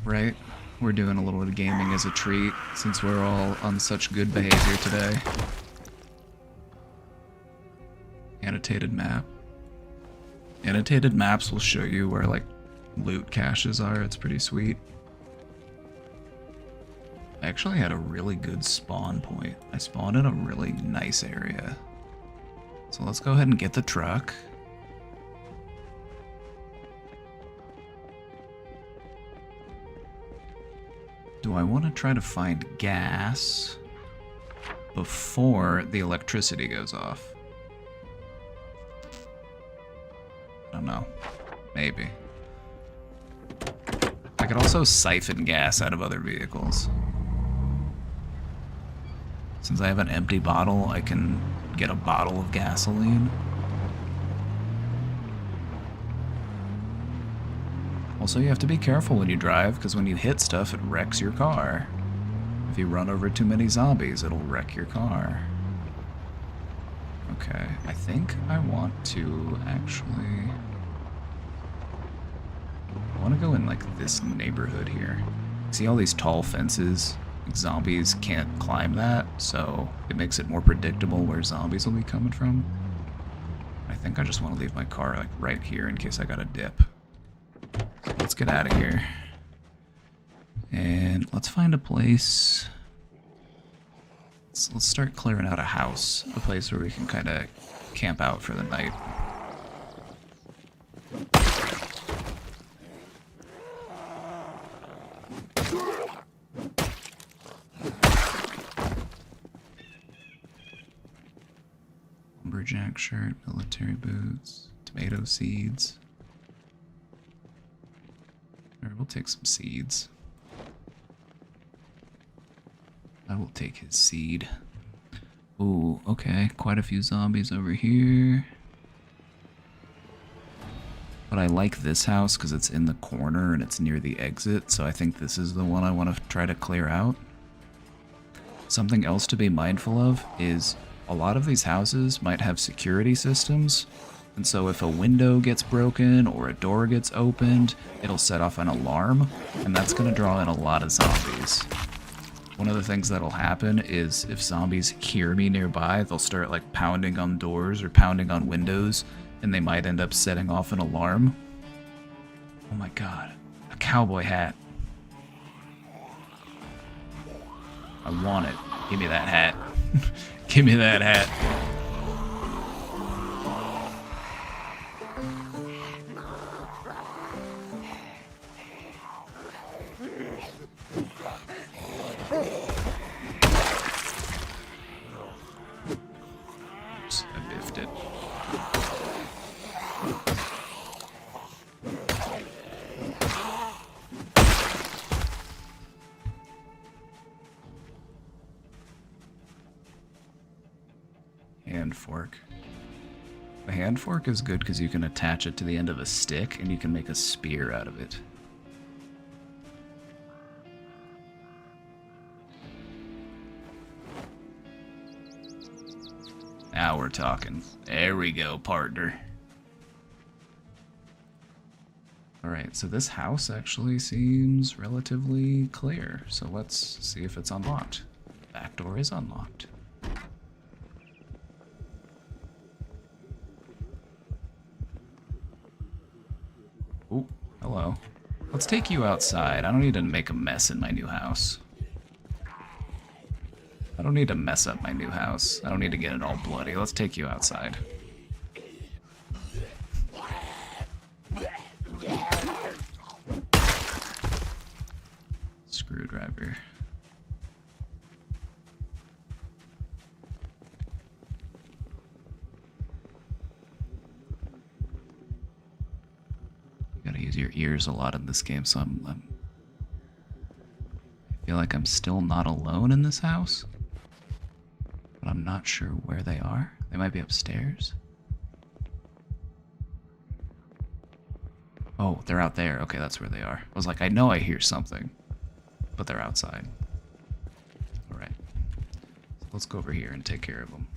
right? We're doing a little bit of gaming as a treat since we're all on such good behavior today. Annotated map. Annotated maps will show you where like loot caches are. It's pretty sweet. I actually had a really good spawn point. I spawned in a really nice area. So let's go ahead and get the truck. Do I want to try to find gas before the electricity goes off? I don't know. Maybe. I could also siphon gas out of other vehicles. Since I have an empty bottle, I can get a bottle of gasoline. Also, you have to be careful when you drive, because when you hit stuff, it wrecks your car. If you run over too many zombies, it'll wreck your car. Okay, I think I want to actually... I want to go in, like, this neighborhood here. See all these tall fences? Zombies can't climb that, so it makes it more predictable where zombies will be coming from. I think I just want to leave my car, like, right here in case I got a dip. So let's get out of here. And let's find a place. Let's start clearing out a house. A place where we can kind of camp out for the night. Lumberjack shirt, military boots, tomato seeds. Alright, we'll take some seeds. I will take his seed. Ooh, okay, quite a few zombies over here. But I like this house because it's in the corner and it's near the exit, so I think this is the one I want to try to clear out. Something else to be mindful of is a lot of these houses might have security systems, and so if a window gets broken or a door gets opened, it'll set off an alarm, and that's going to draw in a lot of zombies. One of the things that'll happen is if zombies hear me nearby, they'll start like pounding on doors or pounding on windows, and they might end up setting off an alarm. Oh my god, a cowboy hat. I want it. Give me that hat. Give me that hat. Oops, I biffed it. Hand fork. The hand fork is good because you can attach it to the end of a stick and you can make a spear out of it. Now we're talking. There we go, partner. Alright, so this house actually seems relatively clear. So let's see if it's unlocked. Back door is unlocked. Oh, hello. Let's take you outside. I don't need to make a mess in my new house. I don't need to mess up my new house. I don't need to get it all bloody. Let's take you outside. Screwdriver. You gotta use your ears a lot in this game, so I feel like I'm still not alone in this house. But I'm not sure where they are. They might be upstairs. Oh, they're out there. Okay, that's where they are. I was like, I know I hear something, but they're outside. All right. So let's go over here and take care of them.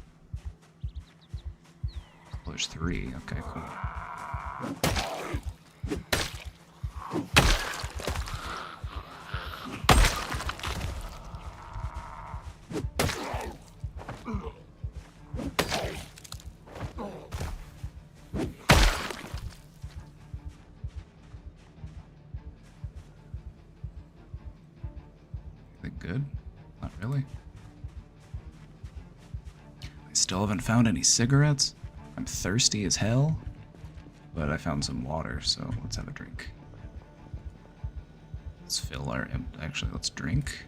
Well, there's 3. Okay, cool. Good? Not really. I still haven't found any cigarettes. I'm thirsty as hell, but I found some water, so let's have a drink. Let's fill our... Actually, let's drink.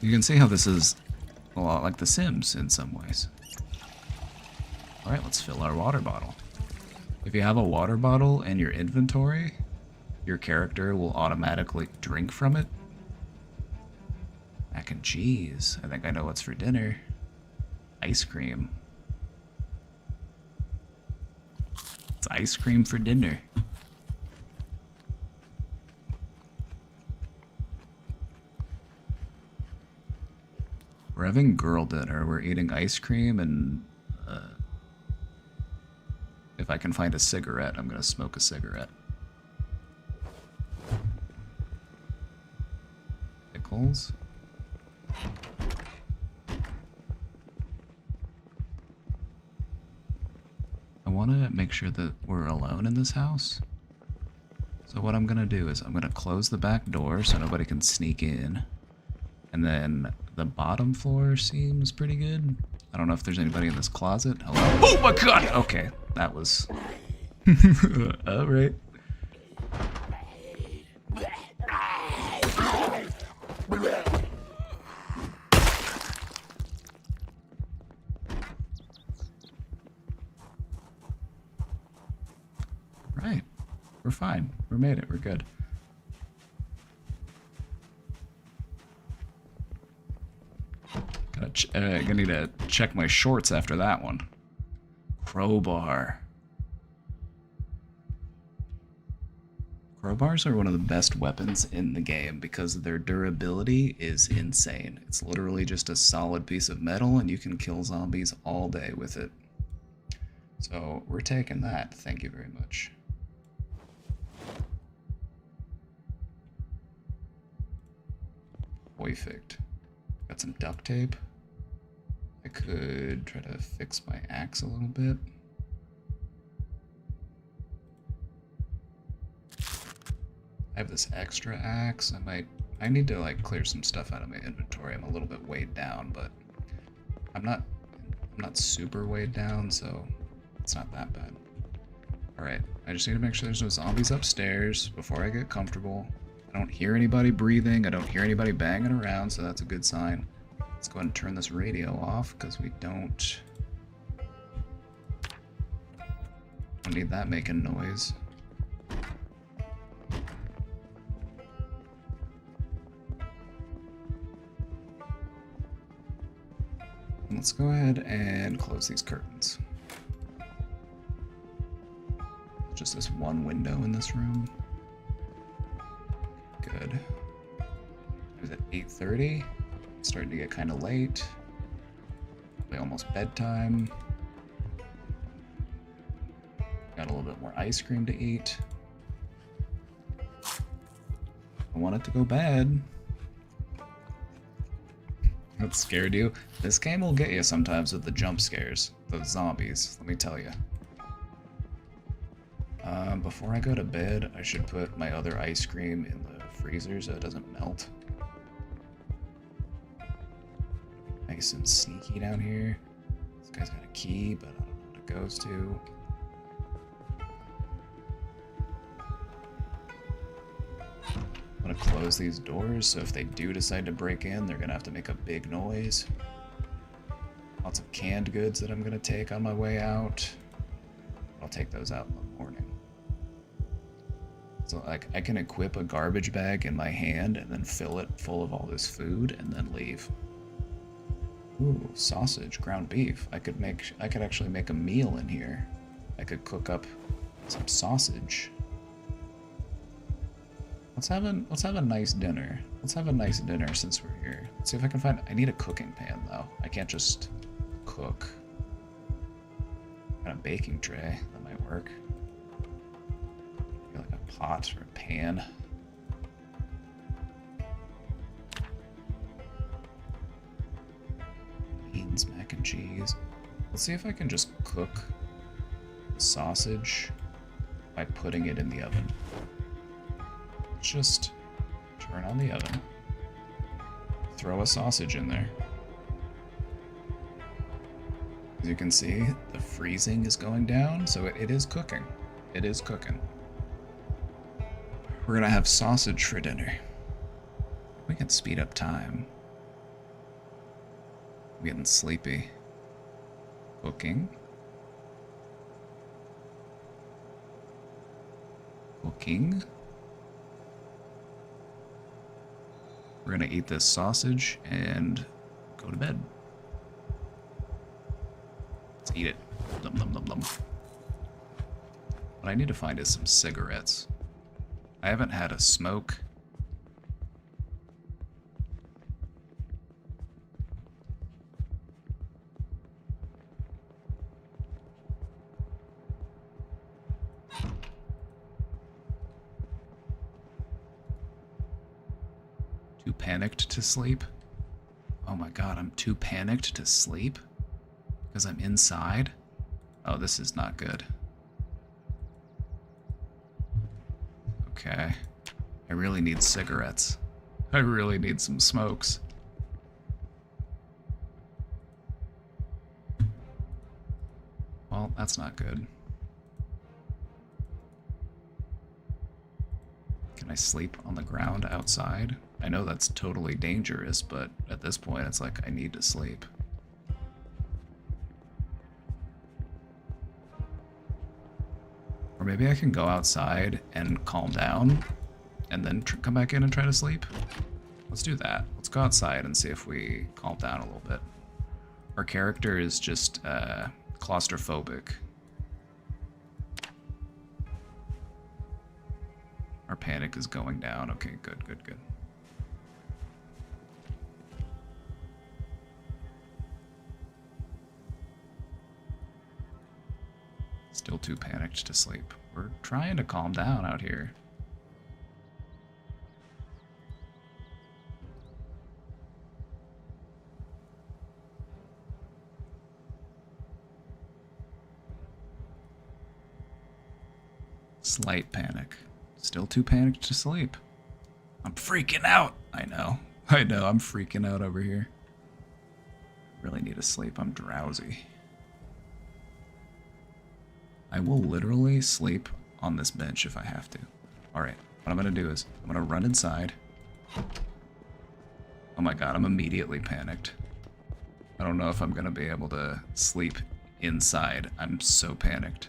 You can see how this is a lot like The Sims in some ways. Alright, let's fill our water bottle. If you have a water bottle in your inventory, your character will automatically drink from it. Mac and cheese. I think I know what's for dinner. Ice cream. It's ice cream for dinner. We're having girl dinner. We're eating ice cream, and if I can find a cigarette, I'm gonna smoke a cigarette. Pickles. I want to make sure that we're alone in this house. So what I'm going to do is I'm going to close the back door so nobody can sneak in. And then the bottom floor seems pretty good. I don't know if there's anybody in this closet. Hello? Oh my god! Okay, that was... Alright. Right. We're fine. We made it. We're good. Gonna need to check my shorts after that one. Crowbar. Crowbars are one of the best weapons in the game because their durability is insane. It's literally just a solid piece of metal and you can kill zombies all day with it. So we're taking that. Thank you very much. Perfect. Got some duct tape. I could try to fix my axe a little bit. I have this extra axe. I need to like clear some stuff out of my inventory. I'm a little bit weighed down, but I'm not super weighed down, so it's not that bad. Alright, I just need to make sure there's no zombies upstairs before I get comfortable. I don't hear anybody breathing, I don't hear anybody banging around, so that's a good sign. Let's go ahead and turn this radio off, because we don't need that making noise. And let's go ahead and close these curtains. Just this one window in this room. Good. It was at 8:30. It's starting to get kind of late. Probably almost bedtime. Got a little bit more ice cream to eat. I want it to go bad. That scared you? This game will get you sometimes with the jump scares. Those zombies, let me tell you. Before I go to bed, I should put my other ice cream in the freezer so it doesn't melt. Nice and sneaky down here. This guy's got a key, but I don't know what it goes to. I'm gonna close these doors, so if they do decide to break in, they're gonna have to make a big noise. Lots of canned goods that I'm gonna take on my way out. I'll take those out in the morning. So like, I can equip a garbage bag in my hand and then fill it full of all this food and then leave. Ooh, sausage, ground beef. I could actually make a meal in here. I could cook up some sausage. Let's have a nice dinner. Let's have a nice dinner since we're here. Let's see if I can find. I need a cooking pan though. I can't just cook. Got a baking tray. That might work. Got like a pot or a pan. Beans, mac and cheese. Let's see if I can just cook the sausage by putting it in the oven. Just turn on the oven, throw a sausage in there. As you can see, the freezing is going down, so it is cooking. It is cooking. We're gonna have sausage for dinner. We can speed up time. I'm getting sleepy. Cooking. Cooking. We're gonna eat this sausage and go to bed. Let's eat it. Nom nom nom nom. What I need to find is some cigarettes. I haven't had a smoke. Too panicked to sleep? Oh my god, I'm too panicked to sleep? Because I'm inside? Oh, this is not good. Okay. I really need cigarettes. I really need some smokes. Well, that's not good. Can I sleep on the ground outside? I know that's totally dangerous, but at this point it's like I need to sleep. Or maybe I can go outside and calm down and then come back in and try to sleep. Let's do that. Let's go outside and see if we calm down a little bit. Our character is just claustrophobic. Our panic is going down. Okay, good, good, good. Still too panicked to sleep. We're trying to calm down out here. Slight panic. Still too panicked to sleep. I'm freaking out. I know, I'm freaking out over here. Really need to sleep. I'm drowsy. I will literally sleep on this bench if I have to. Alright, what I'm gonna do is, I'm gonna run inside. Oh my god, I'm immediately panicked. I don't know if I'm gonna be able to sleep inside. I'm so panicked.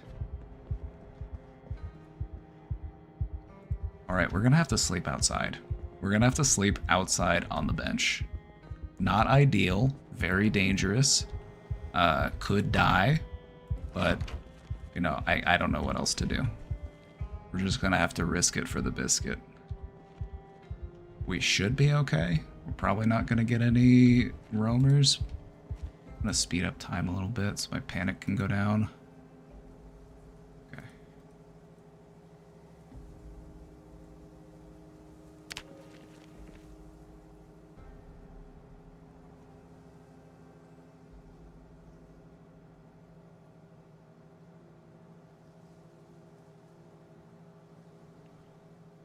Alright, we're gonna have to sleep outside. We're gonna have to sleep outside on the bench. Not ideal, very dangerous. Could die, but you know, I don't know what else to do. We're just gonna have to risk it for the biscuit. We should be okay. We're probably not gonna get any roamers. I'm gonna speed up time a little bit so my panic can go down. Okay.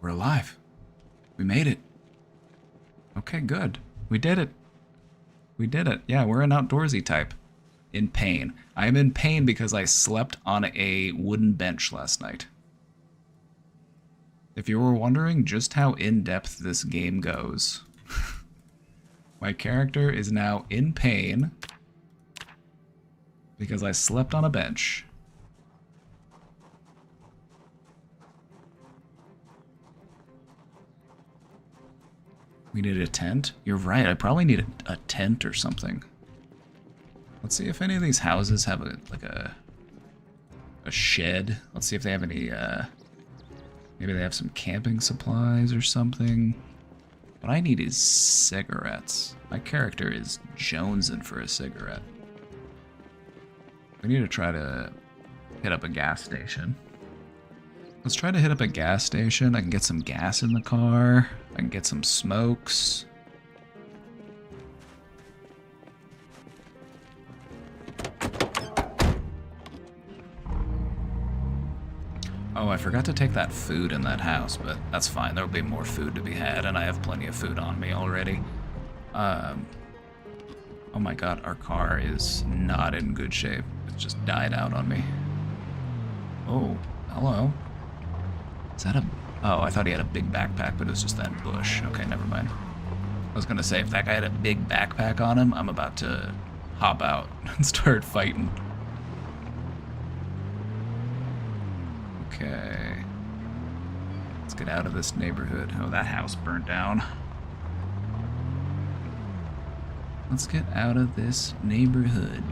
We're alive. We made it. Okay, good. We did it. We did it. Yeah, we're an outdoorsy type. In pain. I am in pain because I slept on a wooden bench last night. If you were wondering just how in-depth this game goes, my character is now in pain because I slept on a bench. We need a tent? You're right, I probably need a tent or something. Let's see if any of these houses have a shed. Let's see if they have any, maybe they have some camping supplies or something. What I need is cigarettes. My character is jonesing for a cigarette. We need to try to hit up a gas station. Let's try to hit up a gas station. I can get some gas in the car. I can get some smokes. Oh, I forgot to take that food in that house, but that's fine. There'll be more food to be had, and I have plenty of food on me already. Oh my god, our car is not in good shape. It just died out on me. Oh, hello. Is that a... Oh, I thought he had a big backpack, but it was just that bush. Okay, never mind. I was gonna say, if that guy had a big backpack on him, I'm about to hop out and start fighting. Okay. Let's get out of this neighborhood. Oh, that house burnt down. Let's get out of this neighborhood.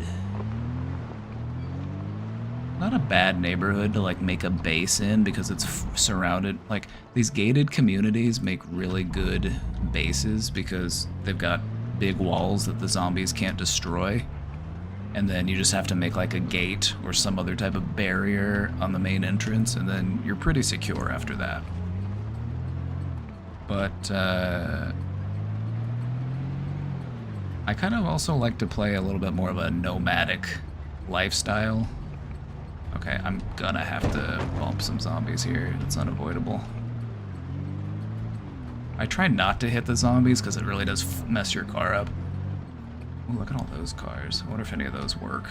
Not a bad neighborhood to like make a base in because it's surrounded, like these gated communities make really good bases because they've got big walls that the zombies can't destroy. And then you just have to make like a gate or some other type of barrier on the main entrance, and then you're pretty secure after that. But I kind of also like to play a little bit more of a nomadic lifestyle. Okay, I'm gonna have to bump some zombies here. It's unavoidable. I try not to hit the zombies because it really does mess your car up. Oh, look at all those cars. I wonder if any of those work.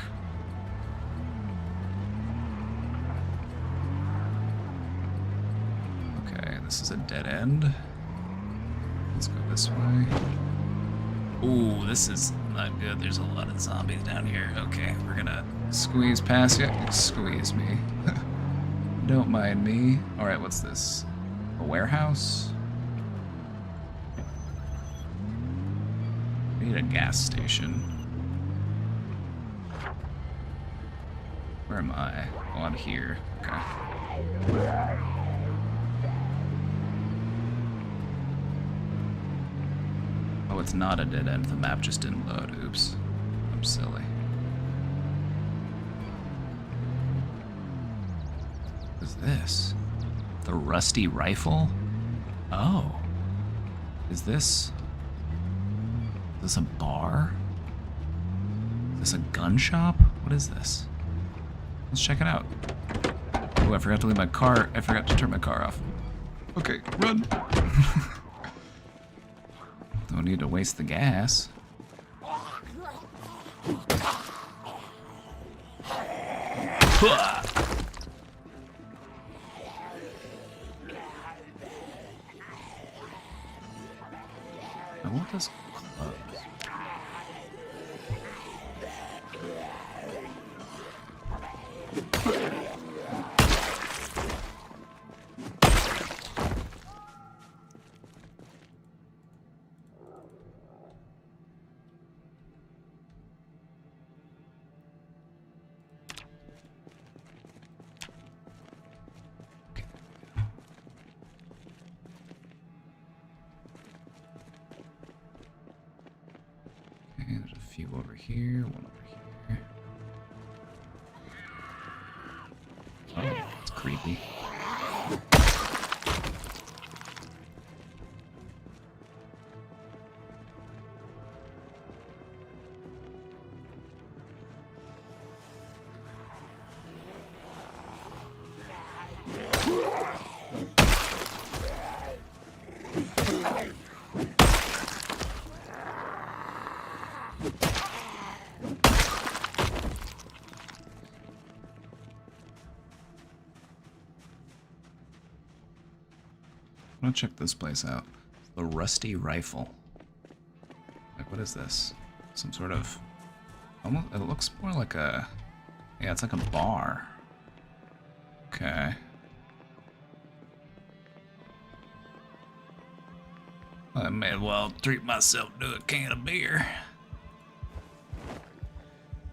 Okay, this is a dead end. Let's go this way. Ooh, this is not good. There's a lot of zombies down here. Okay, we're gonna squeeze past you. Squeeze me. Don't mind me. Alright, what's this? A warehouse? I need a gas station. Where am I? Oh, I'm here. Okay. Oh, it's not a dead end. The map just didn't load. Oops. I'm silly. What is this? The rusty rifle? Oh. Is this a bar? Is this a gun shop? What is this? Let's check it out. Oh, I forgot to leave my car. I forgot to turn my car off. Okay, run. Don't need to waste the gas. I want this close. There's a few over here, one over here. Oh, it's creepy. I want to check this place out. The Rusty Rifle. Like, what is this? Some sort of... almost, it looks more like a... yeah, it's like a bar. Okay. I may as well treat myself to a can of beer.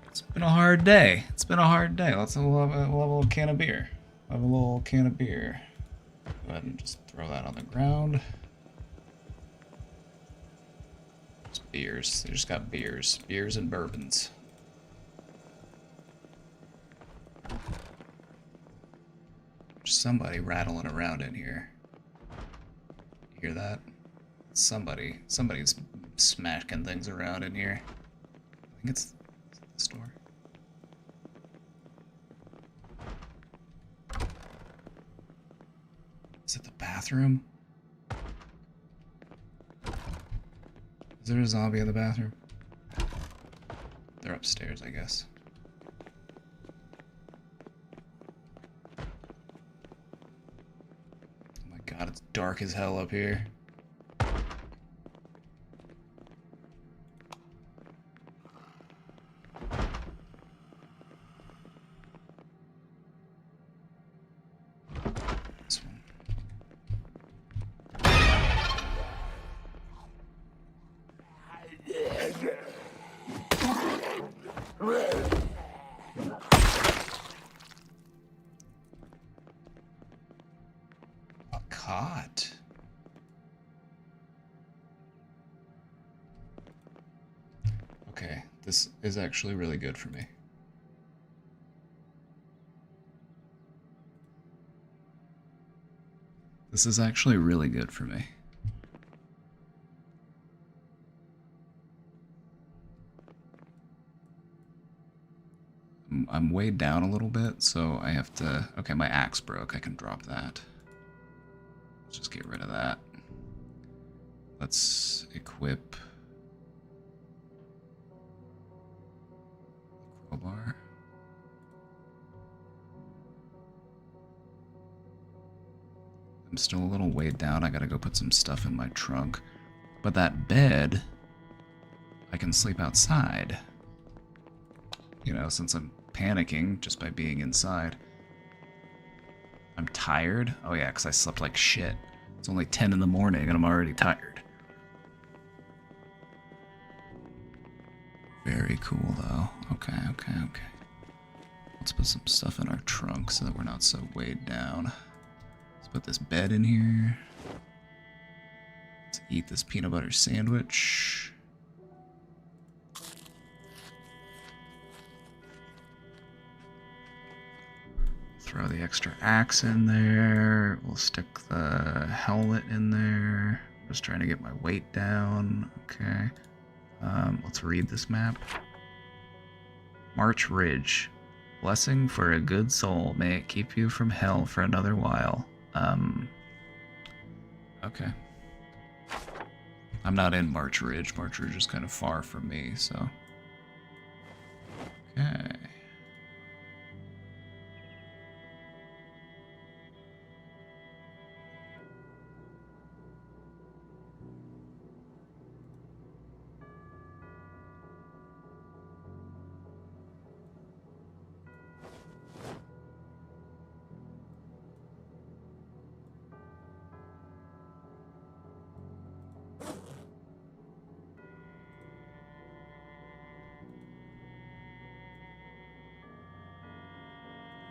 It's been a hard day. It's been a hard day. We'll have a little can of beer. We'll have a little can of beer. Go ahead and just throw that on the ground. Just beers. They just got beers. Beers and bourbons. There's somebody rattling around in here. You hear that? Somebody's smacking things around in here. I think it's the store. Is it the bathroom? Is there a zombie in the bathroom? They're upstairs, I guess. Oh my god, it's dark as hell up here. Caught. Okay, this is actually really good for me. This is actually really good for me. I'm weighed down a little bit, so I have to... okay, my axe broke. I can drop that. Let's just get rid of that. Let's equip the crowbar. I'm still a little weighed down. I gotta go put some stuff in my trunk. But that bed, I can sleep outside. You know, since I'm panicking just by being inside. I'm tired? Oh yeah, because I slept like shit. It's only 10 in the morning and I'm already tired. Very cool though. Okay. Let's put some stuff in our trunk so that we're not so weighed down. Let's put this bed in here. Let's eat this peanut butter sandwich. Throw the extra axe in there. We'll stick the helmet in there. Just trying to get my weight down. Okay. Let's read this map. March Ridge. Blessing for a good soul. May it keep you from hell for another while. Okay. I'm not in March Ridge. March Ridge is kind of far from me, so. Okay.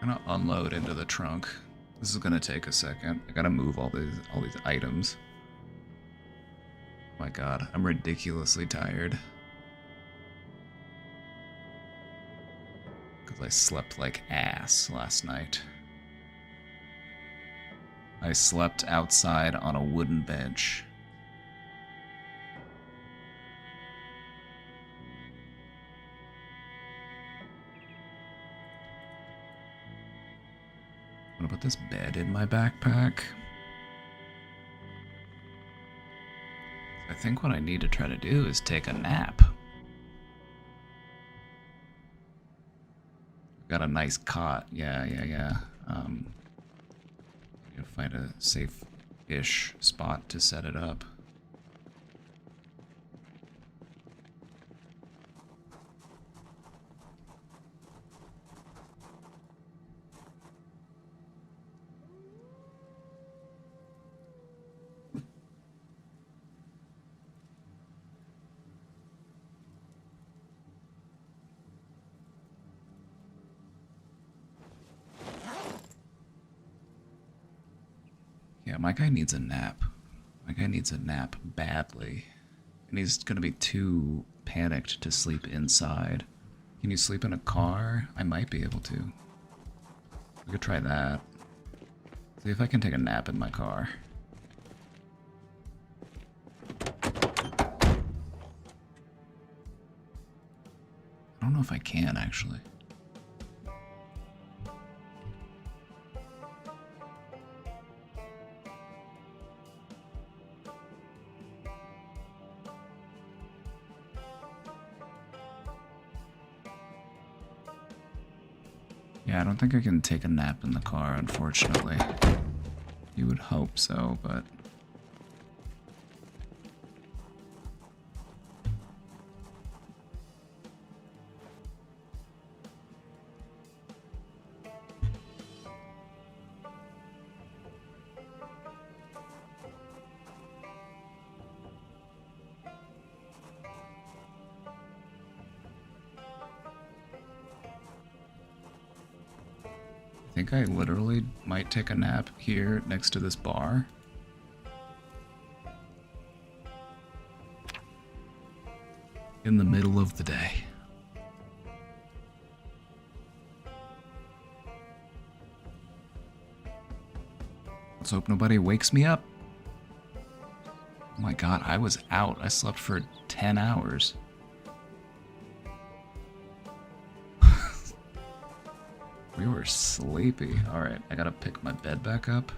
I'm gonna unload into the trunk. This is gonna take a second. I gotta move all these items. Oh my god, I'm ridiculously tired. Because I slept like ass last night. I slept outside on a wooden bench. I'm gonna put this bed in my backpack. I think what I need to try to do is take a nap. Got a nice cot. Yeah. Gotta find a safe ish spot to set it up. Yeah, my guy needs a nap. My guy needs a nap badly. And he's gonna be too panicked to sleep inside. Can you sleep in a car? I might be able to. We could try that. See if I can take a nap in my car. I don't know if I can, actually. Yeah, I don't think I can take a nap in the car, unfortunately. You would hope so, but... I think I literally might take a nap here next to this bar. In the middle of the day. Let's hope nobody wakes me up. Oh my god, I was out. I slept for 10 hours. We were sleepy. Alright, I gotta pick my bed back up.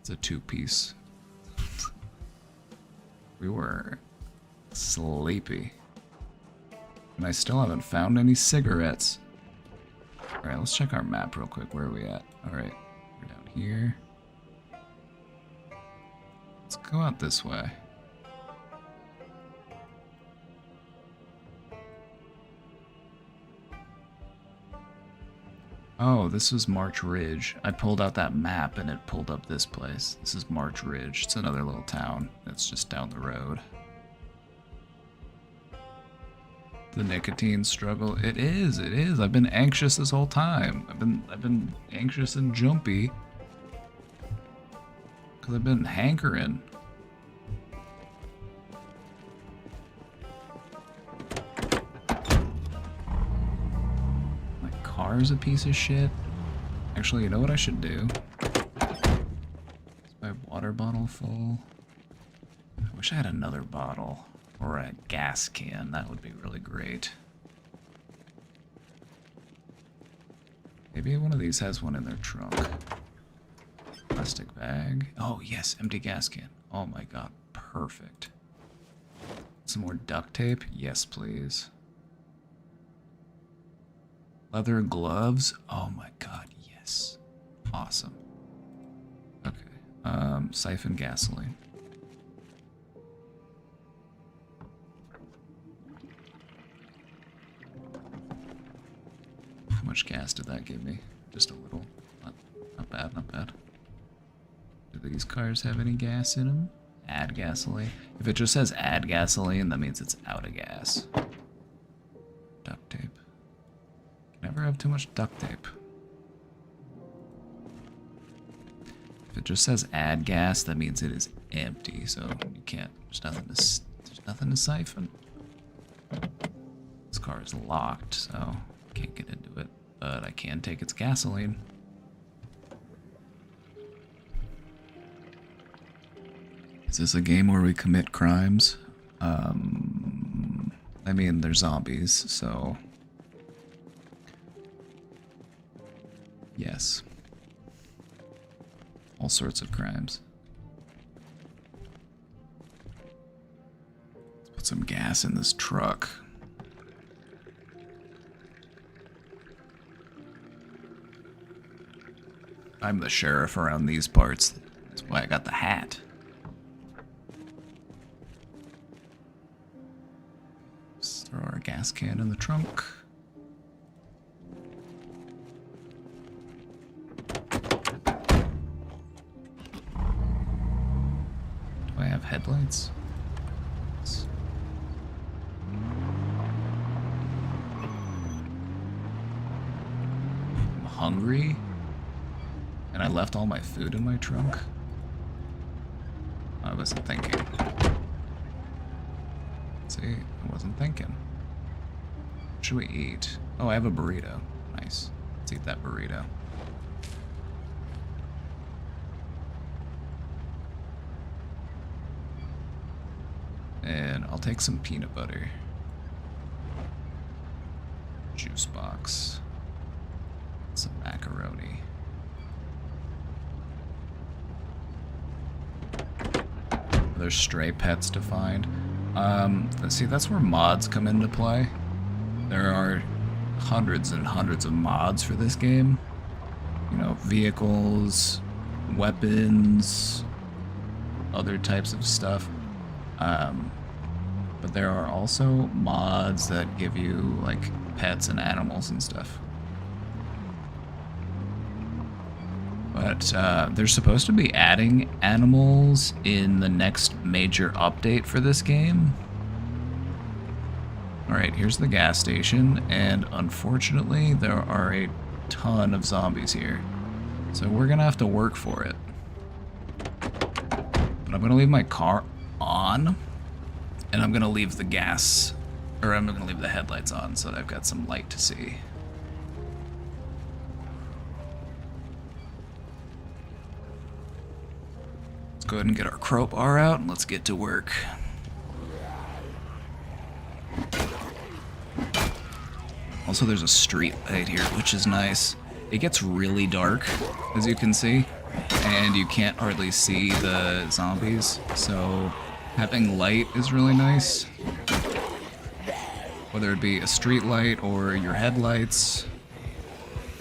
It's a two-piece. We were sleepy. And I still haven't found any cigarettes. Alright, let's check our map real quick. Where are we at? Alright, we're down here. Let's go out this way. Oh, this was March Ridge. I pulled out that map and it pulled up this place. This is March Ridge. It's another little town that's just down the road. The nicotine struggle. It is, it is. I've been anxious this whole time. I've been anxious and jumpy. Because I've been hankering. My car's a piece of shit. Actually, you know what I should do? Is my water bottle full? I wish I had another bottle. Or a gas can. That would be really great. Maybe one of these has one in their trunk. Plastic bag. Oh, yes, empty gas can. Oh my god, perfect. Some more duct tape? Yes, please. Leather gloves? Oh my god, yes. Awesome. Okay. Siphon gasoline. How much gas did that give me? Just a little. Not bad, not bad. Do these cars have any gas in them? Add gasoline. If it just says add gasoline, that means it's out of gas. Duct tape. Never have too much duct tape. If it just says add gas, that means it is empty, so you can't. There's nothing to siphon. This car is locked, so can't get into it, but I can take its gasoline. Is this a game where we commit crimes? I mean, they're zombies, so... Yes. All sorts of crimes. Let's put some gas in this truck. I'm the sheriff around these parts. That's why I got the hat. Just throw our gas can in the trunk. Do I have headlights? I'm hungry, and I left all my food in my trunk. I wasn't thinking. See, I wasn't thinking. What should we eat? Oh, I have a burrito. Nice. Let's eat that burrito. And I'll take some peanut butter. Juice box. Some macaroni. There's stray pets to find. See, that's where mods come into play. There are hundreds and hundreds of mods for this game. You know, vehicles, weapons, other types of stuff. But there are also mods that give you, like, pets and animals and stuff. But they're supposed to be adding animals in the next major update for this game. Alright, here's the gas station, and unfortunately there are a ton of zombies here. So we're gonna have to work for it. But I'm gonna leave my car on, and I'm gonna leave the gas, or I'm gonna leave the headlights on so that I've got some light to see. Let's go ahead and get our crowbar out and let's get to work. Also, there's a street light here, which is nice. It gets really dark, as you can see, and you can't hardly see the zombies, so having light is really nice. Whether it be a street light or your headlights.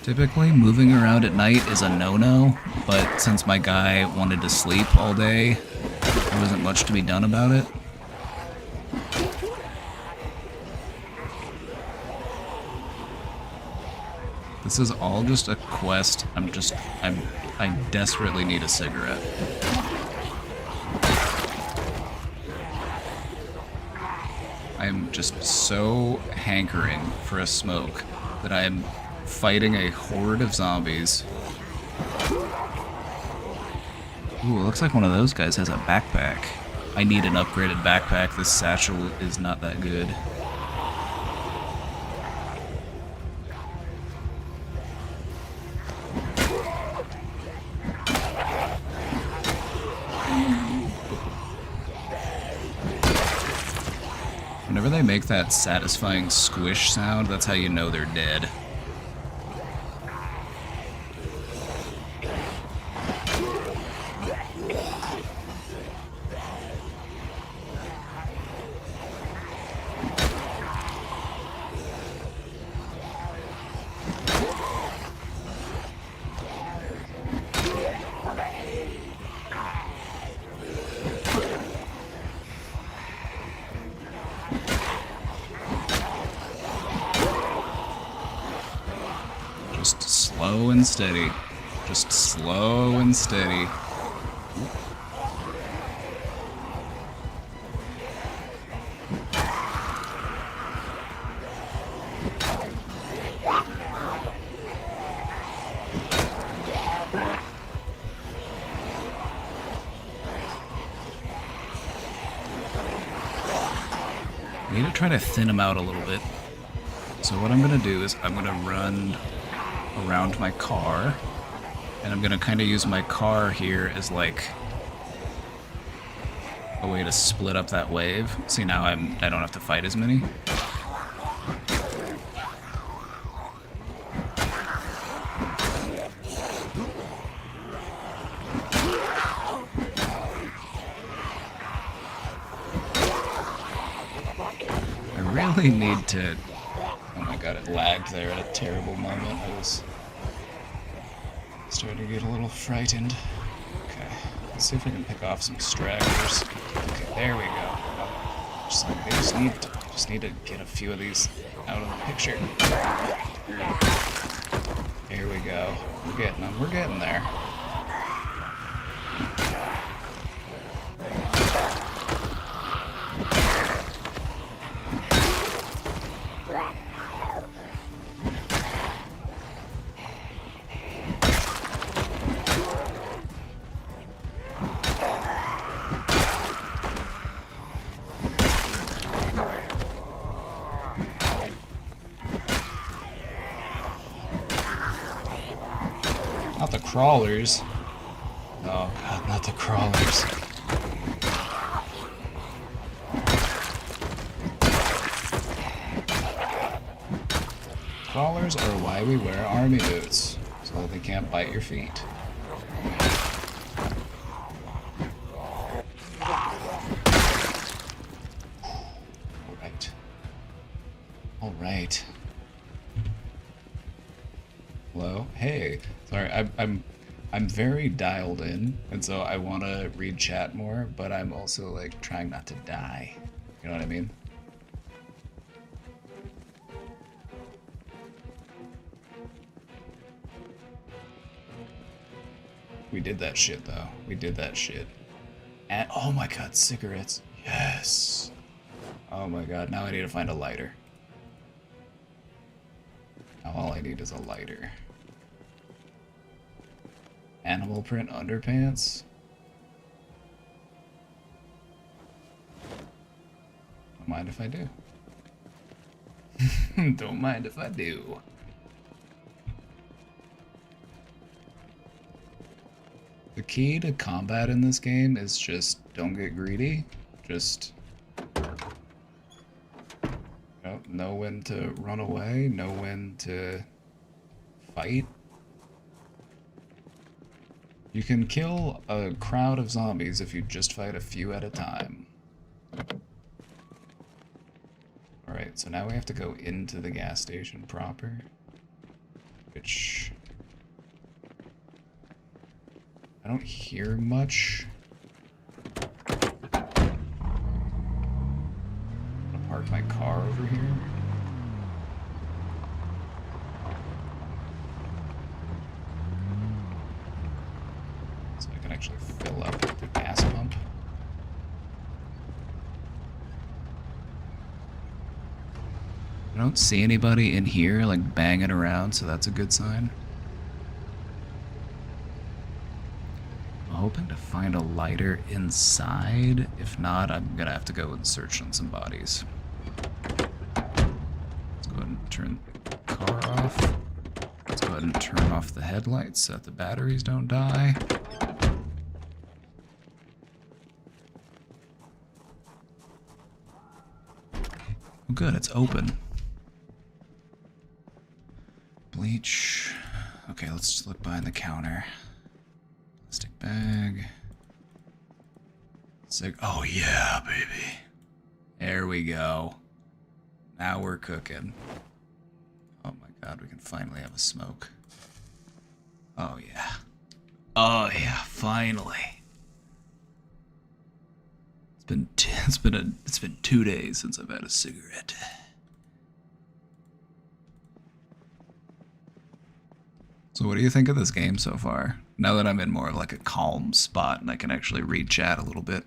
Typically, moving around at night is a no-no, but since my guy wanted to sleep all day, there wasn't much to be done about it. This is all just a quest. I desperately need a cigarette. I'm just so hankering for a smoke that I am fighting a horde of zombies. Ooh, it looks like one of those guys has a backpack. I need an upgraded backpack. This satchel is not that good. Whenever they make that satisfying squish sound, that's how you know they're dead. Just slow and steady. Just slow and steady. I need to try to thin them out a little bit. So what I'm gonna do is I'm gonna run around my car, and I'm gonna kind of use my car here as like a way to split up that wave. See, now I don't have to fight as many. I really need to. Oh my god, it lagged there at a terrible moment. I was Starting to get a little frightened. Okay, let's see if we can pick off some stragglers. Okay, there we go. Just like, I just need to get a few of these out of the picture. Here we go. We're getting them. We're getting there. Not the crawlers. Oh god, not the crawlers. Crawlers are why we wear army boots, so that they can't bite your feet. Alright. Alright. Hello? Hey. Sorry, I'm very dialed in, and so I want to read chat more, but I'm also like trying not to die. You know what I mean? We did that shit though. We did that shit. And oh my god, cigarettes. Yes. Oh my god, now I need to find a lighter. Now all I need is a lighter. Animal print underpants? Don't mind if I do. Don't mind if I do. The key to combat in this game is just don't get greedy. Just know when to run away, know when to fight. You can kill a crowd of zombies if you just fight a few at a time. Alright, so now we have to go into the gas station proper. Which... I don't hear much. I'm gonna park my car over here. So I can actually fill up the gas pump. I don't see anybody in here like banging around, so that's a good sign. I'm hoping to find a lighter inside. If not, I'm gonna have to go and search on some bodies. Let's go ahead and turn the car off. Let's go ahead and turn off the headlights so that the batteries don't die. Oh, good, it's open. Bleach. Okay, let's just look behind the counter. Plastic bag. Oh yeah, baby. There we go. Now we're cooking. Oh my god, we can finally have a smoke. Oh yeah. Oh yeah, finally. It's been 2 days since I've had a cigarette. So what do you think of this game so far? Now that I'm in more of like a calm spot and I can actually read chat a little bit,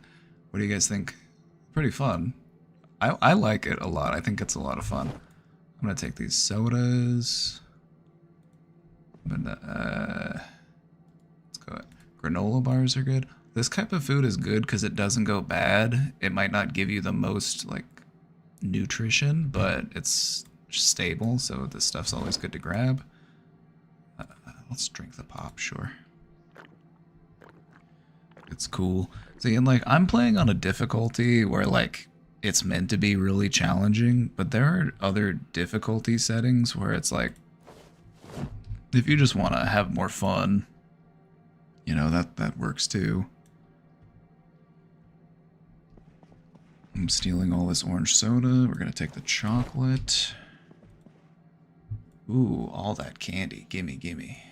what do you guys think? Pretty fun. I like it a lot. I think it's a lot of fun. I'm gonna take these sodas. I'm gonna, let's go. Granola bars are good. This type of food is good because it doesn't go bad. It might not give you the most like nutrition, but it's stable, so this stuff's always good to grab. Let's drink the pop, sure. It's cool. See, and like, I'm playing on a difficulty where like, it's meant to be really challenging, but there are other difficulty settings where it's like, if you just want to have more fun, you know, that works too. I'm stealing all this orange soda. We're gonna take the chocolate. Ooh, all that candy. Gimme, gimme.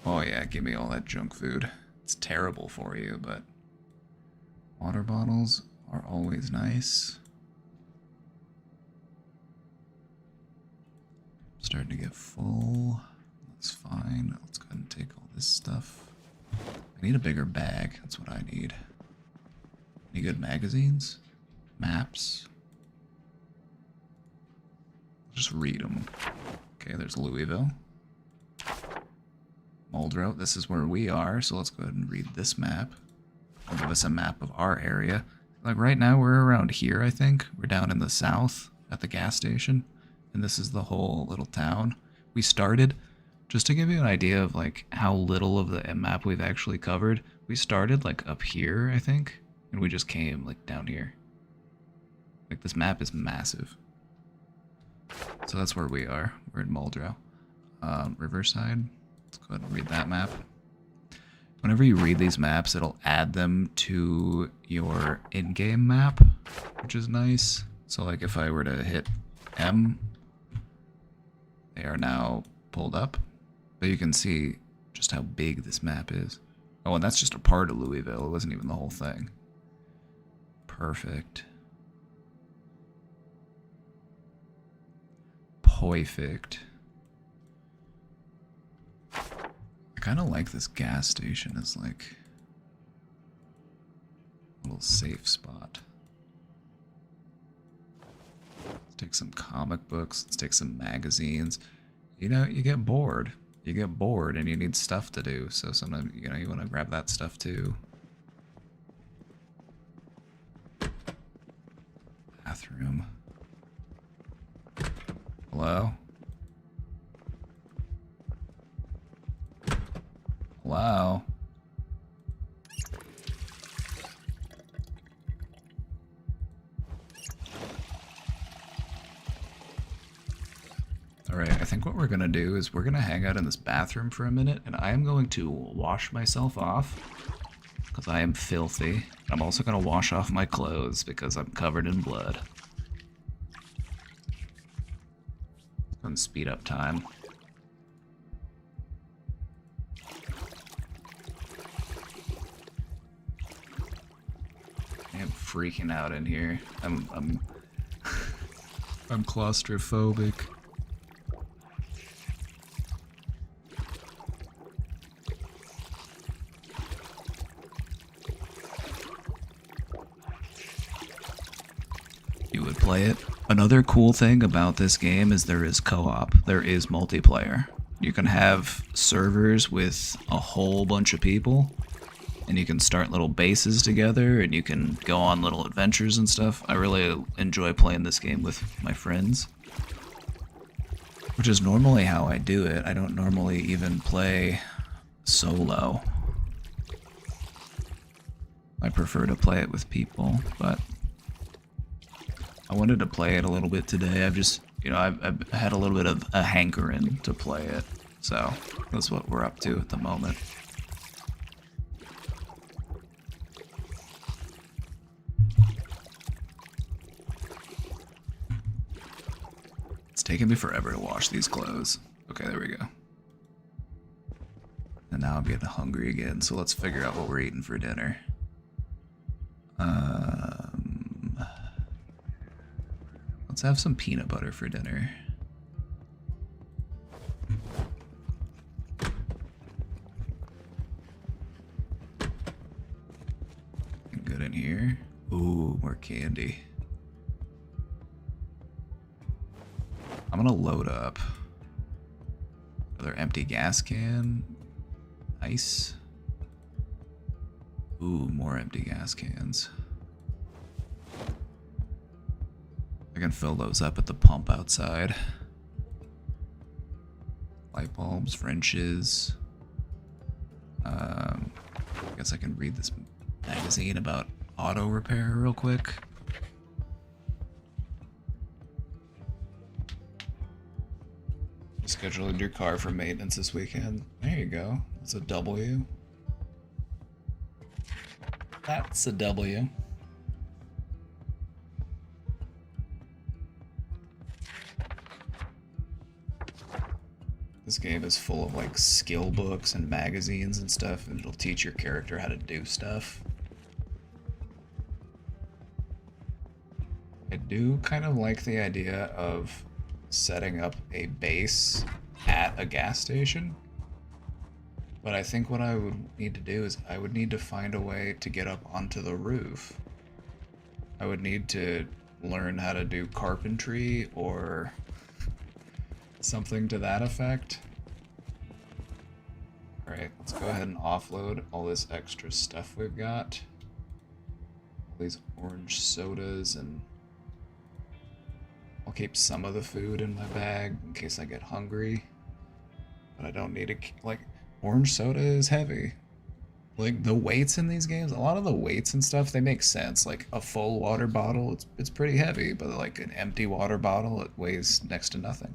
Oh yeah, give me all that junk food. It's terrible for you, but water bottles are always nice. Starting to get full. That's fine. Let's go ahead and take all this stuff. I need a bigger bag. That's what I need. Any good magazines? Maps? Just read them. Okay, there's Louisville. Muldrow, this is where we are, so let's go ahead and read this map. It'll give us a map of our area. Like right now we're around here, I think. We're down in the south at the gas station. And this is the whole little town. We started, just to give you an idea of like how little of the map we've actually covered, we started like up here, I think, and we just came like down here. Like this map is massive. So that's where we are. We're in Muldrow. Riverside. Let's go ahead and read that map. Whenever you read these maps, it'll add them to your in-game map, which is nice. So like if I were to hit M, they are now pulled up. But you can see just how big this map is. Oh, and that's just a part of Louisville. It wasn't even the whole thing. Perfect. Perfect. I kind of like this gas station as like a little safe spot. Let's take some comic books. Let's take some magazines. You know, you get bored. You get bored and you need stuff to do. So sometimes, you know, you want to grab that stuff too. Bathroom. Hello? Hello? Alright, I think what we're gonna do is we're gonna hang out in this bathroom for a minute, and I am going to wash myself off, because I am filthy. I'm also gonna wash off my clothes, because I'm covered in blood. And speed up time. I'm freaking out in here. I'm I'm claustrophobic. You would play it. Another cool thing about this game is there is co-op. There is multiplayer. You can have servers with a whole bunch of people, and you can start little bases together, and you can go on little adventures and stuff. I really enjoy playing this game with my friends, which is normally how I do it. I don't normally even play solo. I prefer to play it with people, but I wanted to play it a little bit today. I've just, you know, I've had a little bit of a hankering to play it. So that's what we're up to at the moment. It's taking me forever to wash these clothes. Okay, there we go. And now I'm getting hungry again, so let's figure out what we're eating for dinner. Let's have some peanut butter for dinner. Good in here. Ooh, more candy. I'm gonna load up. Another empty gas can. Nice. Ooh, more empty gas cans. I can fill those up at the pump outside. Light bulbs, wrenches. I guess I can read this magazine about auto repair real quick. Scheduled your car for maintenance this weekend. There you go. That's a W. That's a W. This game is full of like skill books and magazines and stuff, and it'll teach your character how to do stuff. I do kind of like the idea of setting up a base at a gas station, but I think what I would need to do is I would need to find a way to get up onto the roof. I would need to learn how to do carpentry or something to that effect. Alright, let's go ahead and offload all this extra stuff we've got. All these orange sodas, and I'll keep some of the food in my bag in case I get hungry. But I don't need to, like, orange soda is heavy. Like, the weights in these games, a lot of the weights and stuff, they make sense. Like, a full water bottle, it's pretty heavy, but like an empty water bottle, it weighs next to nothing.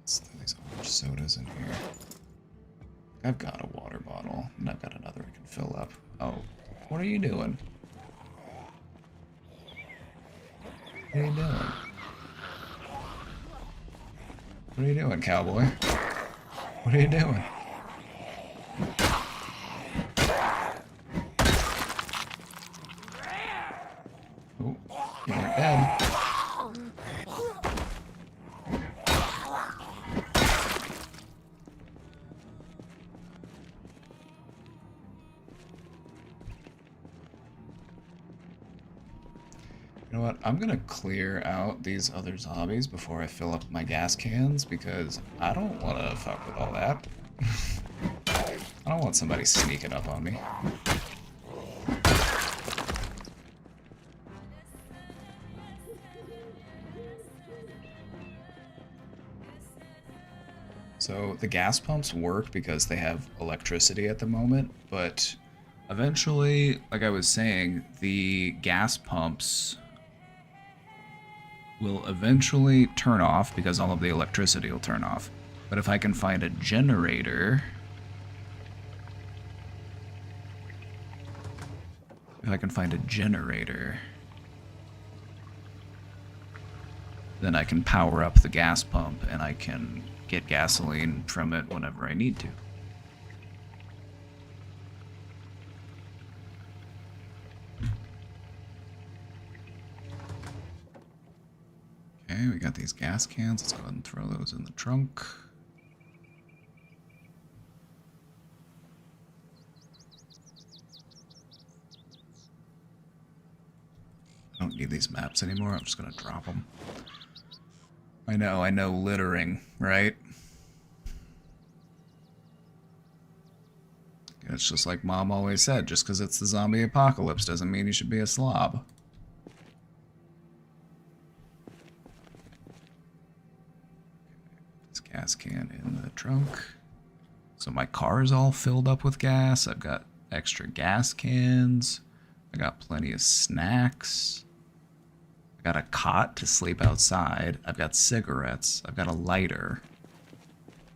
Let's throw these orange sodas in here. I've got a water bottle, and I've got another I can fill up. Oh, what are you doing? What are you doing? What are you doing, cowboy? What are you doing? Oh, you're dead. You know what? I'm gonna clear out these other zombies before I fill up my gas cans, because I don't want to fuck with all that. I don't want somebody sneaking up on me. So the gas pumps work because they have electricity at the moment, but eventually, like I was saying, the gas pumps will eventually turn off because all of the electricity will turn off. But if I can find a generator... then I can power up the gas pump and I can get gasoline from it whenever I need to. Okay, we got these gas cans. Let's go ahead and throw those in the trunk. I don't need these maps anymore. I'm just gonna drop them. I know, littering, right? It's just like Mom always said, just because it's the zombie apocalypse doesn't mean you should be a slob. This gas can in the trunk. So my car is all filled up with gas. I've got extra gas cans. I got plenty of snacks. I got a cot to sleep outside. I've got cigarettes. I've got a lighter.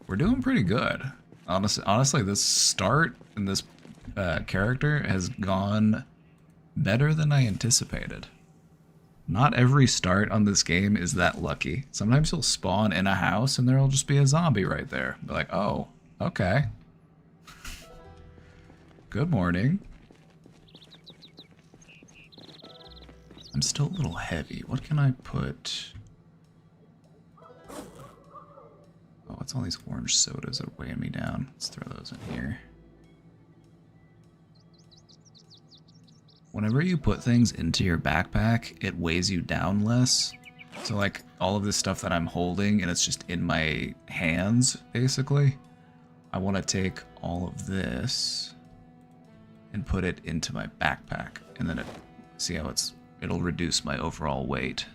We're doing pretty good. Honestly, this start and this character has gone better than I anticipated. Not every start on this game is that lucky. Sometimes you'll spawn in a house and there'll just be a zombie right there. Be like, oh, okay. Good morning. I'm still a little heavy. What can I put? Oh, what's all these orange sodas that are weighing me down? Let's throw those in here. Whenever you put things into your backpack, it weighs you down less. So like all of this stuff that I'm holding and it's just in my hands, basically. I want to take all of this and put it into my backpack. And then see how it'll reduce my overall weight.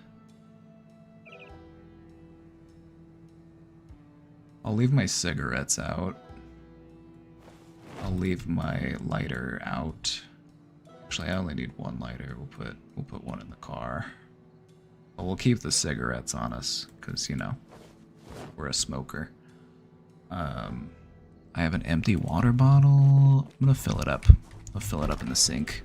I'll leave my cigarettes out. I'll leave my lighter out. Actually, I only need one lighter. We'll put one in the car. But we'll keep the cigarettes on us, because, you know, we're a smoker. I have an empty water bottle. I'm gonna fill it up. I'll fill it up in the sink.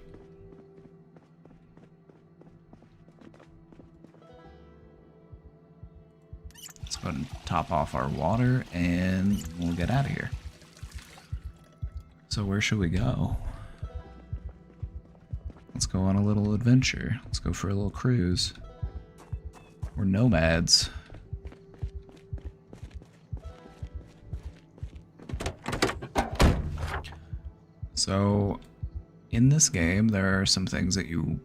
go ahead and top off our water, and we'll get out of here. So where should we go? Let's go on a little adventure. Let's go for a little cruise. We're nomads. So, in this game, there are some things that you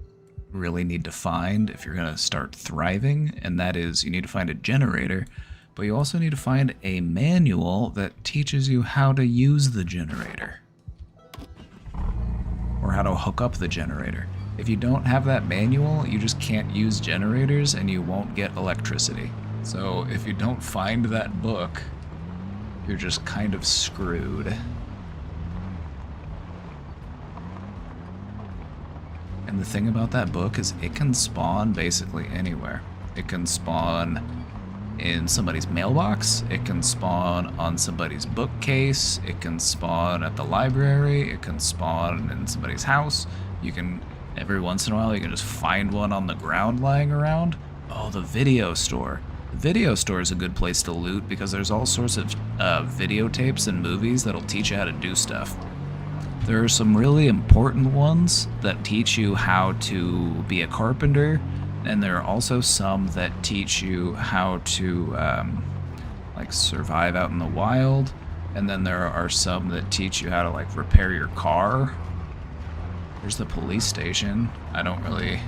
really need to find if you're going to start thriving, and that is you need to find a generator, but you also need to find a manual that teaches you how to use the generator, or how to hook up the generator. If you don't have that manual, you just can't use generators and you won't get electricity. So if you don't find that book, you're just kind of screwed. And the thing about that book is it can spawn basically anywhere. It can spawn in somebody's mailbox, it can spawn on somebody's bookcase, it can spawn at the library, it can spawn in somebody's house. You can, every once in a while, you can just find one on the ground lying around. Oh, the video store. The video store is a good place to loot because there's all sorts of videotapes and movies that'll teach you how to do stuff. There are some really important ones that teach you how to be a carpenter, and there are also some that teach you how to like survive out in the wild, and then there are some that teach you how to like repair your car. There's the police station. I don't really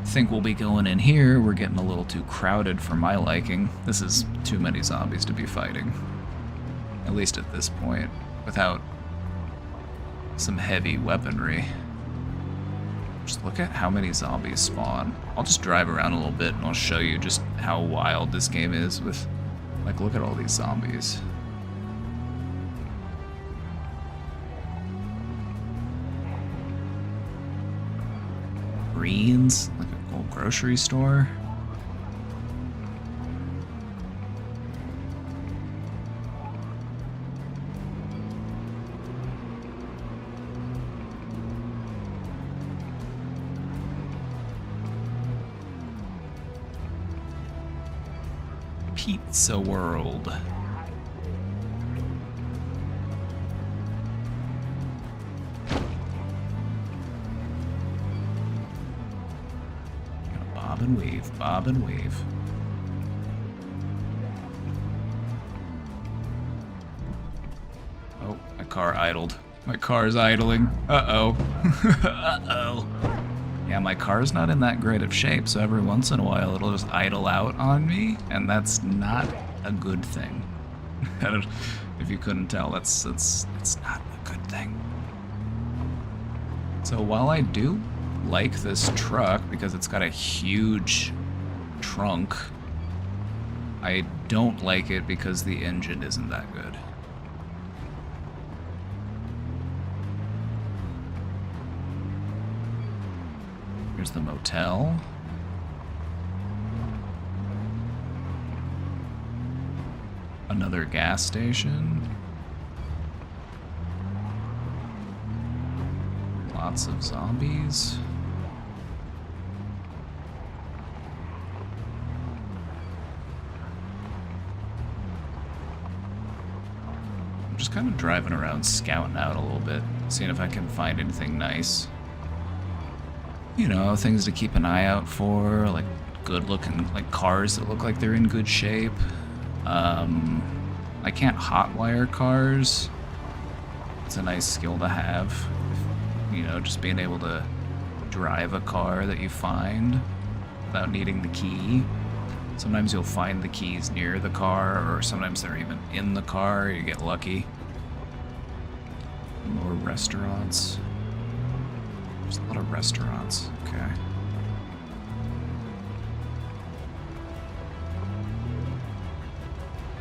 think we'll be going in here. We're getting a little too crowded for my liking. This is too many zombies to be fighting, at least at this point, without some heavy weaponry. Just look at how many zombies spawn. I'll just drive around a little bit and I'll show you just how wild this game is with, like, look at all these zombies. Greens, like a old grocery store. Pizza World. Got a bob and weave, bob and weave. Oh, my car idled. My car's idling. Uh-oh. Uh-oh. Yeah, my car's not in that great of shape, so every once in a while it'll just idle out on me, and that's not a good thing. If you couldn't tell, it's not a good thing. So while I do like this truck because it's got a huge trunk, I don't like it because the engine isn't that good. Here's the motel. Another gas station. Lots of zombies. I'm just kind of driving around, scouting out a little bit, seeing if I can find anything nice. You know, things to keep an eye out for, like good looking, like cars that look like they're in good shape. I can't hotwire cars. It's a nice skill to have. You know, just being able to drive a car that you find without needing the key. Sometimes you'll find the keys near the car, or sometimes they're even in the car. You get lucky. More restaurants. There's a lot of restaurants. Okay.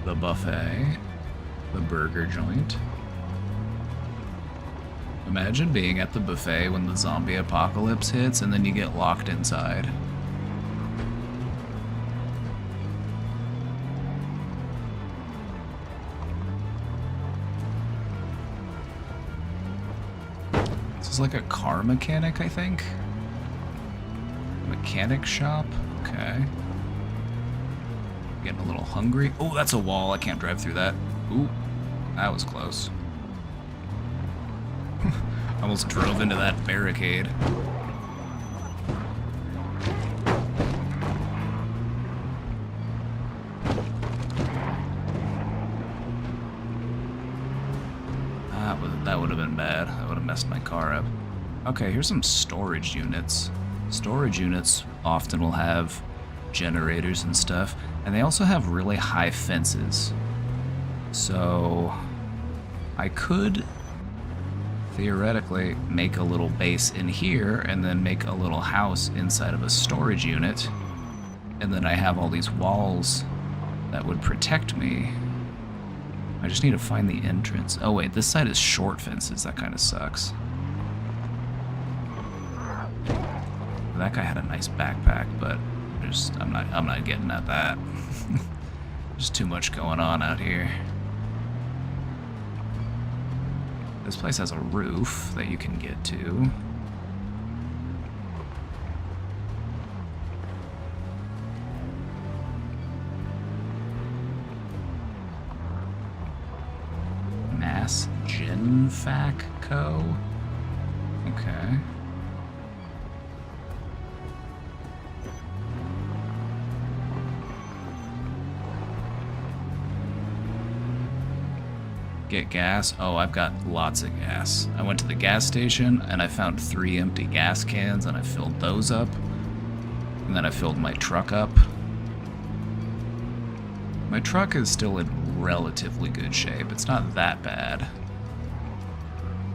The buffet. The burger joint. Imagine being at the buffet when the zombie apocalypse hits and then you get locked inside. This is like a car mechanic, I think. Mechanic shop? Okay. Getting a little hungry. Oh, that's a wall. I can't drive through that. Ooh, that was close. Almost drove into that barricade. That would have been bad. That would have messed my car up. Okay, here's some storage units. Storage units often will have generators and stuff, and they also have really high fences. So I could theoretically make a little base in here and then make a little house inside of a storage unit, and then I have all these walls that would protect me. I just need to find the entrance. Oh wait, this side is short fences. That kind of sucks. That guy had a nice backpack, but I'm not getting at that. There's too much going on out here. This place has a roof that you can get to. Mass Genfac Co. Okay. Get gas? Oh, I've got lots of gas. I went to the gas station and I found 3 empty gas cans and I filled those up. And then I filled my truck up. My truck is still in relatively good shape. It's not that bad.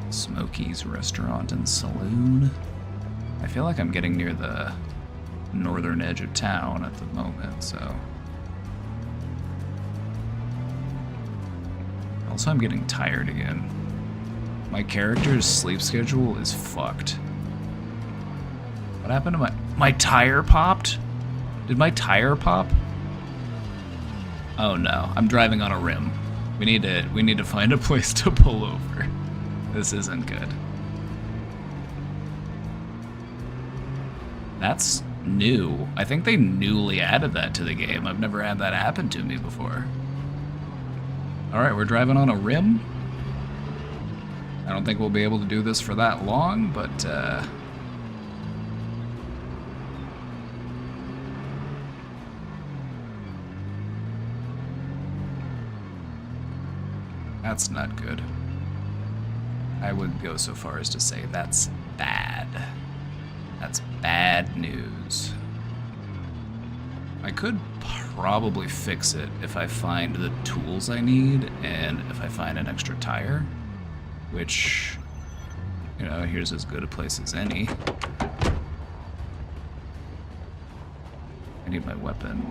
Smokey's Restaurant and Saloon. I feel like I'm getting near the northern edge of town at the moment, so... Also, I'm getting tired again. My character's sleep schedule is fucked. What happened to my tire popped? Did my tire pop? Oh no, I'm driving on a rim. We need to find a place to pull over. This isn't good. That's new. I think they newly added that to the game. I've never had that happen to me before. Alright, we're driving on a rim. I don't think we'll be able to do this for that long, but that's not good. I would go so far as to say that's bad. That's bad news. I could probably fix it if I find the tools I need and if I find an extra tire, which, you know, here's as good a place as any. I need my weapon.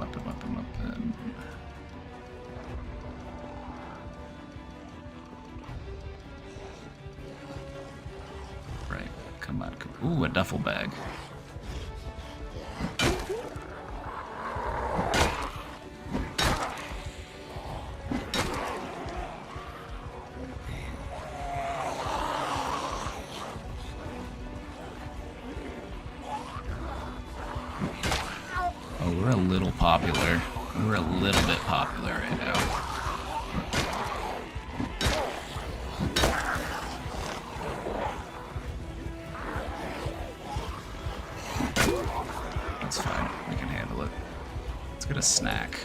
Right, come on. Ooh, a duffel bag. We're a little popular. We're a little bit popular right now. That's fine. We can handle it. Let's get a snack.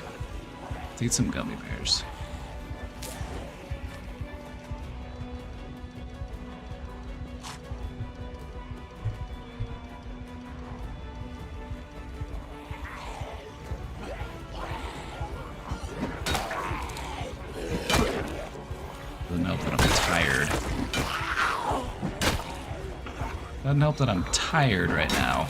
Let's eat some gummy bears. Doesn't help that I'm tired right now.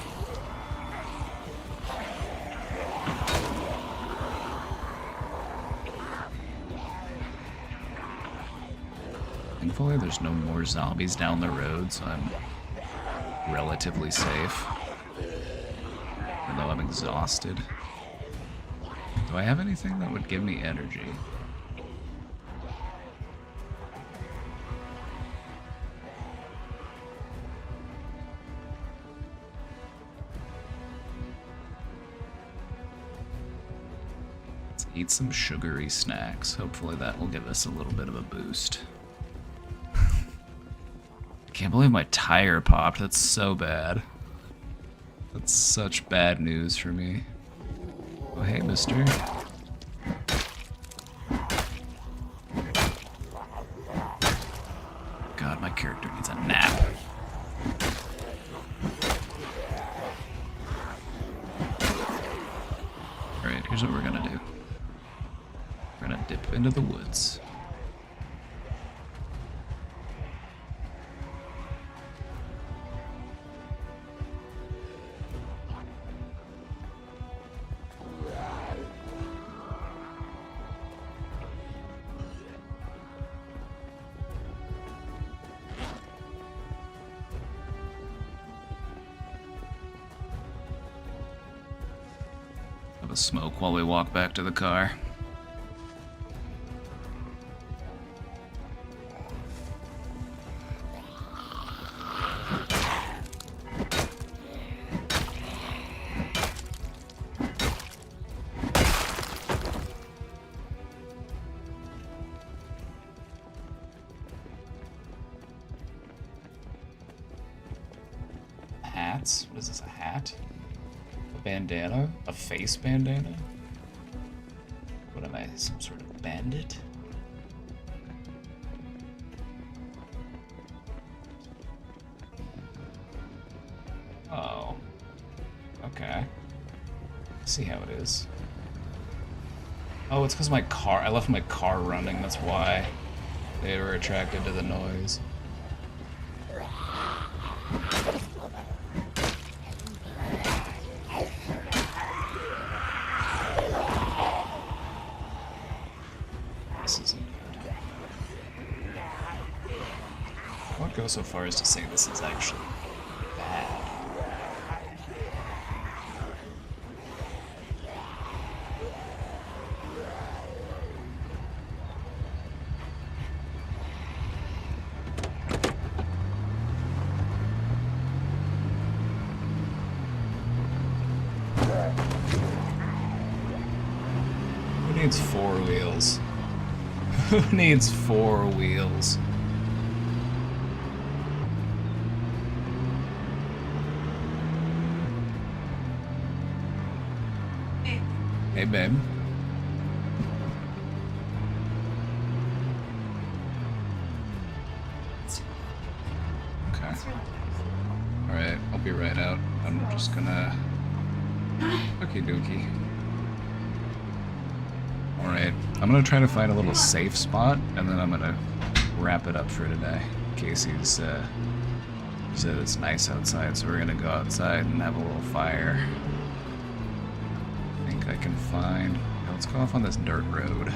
Thankfully, there's no more zombies down the road, so I'm relatively safe. Even though I'm exhausted. Do I have anything that would give me energy? Eat some sugary snacks. Hopefully that will give us a little bit of a boost. I can't believe my tire popped. That's so bad. That's such bad news for me. Oh, hey, mister. God, my character needs a nap. Alright, here's what we're gonna do. We're gonna dip into the woods. Have a smoke while we walk back to the car. Hats? What is this, a hat? A bandana? A face bandana? What am I, some sort of bandit? Oh. Okay. See how it is. Oh, it's because my car, I left my car running, that's why they were attracted to the noise. This isn't good. I won't go so far as to say this is actually bad. Who needs 4 wheels? Who needs 4 wheels? Hey, babe. Okay. Alright, I'll be right out. I'm just gonna... Okie dokie. Alright, I'm gonna try to find a little safe spot, and then I'm gonna wrap it up for today. Casey's said it's nice outside, so we're gonna go outside and have a little fire. I think I can find... Yeah, let's go off on this dirt road.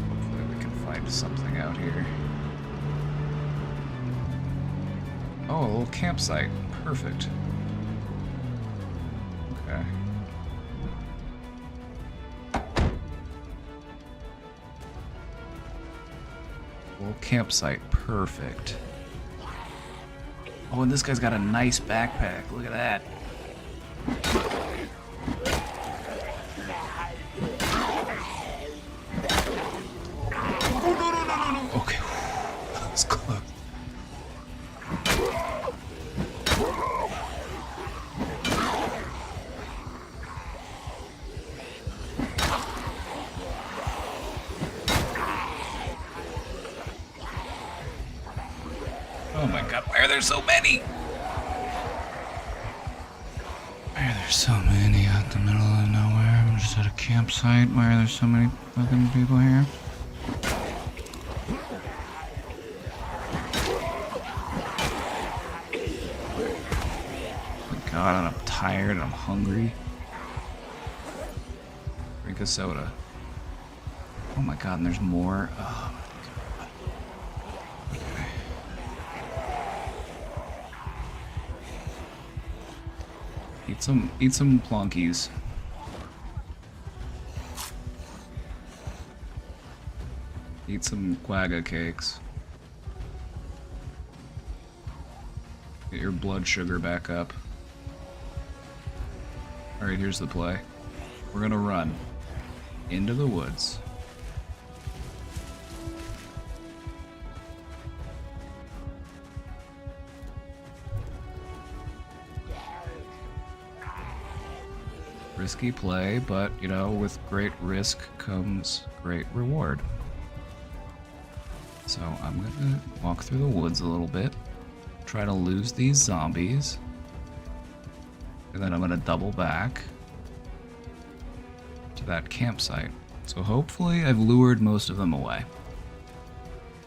Hopefully we can find something out here. Oh, a little campsite. Perfect. Okay. Little campsite. Perfect. Oh, and this guy's got a nice backpack. Look at that. No. Okay. That was close. Oh my god, why are there so many? Why are there so many out in the middle of nowhere? I'm just at a campsite. Why are there so many fucking people here? Oh my god, I'm tired and I'm hungry. Drink a soda. Oh my god, and there's more. Oh. Eat some plonkies. Eat some quagga cakes. Get your blood sugar back up. Alright, here's the play. We're gonna run into the woods. Risky play, but, you know, with great risk comes great reward. So I'm gonna walk through the woods a little bit, try to lose these zombies, and then I'm gonna double back to that campsite. So hopefully I've lured most of them away.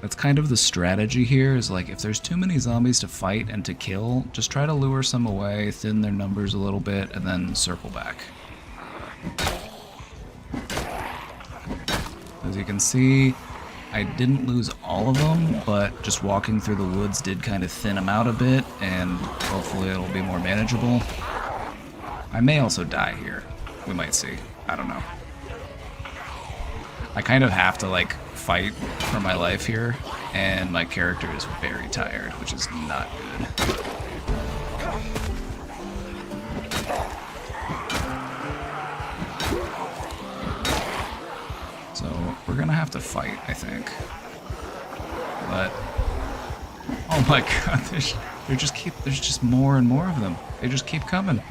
That's kind of the strategy here, is like if there's too many zombies to fight and to kill, just try to lure some away, thin their numbers a little bit, and then circle back. As you can see, I didn't lose all of them, but just walking through the woods did kind of thin them out a bit, and hopefully it'll be more manageable. I may also die here. We might see. I don't know. I kind of have to, like, fight for my life here, and my character is very tired, which is not good. So we're gonna have to fight, I think. But oh my god, there's just more and more of them. They just keep coming.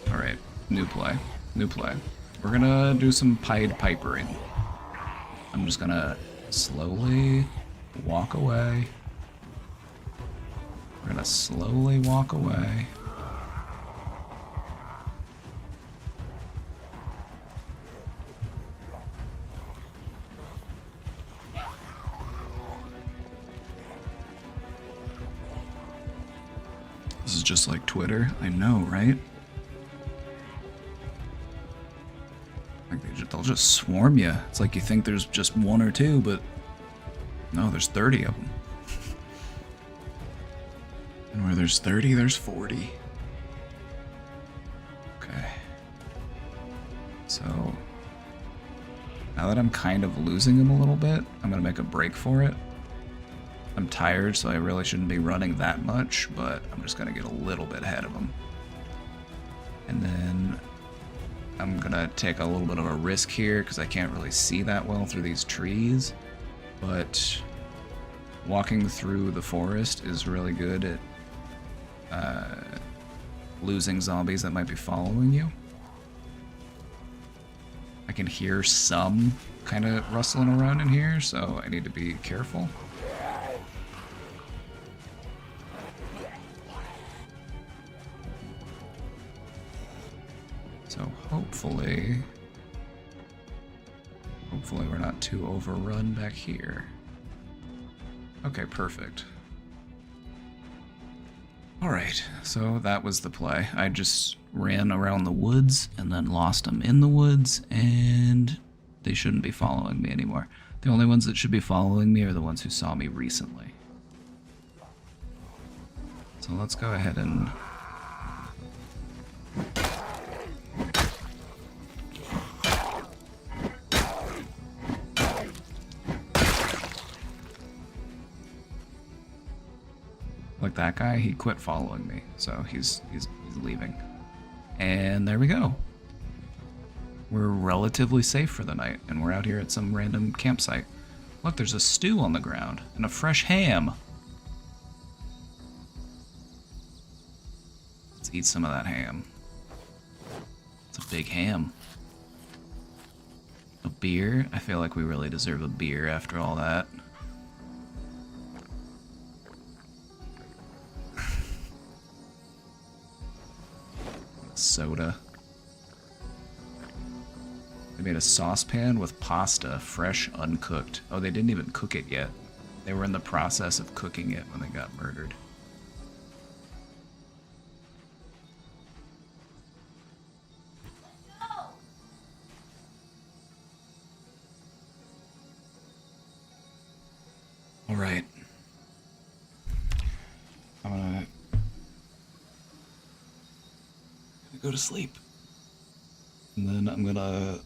Alright, new play. New play. We're gonna do some Pied Pipering. I'm just gonna slowly walk away. We're gonna slowly walk away. This is just like Twitter. I know, right? Like they'll just swarm you. It's like you think there's just one or two, but no, there's 30 of them. And where there's 30, there's 40. Okay. So now that I'm kind of losing them a little bit, I'm gonna make a break for it. I'm tired, so I really shouldn't be running that much, but I'm just gonna get a little bit ahead of them. And then I'm gonna take a little bit of a risk here because I can't really see that well through these trees, but walking through the forest is really good at losing zombies that might be following you. I can hear some kind of rustling around in here, so I need to be careful. So hopefully we're not too overrun back here. Okay, perfect. Alright, so that was the play. I just ran around the woods and then lost them in the woods, and they shouldn't be following me anymore. The only ones that should be following me are the ones who saw me recently. So let's go ahead and like that guy, he quit following me, so he's leaving. And there we go. We're relatively safe for the night, and we're out here at some random campsite. Look, there's a stew on the ground, and a fresh ham. Let's eat some of that ham. It's a big ham. A beer? I feel like we really deserve a beer after all that. Soda. They made a saucepan with pasta, fresh, uncooked. Oh, they didn't even cook it yet. They were in the process of cooking it when they got murdered. All right. I'm gonna go to sleep. And then I'm gonna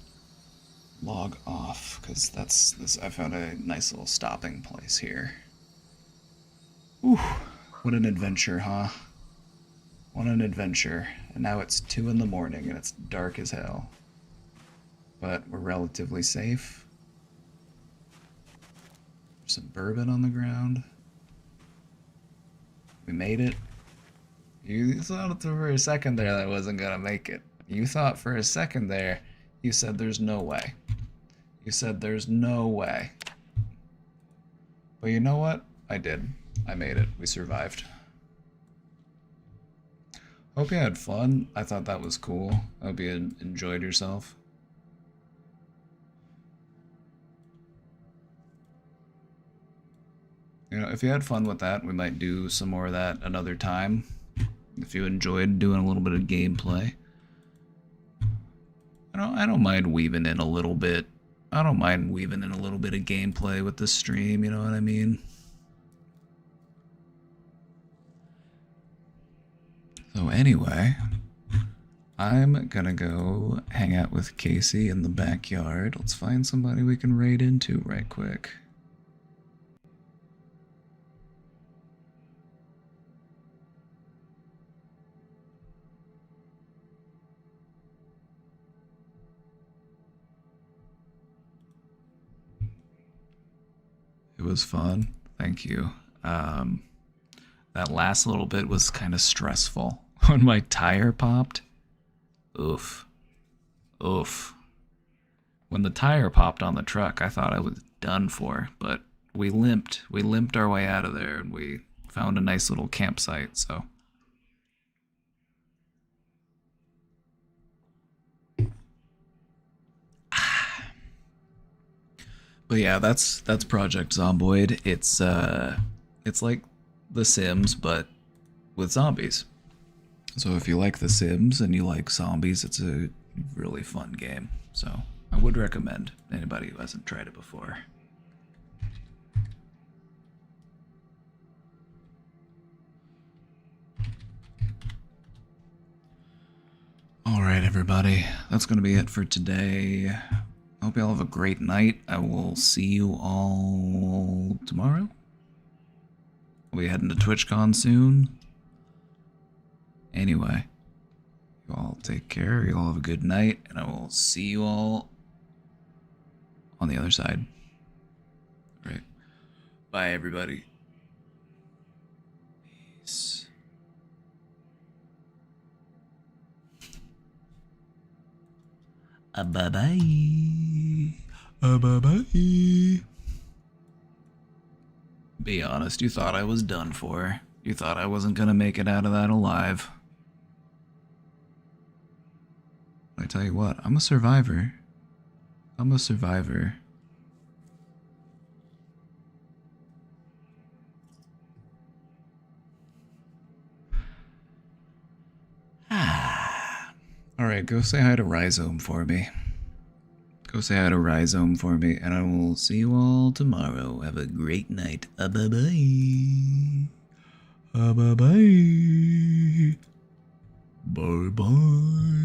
log off, because that's this. I found a nice little stopping place here. Whew, what an adventure, huh? What an adventure. And now it's 2 in the morning and it's dark as hell. But we're relatively safe. There's some bourbon on the ground. We made it. You thought for a second there that I wasn't gonna make it. You thought for a second there, you said there's no way. You said there's no way. But you know what? I did. I made it. We survived. Hope you had fun. I thought that was cool. Hope you enjoyed yourself. You know, if you had fun with that, we might do some more of that another time. If you enjoyed doing a little bit of gameplay. I don't mind weaving in a little bit. I don't mind weaving in a little bit of gameplay with the stream, you know what I mean? So anyway, I'm gonna go hang out with Casey in the backyard. Let's find somebody we can raid into right quick. It was fun. Thank you. That last little bit was kind of stressful. When my tire popped, oof. Oof. When the tire popped on the truck, I thought I was done for, but we limped. We limped our way out of there, and we found a nice little campsite, so. But yeah, that's Project Zomboid. It's like The Sims, but with zombies. So if you like The Sims and you like zombies, it's a really fun game. So I would recommend anybody who hasn't tried it before. Alright everybody, that's going to be it for today. I hope you all have a great night. I will see you all tomorrow. We'll be heading to TwitchCon soon. Anyway, you all take care. You all have a good night, and I will see you all on the other side. All right. Bye, everybody. Peace. Bye-bye. Bye-bye. Be honest, you thought I was done for. You thought I wasn't gonna make it out of that alive. I tell you what, I'm a survivor. I'm a survivor. Alright, go say hi to Rhizome for me. Go say hi to Rhizome for me, and I will see you all tomorrow. Have a great night. Bye-bye. Bye-bye. Bye-bye.